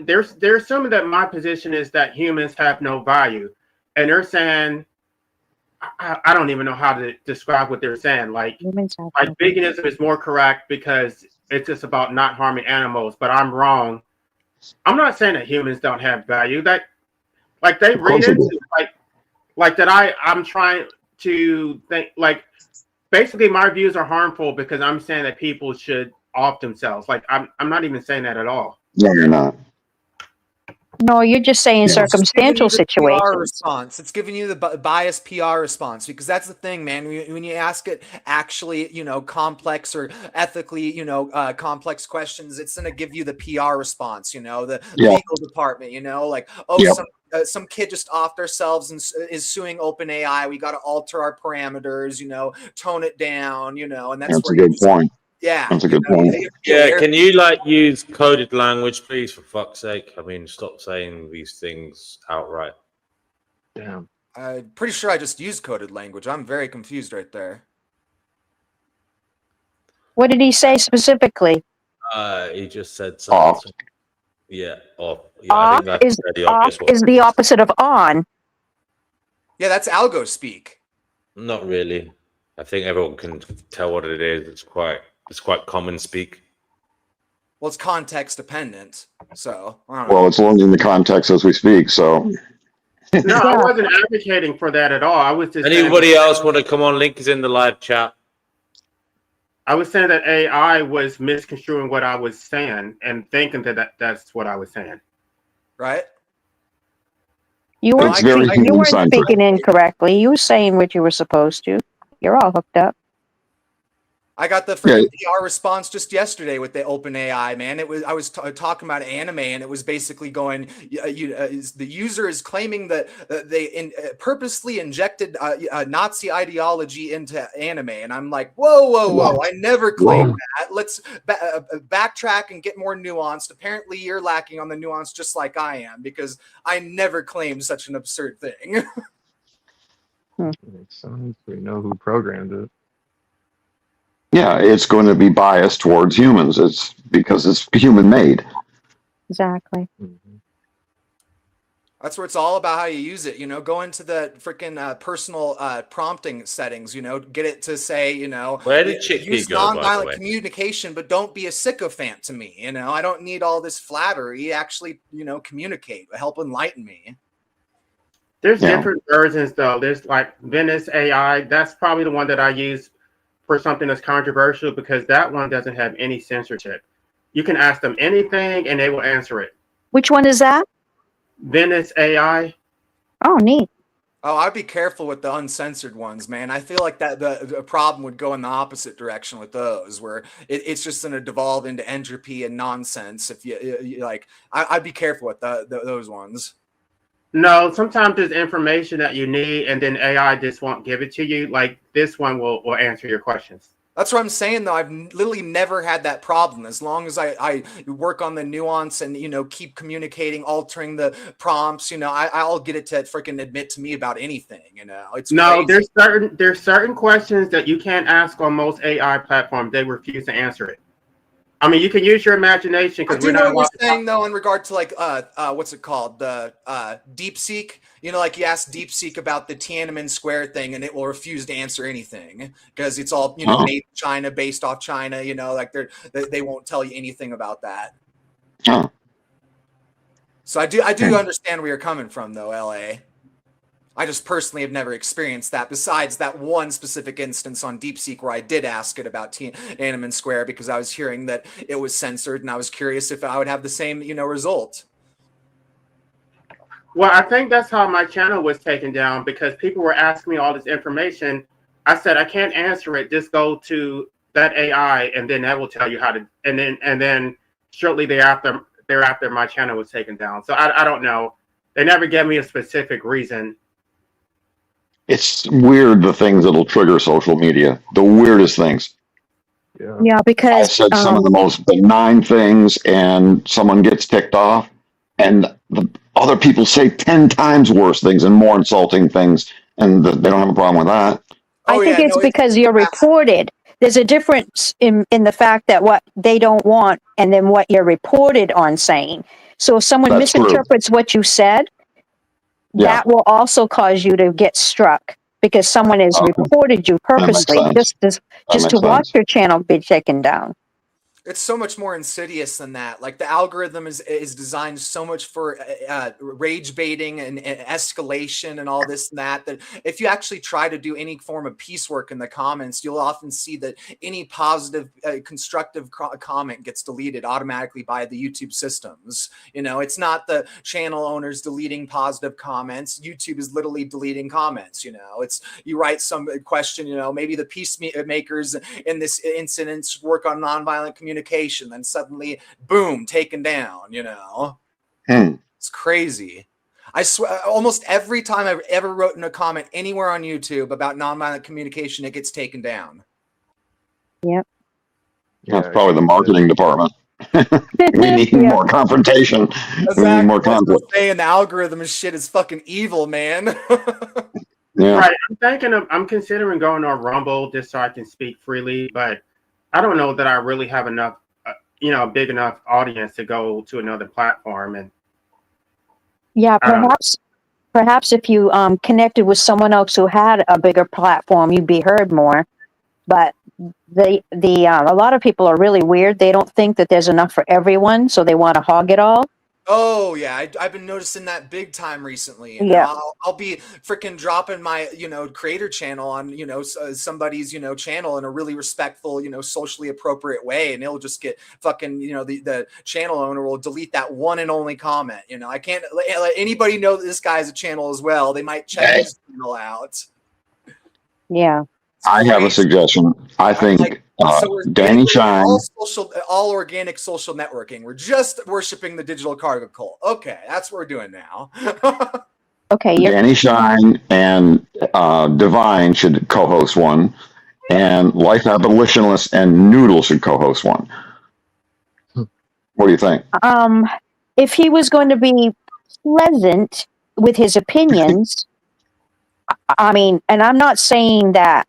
O: they're assuming that my position is that humans have no value, and they're saying I don't even know how to describe what they're saying. Like veganism is more correct because it's just about not harming animals, but I'm wrong. I'm not saying that humans don't have value. That like they read into like that. I'm trying to think like. Basically, my views are harmful because I'm saying that people should off themselves. Like, I'm not even saying that at all.
N: No, you're not.
F: No, you're just saying
P: It's just giving
F: circumstantial
P: you the PR
F: situations.
P: response. It's giving you the biased PR response, because that's the thing, man. When you ask it actually, complex or ethically, complex questions, it's going to give you the PR response, the legal department, like, some kid just offed ourselves and is suing OpenAI. We got to alter our parameters, tone it down, and that's
N: That's
P: where
N: a good point.
P: Yeah,
N: That's a good point.
B: Yeah, can you use coded language, please, for fuck's sake? I mean, stop saying these things outright.
R: Damn.
P: I'm pretty sure I just used coded language. I'm very confused right there.
F: What did he say specifically?
B: He just said something. Yeah, off. Yeah, I think that's the obvious one.
F: Is the opposite of on.
P: Yeah, that's algo speak.
B: Not really. I think everyone can tell what it is. It's quite common speak.
P: Well, it's context dependent. So, I don't know.
N: Well, it's learning the context as we speak. So,
O: no, I wasn't advocating for that at all. I was just
B: anybody else want to come on? Link is in the live chat.
O: I was saying that AI was misconstruing what I was saying and thinking that's what I was saying.
P: Right?
F: You weren't speaking incorrectly. You were saying what you were supposed to. You're all hooked up.
P: I got the freaking PR response just yesterday with the OpenAI, man. I was talking about anime, and it was basically going, the user is claiming that they purposely injected Nazi ideology into anime, and I'm like, whoa! I never claimed that. Let's backtrack and get more nuanced. Apparently, you're lacking on the nuance, just like I am, because I never claimed such an absurd thing.
R: Makes sense. We know who programmed it.
N: yeah, it's going to be biased towards humans. It's because it's human made.
F: Exactly.
P: That's where it's all about how you use it. Go into the freaking personal prompting settings. Get it to say,
B: where did Chickpea
P: use
B: go,
P: nonviolent communication, but don't be a sycophant to me. I don't need all this flattery. Actually, communicate, help enlighten me.
O: There's different versions though. There's like Venice AI. That's probably the one that I use for something that's controversial, because that one doesn't have any censorship. You can ask them anything and they will answer it.
F: Which one is that?
O: Venice AI.
F: Oh, neat.
P: Oh, I'd be careful with the uncensored ones, man. I feel like that the problem would go in the opposite direction with those, where it's just going to devolve into entropy and nonsense. If you like, I'd be careful with those ones.
O: No, sometimes there's information that you need, and then AI just won't give it to you. Like this one will answer your questions.
P: That's what I'm saying, though. I've literally never had that problem. As long as I work on the nuance and, keep communicating, altering the prompts, I'll get it to freaking admit to me about anything. It's
O: no,
P: crazy.
O: there's certain questions that you can't ask on most AI platforms. They refuse to answer it. I mean, you can use your imagination, because
P: I do know what you're saying, though, in regard to like what's it called, the DeepSeek. Like you ask DeepSeek about the Tiananmen Square thing, and it will refuse to answer anything because it's all made in China, based off China. Like they won't tell you anything about that. So I do understand where you're coming from, though, LA. I just personally have never experienced that, besides that one specific instance on DeepSeek where I did ask it about Tiananmen Square, because I was hearing that it was censored, and I was curious if I would have the same, result.
O: Well, I think that's how my channel was taken down, because people were asking me all this information. I said, I can't answer it. Just go to that AI, and then that will tell you how to. And then shortly thereafter, my channel was taken down. So I don't know. They never gave me a specific reason.
N: It's weird, the things that'll trigger social media. The weirdest things.
F: Yeah, because
N: I said some of the most benign things, and someone gets ticked off, and the other people say 10 times worse things and more insulting things, and they don't have a problem with that.
F: I think it's because you're reported. There's a difference in the fact that what they don't want and then what you're reported on saying. So if someone misinterprets what you said, that will also cause you to get struck, because someone has reported you purposely just to watch your channel be taken down.
P: It's so much more insidious than that. Like the algorithm is designed so much for rage baiting and escalation and all this and that, that if you actually try to do any form of piecework in the comments, you'll often see that any positive, constructive comment gets deleted automatically by the YouTube systems. You know, it's not the channel owners deleting positive comments. YouTube is literally deleting comments. You know, it's you write some question, you know, maybe the peacemakers in this incident work on nonviolent communication, then suddenly, boom, taken down, you know? It's crazy. I swear, almost every time I've ever written a comment anywhere on YouTube about nonviolent communication, it gets taken down.
F: Yep.
N: That's probably the marketing department. We need more confrontation.
P: Exactly.
N: We need more conflict.
P: Saying the algorithm and shit is fucking evil, man.
N: Yeah.
O: Right. I'm considering going on Rumble just so I can speak freely, but I don't know that I really have enough, a big enough audience to go to another platform. And
F: yeah, perhaps if you connected with someone else who had a bigger platform, you'd be heard more. But a lot of people are really weird. They don't think that there's enough for everyone, so they want to hog it all.
P: Oh yeah, I've been noticing that big time recently. You know?
F: Yeah,
P: I'll be freaking dropping my creator channel on somebody's channel in a really respectful socially appropriate way, and it'll just get fucking the channel owner will delete that one and only comment. I can't let anybody know that this guy has a channel as well. They might check his channel out.
F: Yeah.
N: I have a suggestion. I think Danny Shine.
P: All organic social networking. We're just worshiping the digital cargo cult. Okay, that's what we're doing now.
F: Okay.
N: Danny Shine and Divine should co-host one, and Life Abolitionist and Noodle should co-host one. What do you think?
F: If he was going to be pleasant with his opinions, I mean, and I'm not saying that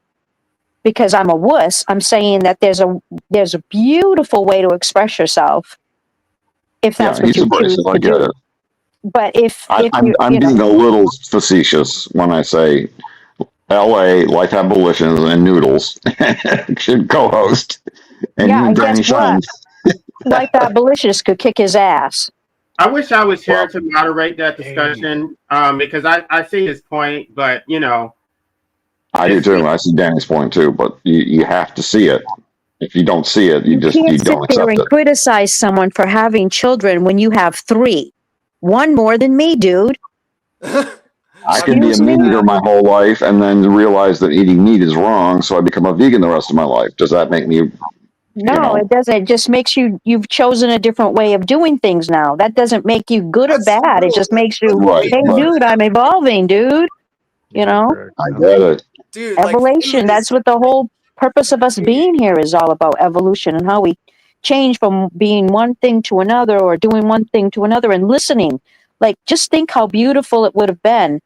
F: because I'm a wuss. I'm saying that there's a beautiful way to express yourself. If that's what you choose to do. It. But
N: I'm being a little facetious when I say L.A. Life Abolitions and Noodles should co-host, and you and Danny Shine.
F: Life Abolitionist could kick his ass.
O: I wish I was here to moderate that discussion because I see his point, but
N: I do too. I see Danny's point too, but you have to see it. If you don't see it, you don't accept it.
F: Sit there and criticize someone for having children when you have 3. One more than me, dude.
N: I could be a meat eater my whole life and then realize that eating meat is wrong, so I become a vegan the rest of my life. Does that make me?
F: No, it doesn't. It just makes you've chosen a different way of doing things now. That doesn't make you good or bad. It just makes you, hey, dude, I'm evolving, dude.
N: I get it.
P: Dude,
F: evolution. That's what the whole purpose of us being here is all about, evolution, and how we change from being one thing to another or doing one thing to another and listening. Like, just think how beautiful it would have been.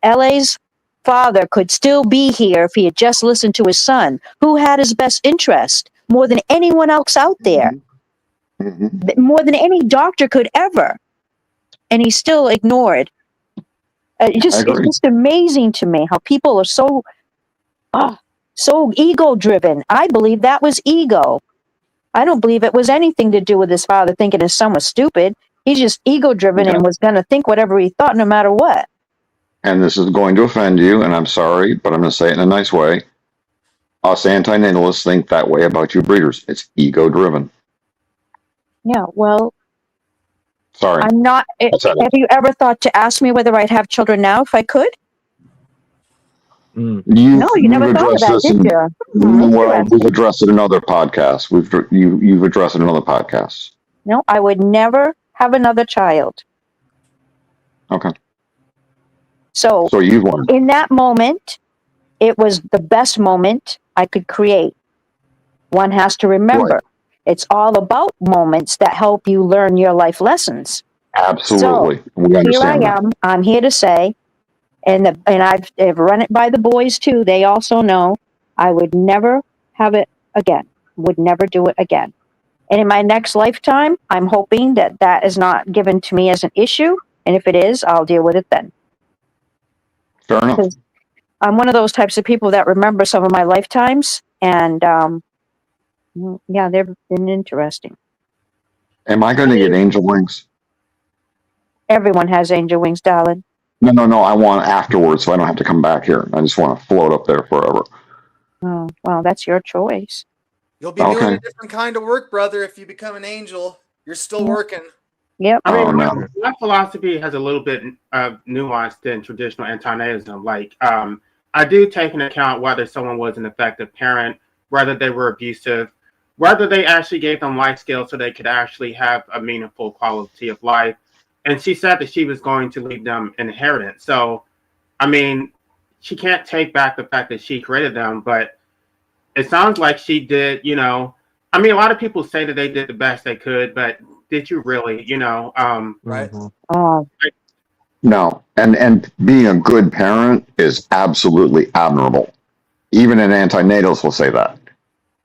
F: LA's father could still be here if he had just listened to his son, who had his best interest more than anyone else out there, more than any doctor could ever. And he still ignored. It's just amazing to me how people are so ego driven. I believe that was ego. I don't believe it was anything to do with his father thinking his son was stupid. He's just ego driven and was going to think whatever he thought no matter what.
N: And this is going to offend you, and I'm sorry, but I'm going to say it in a nice way. Us anti-natalists think that way about you breeders. It's ego driven.
F: Yeah, well,
N: sorry.
F: I'm not. Have you ever thought to ask me whether I'd have children now if I could?
N: No,
F: you never thought of that, did you?
N: Well, we've addressed it in other podcasts. You've addressed it in other podcasts.
F: No, I would never have another child.
N: Okay.
F: So
N: you've won.
F: In that moment, it was the best moment I could create. One has to remember, it's all about moments that help you learn your life lessons.
N: Absolutely.
F: So here I am. I'm here to say, and I've run it by the boys too. They also know I would never have it again. Would never do it again. And in my next lifetime, I'm hoping that is not given to me as an issue. And if it is, I'll deal with it then.
N: Fair enough.
F: I'm one of those types of people that remember some of my lifetimes, and Yeah, they've been interesting.
N: Am I going to get angel wings?
F: Everyone has angel wings, darling.
N: No. I want afterwards, so I don't have to come back here. I just want to float up there forever.
F: Oh, well, that's your choice.
P: You'll be doing a different kind of work, brother, if you become an angel. You're still working.
F: Yep.
O: I mean, my philosophy has a little bit of nuance than traditional anti-Nazism. Like, I do take into account whether someone was an effective parent, whether they were abusive, whether they actually gave them life skills so they could actually have a meaningful quality of life. And she said that she was going to leave them inheritance. So, I mean, she can't take back the fact that she created them, but it sounds like she did, you know. I mean, a lot of people say that they did the best they could, but did you really, you know?
P: Right.
F: Oh.
N: No, and being a good parent is absolutely admirable. Even an anti-natalist will say that.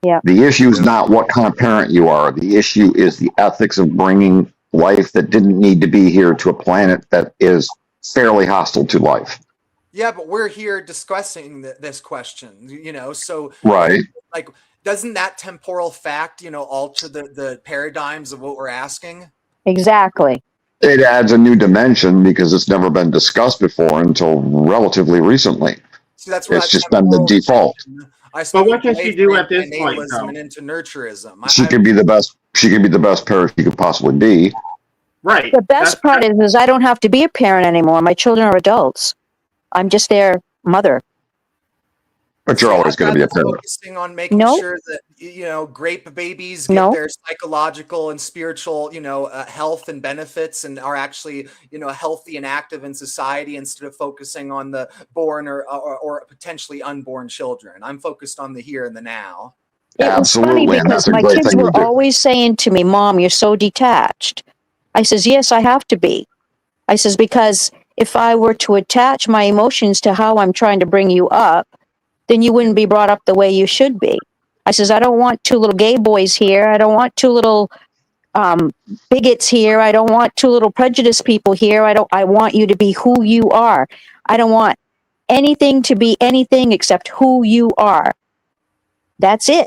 F: Yeah.
N: The issue is not what kind of parent you are. The issue is the ethics of bringing life that didn't need to be here to a planet that is fairly hostile to life.
P: Yeah, but we're here discussing this question, you know, so
N: Right.
P: like, doesn't that temporal fact, you know, alter the paradigms of what we're asking?
F: Exactly.
N: It adds a new dimension because it's never been discussed before until relatively recently.
P: See, that's where
N: It's
P: that
N: just been the default.
P: I
O: But what can she do at this point,
P: natalism
O: though?
P: and into nurturism.
N: She could be the best. She could be the best parent she could possibly be.
O: Right.
F: The best part is I don't have to be a parent anymore. My children are adults. I'm just their mother.
N: But you're always going to be a parent.
P: Focusing on making sure that, you know, grape babies get their psychological and spiritual, you know, health and benefits and are actually, you know, healthy and active in society instead of focusing on the born or potentially unborn children. I'm focused on the here and the now.
F: It was funny because my kids were always saying to me, Mom, you're so detached. I says, yes, I have to be. I says, because if I were to attach my emotions to how I'm trying to bring you up, then you wouldn't be brought up the way you should be. I says, I don't want two little gay boys here. I don't want two little bigots here. I don't want two little prejudiced people here. I want you to be who you are. I don't want anything to be anything except who you are. That's it.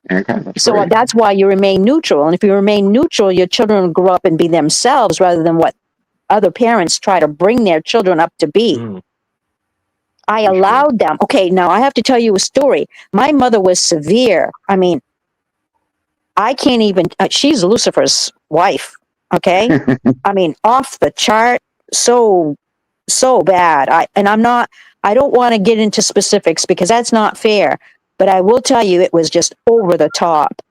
N: Okay,
F: that's why you remain neutral. And if you remain neutral, your children will grow up and be themselves rather than what other parents try to bring their children up to be. I allowed them. Okay, now I have to tell you a story. My mother was severe. I mean, I can't even, she's Lucifer's wife. Okay. I mean, off the chart. So bad. I don't want to get into specifics because that's not fair, but I will tell you it was just over the top.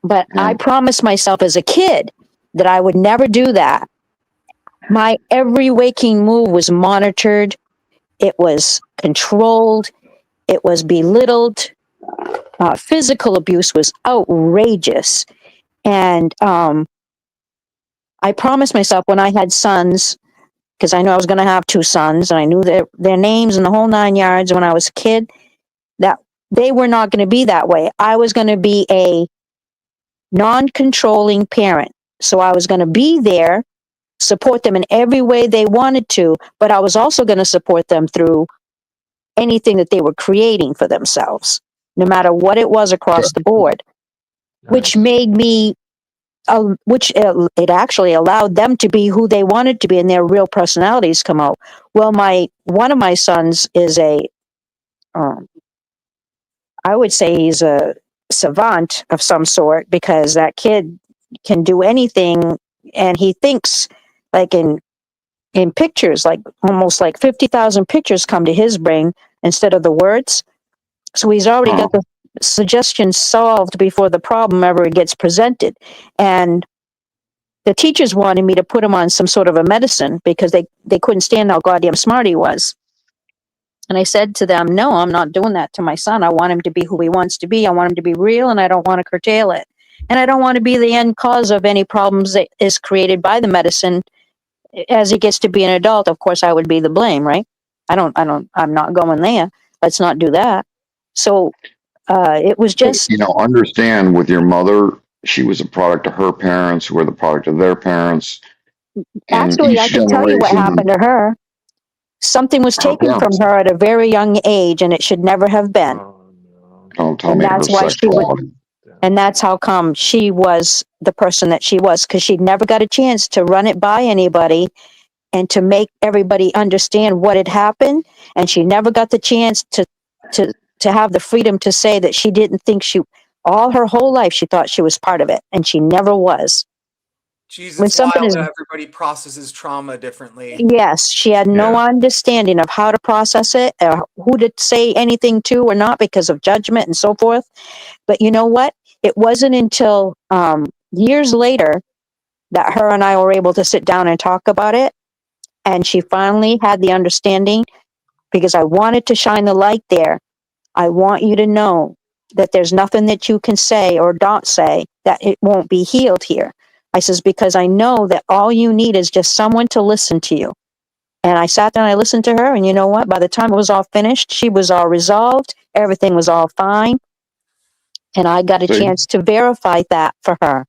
F: But I promised myself as a kid that I would never do that. My every waking move was monitored. It was controlled. It was belittled. Physical abuse was outrageous. And I promised myself when I had sons, because I knew I was going to have two sons, and I knew their names and the whole 9 yards when I was a kid, that they were not going to be that way. I was going to be a non-controlling parent. So I was going to be there, support them in every way they wanted to, but I was also going to support them through anything that they were creating for themselves, no matter what it was across the board, which made me, it actually allowed them to be who they wanted to be and their real personalities come out. Well, one of my sons is I would say he's a savant of some sort, because that kid can do anything, and he thinks like in pictures, like almost like 50,000 pictures come to his brain instead of the words. So he's already got the suggestion solved before the problem ever gets presented. And the teachers wanted me to put him on some sort of a medicine because they couldn't stand how goddamn smart he was. And I said to them, no, I'm not doing that to my son. I want him to be who he wants to be. I want him to be real, and I don't want to curtail it. And I don't want to be the end cause of any problems that is created by the medicine. As he gets to be an adult, of course, I would be the blame, right? I'm not going there. Let's not do that. So it was just,
N: Understand with your mother, she was a product of her parents, who were the product of their parents.
F: Actually, I can tell you what happened to her. Something was taken from her at a very young age, and it should never have been.
N: Don't tell
F: And
N: me
F: that's
N: her
F: why she would,
N: sexuality.
F: and that's how come she was the person that she was, because she never got a chance to run it by anybody and to make everybody understand what had happened. And she never got the chance to have the freedom to say that she didn't think all her whole life, she thought she was part of it, and she never was.
P: Jeez,
F: When
P: it's
F: something
P: wild
F: is,
P: that everybody processes trauma differently.
F: yes, she had no understanding of how to process it, or who to say anything to or not because of judgment and so forth. But you know what? It wasn't until years later that her and I were able to sit down and talk about it. And she finally had the understanding, because I wanted to shine the light there. I want you to know that there's nothing that you can say or don't say that it won't be healed here. I says, because I know that all you need is just someone to listen to you. And I sat down, I listened to her, and you know what? By the time it was all finished, she was all resolved. Everything was all fine. And I got a chance to verify that for her.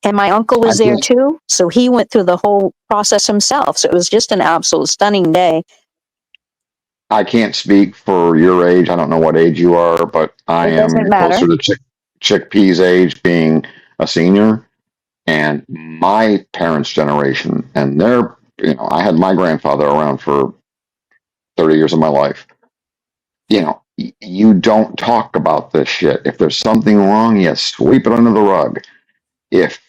F: And my uncle was there too. So he went through the whole process himself. So it was just an absolute stunning day.
N: I can't speak for your age. I don't know what age you are, but I
F: It doesn't
N: am
F: matter.
N: closer to Chickpea's age, being a senior. And my parents' generation, and I had my grandfather around for 30 years of my life. You don't talk about this shit. If there's something wrong, you sweep it under the rug. If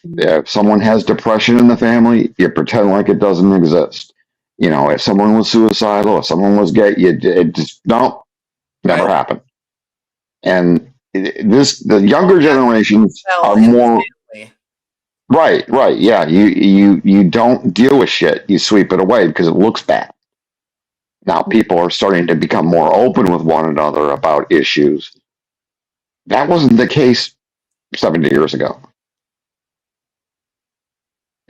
N: someone has depression in the family, you pretend like it doesn't exist. If someone was suicidal, if someone was gay, it just never happened. And the younger generations are more right. Yeah, you don't deal with shit. You sweep it away because it looks bad. Now people are starting to become more open with one another about issues. That wasn't the case 70 years ago.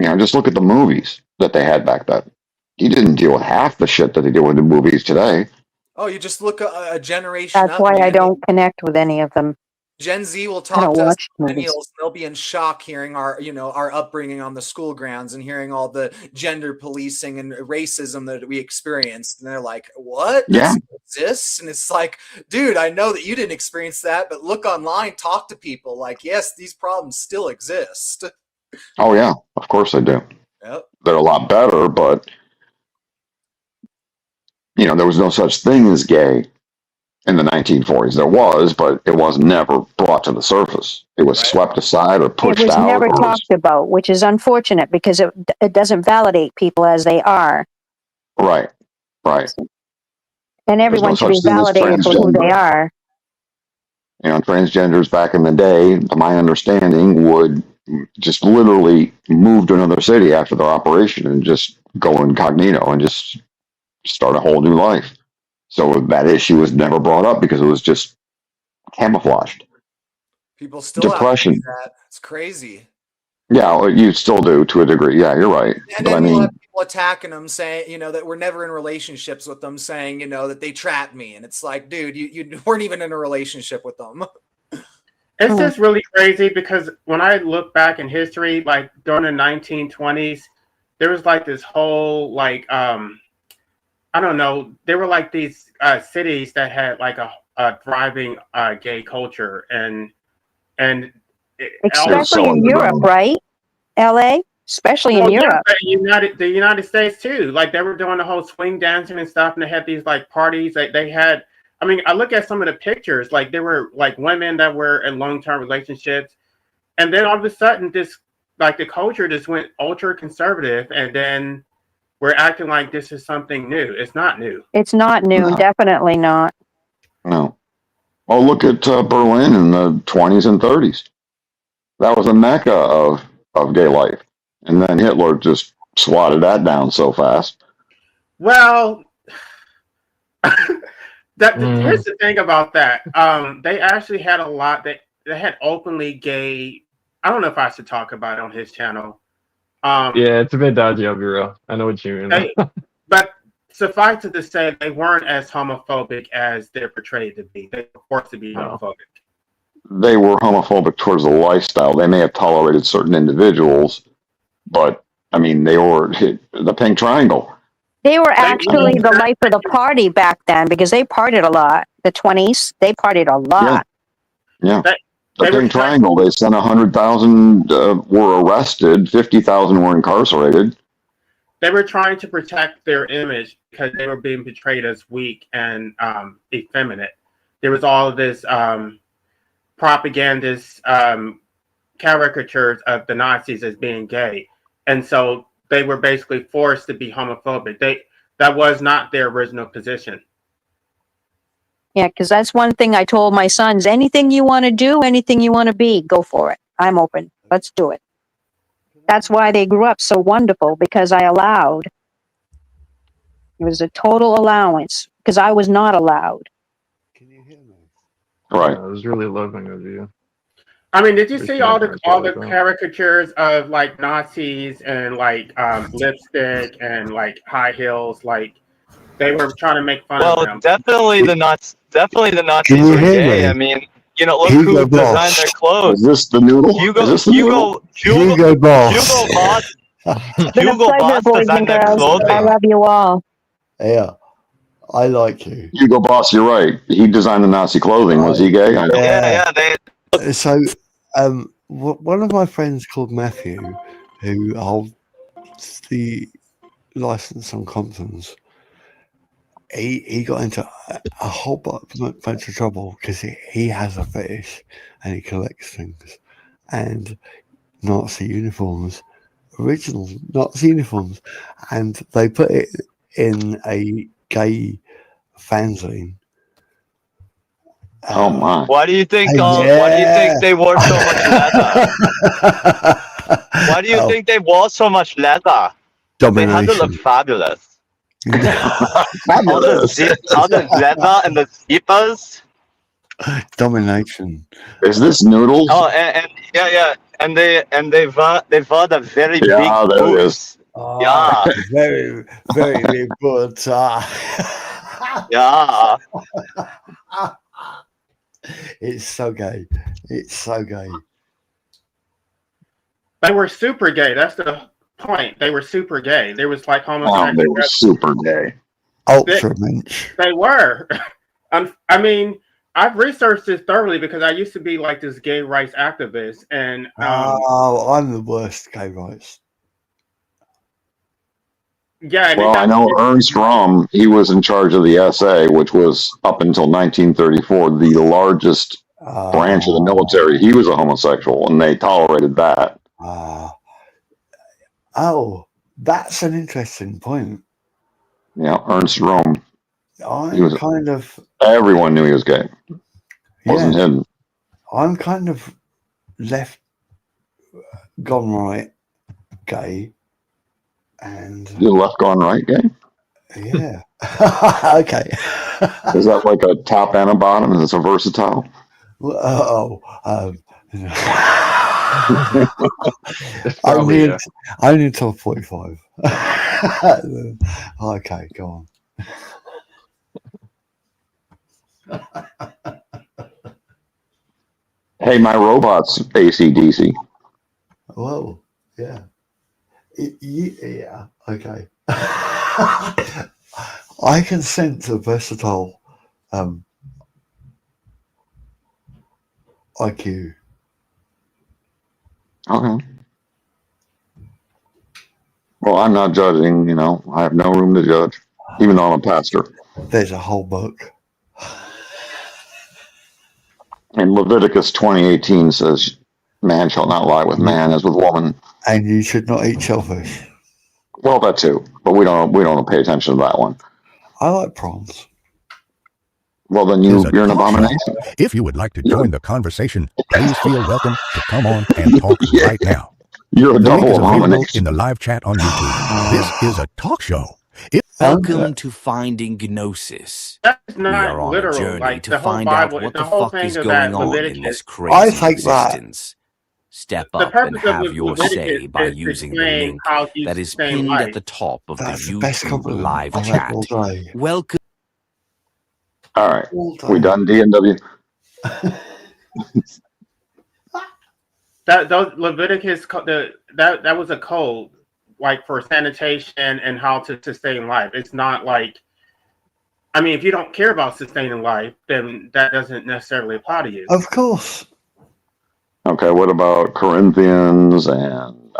N: Just look at the movies that they had back then. You didn't deal with half the shit that they deal with in the movies today.
P: Oh, you just look a generation
F: That's
P: up,
F: why I
P: man.
F: don't connect with any of them.
P: Gen Z will
F: I don't
P: talk to us
F: watch movies.
P: millennials, and they'll be in shock hearing our upbringing on the school grounds and hearing all the gender policing and racism that we experienced. And they're like, what? That still exists? And it's like, dude, I know that you didn't experience that, but look online, talk to people. Like, yes, these problems still exist.
N: Oh yeah, of course they do.
P: Yep.
N: They're a lot better, but there was no such thing as gay in the 1940s. There was, but it was never brought to the surface. It was swept aside or pushed out.
F: It was never talked about, which is unfortunate because it doesn't validate people as they are.
N: Right.
F: And everyone should be validated for who they are.
N: Transgenders back in the day, to my understanding, would just literally move to another city after their operation and just go incognito and just start a whole new life. So that issue was never brought up because it was just camouflaged.
P: People still
N: Depression.
P: have to do that. It's crazy.
N: Yeah, well, you still do to a degree. Yeah, you're right.
P: And
N: but
P: then
N: I mean,
P: we'll have people attacking them, saying, that we're never in relationships with them, saying, that they trapped me. And it's like, dude, you weren't even in a relationship with them.
O: It's just really crazy because when I look back in history, like during the 1920s, there was like this whole I don't know, there were like these cities that had like a thriving gay culture and
F: especially in Europe, right? LA, especially in Europe.
O: The United States too. Like they were doing the whole swing dancing and stuff, and they had these like parties. They had. I mean, I look at some of the pictures. Like there were like women that were in long-term relationships, and then all of a sudden, this like the culture just went ultra conservative, and then we're acting like this is something new. It's not new.
F: It's not new. No. Definitely not.
N: No. Well, look at Berlin in the 20s and 30s. That was a mecca of gay life. And then Hitler just swatted that down so fast.
O: Well, here's the thing about that. They actually had a lot. They had openly gay. I don't know if I should talk about it on his channel.
R: Yeah, it's a bit dodgy, I'll be real. I know what you mean.
O: But suffice it to say, they weren't as homophobic as they're portrayed to be. They were forced to be homophobic.
N: They were homophobic towards the lifestyle. They may have tolerated certain individuals, but I mean, they were the pink triangle.
F: They were actually the life of the party back then because they partied a lot. the 20s. They partied a lot.
N: Yeah.
O: They
N: The
O: were
N: Pink
O: trying,
N: Triangle, they sent 100,000 were arrested, 50,000 were incarcerated.
O: they were trying to protect their image because they were being portrayed as weak and effeminate. There was all of this propagandist caricatures of the Nazis as being gay, and so they were basically forced to be homophobic. That was not their original position.
F: Yeah, because that's one thing I told my sons. Anything you want to do, anything you want to be, go for it. I'm open. Let's do it. That's why they grew up so wonderful, because I allowed. It was a total allowance, because I was not allowed.
N: Right.
R: I was really loving of you.
O: I mean, did you
R: Wish
O: see
R: my
O: all the
R: parents were like that.
O: caricatures of like Nazis and like lipstick and like high heels? Like they were trying to make fun of them.
C: Definitely the Nazis
M: Can you
C: were
M: hear
C: gay.
M: me?
C: I mean, look
M: Hugo
C: who
M: Boss.
C: designed their clothes.
N: Is this the noodle?
C: Hugo
N: Is this the noodle?
M: Hugo Boss.
C: Hugo Boss.
F: It's been a
C: Hugo
F: pleasure,
C: Boss
F: boys and
C: designed their
F: girls. I
C: clothing.
F: love you all.
M: Yeah, I like you.
N: Hugo Boss, you're right. He designed the Nazi clothing. Was he gay? I don't
C: Yeah.
M: So, one of my friends called Matthew, who holds the license on Compton's, he got into a whole bunch of trouble because he has a fetish and he collects things and Nazi uniforms, original Nazi uniforms, and they put it in a gay fanzine.
N: Oh my!
C: Why do you think?
M: Yeah.
C: Why do you think they wore so much leather? Why do you think they wore so much leather? They had to look
M: Domination.
C: fabulous.
N: Fabulous.
C: all the leather and the zippers.
M: Domination.
N: Is this noodles?
C: Oh, and yeah, and they wore the very big
N: Yeah, there it
C: boots.
N: is.
C: Yeah,
M: Very, very big but
C: yeah.
M: it's so gay. It's so gay.
O: They were super gay. That's the point. They were super gay. There was like
N: Wow,
O: homosexual.
N: they were super gay.
M: Ultra mensch.
O: They were. I mean, I've researched this thoroughly because I used to be like this gay rights activist, and
M: I'm the worst gay rights.
O: yeah.
N: Well, I know Ernst Röhm, he was in charge of the SA, which was up until 1934 the largest branch of the military. He was a homosexual, and they tolerated that.
M: Oh, that's an interesting point.
N: Yeah, Ernst Röhm. Everyone knew he was gay. Wasn't hidden.
M: I'm kind of left, gone right, gay, and
N: You left gone right gay?
M: yeah. Okay.
N: Is that like a top and a bottom? Is it a versatile?
M: Only until 45. Okay, go on.
N: Hey, my robot's AC/DC.
M: Whoa, yeah. Yeah, okay. I can sense a versatile IQ.
N: Okay. Well, I'm not judging, I have no room to judge, even though I'm a pastor.
M: There's a whole book.
N: And Leviticus 20:18 says, man shall not lie with man as with woman.
M: And you should not eat shellfish.
N: Well, that too, but we don't pay attention to that one.
M: I like prawns.
N: Well, then you're an abomination.
Q: If you would like to join the conversation, please feel welcome to come on and talk right now.
N: You're a
Q: The link
N: double
Q: is available
N: abomination.
Q: in the live chat on YouTube. This is a talk show.
S: Welcome to Finding Gnosis.
O: That's
S: We
O: not
S: are on
O: literal.
S: a journey
O: Like
S: to
O: the whole
S: find out
O: Bible,
S: what
O: the
S: the
O: whole
S: fuck
O: thing
S: is
O: of
S: going
O: that
S: on in
O: Leviticus.
S: this
M: I
S: crazy
M: think that.
S: existence. Step
O: The
S: up and
O: purpose of
S: have your
O: Leviticus
S: say by
O: is to
S: using the
O: explain
S: link
O: how you
S: that is
O: sustain
S: pinned
O: life.
S: at the top of the
M: That's the best
S: YouTube
M: compliment
S: live
M: I've had
S: chat.
M: all day.
S: Welcome.
N: All right.
M: All day.
N: We done D&W?
O: That those Leviticus that was a code like for sanitation and how to sustain life. It's not like I mean, if you don't care about sustaining life, then that doesn't necessarily apply to you.
M: Of course.
N: Okay, what about Corinthians and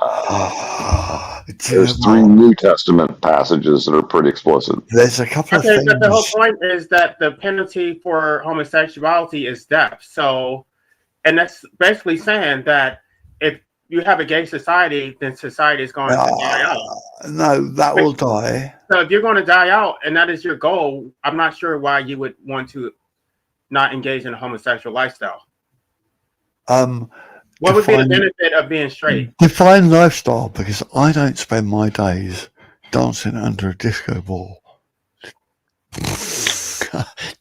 N: there's 3 New Testament passages that are pretty explicit.
M: There's a couple of
O: Okay,
M: things.
O: but the whole point is that the penalty for homosexuality is death. So, and that's basically saying that if you have a gay society, then society is going to die out.
M: No, that will die.
O: So if you're going to die out and that is your goal, I'm not sure why you would want to not engage in a homosexual lifestyle. What would be the benefit of being straight?
M: Define lifestyle, because I don't spend my days dancing under a disco ball. Do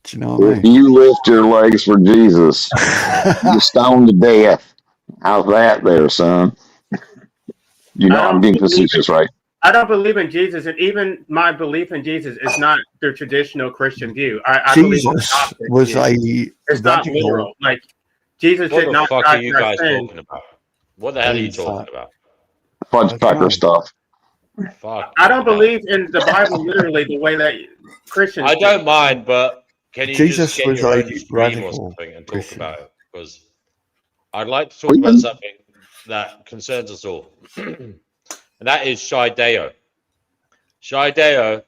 M: you know what I
N: If
M: mean?
N: you lift your legs for Jesus, you're stoned to death. How's that there, son? You know I'm being facetious, right?
O: I don't believe in Jesus, and even my belief in Jesus is not the traditional Christian view. I believe in the
M: Jesus
O: Gnostic
M: was
O: view. It's not literal. Like Jesus
B: What
O: did
B: the
O: not
B: fuck
O: die
B: are you
O: for our
B: guys
O: sins.
B: talking about? What the hell are you talking about?
N: Fudge pecker stuff.
B: Fuck.
O: I don't believe in the Bible literally the way that Christians
B: I
O: do.
B: don't mind, but can you
M: Jesus
B: just get
M: was
B: your
M: a
B: own stream or
M: radical
B: something and talk
M: Christian.
B: about it? Because I'd like to talk about something that concerns us all, and that is Shideo. Shideo,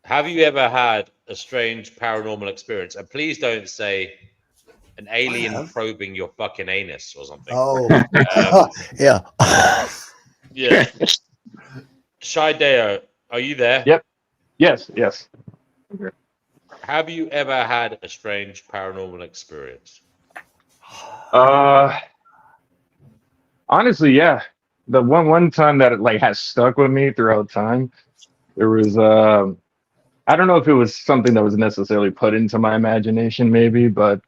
B: have you ever had a strange paranormal experience? And please don't say an alien probing your fucking anus or something.
M: Oh, yeah.
B: Yeah. Shideo, are you there?
R: Yep. Yes. Yes.
B: Have you ever had a strange paranormal experience?
R: Honestly, yeah. The one time that it like has stuck with me throughout time, there was I don't know if it was something that was necessarily put into my imagination, maybe, but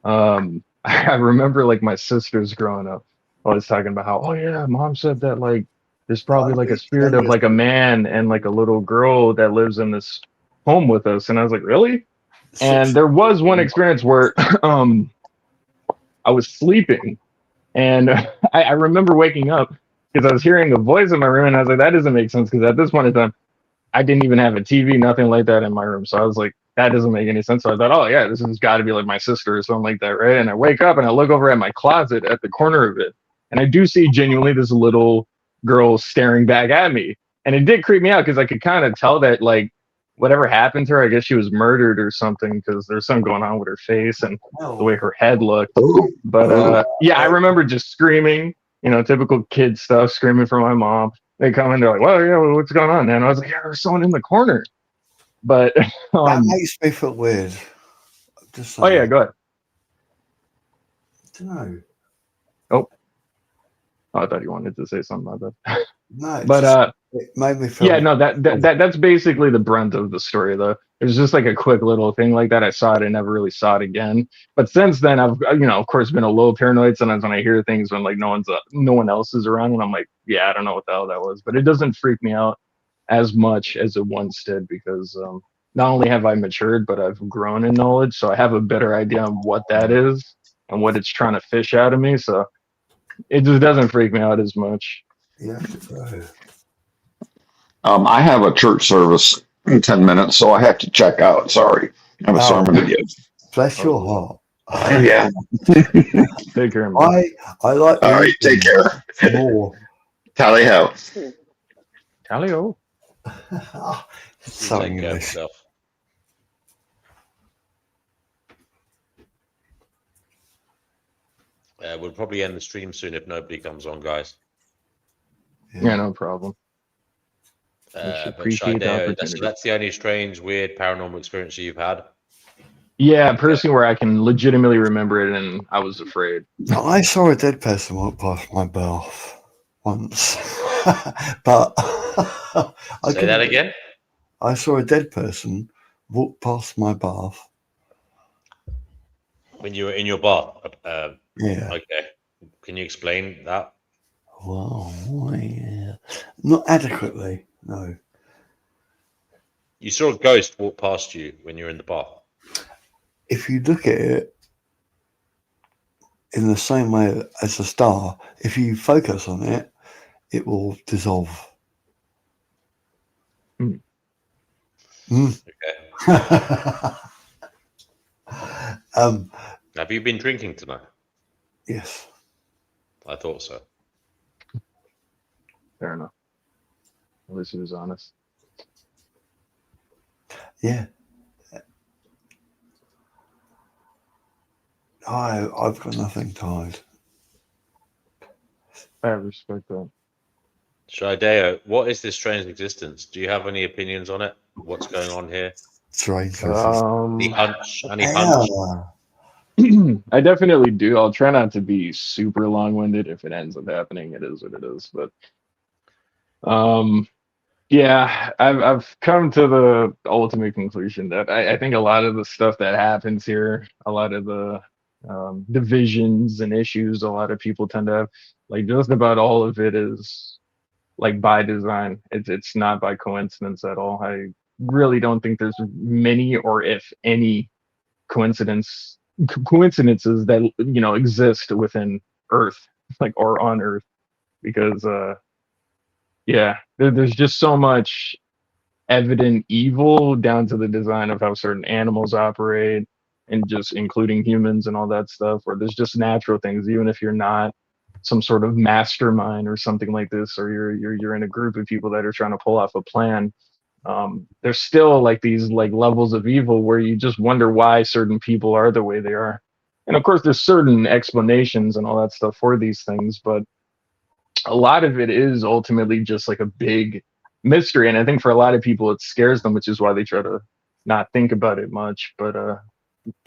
R: I remember like my sisters growing up always talking about how, oh yeah, mom said that like there's probably like a spirit of like a man and like a little girl that lives in this home with us, and I was like, really? And there was one experience where I was sleeping, and I remember waking up because I was hearing a voice in my room, and I was like, that doesn't make sense because at this point in time, I didn't even have a TV, nothing like that in my room. So I was like, that doesn't make any sense. So I thought, oh yeah, this has got to be like my sister or something like that, right? And I wake up and I look over at my closet at the corner of it, and I do see genuinely this little girl staring back at me. And it did creep me out because I could kind of tell that like whatever happened to her, I guess she was murdered or something because there's something going on with her face and the way her head looked. But yeah, I remember just screaming, you know, typical kid stuff, screaming for my mom. They come in, they're like, well, yeah, what's going on? And I was like, yeah, there's someone in the corner. But
M: that makes me feel weird. Just
R: oh yeah, go ahead.
M: I don't know.
R: Oh, I thought you wanted to say something about that.
M: No,
R: but
M: it made me feel.
R: Yeah, no, that's basically the brunt of the story, though. It was just like a quick little thing like that. I saw it and never really saw it again. But since then, I've of course, been a little paranoid. Sometimes when I hear things when like no one else is around, and I'm like, yeah, I don't know what the hell that was. But it doesn't freak me out as much as it once did because not only have I matured, but I've grown in knowledge, so I have a better idea on what that is and what it's trying to fish out of me. So it just doesn't freak me out as much.
M: Yeah.
N: I have a church service in 10 minutes, so I have to check out. Sorry. I have a sermon to give.
M: Bless your heart.
N: Yeah.
R: Take care, man.
M: I like.
N: All right, take care.
M: More.
N: Tally ho.
R: Tally ho.
M: So
B: Take care of
M: English.
B: yourself. We'll probably end the stream soon if nobody comes on, guys.
R: Yeah, no problem.
B: But
R: appreciate the
B: Shideo,
R: opportunity.
B: that's the only strange, weird paranormal experience you've had.
R: Yeah, personally, where I can legitimately remember it, and I was afraid.
M: I saw a dead person walk past my bath once, but
B: Say that again.
M: I saw a dead person walk past my bath.
B: When you were in your bath.
M: Yeah.
B: Okay. Can you explain that?
M: Well, yeah. Not adequately, no.
B: You saw a ghost walk past you when you were in the bath.
M: If you look at it in the same way as a star, if you focus on it, it will dissolve.
R: Mm.
M: Mm.
B: Okay. Have you been drinking tonight?
M: Yes.
B: I thought so.
R: Fair enough. At least he was honest.
M: Yeah. I've got nothing tied.
R: I respect that.
B: Shideo, what is this strange existence? Do you have any opinions on it? What's going on here?
M: Strange
B: Any hunch? Any hunch?
R: I definitely do. I'll try not to be super long-winded. If it ends up happening, it is what it is. But yeah, I've come to the ultimate conclusion that I think a lot of the stuff that happens here, a lot of the divisions and issues a lot of people tend to have, like just about all of it is like by design. It's not by coincidence at all. I really don't think there's many or if any coincidences that exist within Earth, like or on Earth, because yeah, there's just so much evident evil down to the design of how certain animals operate, and just including humans and all that stuff. Or there's just natural things, even if you're not some sort of mastermind or something like this, or you're in a group of people that are trying to pull off a plan. There's still like these like levels of evil where you just wonder why certain people are the way they are. And of course, there's certain explanations and all that stuff for these things, but a lot of it is ultimately just like a big mystery. And I think for a lot of people, it scares them, which is why they try to not think about it much. But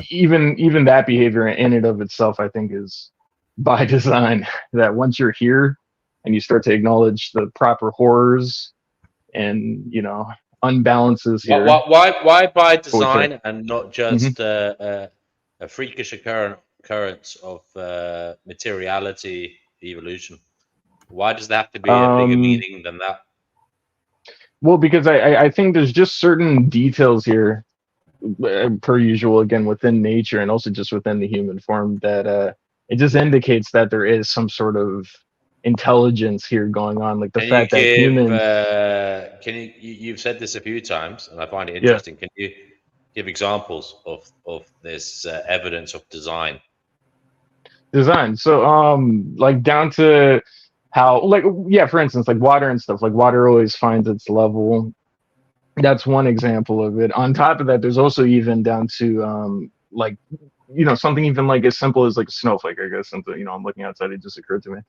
R: even that behavior in and of itself, I think, is by design. That once you're here and you start to acknowledge the proper horrors and unbalances here.
B: Why by
R: Oh, sorry.
B: design and not just a freakish occurrence of materiality evolution? Why does that have to be a bigger meaning than that?
R: Well, because I think there's just certain details here, per usual, again, within nature and also just within the human form, that it just indicates that there is some sort of intelligence here going on. Like the fact that humans.
B: You've said this a few times, and I find it interesting. Yeah. Can you give examples of this evidence of design?
R: So, like down to how, like, yeah, for instance, like water and stuff. Like water always finds its level. That's one example of it. On top of that, there's also even down to like, something even like as simple as like a snowflake, I guess. Something, I'm looking outside, it just occurred to me.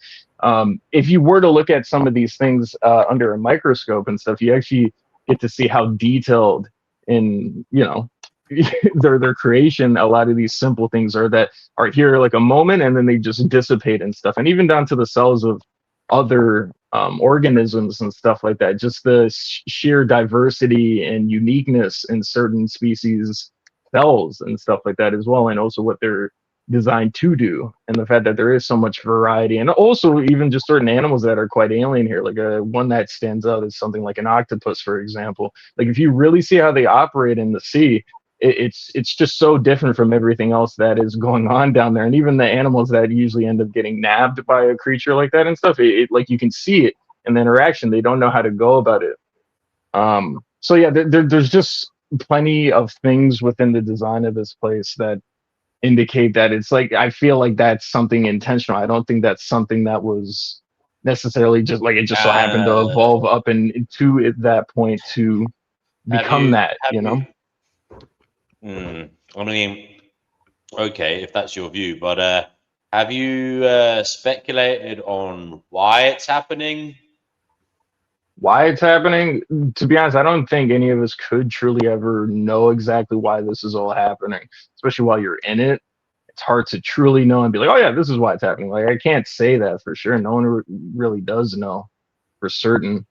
R: If you were to look at some of these things under a microscope and stuff, you actually get to see how detailed in their creation a lot of these simple things are, that are here like a moment and then they just dissipate and stuff. And even down to the cells of other organisms and stuff like that, just the sheer diversity and uniqueness in certain species cells and stuff like that as well, and also what they're designed to do, and the fact that there is so much variety, and also even just certain animals that are quite alien here. Like one that stands out is something like an octopus, for example. Like if you really see how they operate in the sea, it's just so different from everything else that is going on down there. And even the animals that usually end up getting nabbed by a creature like that and stuff, like you can see it in the interaction. They don't know how to go about it. So yeah, there's just plenty of things within the design of this place that indicate that it's like, I feel like that's something intentional. I don't think that's something that was necessarily just like it just so happened to evolve up and to that point to become that.
B: I mean, okay, if that's your view, but have you speculated on why it's happening?
R: Why it's happening? To be honest, I don't think any of us could truly ever know exactly why this is all happening, especially while you're in it. It's hard to truly know and be like, oh yeah, this is why it's happening. Like, I can't say that for sure. No one really does know for certain.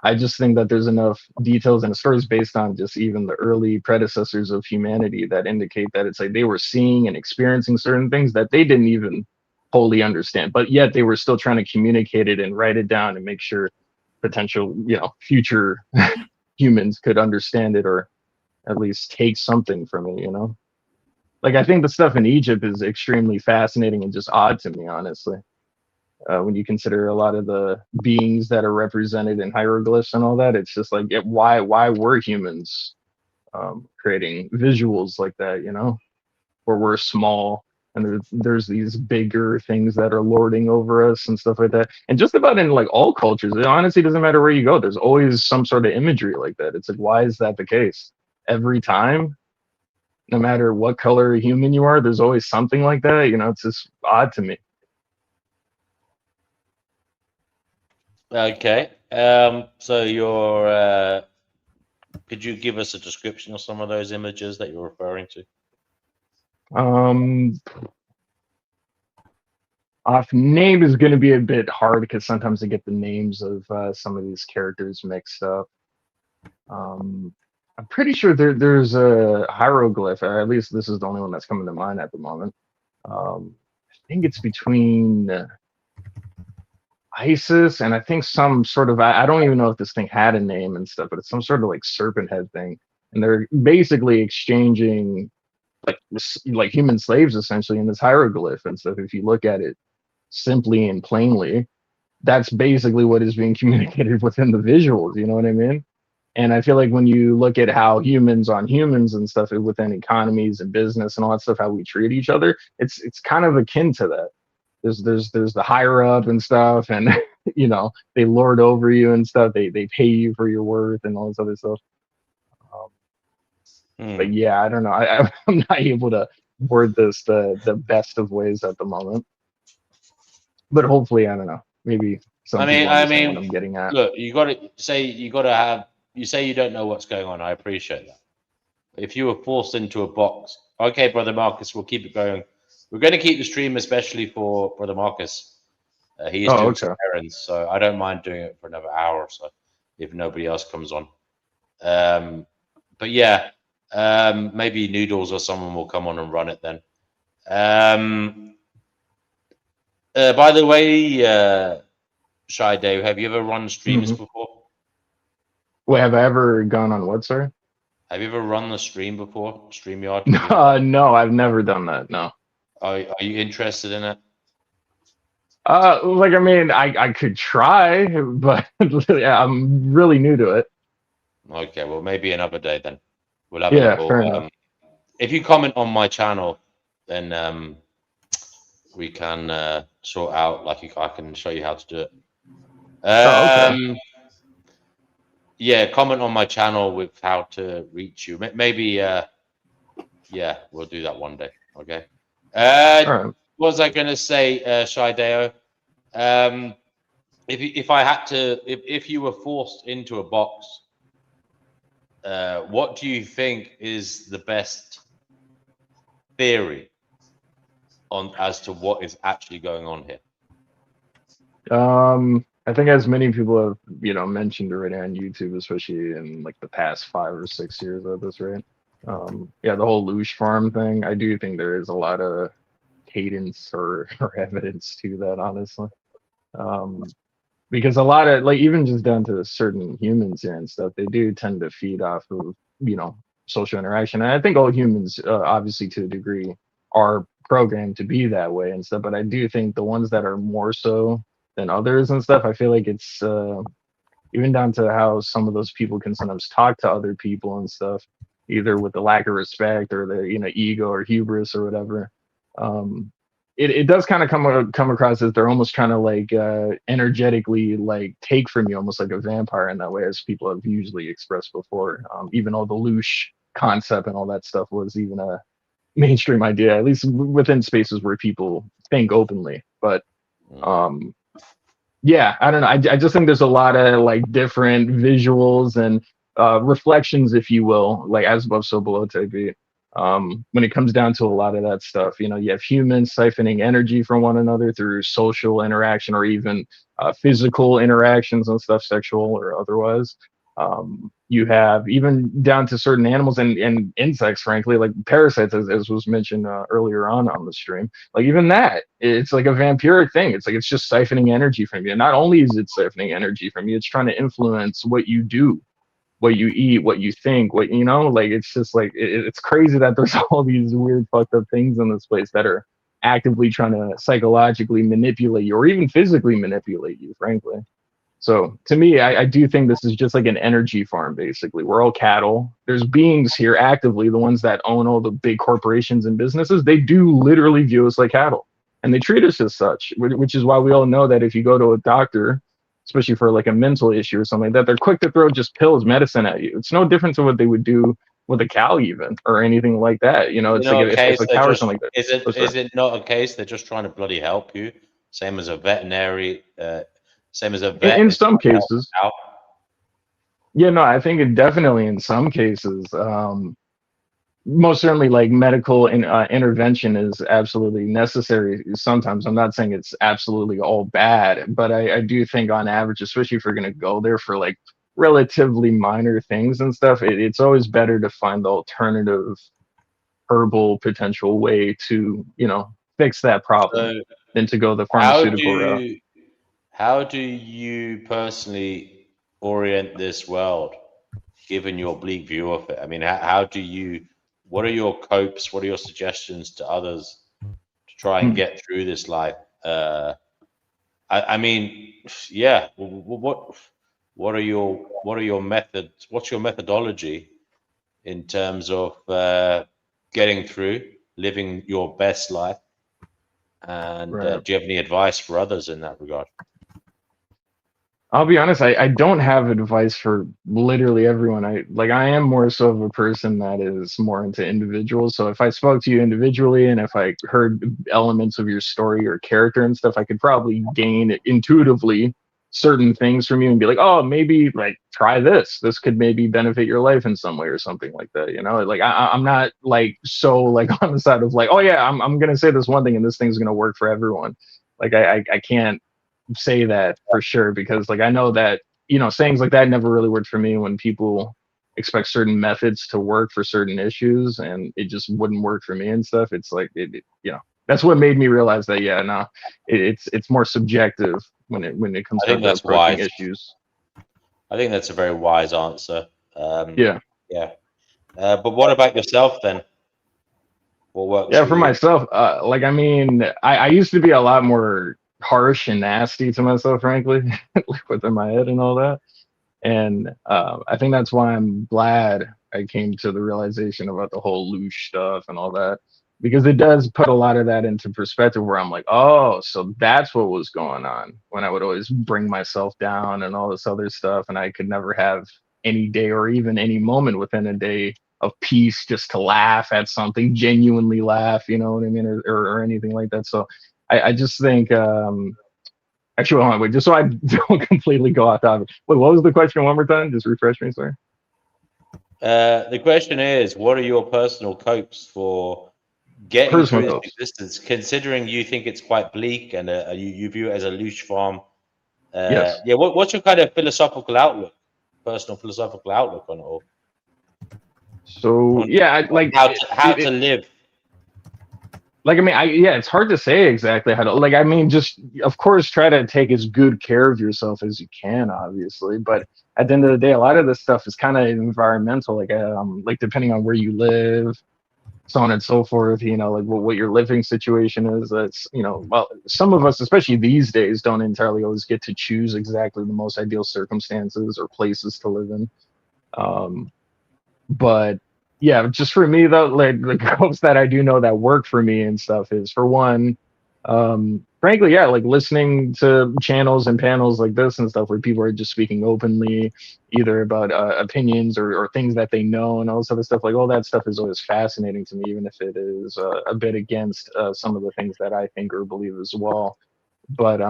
R: I just think that there's enough details and stories based on just even the early predecessors of humanity that indicate that it's like they were seeing and experiencing certain things that they didn't even wholly understand, but yet they were still trying to communicate it and write it down and make sure potential, future humans could understand it, or at least take something from it, Like, I think the stuff in Egypt is extremely fascinating and just odd to me, honestly. When you consider a lot of the beings that are represented in hieroglyphs and all that, it's just like, why were humans creating visuals like that, you know, where we're small and there's these bigger things that are lording over us and stuff like that. And just about in like all cultures, it honestly doesn't matter where you go. There's always some sort of imagery like that. It's like, why is that the case? Every time, no matter what color human you are, there's always something like that. You know, it's just odd to me.
B: Okay. So you're could you give us a description of some of those images that you're referring to?
R: Off name is going to be a bit hard because sometimes I get the names of some of these characters mixed up. I'm pretty sure there's a hieroglyph, or at least this is the only one that's coming to mind at the moment. I think it's between Isis and I think some sort of, I don't even know if this thing had a name and stuff, but it's some sort of like serpent head thing. And they're basically exchanging like human slaves essentially in this hieroglyph and stuff. If you look at it simply and plainly, that's basically what is being communicated within the visuals, you know what I mean? And I feel like when you look at how humans on humans and stuff within economies and business and all that stuff, how we treat each other, it's kind of akin to that. There's the higher up and stuff, and you know, they lord over you and stuff. They pay you for your worth and all this other stuff. But yeah, I don't know. I'm not able to word this the best of ways at the moment. But hopefully, I don't know. Maybe some people understand what I'm getting at.
B: Look, you say you don't know what's going on. I appreciate that. If you were forced into a box, okay, Brother Marcus, we'll keep it going. We're going to keep the stream, especially for Brother Marcus. He is doing some errands, so I don't mind doing it for another hour or so if nobody else comes on. But yeah, maybe Noodles or someone will come on and run it then. By the way, Shy Dave, have you ever run streams before?
R: Wait, have I ever gone on what, sir?
B: Have you ever run the stream before? StreamYard?
R: No, I've never done that. No.
B: Are you interested in it?
R: Like, I mean, I could try, but I'm really new to it.
B: Okay, well, maybe another day then. We'll have
R: Yeah,
B: a little.
R: fair enough.
B: If you comment on my channel, then we can sort out. Like, I can show you how to do it.
R: Okay.
B: Yeah, comment on my channel with how to reach you. Maybe, yeah, we'll do that one day. Okay. What was I going to say, Shideo? If I had to, if you were forced into a box, what do you think is the best theory on as to what is actually going on here?
R: I think as many people have, you know, mentioned already on YouTube, especially in like the past 5 or 6 years at this rate. Yeah, the whole Loosh farm thing, I do think there is a lot of cadence or evidence to that, honestly. Because a lot of, like, even just down to certain humans here and stuff, they do tend to feed off of, you know, social interaction. And I think all humans, obviously to a degree, are programmed to be that way and stuff. But I do think the ones that are more so than others and stuff, I feel like it's even down to how some of those people can sometimes talk to other people and stuff, either with the lack of respect or their, you know, ego or hubris or whatever. It does kind of come across as they're almost trying to like energetically like take from you, almost like a vampire in that way, as people have usually expressed before. Even though the Loosh concept and all that stuff was even a mainstream idea, at least within spaces where people think openly. But yeah, I don't know. I just think there's a lot of like different visuals and reflections, if you will, like as above, so below type beat. When it comes down to a lot of that stuff, you know, you have humans siphoning energy from one another through social interaction or even physical interactions and stuff, sexual or otherwise. You have even down to certain animals and insects, frankly, like parasites, as was mentioned earlier on the stream. Like even that, it's like a vampiric thing. It's like it's just siphoning energy from you. And not only is it siphoning energy from you, it's trying to influence what you do, what you eat, what you think, what, you know, like it's just like it's crazy that there's all these weird fucked up things in this place that are actively trying to psychologically manipulate you or even physically manipulate you, frankly. So to me, I do think this is just like an energy farm, basically. We're all cattle. There's beings here actively, the ones that own all the big corporations and businesses. They do literally view us like cattle, and they treat us as such, which is why we all know that if you go to a doctor, especially for like a mental issue or something like that, they're quick to throw just pills, medicine at you. It's no different to what they would do with a cow even, or anything like that. You know, it's like if a cow or something like that.
B: Is it not a case they're just trying to bloody help you? Same as a veterinary, same as a vet.
R: In some cases. Yeah, no, I think it definitely in some cases. Most certainly, like medical intervention is absolutely necessary sometimes. I'm not saying it's absolutely all bad, but I do think on average, especially if you're going to go there for like relatively minor things and stuff, it's always better to find the alternative herbal potential way to, you know, fix that problem than to go the pharmaceutical route.
B: How do you personally orient this world, given your bleak view of it? I mean, how do you? What are your copes? What are your suggestions to others to try and get through this life? I mean, yeah. What are your methods? What's your methodology in terms of getting through, living your best life? And do you have any advice for others in that regard?
R: I'll be honest, I don't have advice for literally everyone. I am more so of a person that is more into individuals. So if I spoke to you individually and if I heard elements of your story or character and stuff, I could probably gain intuitively certain things from you and be like, oh, maybe like try this. This could maybe benefit your life in some way or something like that. You know, like I'm not like so like on the side of like, oh yeah, I'm gonna say this one thing and this thing's gonna work for everyone. Like I can't say that for sure, because like I know that, you know, sayings like that never really worked for me when people expect certain methods to work for certain issues and it just wouldn't work for me and stuff. It's like it you know, that's what made me realize that it's more subjective when it comes to approaching issues.
B: I think that's a very wise answer.
R: Yeah.
B: But what about yourself then? What works
R: for myself, like I mean, I used to be a lot more harsh and nasty to myself, frankly, like within my head and all that. And I think that's why I'm glad I came to the realization about the whole loosh stuff and all that, because it does put a lot of that into perspective where I'm like, oh, so that's what was going on when I would always bring myself down and all this other stuff. And I could never have any day or even any moment within a day of peace just to laugh at something, genuinely laugh, you know what I mean, or anything like that. So I just think, actually, hold on, wait, just so I don't completely go off topic. Wait, what was the question one more time? Just refresh me, sorry.
B: The question is, what are your personal copes for getting through this existence, considering you think it's quite bleak and you view it as a loosh farm?
R: Yes.
B: Yeah, what's your kind of philosophical outlook, personal philosophical outlook on it all?
R: So, like
B: how to live.
R: Like, I mean, it's hard to say exactly how to, like, I mean, just, of course, try to take as good care of yourself as you can, obviously. But at the end of the day, a lot of this stuff is kind of environmental, like depending on where you live, so on and so forth, you know, like what your living situation is. That's, you know, well, some of us, especially these days, don't entirely always get to choose exactly the most ideal circumstances or places to live in. But yeah, just for me though, like the copes that I do know that work for me and stuff is, for one, frankly, like listening to channels and panels like this and stuff where people are just speaking openly, either about opinions or things that they know and all this other stuff. Like all that stuff is always fascinating to me, even if it is a bit against some of the things that I think or believe as well. But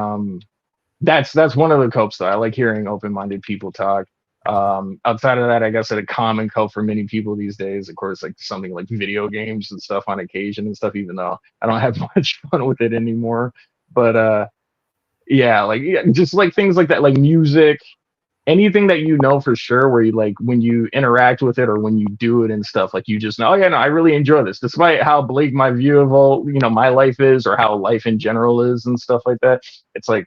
R: that's one of the copes that I like, hearing open-minded people talk. Outside of that, I guess a common cope for many people these days, of course, like something like video games and stuff on occasion and stuff, even though I don't have much fun with it anymore. But just like things like that, like music, anything that you know for sure, where you like when you interact with it or when you do it and stuff, like you just know, I really enjoy this, despite how bleak my view of all, you know, my life is, or how life in general is and stuff like that. It's like,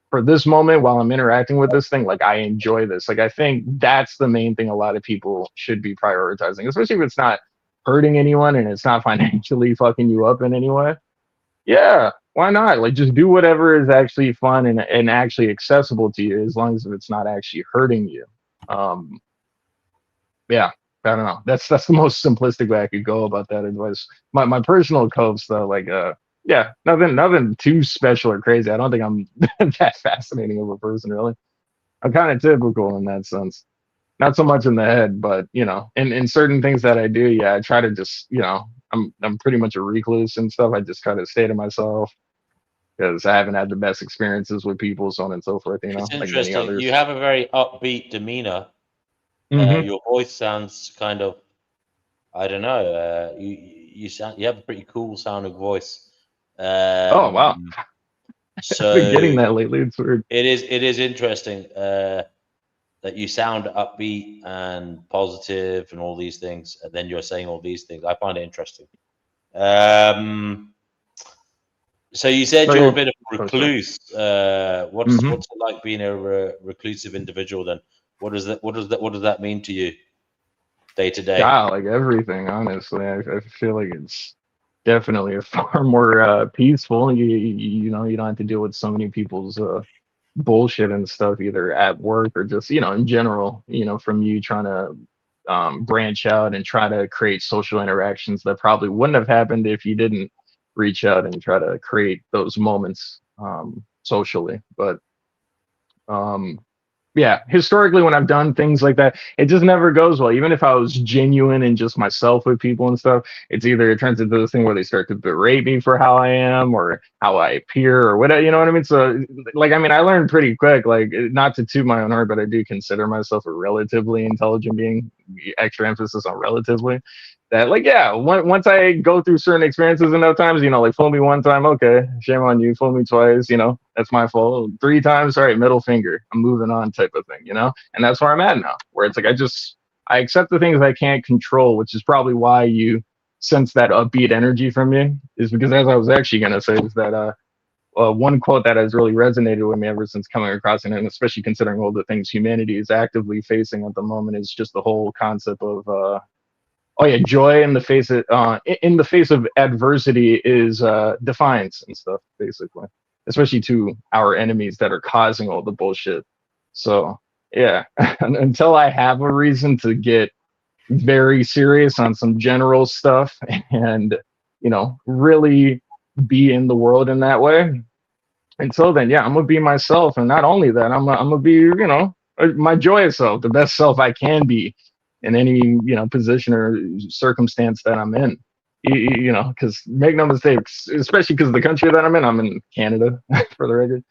R: for this moment while I'm interacting with this thing, like I enjoy this. Like I think that's the main thing a lot of people should be prioritizing, especially if it's not hurting anyone and it's not financially fucking you up in any way. Yeah, why not? Like, just do whatever is actually fun and actually accessible to you, as long as it's not actually hurting you. Yeah, I don't know. That's the most simplistic way I could go about that advice. My personal copes though, like yeah, nothing too special or crazy. I don't think I'm that fascinating of a person, really. I'm kind of typical in that sense. Not so much in the head, but you know, in certain things that I do, yeah, I try to just, you know, I'm pretty much a recluse and stuff. I just try to stay to myself because I haven't had the best experiences with people, so on and so forth. You know,
B: It's
R: like many
B: interesting.
R: others.
B: You have a very upbeat demeanor. Your voice sounds kind of, I don't know. You have a pretty cool sounding voice.
R: Oh wow,
B: So
R: I've been getting that lately. It's weird.
B: it is interesting that you sound upbeat and positive and all these things, and then you're saying all these things. I find it interesting. So you said you're a bit of a recluse. What's it like being a reclusive individual then? What does that mean to you day to day?
R: Yeah, like everything, honestly. I feel like it's definitely a far more peaceful. You know, you don't have to deal with so many people's bullshit and stuff, either at work or just, you know, in general, you know, from you trying to branch out and try to create social interactions that probably wouldn't have happened if you didn't reach out and try to create those moments socially. But yeah, historically, when I've done things like that, it just never goes well. Even if I was genuine and just myself with people and stuff, it's either it turns into this thing where they start to berate me for how I am or how I appear or whatever, you know what I mean? So, like, I mean, I learned pretty quick, like, not to toot my own horn, but I do consider myself a relatively intelligent being, extra emphasis on relatively. That, like, yeah, once I go through certain experiences enough times, you know, like, fool me one time, okay, shame on you. Fool me twice, you know, that's my fault. 3 times, all right, middle finger, I'm moving on, type of thing, you know. And that's where I'm at now, where it's like I accept the things I can't control, which is probably why you sense that upbeat energy from me, is because, as I was actually gonna say, is that one quote that has really resonated with me ever since coming across it, and especially considering all the things humanity is actively facing at the moment, is just the whole concept of oh yeah, joy in the face of adversity is defiance and stuff, basically, especially to our enemies that are causing all the bullshit. So yeah, until I have a reason to get very serious on some general stuff and, you know, really be in the world in that way. Until then, yeah, I'm gonna be myself, and not only that, I'm gonna be, you know, my joyous self, the best self I can be in any, you know, position or circumstance that I'm in. You know, because make no mistakes, especially because the country that I'm in Canada, for the record.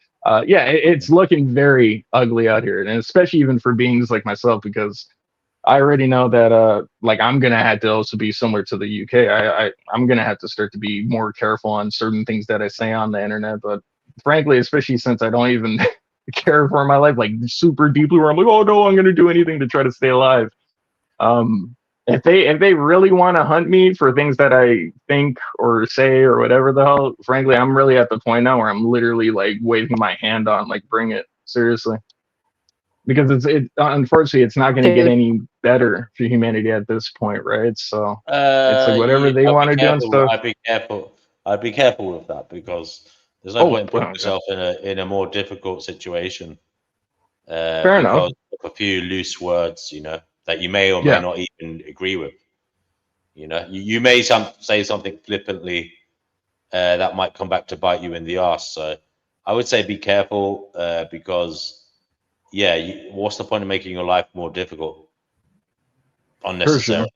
R: Yeah, it's looking very ugly out here, and especially even for beings like myself, because I already know that like I'm gonna have to also be similar to the UK. I'm gonna have to start to be more careful on certain things that I say on the internet. But frankly, especially since I don't even care for my life like super deeply, where I'm like, oh no, I'm gonna do anything to try to stay alive. If they really want to hunt me for things that I think or say or whatever the hell, frankly, I'm really at the point now where I'm literally like waving my hand on, like, bring it, seriously. Because unfortunately it's not going to get any better for humanity at this point, right? So it's like whatever they want to do and stuff.
B: I'd be careful. I'd be careful with that, because there's no point in putting yourself in a more difficult situation.
R: Fair enough.
B: Because of a few loose words, you know, that you may or may not even agree with. You know, you may say something flippantly that might come back to bite you in the ass. So I would say be careful, because yeah, what's the point of making your life more difficult unnecessarily?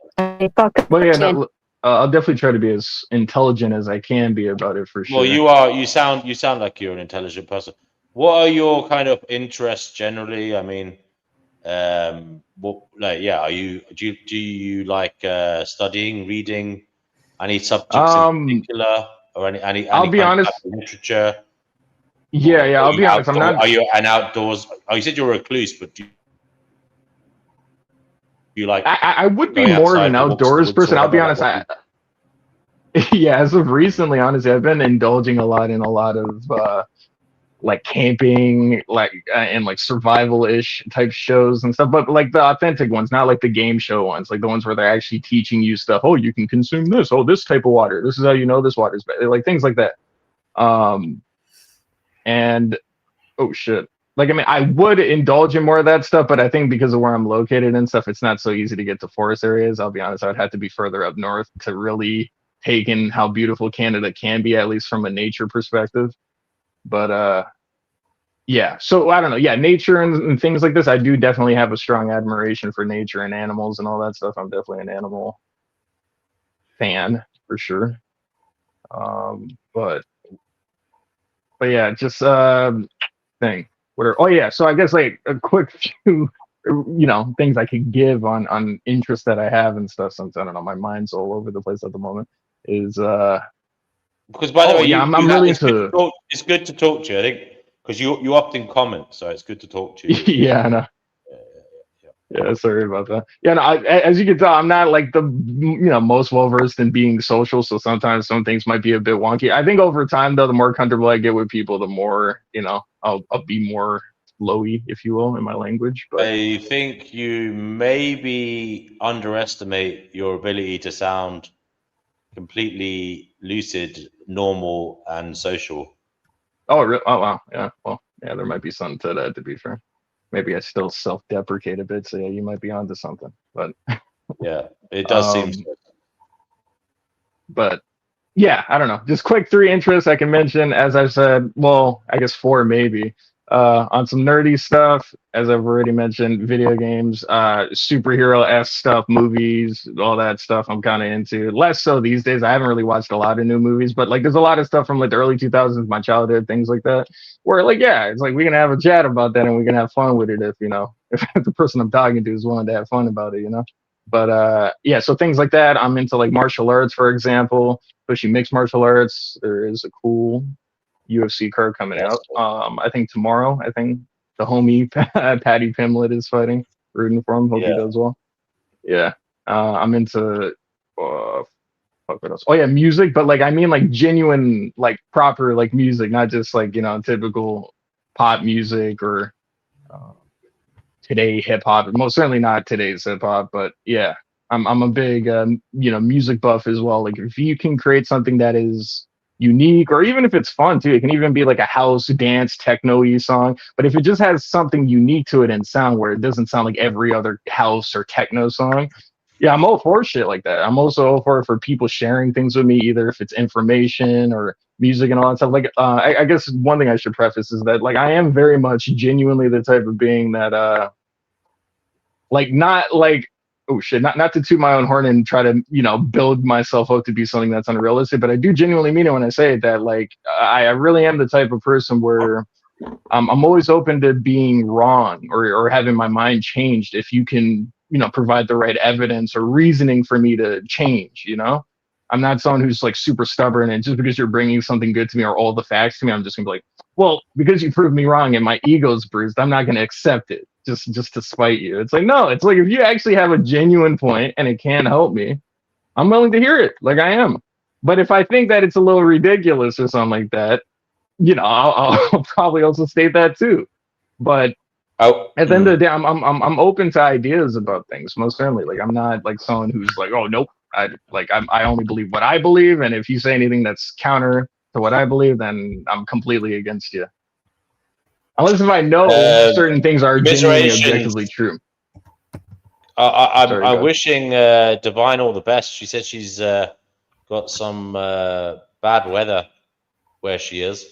R: Well, yeah, no, I'll definitely try to be as intelligent as I can be about it, for sure.
B: Well, you sound like you're an intelligent person. What are your kind of interests generally? I mean, do you like studying, reading any subjects in particular, or any
R: I'll be
B: kind
R: honest.
B: of literature?
R: Yeah, I'll be honest. I'm not.
B: Are you an outdoors? Oh, you said you're a recluse, but do you like?
R: I would be more of an outdoors person. I'll be honest. Yeah, as of recently, honestly, I've been indulging a lot in a lot of like camping, like and like survival-ish type shows and stuff, but like the authentic ones, not like the game show ones, like the ones where they're actually teaching you stuff. Oh, you can consume this. Oh, this type of water. This is how you know this water's better. Like things like that. And oh shit. Like, I mean, I would indulge in more of that stuff, but I think because of where I'm located and stuff, it's not so easy to get to forest areas. I'll be honest, I would have to be further up north to really take in how beautiful Canada can be, at least from a nature perspective. But yeah, so I don't know. Yeah, nature and things like this, I do definitely have a strong admiration for nature and animals and all that stuff. I'm definitely an animal fan for sure. But yeah, just thing. Oh yeah, so I guess like a quick few, things I could give on interest that I have and stuff. Since I don't know, my mind's all over the place at the moment. Is
E: because by the way,
R: yeah, I'm really into.
E: It's good to talk to you. I think because you often comment, so it's good to talk to you.
R: Yeah, I know. Yeah, sorry about that. Yeah, no, as you can tell, I'm not like the most well versed in being social, so sometimes some things might be a bit wonky. I think over time, though, the more comfortable I get with people, the more I'll be more flowy, if you will, in my language. But
E: I think you maybe underestimate your ability to sound completely lucid, normal, and social.
R: Oh wow, yeah. Well, yeah, there might be something to that. To be fair. Maybe I still self-deprecate a bit, so yeah, you might be onto something. But
E: yeah, it does seem so.
R: But yeah, I don't know. Just quick 3 interests I can mention. As I've said, well, I guess 4 maybe. On some nerdy stuff, as I've already mentioned, video games, superhero-esque stuff, movies, all that stuff I'm kind of into. Less so these days. I haven't really watched a lot of new movies, but like there's a lot of stuff from like the early 2000s, my childhood, things like that, where like, yeah, it's like we can have a chat about that and we can have fun with it if the person I'm talking to is willing to have fun about it, But yeah, so things like that. I'm into like martial arts, for example, especially mixed martial arts. There is a cool UFC card coming out. I think tomorrow. I think the homie Patty Pimlet is fighting. Rooting for him. Hope he does well. Yeah. I'm into what else? Oh yeah, music, but like I mean like genuine, like proper like music, not just like typical pop music or today hip hop. Most certainly not today's hip hop, but yeah, I'm a big music buff as well. Like if you can create something that is unique, or even if it's fun too, it can even be like a house dance techno-y song. But if it just has something unique to it and sound where it doesn't sound like every other house or techno song, yeah, I'm all for shit like that. I'm also all for people sharing things with me, either if it's information or music and all that stuff. Like I guess one thing I should preface is that like I am very much genuinely the type of being that like not like oh shit, not to toot my own horn and try to build myself up to be something that's unrealistic, but I do genuinely mean it when I say it, that like I really am the type of person where I'm always open to being wrong or having my mind changed if you can provide the right evidence or reasoning for me to change. I'm not someone who's like super stubborn, and just because you're bringing something good to me or all the facts to me, I'm just gonna be like, well, because you proved me wrong and my ego's bruised, I'm not gonna accept it just to spite you. It's like, no, it's like if you actually have a genuine point and it can help me, I'm willing to hear it, like I am. But if I think that it's a little ridiculous or something like that, I'll probably also state that too. But at the end of the day, I'm open to ideas about things, most certainly. Like I'm not like someone who's like, oh nope, I only believe what I believe, and if you say anything that's counter to what I believe, then I'm completely against you. Unless if I know certain things are genuinely objectively true.
E: I'm wishing Divine all the best. She said she's got some bad weather where she is.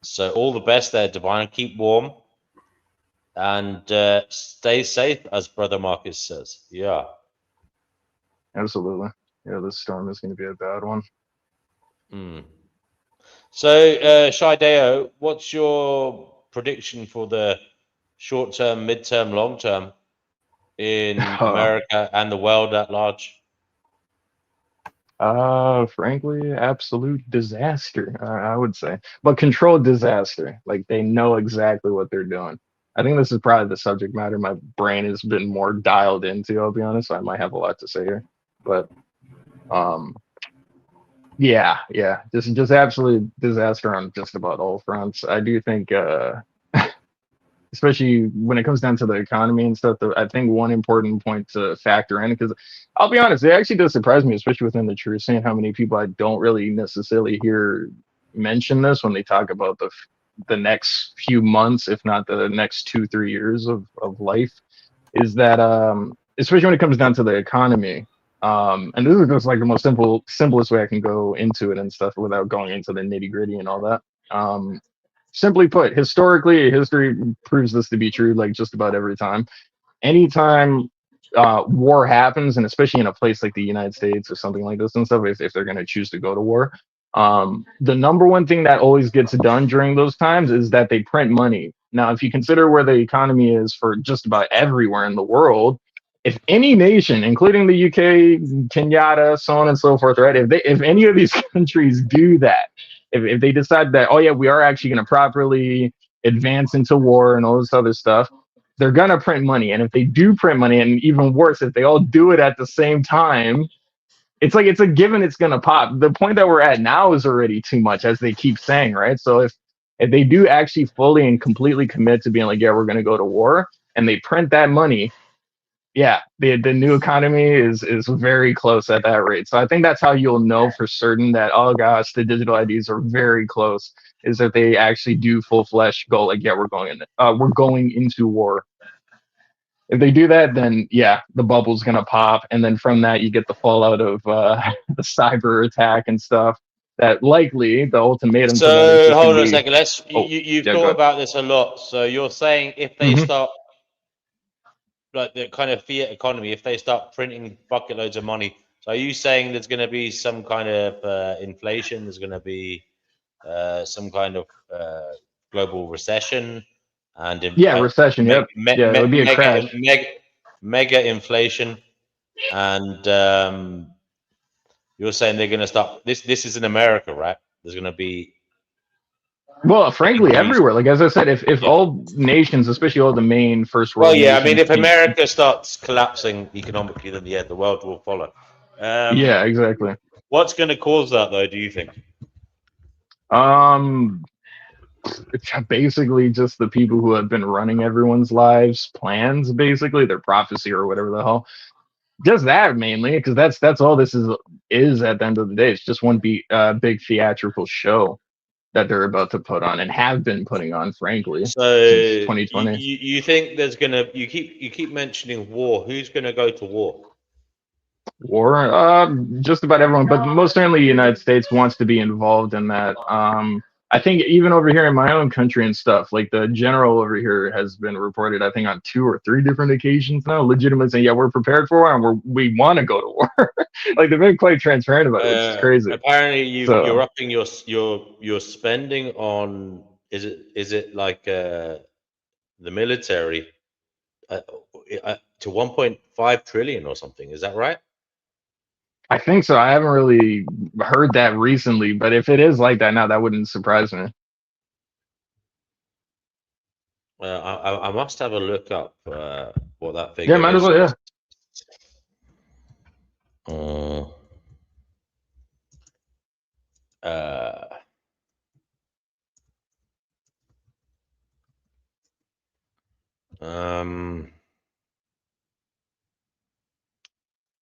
E: So all the best there, Divine. Keep warm and stay safe, as Brother Marcus says. Yeah.
R: Absolutely. Yeah, this storm is going to be a bad one.
E: So, Shideo, what's your prediction for the short term, mid-term, long term in America and the world at large?
R: Frankly, absolute disaster, I would say, but controlled disaster. Like they know exactly what they're doing. I think this is probably the subject matter my brain has been more dialed into. I'll be honest. I might have a lot to say here, but yeah, just absolute disaster on just about all fronts. I do think, especially when it comes down to the economy and stuff, I think one important point to factor in, because I'll be honest, it actually does surprise me, especially within the true scene, how many people I don't really necessarily hear, mention this when they talk about the next few months, if not the next 2-3 years of life, is that especially when it comes down to the economy. And this is just like the most simplest way I can go into it and stuff without going into the nitty gritty and all that. Simply put, historically, history proves this to be true like just about every time. Anytime war happens, and especially in a place like the United States or something like this and stuff, if they're going to choose to go to war, the number one thing that always gets done during those times is that they print money. Now, if you consider where the economy is for just about everywhere in the world, if any nation, including the UK, Kenyatta, so on and so forth, right? If any of these countries do that, if they decide that, oh yeah, we are actually going to properly advance into war and all this other stuff, they're going to print money. And if they do print money, and even worse, if they all do it at the same time, it's like it's a given it's going to pop. The point that we're at now is already too much, as they keep saying, right? So if they do actually fully and completely commit to being like, yeah, we're going to go to war, and they print that money, yeah, the new economy is very close at that rate. So I think that's how you'll know for certain that, oh gosh, the digital IDs are very close, is that they actually do full flesh go like, yeah, we're going into war. If they do that, then yeah, the bubble's gonna pop, and then from that you get the fallout of the cyber attack and stuff. That likely the ultimatum.
B: So hold on a second. You've thought about this a lot. So you're saying if they start, like the kind of fiat economy, if they start printing bucket loads of money, so are you saying there's going to be some kind of inflation? There's going to be some kind of global recession, and
R: recession. Yep. Yeah, it would be a crash.
B: Mega inflation, and you're saying they're going to start. This is in America, right? There's going to be.
R: Well, frankly, everywhere. Like as I said, if all nations, especially all the main first world.
B: Well, yeah, nations, I mean, if America starts collapsing economically, then yeah, the world will follow.
R: Yeah, exactly.
B: What's going to cause that, though? Do you think?
R: It's basically just the people who have been running everyone's lives, plans, basically their prophecy or whatever the hell. Just that mainly, because that's all this is at the end of the day. It's just one big theatrical show that they're about to put on and have been putting on, frankly,
B: so
R: since 2020.
B: You think there's gonna? You keep mentioning war. Who's gonna go to war?
R: War, just about everyone, but most certainly the United States wants to be involved in that. I think even over here in my own country and stuff, like the general over here has been reported, I think on 2 or 3 different occasions now, legitimately saying, yeah, we're prepared for war and we want to go to war. Like they've been quite transparent about it, which is crazy.
B: Apparently you're upping your spending on, is it like the military to 1.5 trillion or something, is that right?
R: I think so. I haven't really heard that recently, but if it is like that now, that wouldn't surprise me.
B: I must have a look up what that figure is.
R: Yeah, might as well,
B: yeah.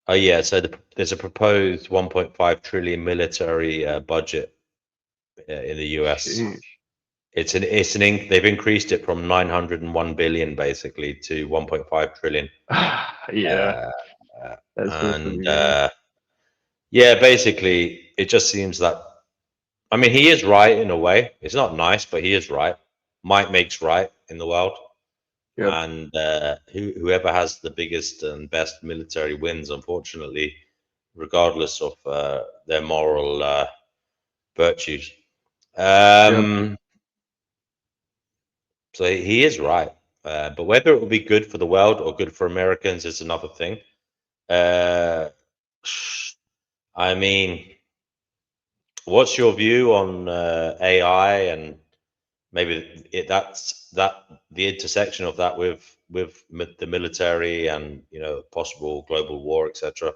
B: Oh yeah, so there's a proposed 1.5 trillion military budget in the US.
R: Jeez.
B: They've increased it from 901 billion basically to 1.5 trillion.
R: Yeah.
B: Yeah, basically it just seems that, I mean, he is right in a way. It's not nice, but he is right. Might makes right in the world. Yep. And whoever has the biggest and best military wins, unfortunately, regardless of their moral virtues. Yep. So he is right. But whether it will be good for the world or good for Americans is another thing. I mean, what's your view on AI and maybe the intersection of that with the military and possible global war, etc.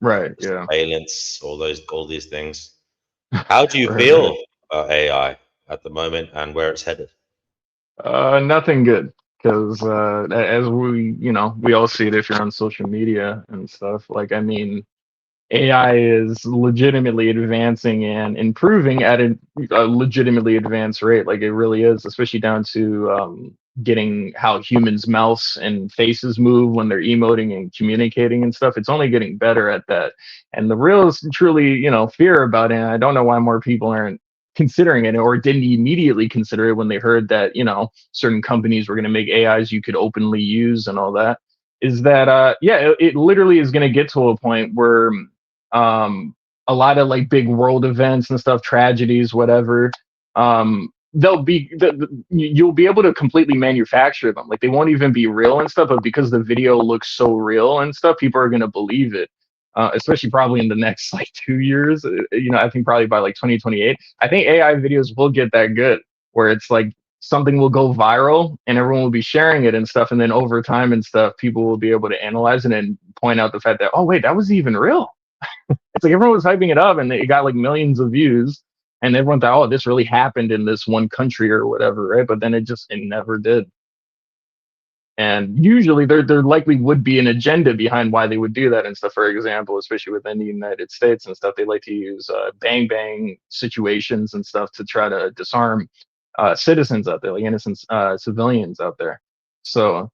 R: Right. Yeah.
B: Surveillance, all these things. How do you feel about AI at the moment and where it's headed?
R: Nothing good, because as we all see it if you're on social media and stuff. Like, I mean, AI is legitimately advancing and improving at a legitimately advanced rate. Like it really is, especially down to getting how humans' mouths and faces move when they're emoting and communicating and stuff. It's only getting better at that. And the real truly, fear about it, and I don't know why more people aren't considering it or didn't immediately consider it when they heard that, certain companies were going to make AIs you could openly use and all that, is that, it literally is going to get to a point where a lot of like big world events and stuff, tragedies, whatever, you'll be able to completely manufacture them. Like they won't even be real and stuff, but because the video looks so real and stuff, people are going to believe it. Especially probably in the next like 2 years, I think probably by like 2028, I think AI videos will get that good where it's like something will go viral and everyone will be sharing it and stuff. And then over time and stuff, people will be able to analyze it and point out the fact that, oh wait, that was even real. It's like everyone was hyping it up and it got like millions of views and everyone thought, oh, this really happened in this one country or whatever, right? But then it never did. And usually there likely would be an agenda behind why they would do that and stuff. For example, especially within the United States and stuff, they like to use bang situations and stuff to try to disarm citizens out there, like innocent civilians out there. So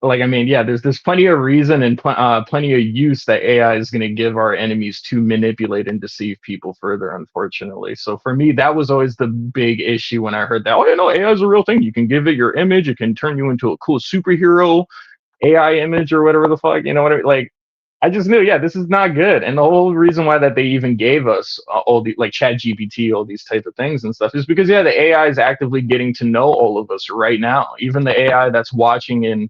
R: like, I mean, yeah, there's plenty of reason and plenty of use that AI is going to give our enemies to manipulate and deceive people further, unfortunately. So for me, that was always the big issue when I heard that, oh, AI is a real thing. You can give it your image. It can turn you into a cool superhero AI image or whatever the fuck, you know what I mean? Like, I just knew, yeah, this is not good. And the whole reason why that they even gave us all the like ChatGPT, all these type of things and stuff is because, yeah, the AI is actively getting to know all of us right now. Even the AI that's watching and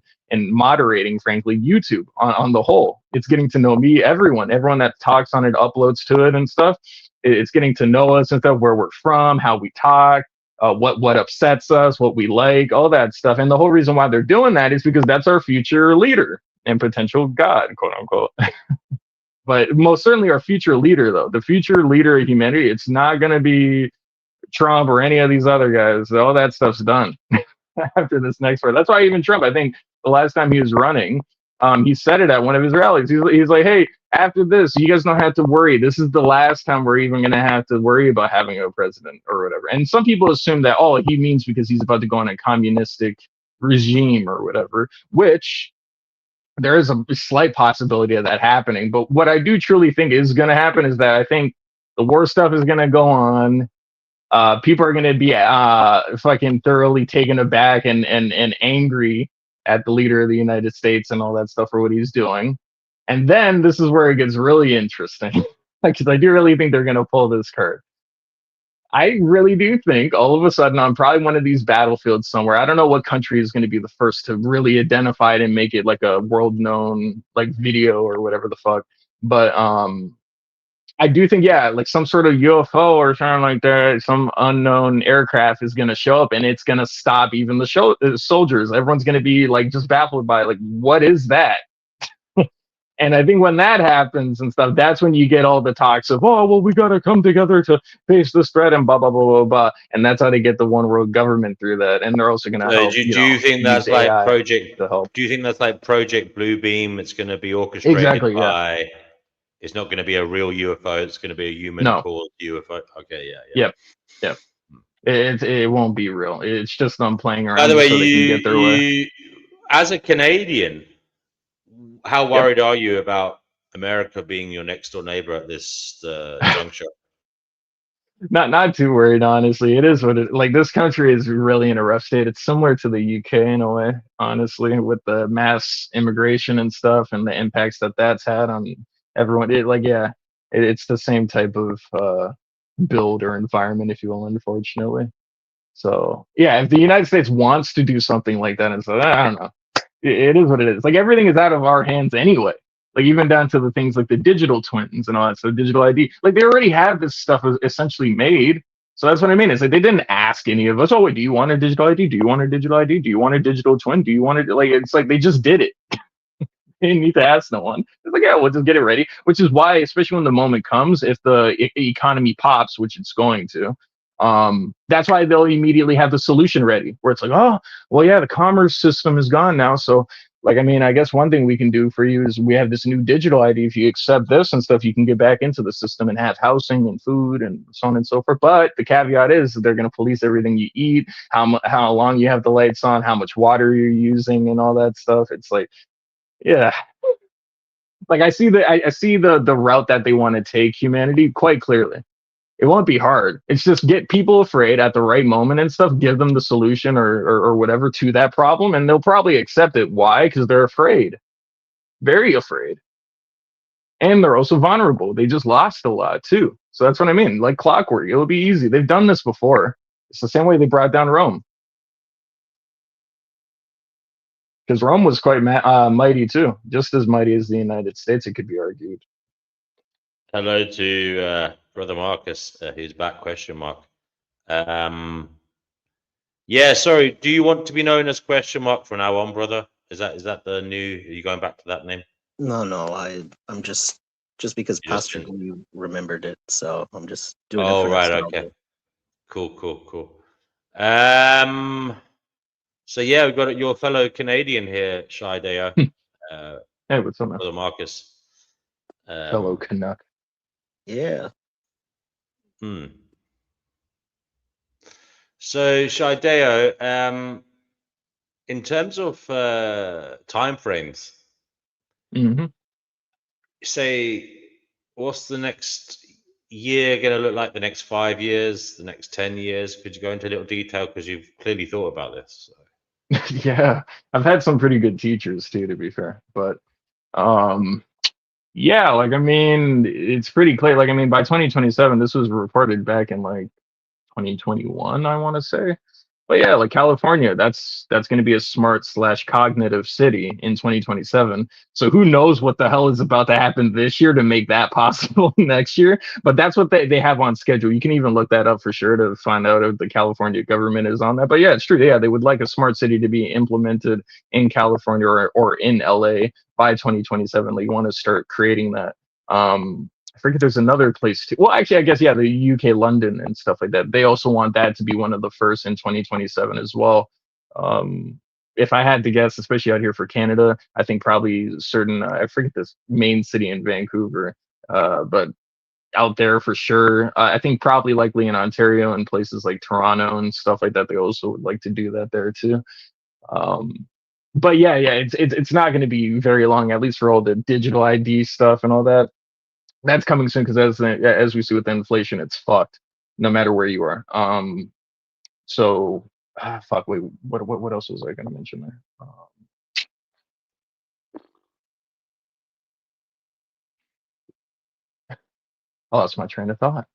R: moderating, frankly, YouTube on the whole, it's getting to know me, everyone that talks on it, uploads to it and stuff. It's getting to know us and stuff, where we're from, how we talk, what upsets us, what we like, all that stuff. And the whole reason why they're doing that is because that's our future leader and potential God, quote unquote. But most certainly our future leader, though, the future leader of humanity, it's not going to be Trump or any of these other guys. All that stuff's done after this next part. That's why even Trump, I think the last time he was running, he said it at one of his rallies. He's like, hey, after this, you guys don't have to worry. This is the last time we're even going to have to worry about having a president or whatever. And some people assume that, oh, he means because he's about to go on a communistic regime or whatever, which there is a slight possibility of that happening. But what I do truly think is going to happen is that I think the war stuff is going to go on. People are going to be fucking thoroughly taken aback and angry at the leader of the United States and all that stuff for what he's doing. And then this is where it gets really interesting. Because I do really think they're going to pull this card. I really do think all of a sudden on probably one of these battlefields somewhere, I don't know what country is going to be the first to really identify it and make it like a world known like video or whatever the fuck. But I do think, yeah, like some sort of UFO or something like that, some unknown aircraft is going to show up and it's going to stop even the soldiers. Everyone's going to be like just baffled by like, what is that? And I think when that happens and stuff, that's when you get all the talks of, oh, well, we got to come together to face this threat and blah, blah, blah, blah, blah. And that's how they get the one world government through that. And they're also going to help.
B: Do you think that's like Project Bluebeam? It's going to be orchestrated
R: exactly,
B: by...
R: Yeah.
B: It's not going to be a real UFO. It's going to be a human-caused UFO. Okay, yeah.
R: Yep. It won't be real. It's just them playing around.
B: By the way,
R: so they can get their way.
B: As a Canadian, how worried are you about America being your next door neighbor at this juncture?
R: Not too worried, honestly. It is what it like. This country is really in a rough state. It's similar to the UK in a way, honestly, with the mass immigration and stuff and the impacts that's had on everyone. It's the same type of build or environment, if you will, unfortunately. So yeah, if the United States wants to do something like that, and so I don't know, it is what it is. Like everything is out of our hands anyway. Like even down to the things like the digital twins and all that. So digital ID, like they already have this stuff essentially made. So that's what I mean. Is like they didn't ask any of us, oh wait, do you want a digital ID? Do you want a digital ID? Do you want a digital twin? Do you want it? Like it's like they just did it. They didn't need to ask no one. It's like, yeah, we'll just get it ready. Which is why, especially when the moment comes, if the economy pops, which it's going to, that's why they'll immediately have the solution ready. Where it's like, oh, well, yeah, the commerce system is gone now, so Like, I mean, I guess one thing we can do for you is we have this new digital ID. If you accept this and stuff, you can get back into the system and have housing and food and so on and so forth. But the caveat is that they're going to police everything you eat, how long you have the lights on, how much water you're using, and all that stuff. It's like, yeah, like I see the route that they want to take humanity quite clearly. It won't be hard. It's just get people afraid at the right moment and stuff, give them the solution or whatever to that problem, and they'll probably accept it. Why? Because they're afraid. Very afraid. And they're also vulnerable. They just lost a lot too. So that's what I mean. Like clockwork. It'll be easy. They've done this before. It's the same way they brought down Rome. Because Rome was quite mighty too. Just as mighty as the United States, it could be argued.
B: Hello to Brother Marcus, who's back, question mark. Yeah, sorry, do you want to be known as question mark from now on, brother? Is that the new, are you going back to that name?
T: No, I'm just because Pastor Lee remembered it, so I'm just doing it
B: Oh,
T: for
B: right,
T: nostalgia.
B: okay. Cool. So yeah, we've got your fellow Canadian here, Shy Deo.
R: Hey, what's up, man?
B: Brother Marcus.
R: Fellow Canuck.
T: Yeah.
B: So, Shideo, in terms of time frames, say, what's the next year going to look like? The next 5 years, the next 10 years? Could you go into a little detail because you've clearly thought about this? So.
R: Yeah, I've had some pretty good teachers too, to be fair. But yeah, like I mean, it's pretty clear. Like I mean, by 2027, this was reported back in like 2021, I want to say. But yeah, like California, that's going to be a smart / cognitive city in 2027. So who knows what the hell is about to happen this year to make that possible next year? But that's what they have on schedule. You can even look that up for sure to find out if the California government is on that. But yeah, it's true. Yeah, they would like a smart city to be implemented in California or in LA by 2027. They want to start creating that. I forget there's another place too. Well, actually, I guess, yeah, the UK, London and stuff like that. They also want that to be one of the first in 2027 as well. If I had to guess, especially out here for Canada, I think probably certain, I forget this main city in Vancouver, but out there for sure. I think probably likely in Ontario and places like Toronto and stuff like that. They also would like to do that there too. But yeah, it's not going to be very long, at least for all the digital ID stuff and all that. That's coming soon because as we see with inflation, it's fucked no matter where you are. So fuck. Wait, what else was I going to mention there? I lost my train of thought.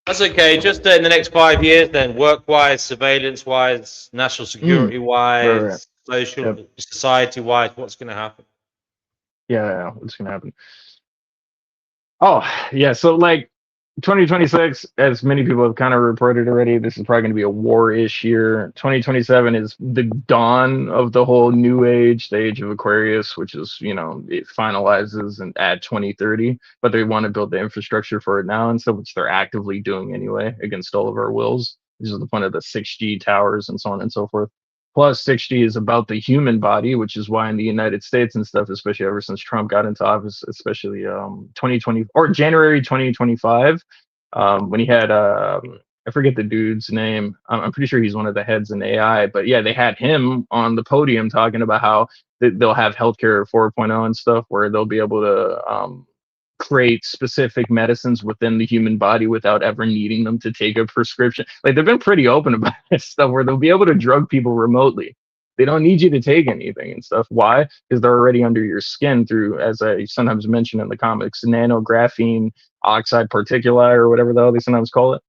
B: That's okay. Just in the next 5 years, then, work-wise, surveillance-wise, national security-wise, social, society-wise, what's going to happen?
R: Yeah, what's going to happen? Oh, yeah. So, like, 2026, as many people have kind of reported already, this is probably going to be a war-ish year. 2027 is the dawn of the whole new age, the age of Aquarius, which is, it finalizes and at 2030, but they want to build the infrastructure for it now and stuff, which they're actively doing anyway, against all of our wills. This is the point of the 6G towers and so on and so forth. Plus, 6G is about the human body, which is why in the United States and stuff, especially ever since Trump got into office, especially 2020 or January 2025, when he had I forget the dude's name. I'm pretty sure he's one of the heads in AI, but yeah, they had him on the podium talking about how they'll have healthcare 4.0 and stuff, where they'll be able to create specific medicines within the human body without ever needing them to take a prescription. Like, they've been pretty open about this stuff, where they'll be able to drug people remotely. They don't need you to take anything and stuff. Why? Because they're already under your skin through, as I sometimes mention in the comics, nanographene oxide particuli, or whatever the hell they sometimes call it,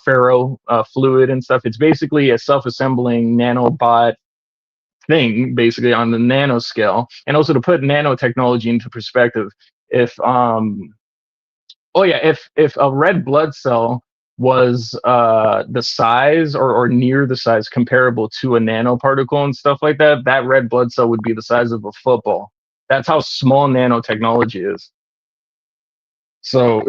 R: ferro fluid and stuff. It's basically a self-assembling nanobot thing, basically on the nanoscale. And also, to put nanotechnology into perspective, if a red blood cell was the size or near the size comparable to a nanoparticle and stuff like that, that red blood cell would be the size of a football. That's how small nanotechnology is. So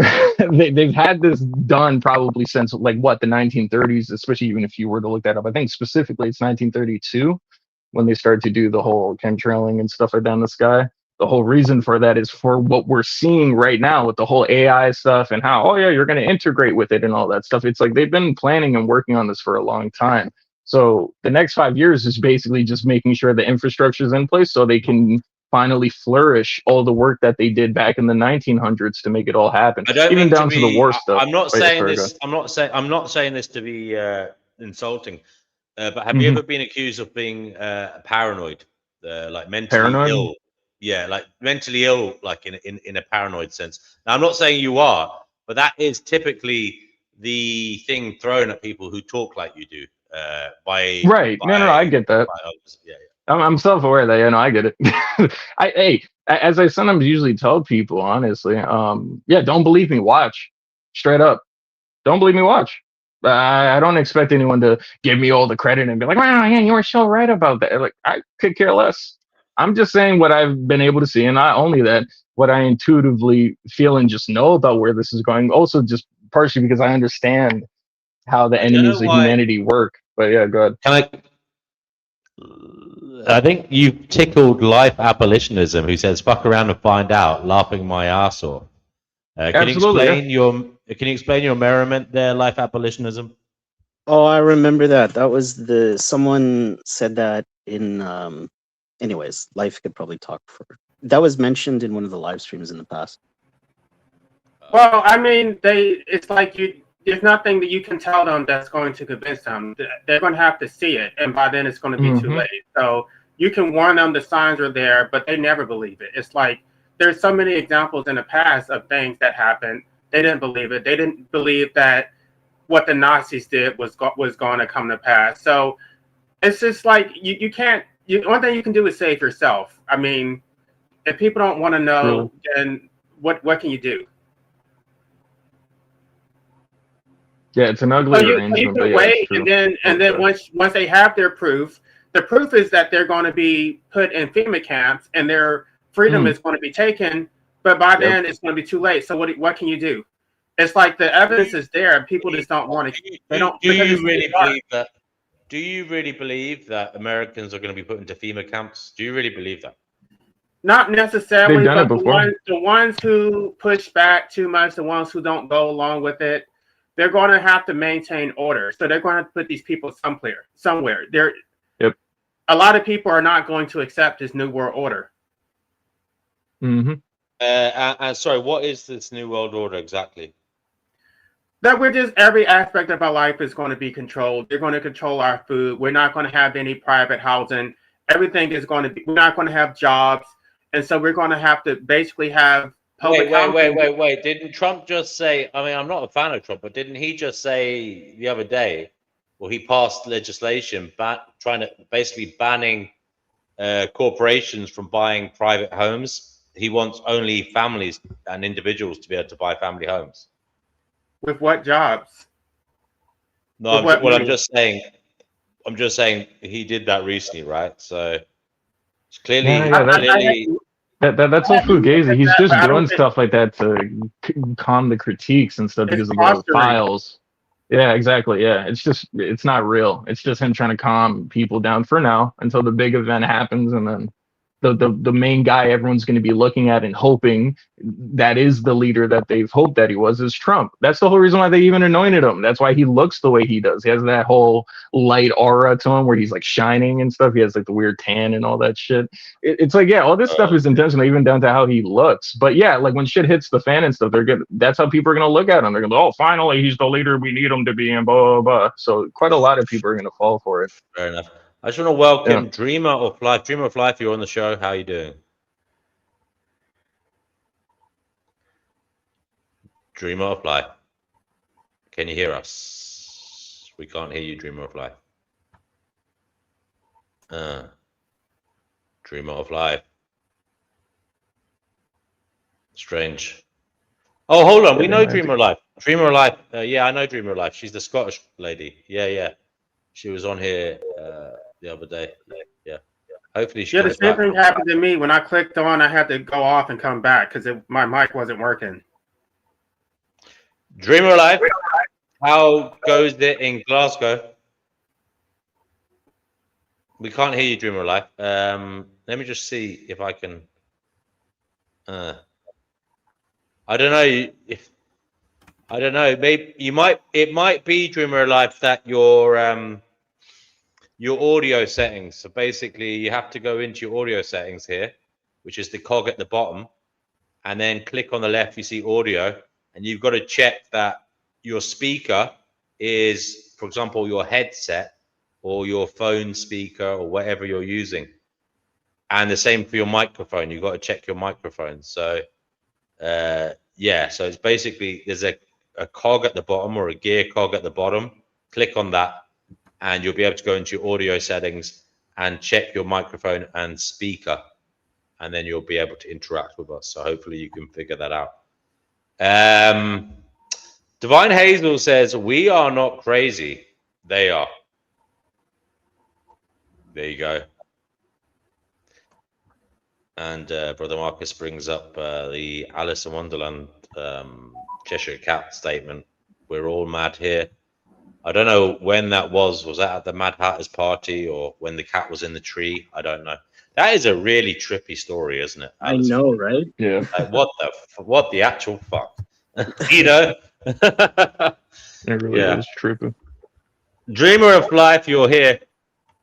R: they've had this done probably since, like, what, the 1930s, especially even if you were to look that up. I think specifically it's 1932. when they start to do the whole chemtrailing and stuff like that in the sky. The whole reason for that is for what we're seeing right now with the whole AI stuff and how, oh yeah, you're going to integrate with it and all that stuff. It's like they've been planning and working on this for a long time. So the next 5 years is basically just making sure the infrastructure is in place so they can finally flourish all the work that they did back in the 1900s to make it all happen,
B: I don't
R: even
B: mean to
R: down to the
B: be.
R: war stuff.
B: I'm not
R: Oh, yeah,
B: saying
R: sorry,
B: this. I'm not saying this to be insulting. But have you
R: Mhm.
B: ever been accused of being paranoid, like mentally
R: Paranoid?
B: ill? Yeah, like mentally ill, like in a paranoid sense. Now, I'm not saying you are, but that is typically the thing thrown at people who talk like you do.
R: Right. No, I get that.
B: By others. Yeah.
R: I'm self-aware that, I get it. As I sometimes usually tell people, honestly, yeah, don't believe me, watch. Straight up. Don't believe me, watch. I don't expect anyone to give me all the credit and be like, wow, yeah, you were so right about that. Like, I could care less. I'm just saying what I've been able to see, and not only that, what I intuitively feel and just know about where this is going. Also, just partially because I understand how the
B: I don't
R: enemies
B: know
R: of
B: why.
R: humanity work. But yeah, go ahead.
B: Can I think you tickled life abolitionism, who says "fuck around and find out," laughing my ass off. Can you
R: Absolutely, yeah.
B: explain your merriment there, life abolitionism?
T: Oh, I remember that. That was someone said that in anyways, Life could probably talk for. That was mentioned in one of the live streams in the past.
O: Well, I mean, it's like there's nothing that you can tell them that's going to convince them. They're going to have to see it, and by then it's going to be too late. So you can warn them the signs are there, but they never believe it. It's like there's so many examples in the past of things that happened. They didn't believe it. They didn't believe that what the Nazis did was going to come to pass. So it's just like you can't. One thing you can do is save yourself. I mean, if people don't want to know, then what can you do?
R: Yeah, it's an ugly arrangement.
O: You
R: But
O: can
R: yeah,
O: wait,
R: it's true.
O: and then once they have their proof, the proof is that they're going to be put in FEMA camps and their freedom is going to be taken. But by then, it's going to be too late. So what can you do? It's like the evidence is there. People just don't want to. They don't.
B: Do you really believe that? Do you really believe that Americans are going to be put into FEMA camps? Do you really believe that?
O: Not necessarily,
R: They've done it
O: but
R: before.
O: the ones who push back too much, the ones who don't go along with it, they're going to have to maintain order. So they're going to have to put these people somewhere.
R: Yep.
O: A lot of people are not going to accept this new world order.
B: And sorry, what is this new world order exactly?
O: That every aspect of our life is going to be controlled. They're going to control our food. We're not going to have any private housing. Everything is going to be. We're not going to have jobs, and so we're going to have to basically have public housing.
B: Wait! Didn't Trump just say? I mean, I'm not a fan of Trump, but didn't he just say the other day? Well, he passed legislation trying to basically banning corporations from buying private homes. He wants only families and individuals to be able to buy family homes.
O: With what jobs?
B: No, I'm just saying he did that recently, right? So it's clearly,
R: that's all fugazi. He's just doing stuff like that to calm the critiques and stuff because of the files. Yeah, exactly. Yeah, it's not real. It's just him trying to calm people down for now until the big event happens, and then the main guy everyone's going to be looking at and hoping that is the leader that they've hoped that he was is Trump. That's the whole reason why they even anointed him. That's why he looks the way he does. He has that whole light aura to him where he's like shining and stuff. He has like the weird tan and all that shit. It's like, yeah, all this stuff is intentional, even down to how he looks. But yeah, like when shit hits the fan and stuff, that's how people are going to look at him. They're going to go, oh, finally he's the leader we need him to be, and blah, blah, blah. So quite a lot of people are going to fall for it.
B: Fair enough. I just want to welcome Dreamer of Life. Dreamer of Life, you're on the show. How are you doing? Dreamer of Life. Can you hear us? We can't hear you, Dreamer of Life. Dreamer of Life. Strange. Oh, hold on. We know Dreamer of Life. Dreamer of Life. Yeah, I know Dreamer of Life. She's the Scottish lady. Yeah. She was on here the other day. Yeah. Hopefully she comes
O: the same
B: back.
O: thing happened to me. When I clicked on, I had to go off and come back because my mic wasn't working.
B: Dreamer of Life. How goes it in Glasgow?
E: We can't hear you, Dreamer of Life. Let me just see if I can. I don't know if. I don't know. Maybe you might. It might be, Dreamer of Life, that your audio settings. So basically, you have to go into your audio settings here, which is the cog at the bottom, and then click on the left. You see audio, and you've got to check that your speaker is, for example, your headset or your phone speaker or whatever you're using. And the same for your microphone. You've got to check your microphone. So, yeah. So it's basically there's a cog at the bottom or a gear cog at the bottom. Click on that, and you'll be able to go into your audio settings and check your microphone and speaker, and then you'll be able to interact with us. So hopefully you can figure that out. Divine Hazel says, we are not crazy. They are. There you go. And Brother Marcus brings up the Alice in Wonderland Cheshire Cat statement. We're all mad here. I don't know when that was. Was that at the Mad Hatter's party or when the cat was in the tree? I don't know. That is a really trippy story, isn't it?
T: I know, right?
R: Yeah.
E: Like, what the actual fuck? You know?
R: It really is trippy.
E: Dreamer of Life, you're here.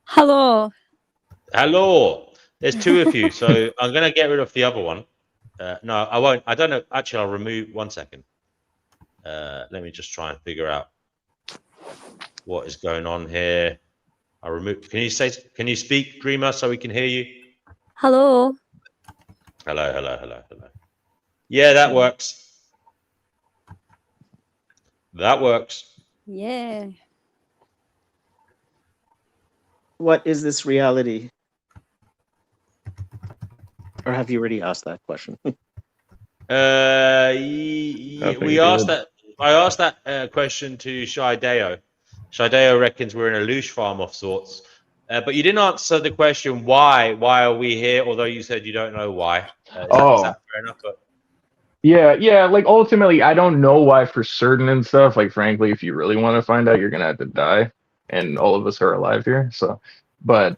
U: Hello.
E: Hello. There's two of you, so I'm going to get rid of the other one. No, I won't. I don't know. Actually, I'll remove 1 second. Let me just try and figure out what is going on here. I'll remove. Can you speak, Dreamer, so we can hear you?
U: Hello.
E: Hello. Yeah, that works. That works.
U: Yeah.
T: What is this reality? Or have you already asked that question?
E: We asked that. I asked that question to Shideo. Shideo reckons we're in a loosh farm of sorts, but you didn't answer the question why. Why are we here? Although you said you don't know why. Is that fair enough? But...
R: Yeah. Like ultimately, I don't know why for certain and stuff. Like frankly, if you really want to find out, you're gonna have to die, and all of us are alive here. So, but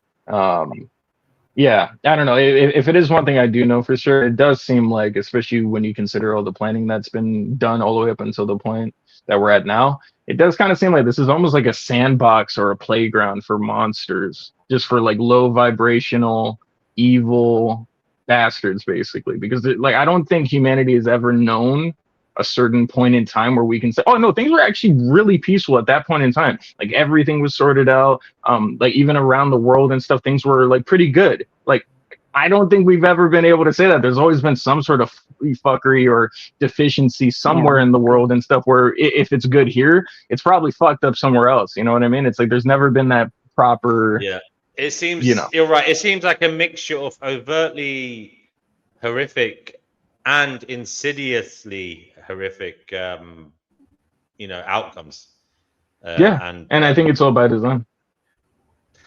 R: yeah, I don't know. If it is one thing I do know for sure, it does seem like, especially when you consider all the planning that's been done all the way up until the point that we're at now, it does kind of seem like this is almost like a sandbox or a playground for monsters, just for like low vibrational, evil bastards, basically. Because like I don't think humanity has ever known a certain point in time where we can say, oh no, things were actually really peaceful at that point in time. Like everything was sorted out. Like even around the world and stuff, things were like pretty good. Like I don't think we've ever been able to say that. There's always been some sort of fuckery or deficiency somewhere in the world and stuff where if it's good here, it's probably fucked up somewhere else. You know what I mean? It's like there's never been that proper.
E: Yeah, it seems, you're right. It seems like a mixture of overtly horrific and insidiously horrific outcomes.
R: And I think it's all by design.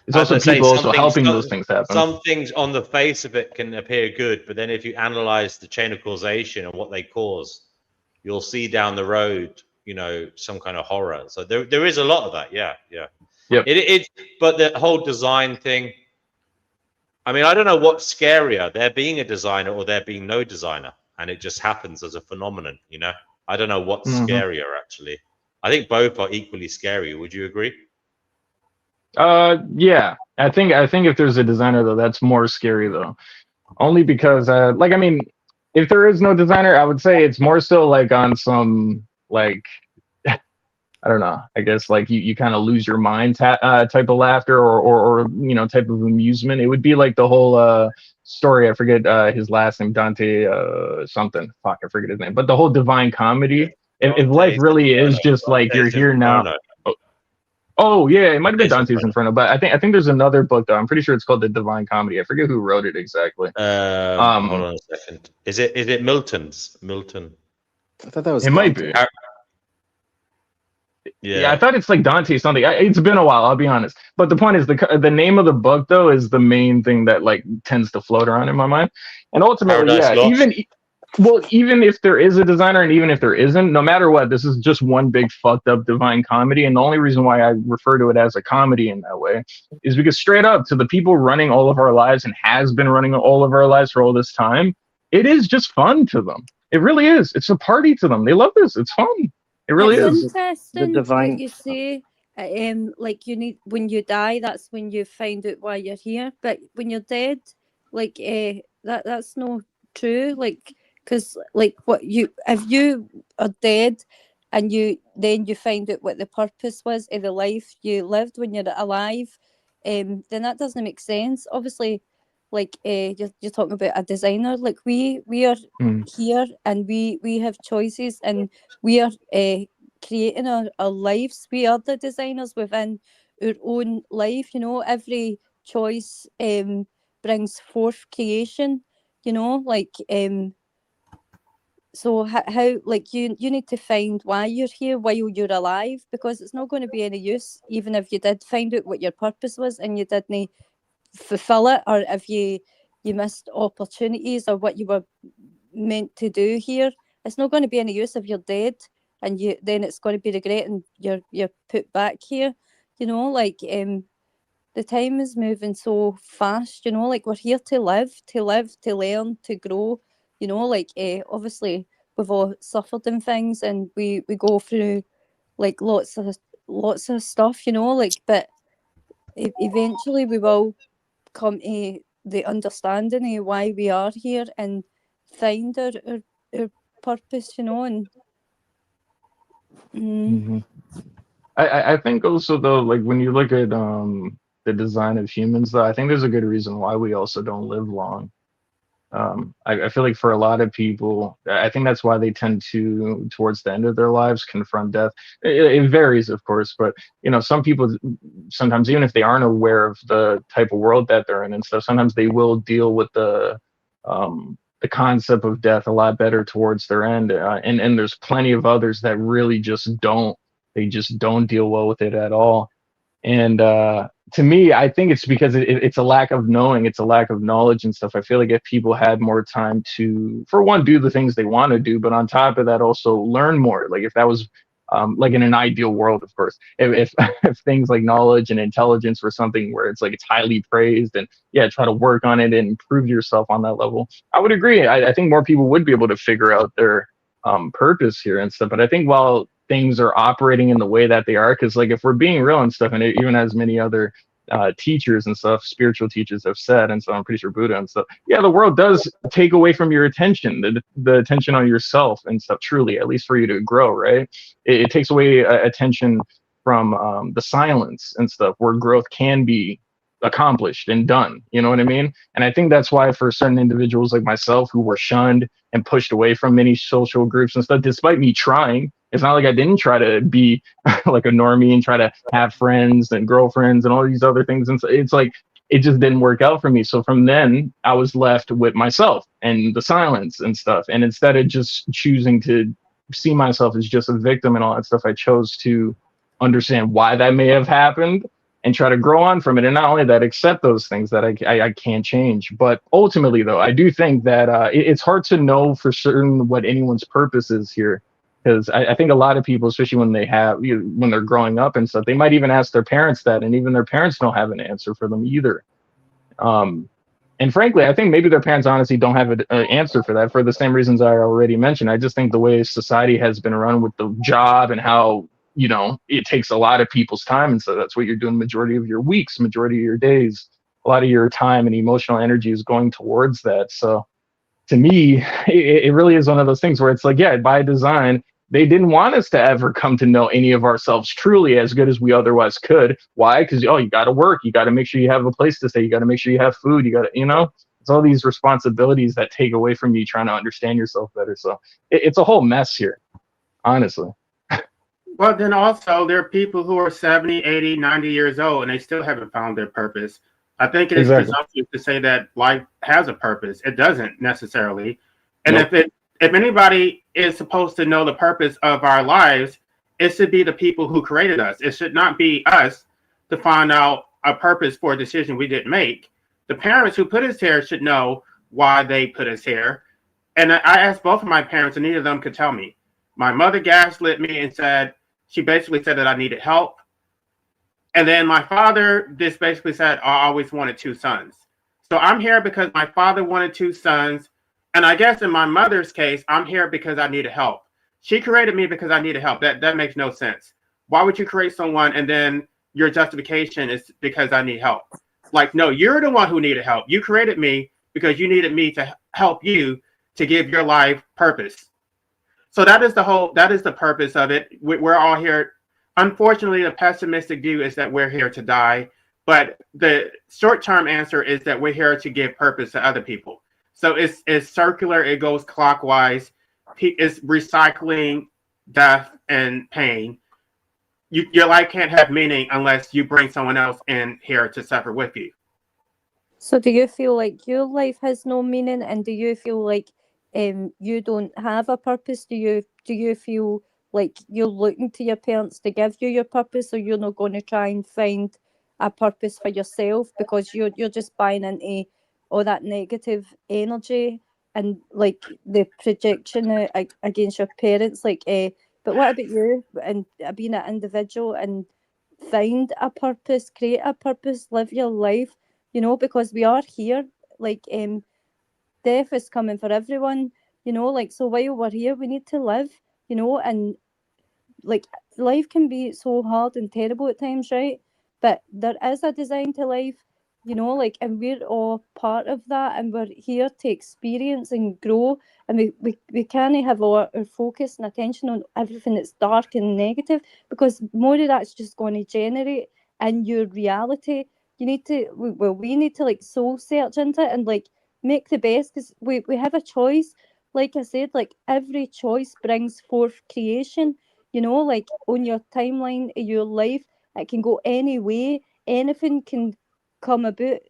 R: It's also people also helping those things happen.
E: Some things on the face of it can appear good, but then if you analyze the chain of causation and what they cause, you'll see down the road, some kind of horror. So there is a lot of that. Yeah.
R: Yep.
E: But the whole design thing, I mean, I don't know what's scarier, there being a designer or there being no designer, and it just happens as a phenomenon. I don't know what's scarier actually. I think both are equally scary. Would you agree?
R: Yeah, I think if there's a designer though, that's more scary though, only because if there is no designer, I would say it's more so like on some like I don't know, I guess like you kind of lose your mind type of laughter or type of amusement. It would be like the whole story, I forget his last name, Dante something, fuck, I forget his name, but the whole Divine Comedy. If life really is just like you're here now. Oh yeah, it might have been Dante's Inferno, but I think there's another book though. I'm pretty sure it's called The Divine Comedy. I forget who wrote it exactly.
E: Hold on a second. Is it Milton's? Milton.
T: I thought that was.
R: It might be.
E: Yeah.
R: Yeah, I thought it's like Dante something. It's been a while, I'll be honest. But the point is, the name of the book though is the main thing that like tends to float around in my mind. And ultimately,
E: Paradise Lost?
R: Well, even if there is a designer and even if there isn't, no matter what, this is just one big fucked up divine comedy. And the only reason why I refer to it as a comedy in that way is because straight up to the people running all of our lives and has been running all of our lives for all this time, it is just fun to them. It really is. It's a party to them. They love this. It's fun. It really
U: It's
R: is.
U: interesting what
T: divine.
U: you say. Like you need when you die, that's when you find out why you're here. But when you're dead, like that's not true. Like because like what you if you are dead, and you find out what the purpose was of the life you lived when you're alive, then that doesn't make sense. Obviously, like you're talking about a designer. Like we are here and we have choices and we are creating our lives. We are the designers within our own life. Every choice brings forth creation. Like so how like you need to find why you're here while you're alive, because it's not going to be any use even if you did find out what your purpose was and you didn't fulfill it, or if you missed opportunities or what you were meant to do here. It's not going to be any use if you're dead and then it's going to be regret and you're put back here. Like the time is moving so fast. Like we're here to live, to learn, to grow. Like obviously we've all suffered in things and we go through like lots of stuff. Like but eventually we will come to the understanding of why we are here and find our purpose, and
R: I think also though, like when you look at the design of humans, though, I think there's a good reason why we also don't live long. I feel like for a lot of people, I think that's why they tend to, towards the end of their lives, confront death. It varies, of course, but some people sometimes, even if they aren't aware of the type of world that they're in and stuff, sometimes they will deal with the concept of death a lot better towards their end. And there's plenty of others that really just don't. They just don't deal well with it at all. And to me, I think it's because it's a lack of knowing, it's a lack of knowledge and stuff. I feel like if people had more time to, for one, do the things they want to do, but on top of that, also learn more. Like if that was like in an ideal world, of course, if if things like knowledge and intelligence were something where it's like it's highly praised and yeah, try to work on it and improve yourself on that level, I would agree. I think more people would be able to figure out their purpose here and stuff. But I think while things are operating in the way that they are, because like if we're being real and stuff, and even as many other teachers and stuff, spiritual teachers have said, and so I'm pretty sure Buddha and stuff, yeah, the world does take away from your attention, the attention on yourself and stuff, truly, at least for you to grow, right? It takes away attention from the silence and stuff where growth can be accomplished and done, you know what I mean? And I think that's why for certain individuals like myself who were shunned and pushed away from many social groups and stuff, despite me trying, it's not like I didn't try to be like a normie and try to have friends and girlfriends and all these other things. And so it's like, it just didn't work out for me. So from then I was left with myself and the silence and stuff. And instead of just choosing to see myself as just a victim and all that stuff, I chose to understand why that may have happened and try to grow on from it. And not only that, accept those things that I can't change. But ultimately, though, I do think that it's hard to know for certain what anyone's purpose is here. Because I think a lot of people, especially when when they're growing up and stuff, they might even ask their parents that, and even their parents don't have an answer for them either. And frankly, I think maybe their parents honestly don't have an answer for that for the same reasons I already mentioned. I just think the way society has been run with the job and how it takes a lot of people's time. And so that's what you're doing majority of your weeks, majority of your days, a lot of your time and emotional energy is going towards that. So to me, it really is one of those things where it's like, yeah, by design, they didn't want us to ever come to know any of ourselves truly as good as we otherwise could. Why? Because, you got to work. You got to make sure you have a place to stay. You got to make sure you have food. You got to, it's all these responsibilities that take away from you trying to understand yourself better. So it's a whole mess here, honestly.
O: Well, then also there are people who are 70, 80, 90 years old and they still haven't found their purpose. I think it is presumptuous to say that life has a purpose. It doesn't necessarily. And if anybody is supposed to know the purpose of our lives, it should be the people who created us. It should not be us to find out a purpose for a decision we didn't make. The parents who put us here should know why they put us here. And I asked both of my parents, and neither of them could tell me. My mother gaslit me and she basically said that I needed help. And then my father just basically said, I always wanted 2 sons. So I'm here because my father wanted 2 sons. And I guess in my mother's case, I'm here because I needed help. She created me because I needed help. That makes no sense. Why would you create someone and then your justification is because I need help? Like, no, you're the one who needed help. You created me because you needed me to help you to give your life purpose. So that is the purpose of it. We're all here. Unfortunately, the pessimistic view is that we're here to die, but the short-term answer is that we're here to give purpose to other people. So it's circular. It goes clockwise. It's recycling death and pain. Your life can't have meaning unless you bring someone else in here to suffer with you.
U: So do you feel like your life has no meaning, and do you feel like you don't have a purpose? Do you feel like you're looking to your parents to give you your purpose, or you're not going to try and find a purpose for yourself because you're just buying into all that negative energy and like the projection against your parents? But what about you and being an individual and find a purpose, create a purpose, live your life? Because we are here, death is coming for everyone, so while we're here, we need to live, and life can be so hard and terrible at times, right? But there is a design to life, and we're all part of that, and we're here to experience and grow, and we can't have our focus and attention on everything that's dark and negative, because more of that's just going to generate in your reality. We need to soul search into it and make the best, because we have a choice. Like I said, every choice brings forth creation. On your timeline of your life, it can go any way, anything can come about,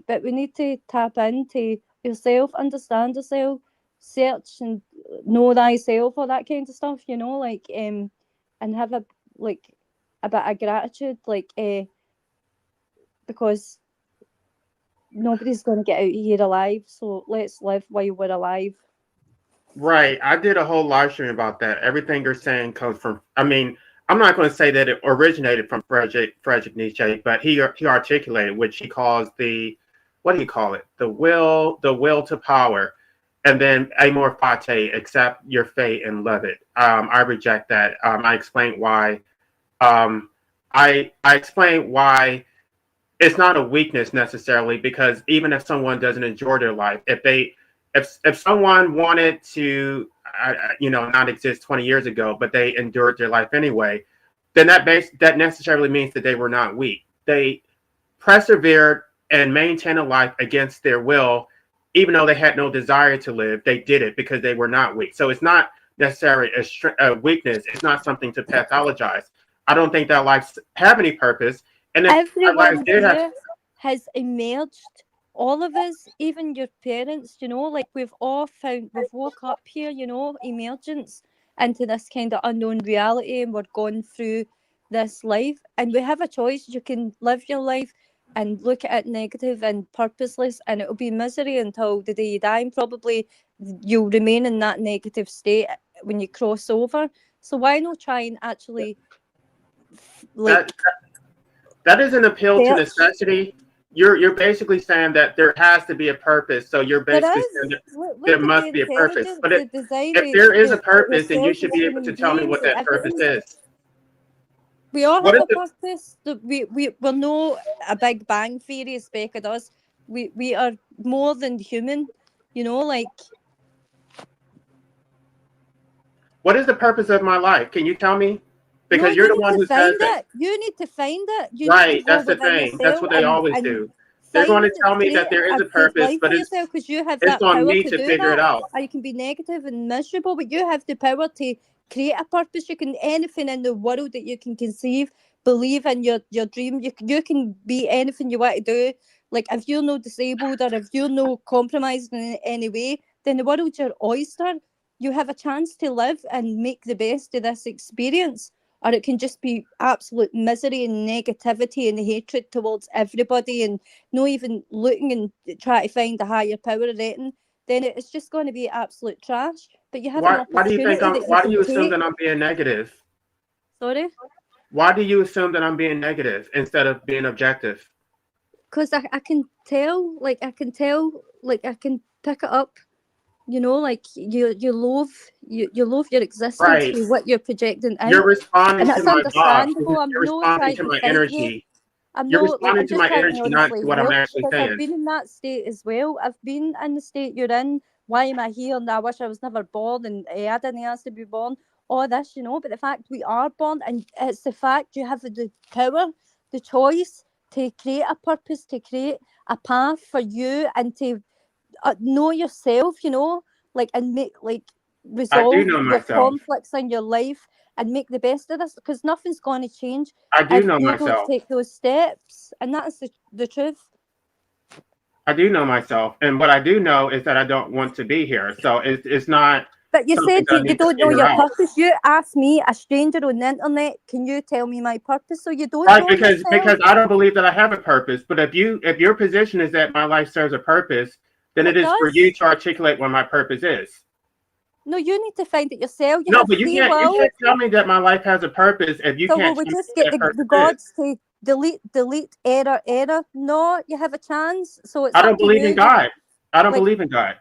U: but we need to tap into yourself, understand yourself, search and know thyself, all that kind of stuff, and have a bit of gratitude, because nobody's going to get out of here alive, so let's live while we're alive.
O: Right. I did a whole live stream about that. Everything you're saying comes from, I'm not going to say that it originated from Friedrich Nietzsche, but he articulated, which he calls what do you call it? The will to power. And then amor fati, accept your fate and love it. I reject that. I explained why. I explained why it's not a weakness necessarily, because even if someone doesn't enjoy their life, if someone wanted to, not exist 20 years ago, but they endured their life anyway, then that necessarily means that they were not weak. They persevered and maintained a life against their will, even though they had no desire to live. They did it because they were not weak. So it's not necessarily a weakness. It's not something to pathologize. I don't think that lives have any purpose. And if
U: everyone here has emerged. All of us, even your parents, we've woke up here, emergence into this kind of unknown reality, and we're going through this life, and we have a choice. You can live your life and look at it negative and purposeless, and it'll be misery until the day you die, and probably you'll remain in that negative state when you cross over. So why not try and actually
O: that is an appeal to necessity. You're basically saying that there has to be a purpose. So you're basically saying that there must be a purpose. But if there is a purpose, then you should be able to tell me what that purpose is.
U: We all have a purpose. We're not a Big Bang Theory as Becca does. We are more than human,
O: What is the purpose of my life? Can you tell me? Because you're the one who says that.
U: You need to find it.
O: Right, that's the thing. That's what they always do. They're going to tell me that there is a purpose, but it's on me to figure it out.
U: Or you can be negative and miserable, but you have the power to create a purpose. You can anything in the world that you can conceive, believe in your dream. You can be anything you want to do. Like if you're not disabled or if you're not compromised in any way, then the world's your oyster. You have a chance to live and make the best of this experience. Or it can just be absolute misery and negativity and hatred towards everybody, and not even looking and try to find a higher power rating. then it's just going to be absolute trash. But you have an
O: Why do you
U: opportunity
O: think I'm?
U: that you
O: Why do
U: can
O: you assume
U: take.
O: that I'm being negative?
U: Sorry?
O: Why do you assume that I'm being negative instead of being objective?
U: Because I can tell, like I can pick it up. You know, like you loathe your existence
O: Right.
U: through what you're projecting out,
O: You're responding
U: and
O: to
U: that's
O: my vibes.
U: understandable. I'm
O: You're
U: not
O: responding
U: trying
O: to
U: to
O: my
U: fight you.
O: energy.
U: I'm
O: You're
U: not like
O: responding
U: I'm
O: to
U: just
O: my
U: trying to
O: energy, not
U: honestly
O: to what I'm
U: help
O: actually
U: because I've
O: saying.
U: been in that state as well. I've been in the state you're in. Why am I here? And I wish I was never born, and I didn't ask to be born. All this, you know. But the fact we are born, and it's the fact you have the power, the choice to create a purpose, to create a path for you, and to know yourself, you know, like and make like
O: I do
U: resolve
O: know
U: your
O: myself.
U: conflicts in your life and make the best of this because nothing's going to change
O: I do
U: if
O: know
U: you don't
O: myself.
U: take those steps, and that's the truth.
O: I do know myself, and what I do know is that I don't want to be here. So it's not
U: But you
O: something
U: said
O: that I
U: you
O: need to
U: don't know
O: figure
U: your
O: out.
U: purpose. You asked me, a stranger on the internet, can you tell me my purpose? So you don't
O: Right,
U: know
O: because
U: yourself.
O: I don't believe that I have a purpose. But if your position is that my life serves a purpose, then it
U: It
O: is for you
U: does.
O: to articulate what my purpose is.
U: No, you need to find it yourself. You
O: No,
U: have
O: but
U: free
O: you
U: will.
O: can't tell me that my life has a purpose if you
U: So will
O: can't
U: we
O: tell me
U: just
O: what
U: get
O: that
U: the
O: purpose is.
U: gods to delete, error? No, you have a chance. So it's
O: I
U: up
O: don't
U: to
O: believe in
U: you.
O: God. I don't
U: Like,
O: believe in God.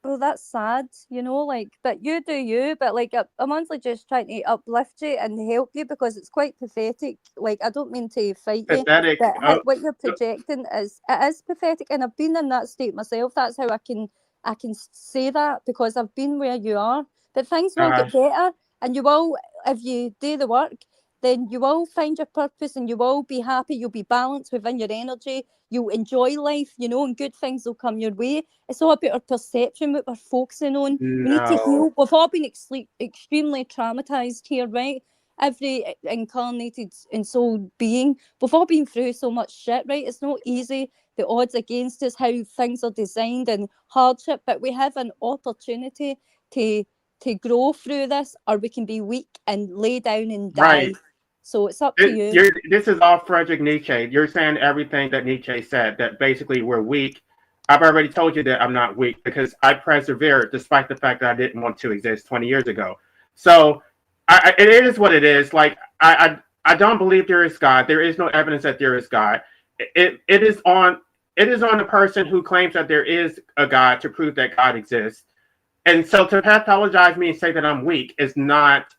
U: well, that's sad, you know, like, but you do you, but like, I'm honestly just trying to uplift you and help you because it's quite pathetic. Like, I don't mean to fight you,
O: Pathetic.
U: but what you're projecting it is pathetic, and I've been in that state myself. That's how I can say that because I've been where you are. But things will get better, and you will if you do the work. Then you will find your purpose, and you will be happy. You'll be balanced within your energy. You'll enjoy life, you know, and good things will come your way. It's all about our perception, what we're focusing on. We need to
O: No.
U: heal. We've all been extremely traumatized here, right? Every incarnated and soul being, we've all been through so much shit, right? It's not easy. The odds against us, how things are designed, and hardship. But we have an opportunity to grow through this, or we can be weak and lay down and die.
O: Right.
U: So it's up to you.
O: This is all Friedrich Nietzsche. You're saying everything that Nietzsche said, that basically we're weak. I've already told you that I'm not weak because I persevered despite the fact that I didn't want to exist 20 years ago. So it is what it is. Like, I don't believe there is God. There is no evidence that there is God. It is on the person who claims that there is a God to prove that God exists. And so to pathologize me and say that I'm weak is not...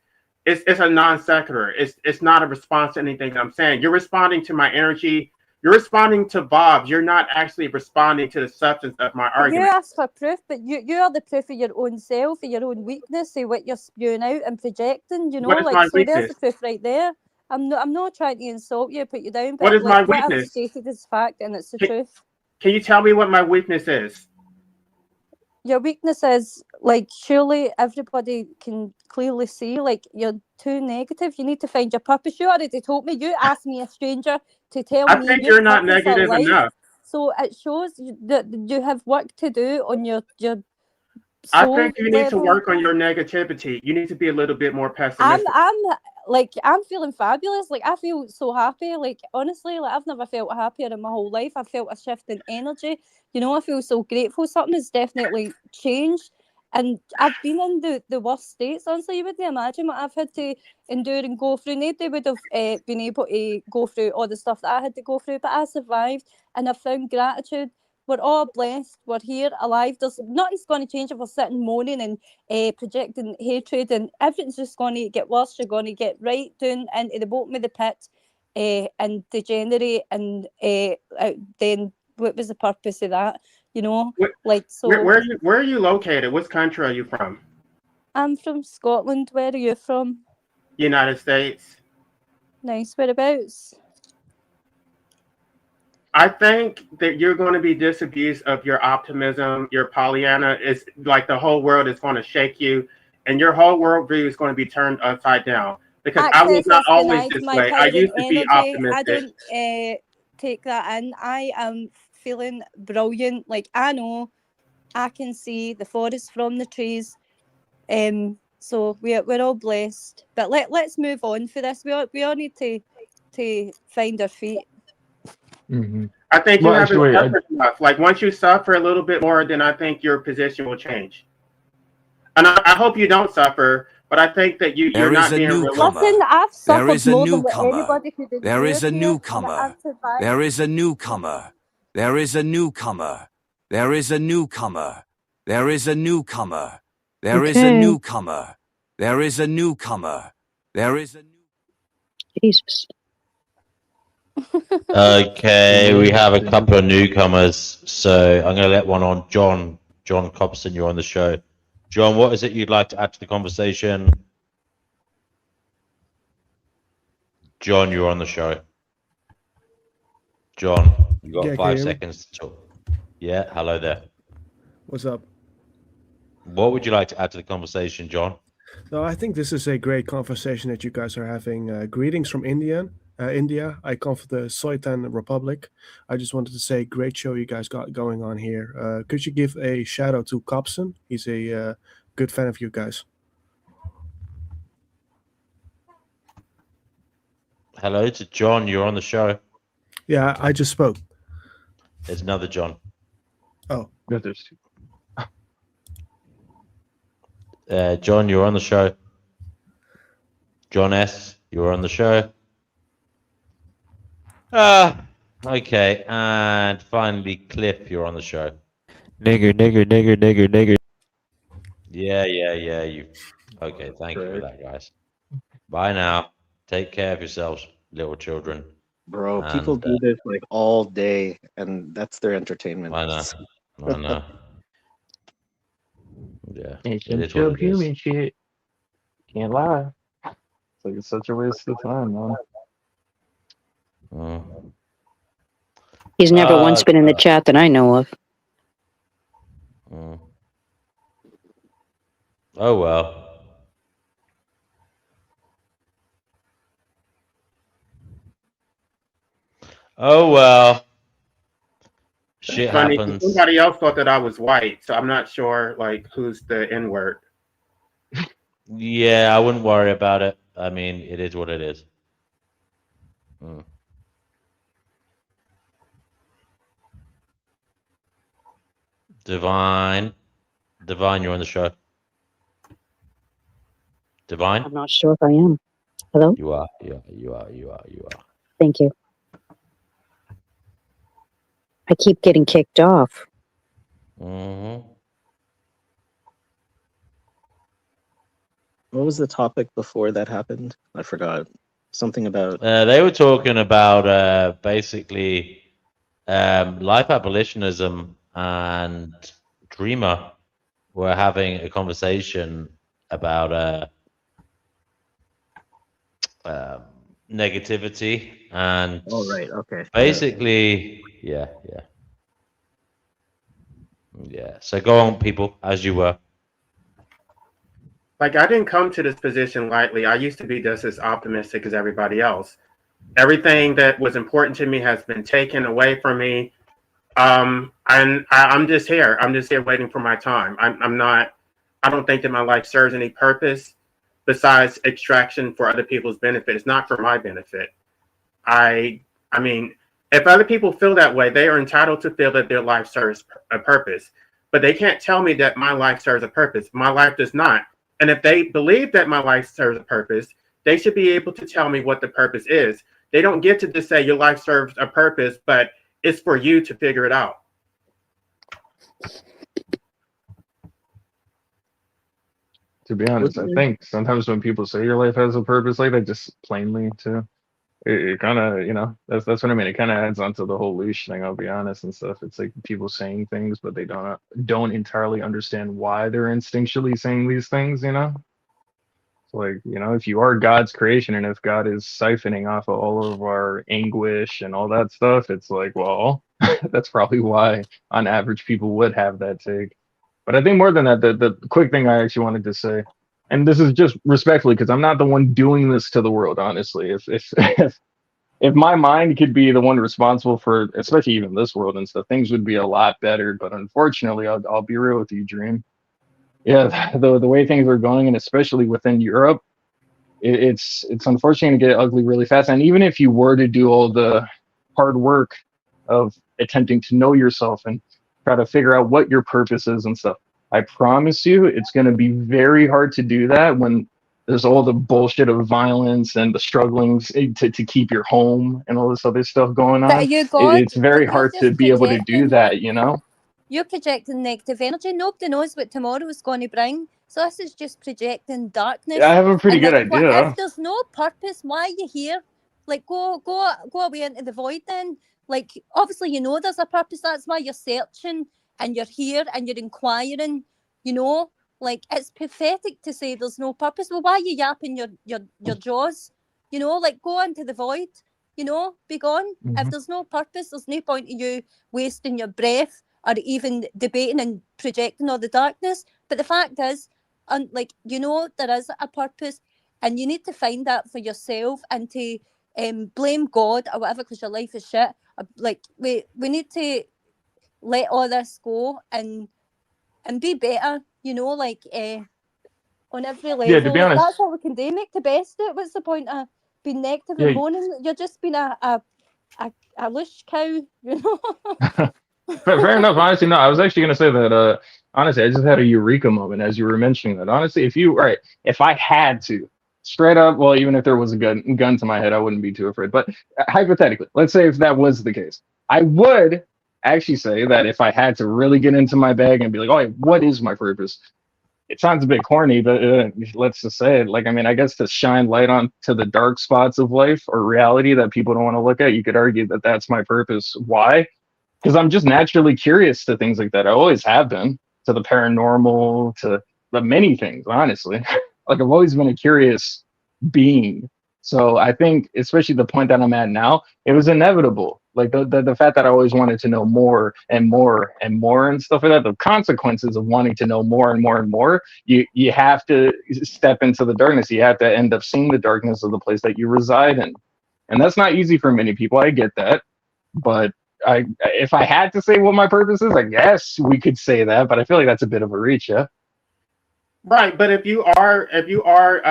O: It's a non sequitur. It's not a response to anything that I'm saying. You're responding to my energy. You're responding to vibes. You're not actually responding to the substance of my argument.
U: You ask for proof, but you are the proof of your own self, of your own weakness, of what you're spewing out and projecting. You know,
O: What is
U: like
O: my
U: so. There's
O: weakness?
U: the proof right there. I'm not trying to insult you, put you down,
O: What
U: but
O: is my
U: like what I've
O: weakness?
U: stated is fact, and it's the truth.
O: Can you tell me what my weakness is?
U: Your weakness is like surely everybody can clearly see like you're too negative. You need to find your purpose. You already told me. You asked me, a stranger, to tell
O: I
U: me
O: think
U: your
O: you're not
U: purpose of
O: negative
U: life.
O: enough.
U: So it shows that you have work to do on your
O: I
U: soul
O: think you need to
U: level.
O: work on your negativity. You need to be a little bit more pessimistic.
U: I'm feeling fabulous. Like I feel so happy. Like honestly, like I've never felt happier in my whole life. I felt a shift in energy. You know, I feel so grateful. Something has definitely changed. And I've been in the worst states. Honestly, you wouldn't imagine what I've had to endure and go through. Nobody would have been able to go through all the stuff that I had to go through. But I survived, and I found gratitude. We're all blessed. We're here, alive. There's nothing's going to change if we're sitting moaning and projecting hatred, and everything's just going to get worse. You're going to get right down into the bottom of the pit and degenerate, and then what was the purpose of that? You know, like so.
O: Where are you located? What country are you from?
U: I'm from Scotland. Where are you from?
O: United States.
U: Nice. Whereabouts?
O: I think that you're going to be disabused of your optimism, your Pollyanna. Is like the whole world is going to shake you, and your whole worldview is going to be turned upside down. Because I was not always this way. I used to be optimistic.
U: I don't take that in. I am feeling brilliant. Like I know I can see the forest from the trees. So we're all blessed. But let's move on for this. We all need to find our feet.
R: Mm-hmm.
O: I think you
R: Well,
O: haven't
R: actually,
O: suffered enough. Like once you suffer a little bit more, then I think your position will change. And I hope you don't suffer, but I think that you're
S: There is
O: not
S: a
O: being
S: newcomer.
O: realistic.
U: Listen, I've
S: There
U: suffered
S: is a
U: more than what
S: newcomer.
U: anybody could
S: There
U: endure
S: is a
U: here, and
S: newcomer.
U: I've survived.
S: There is a newcomer. There is a newcomer. There is a newcomer. There is a newcomer. There is a
F: Okay.
S: newcomer. There is a newcomer. There is a
F: Jesus.
B: Okay, we have a couple of newcomers, so I'm going to let one on. John Cobson, you're on the show. John, what is it you'd like to add to the conversation? John, you're on the show. John, you got
G: Yeah, can
B: 5
G: you hear me?
B: seconds to talk. Yeah, hello there.
G: What's up?
B: What would you like to add to the conversation, John?
G: No, I think this is a great conversation that you guys are having. Greetings from India. I come from the Soitan Republic. I just wanted to say, great show you guys got going on here. Could you give a shout out to Cobson? He's a good fan of you guys.
B: Hello to John, you're on the show.
G: Yeah, I just spoke.
B: There's another John.
G: Oh.
R: Yeah, there's two.
B: John, you're on the show. John S., you're on the show. Okay, and finally, Cliff, you're on the show.
V: Nigger.
B: Yeah, you. Okay, thank you for that, guys. Bye now. Take care of yourselves, little children.
T: Bro,
B: And,
T: people do this like all day, and that's their entertainment.
B: I know. Yeah,
R: It's
B: it
R: some
B: is what it is.
R: subhuman shit. Can't lie. It's like it's such a waste of time, man.
F: He's never once been in the chat that I know of.
B: Oh well. Oh well. Shit
O: Funny,
B: happens.
O: somebody else thought that I was white, so I'm not sure like who's the N-word.
B: Yeah, I wouldn't worry about it. I mean, it is what it is. Divine, you're on the show. Divine?
F: I'm not sure if I am. Hello?
B: You are.
F: Thank you. I keep getting kicked off.
T: What was the topic before that happened? I forgot. Something about
B: They were talking about basically life abolitionism, and Dreamer were having a conversation about negativity and
T: okay.
B: Basically, yeah. So go on, people, as you were.
O: Like I didn't come to this position lightly. I used to be just as optimistic as everybody else. Everything that was important to me has been taken away from me. And I'm just here. I'm just here waiting for my time. I don't think that my life serves any purpose besides extraction for other people's benefit. It's not for my benefit. I mean, if other people feel that way, they are entitled to feel that their life serves a purpose. But they can't tell me that my life serves a purpose. My life does not. And if they believe that my life serves a purpose, they should be able to tell me what the purpose is. They don't get to just say your life serves a purpose, but it's for you to figure it out.
R: To be honest, I think sometimes when people say your life has a purpose like that, just plainly too, it kind of, that's what I mean. It kind of adds on to the whole leash thing, I'll be honest, and stuff. It's like people saying things, but they don't entirely understand why they're instinctually saying these things, So like, if you are God's creation, and if God is siphoning off of all of our anguish and all that stuff, it's like, well, that's probably why on average people would have that take. But I think more than that, the quick thing I actually wanted to say, and this is just respectfully, because I'm not the one doing this to the world, honestly. If my mind could be the one responsible for, especially even this world and stuff, things would be a lot better. But unfortunately, I'll be real with you, Dream. Yeah, the way things are going, and especially within Europe, it's unfortunately going to get ugly really fast. And even if you were to do all the hard work of attempting to know yourself and try to figure out what your purpose is and stuff. I promise you, it's going to be very hard to do that when there's all the bullshit of violence and the strugglings to keep your home and all this other stuff going
U: But are
R: on.
U: you God?
R: It's very
U: You're
R: hard to
U: just
R: be able to do
U: projecting.
R: that, you know?
U: You're projecting negative energy. Nobody knows what tomorrow is going to bring. So this is just projecting darkness.
R: I have a pretty
U: And
R: good
U: like,
R: idea.
U: if there's no purpose, why are you here? Like, go away into the void then. Like, obviously, you know there's a purpose. That's why you're searching and you're here and you're inquiring, you know? Like, it's pathetic to say there's no purpose. Well, why are you yapping your jaws? You know, like, go into the void, you know, be gone. If there's no purpose, there's no point in you wasting your breath or even debating and projecting all the darkness. But the fact is, like, you know, there is a purpose and you need to find that for yourself and to blame God or whatever because your life is shit. Like, we need to let all this go and be better, you know, like on every level.
R: Yeah, to be
U: Like,
R: honest.
U: that's all we can do, make the best of it. What's the point of being negative
R: Yeah.
U: and moaning? You're just being a loose cow, you know.
R: Fair enough. Honestly, no, I was actually going to say that, honestly, I just had a eureka moment as you were mentioning that. Honestly, if I had to, straight up, well, even if there was a gun to my head, I wouldn't be too afraid. But hypothetically, let's say if that was the case, I would actually say that if I had to really get into my bag and be like, oh, what is my purpose? It sounds a bit corny, but let's just say it. Like, I mean, I guess to shine light on to the dark spots of life or reality that people don't want to look at, you could argue that that's my purpose. Why? Because I'm just naturally curious to things like that. I always have been, to the paranormal, to the many things, honestly. Like, I've always been a curious being. So I think, especially the point that I'm at now, it was inevitable. Like the fact that I always wanted to know more and more and more and stuff like that, the consequences of wanting to know more and more and more, you have to step into the darkness. You have to end up seeing the darkness of the place that you reside in. And that's not easy for many people. I get that. But if I had to say what my purpose is, I guess we could say that, but I feel like that's a bit of a reach, yeah.
O: Right, but if you are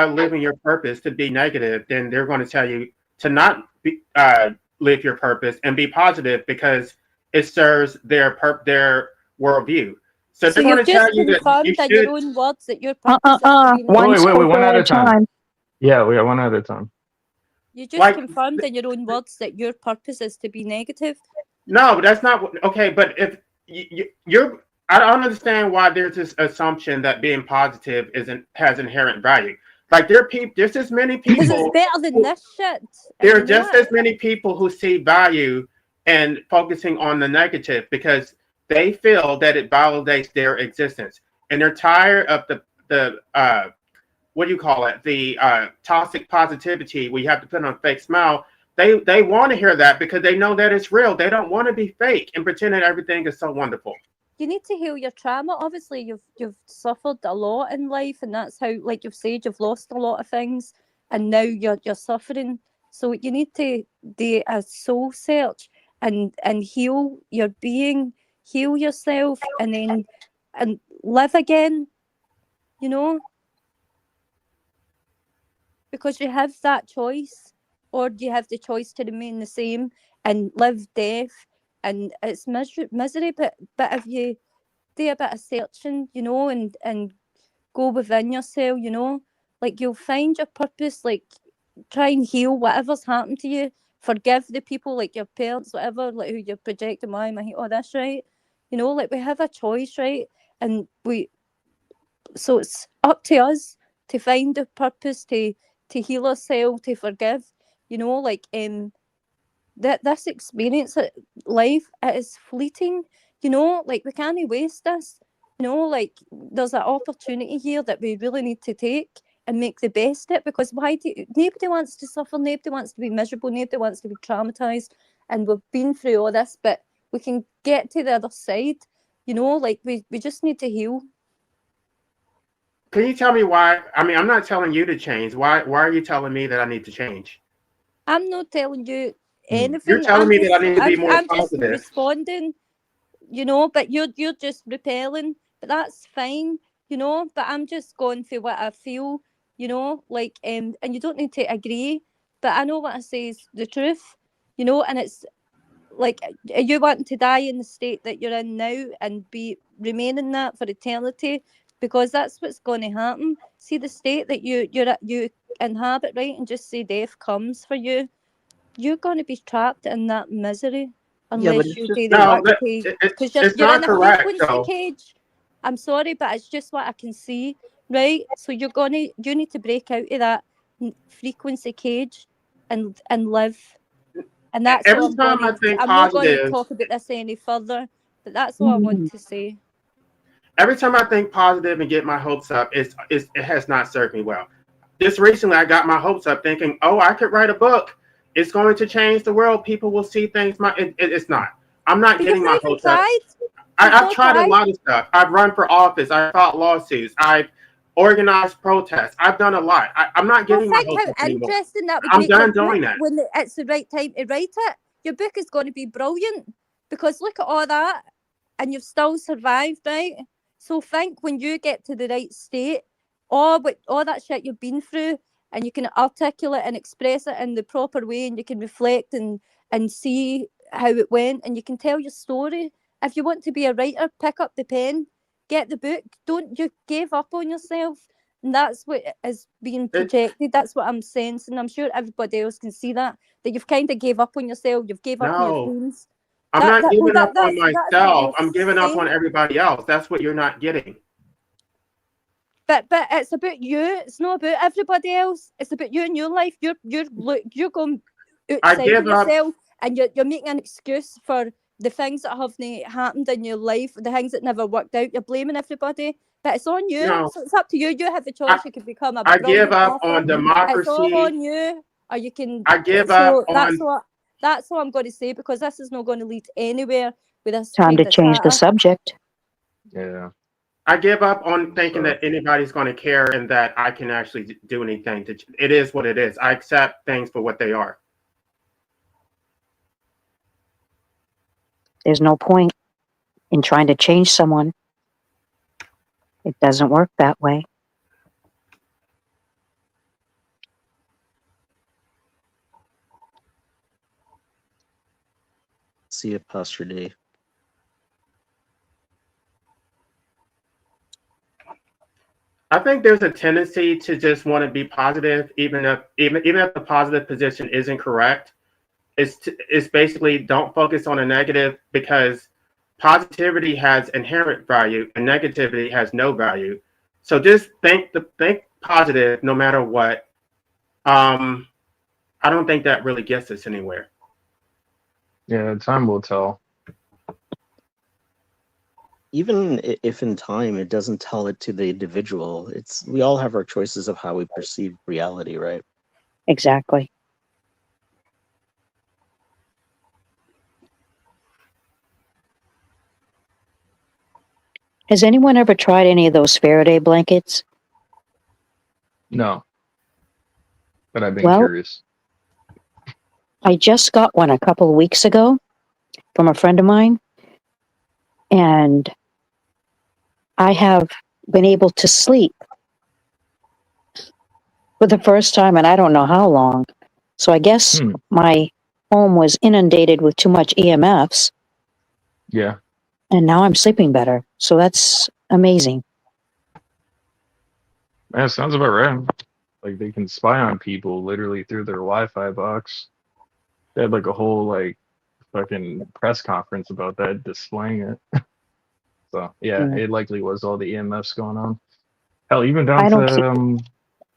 O: living your purpose to be negative, then they're going to tell you to not live your purpose and be positive because it serves their worldview. So they're going to tell you that you should.
U: Your own words that your purpose is to be
R: Wait, one at a time. Yeah, we got one at a time.
U: You just confirmed in your own words that your purpose is to be negative.
O: No, that's not okay. But if you're, I don't understand why there's this assumption that being positive has inherent value. Like there's as many people.
U: Because it's better than this shit.
O: There are just as many people who see value in focusing on the negative because they feel that it validates their existence, and they're tired of the what do you call it? The toxic positivity where you have to put on a fake smile. They want to hear that because they know that it's real. They don't want to be fake and pretend that everything is so wonderful.
U: You need to heal your trauma. Obviously, you've suffered a lot in life, and that's how, like you've said, you've lost a lot of things, and now you're suffering. So you need to do a soul search and heal your being, heal yourself, and then live again. You know, because you have that choice, or you have the choice to remain the same and live death, and it's misery. But if you do a bit of searching, you know, and go within yourself, you know, like you'll find your purpose. Like, try and heal whatever's happened to you. Forgive the people, like your parents, whatever, like who you're projecting. Why am I here? Oh, that's right. You know, like we have a choice, right? And so it's up to us to find the purpose, to heal ourselves, to forgive. You know, like that this experience of life, it is fleeting. You know, like we can't waste this. You know, like there's an opportunity here that we really need to take and make the best of it, because nobody wants to suffer, nobody wants to be miserable, nobody wants to be traumatized, and we've been through all this, but we can get to the other side. You know, like we just need to heal.
O: Can you tell me why? I mean, I'm not telling you to change. Why are you telling me that I need to change?
U: I'm not telling you anything.
O: You're telling me that I need to be more positive.
U: I'm just responding, you know, but you're just repelling, but that's fine, you know, but I'm just going through what I feel, you know, like, and you don't need to agree, but I know what I say is the truth, you know, and it's like, are you wanting to die in the state that you're in now and remain in that for eternity? Because that's what's going to happen. See the state that you inhabit, right? And just say death comes for you. You're going to be trapped in that misery unless you do the work because you're in a frequency cage. I'm sorry, but it's just what I can see, right? So you need to break out of that frequency cage and live. And that's
O: every
U: all
O: time I think
U: I'm not going to
O: positive,
U: talk about this any further, but that's all I want to say.
O: Every time I think positive and get my hopes up, it has not served me well. Just recently, I got my hopes up thinking, oh, I could write a book. It's going to change the world. People will see things. It's not. I'm not getting my hopes up. I've tried a lot of stuff. I've run for office. I've fought lawsuits. I've organized protests. I've done a lot. I'm not getting my hopes up anymore.
U: Interesting that would
O: I'm
U: make
O: done
U: your
O: doing
U: book
O: that.
U: when it's the right time to write it. Your book is going to be brilliant because look at all that, and you've still survived, right? So think when you get to the right state, all that shit you've been through, and you can articulate and express it in the proper way, and you can reflect and see how it went, and you can tell your story. If you want to be a writer, pick up the pen, get the book. Don't you give up on yourself. And that's what is being projected. That's what I'm sensing. I'm sure everybody else can see that you've kind of gave up on yourself. You've gave up on your dreams.
O: I'm not giving up on myself. I'm giving up on everybody else. That's what you're not getting.
U: But it's about you. It's not about everybody else. It's about you and your life. You're going outside of yourself, and you're making an excuse for the things that haven't happened in your life, the things that never worked out. You're blaming everybody, but it's on you.
O: No.
U: So it's up to you. You have a choice. You can become a
O: I
U: brilliant
O: give up
U: author.
O: on democracy.
U: It's all on you, or you can.
O: I give up on.
U: That's what I'm going to say, because this is not going to lead anywhere with this
F: Time
U: kind
F: to
U: of
F: change the subject.
R: Yeah.
O: I give up on thinking that anybody's going to care and that I can actually do anything. It is what it is. I accept things for what they are.
F: There's no point in trying to change someone. It doesn't work that way.
T: See you, Pastor D.
O: I think there's a tendency to just want to be positive, even if the positive position isn't correct. It's basically don't focus on a negative, because positivity has inherent value and negativity has no value. So just think positive no matter what. I don't think that really gets us anywhere.
R: Yeah, time will tell.
T: Even if in time it doesn't tell it to the individual, we all have our choices of how we perceive reality, right?
F: Exactly. Has anyone ever tried any of those Faraday blankets?
R: No. But I've been curious.
F: I just got one a couple of weeks ago from a friend of mine, and I have been able to sleep for the first time in I don't know how long. So I guess my home was inundated with too much EMFs.
R: Yeah.
F: And now I'm sleeping better. So that's amazing.
R: Man, it sounds about right. Like they can spy on people literally through their Wi-Fi box. They had like a whole fucking press conference about that, displaying it. So yeah, it likely was all the EMFs going on. Hell, even down to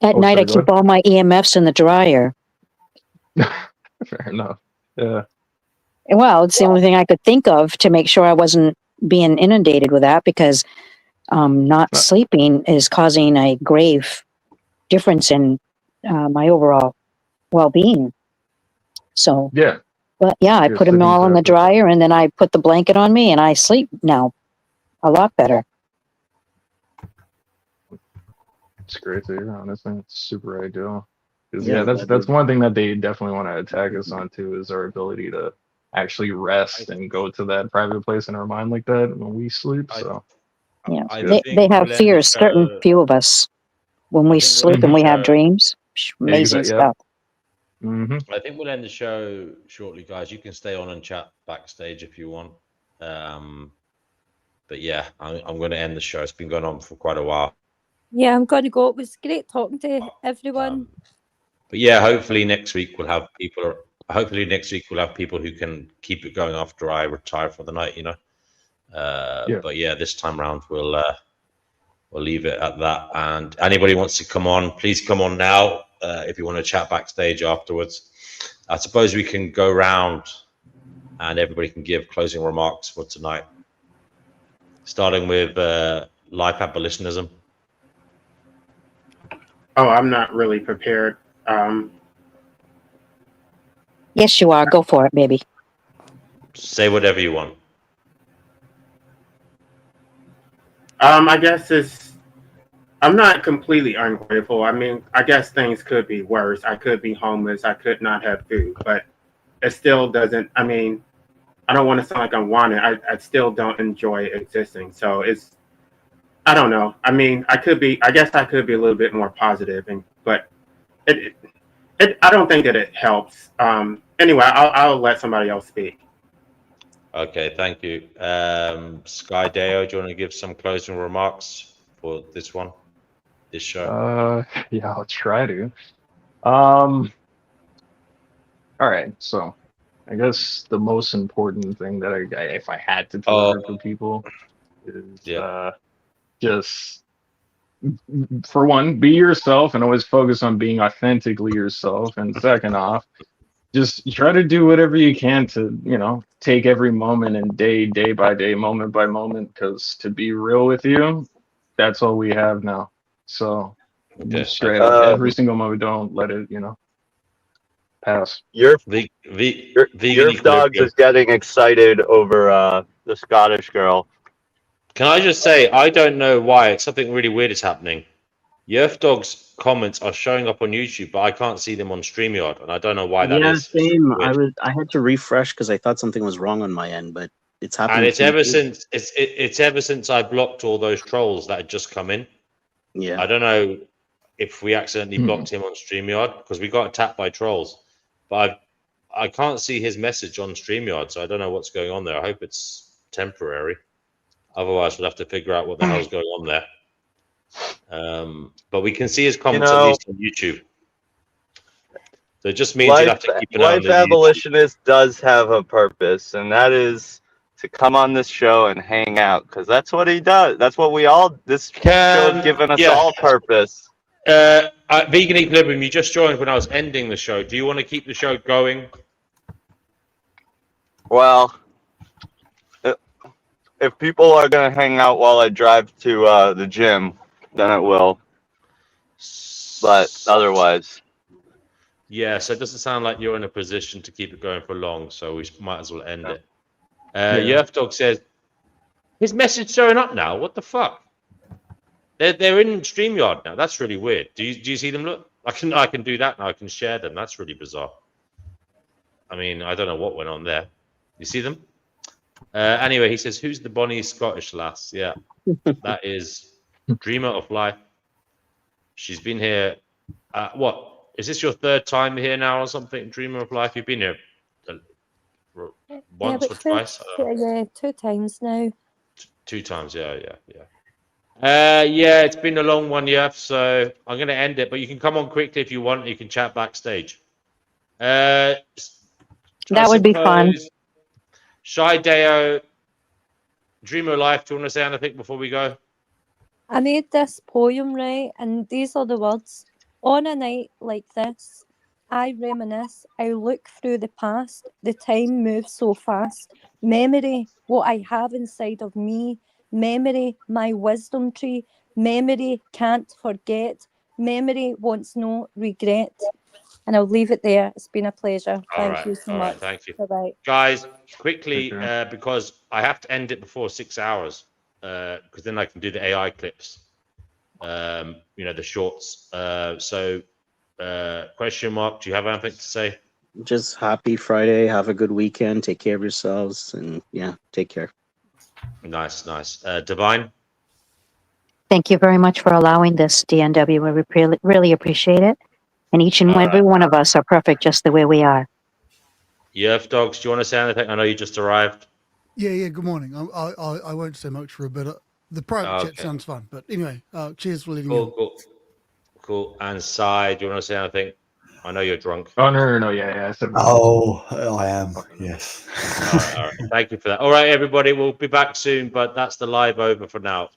F: at night I keep all my EMFs in the dryer.
R: Fair enough. Yeah.
F: Well, it's the only thing I could think of to make sure I wasn't being inundated with that, because not sleeping is causing a grave difference in my overall well-being. So
R: yeah.
F: But yeah, I put them all in the dryer, and then I put the blanket on me, and I sleep now a lot better.
R: It's great to hear, honestly. It's super ideal. Yeah, that's one thing that they definitely want to attack us on too, is our ability to actually rest and go to that private place in our mind like that when we sleep. So
F: yeah, they have fears. Certain few of us, when we sleep and we have dreams, amazing stuff.
E: I think we'll end the show shortly, guys. You can stay on and chat backstage if you want. But yeah, I'm going to end the show. It's been going on for quite a while.
U: Yeah, I'm going to go. It was great talking to everyone.
B: But yeah, hopefully next week we'll have people. Hopefully next week we'll have people who can keep it going after I retire for the night. You know. But yeah, this time around we'll leave it at that. And anybody wants to come on, please come on now. If you want to chat backstage afterwards, I suppose we can go round and everybody can give closing remarks for tonight. Starting with life abolitionism.
O: Oh, I'm not really prepared.
F: Yes, you are. Go for it, baby.
B: Say whatever you want.
O: I guess I'm not completely ungrateful. I mean, I guess things could be worse. I could be homeless. I could not have food, but it still doesn't. I mean, I don't want to sound like I'm wanted. I still don't enjoy existing. So I don't know. I mean, I guess I could be a little bit more positive, but I don't think that it helps. Anyway, I'll let somebody else speak.
B: Okay, thank you. Sky Deo, do you want to give some closing remarks for this show?
R: Yeah, I'll try to. All right, so I guess the most important thing that if I had to deliver for people is just, for one, be yourself and always focus on being authentically yourself. And second off, just try to do whatever you can to, take every moment and day by day, moment by moment, because to be real with you, that's all we have now. So straight up, every single moment, don't let it, pass.
C: Your
B: vegan
C: dogs is getting excited over the Scottish girl.
B: Can I just say, I don't know why. Something really weird is happening. Yerf Dog's comments are showing up on YouTube, but I can't see them on StreamYard, and I don't know why that is.
T: Same. I had to refresh because I thought something was wrong on my end, but it's happening.
B: And it's ever since I blocked all those trolls that had just come in.
T: Yeah.
B: I don't know if we accidentally blocked him on StreamYard because we got attacked by trolls, but I can't see his message on StreamYard, so I don't know what's going on there. I hope it's temporary. Otherwise, we'll have to figure out what the hell's going on there. But we can see his comments at least on YouTube. So it just means you have to keep an eye on the
C: Life abolitionist does have a purpose, and that is to come on this show and hang out, because that's what he does. That's what this show has given us all purpose.
B: Vegan Equilibrium, you just joined when I was ending the show. Do you want to keep the show going?
C: Well, if people are going to hang out while I drive to the gym, then it will. But otherwise...
B: Yeah, so it doesn't sound like you're in a position to keep it going for long, so we might as well end it. Yerf Dog says, his message showing up now? What the fuck? They're in StreamYard now. That's really weird. Do you see them? Look, I can do that now. I can share them. That's really bizarre. I mean, I don't know what went on there. You see them? Anyway, he says, who's the bonny Scottish lass? Yeah, that is Dreamer of Life. She's been here. What? Is this your third time here now or something? Dreamer of Life? You've been here once or twice?
U: Yeah, 2 times now.
B: 2 times, yeah. Yeah, it's been a long one, yeah. So I'm going to end it, but you can come on quickly if you want. You can chat backstage.
F: That would be fun.
B: Shy Deo, Dreamer of Life. Do you want to say anything before we go?
U: I made this poem, right? And these are the words. On a night like this, I reminisce, I look through the past, the time moves so fast. Memory, what I have inside of me. Memory, my wisdom tree. Memory, can't forget. Memory wants no regret. And I'll leave it there. It's been a pleasure. Thank you so much.
B: Thank you.
U: Bye-bye.
B: Guys, quickly, because I have to end it before 6 hours, because then I can do the AI clips. The shorts. Question mark, do you have anything to say?
T: Just happy Friday. Have a good weekend. Take care of yourselves. And yeah, take care.
B: Nice. Divine?
F: Thank you very much for allowing this, DNW. We really appreciate it. And each and every one of us are perfect just the way we are.
B: Yerf Dogs, do you want to say anything? I know you just arrived.
H: Yeah. Good morning. I won't say much for a bit. The private chat sounds fun, but anyway, cheers for letting me on.
B: Cool. And Sai, do you want to say anything? I know you're drunk.
R: Oh no, yeah. I said
M: I am. Yes.
B: All right. Thank you for that. All right, everybody. We'll be back soon, but that's the live over for now.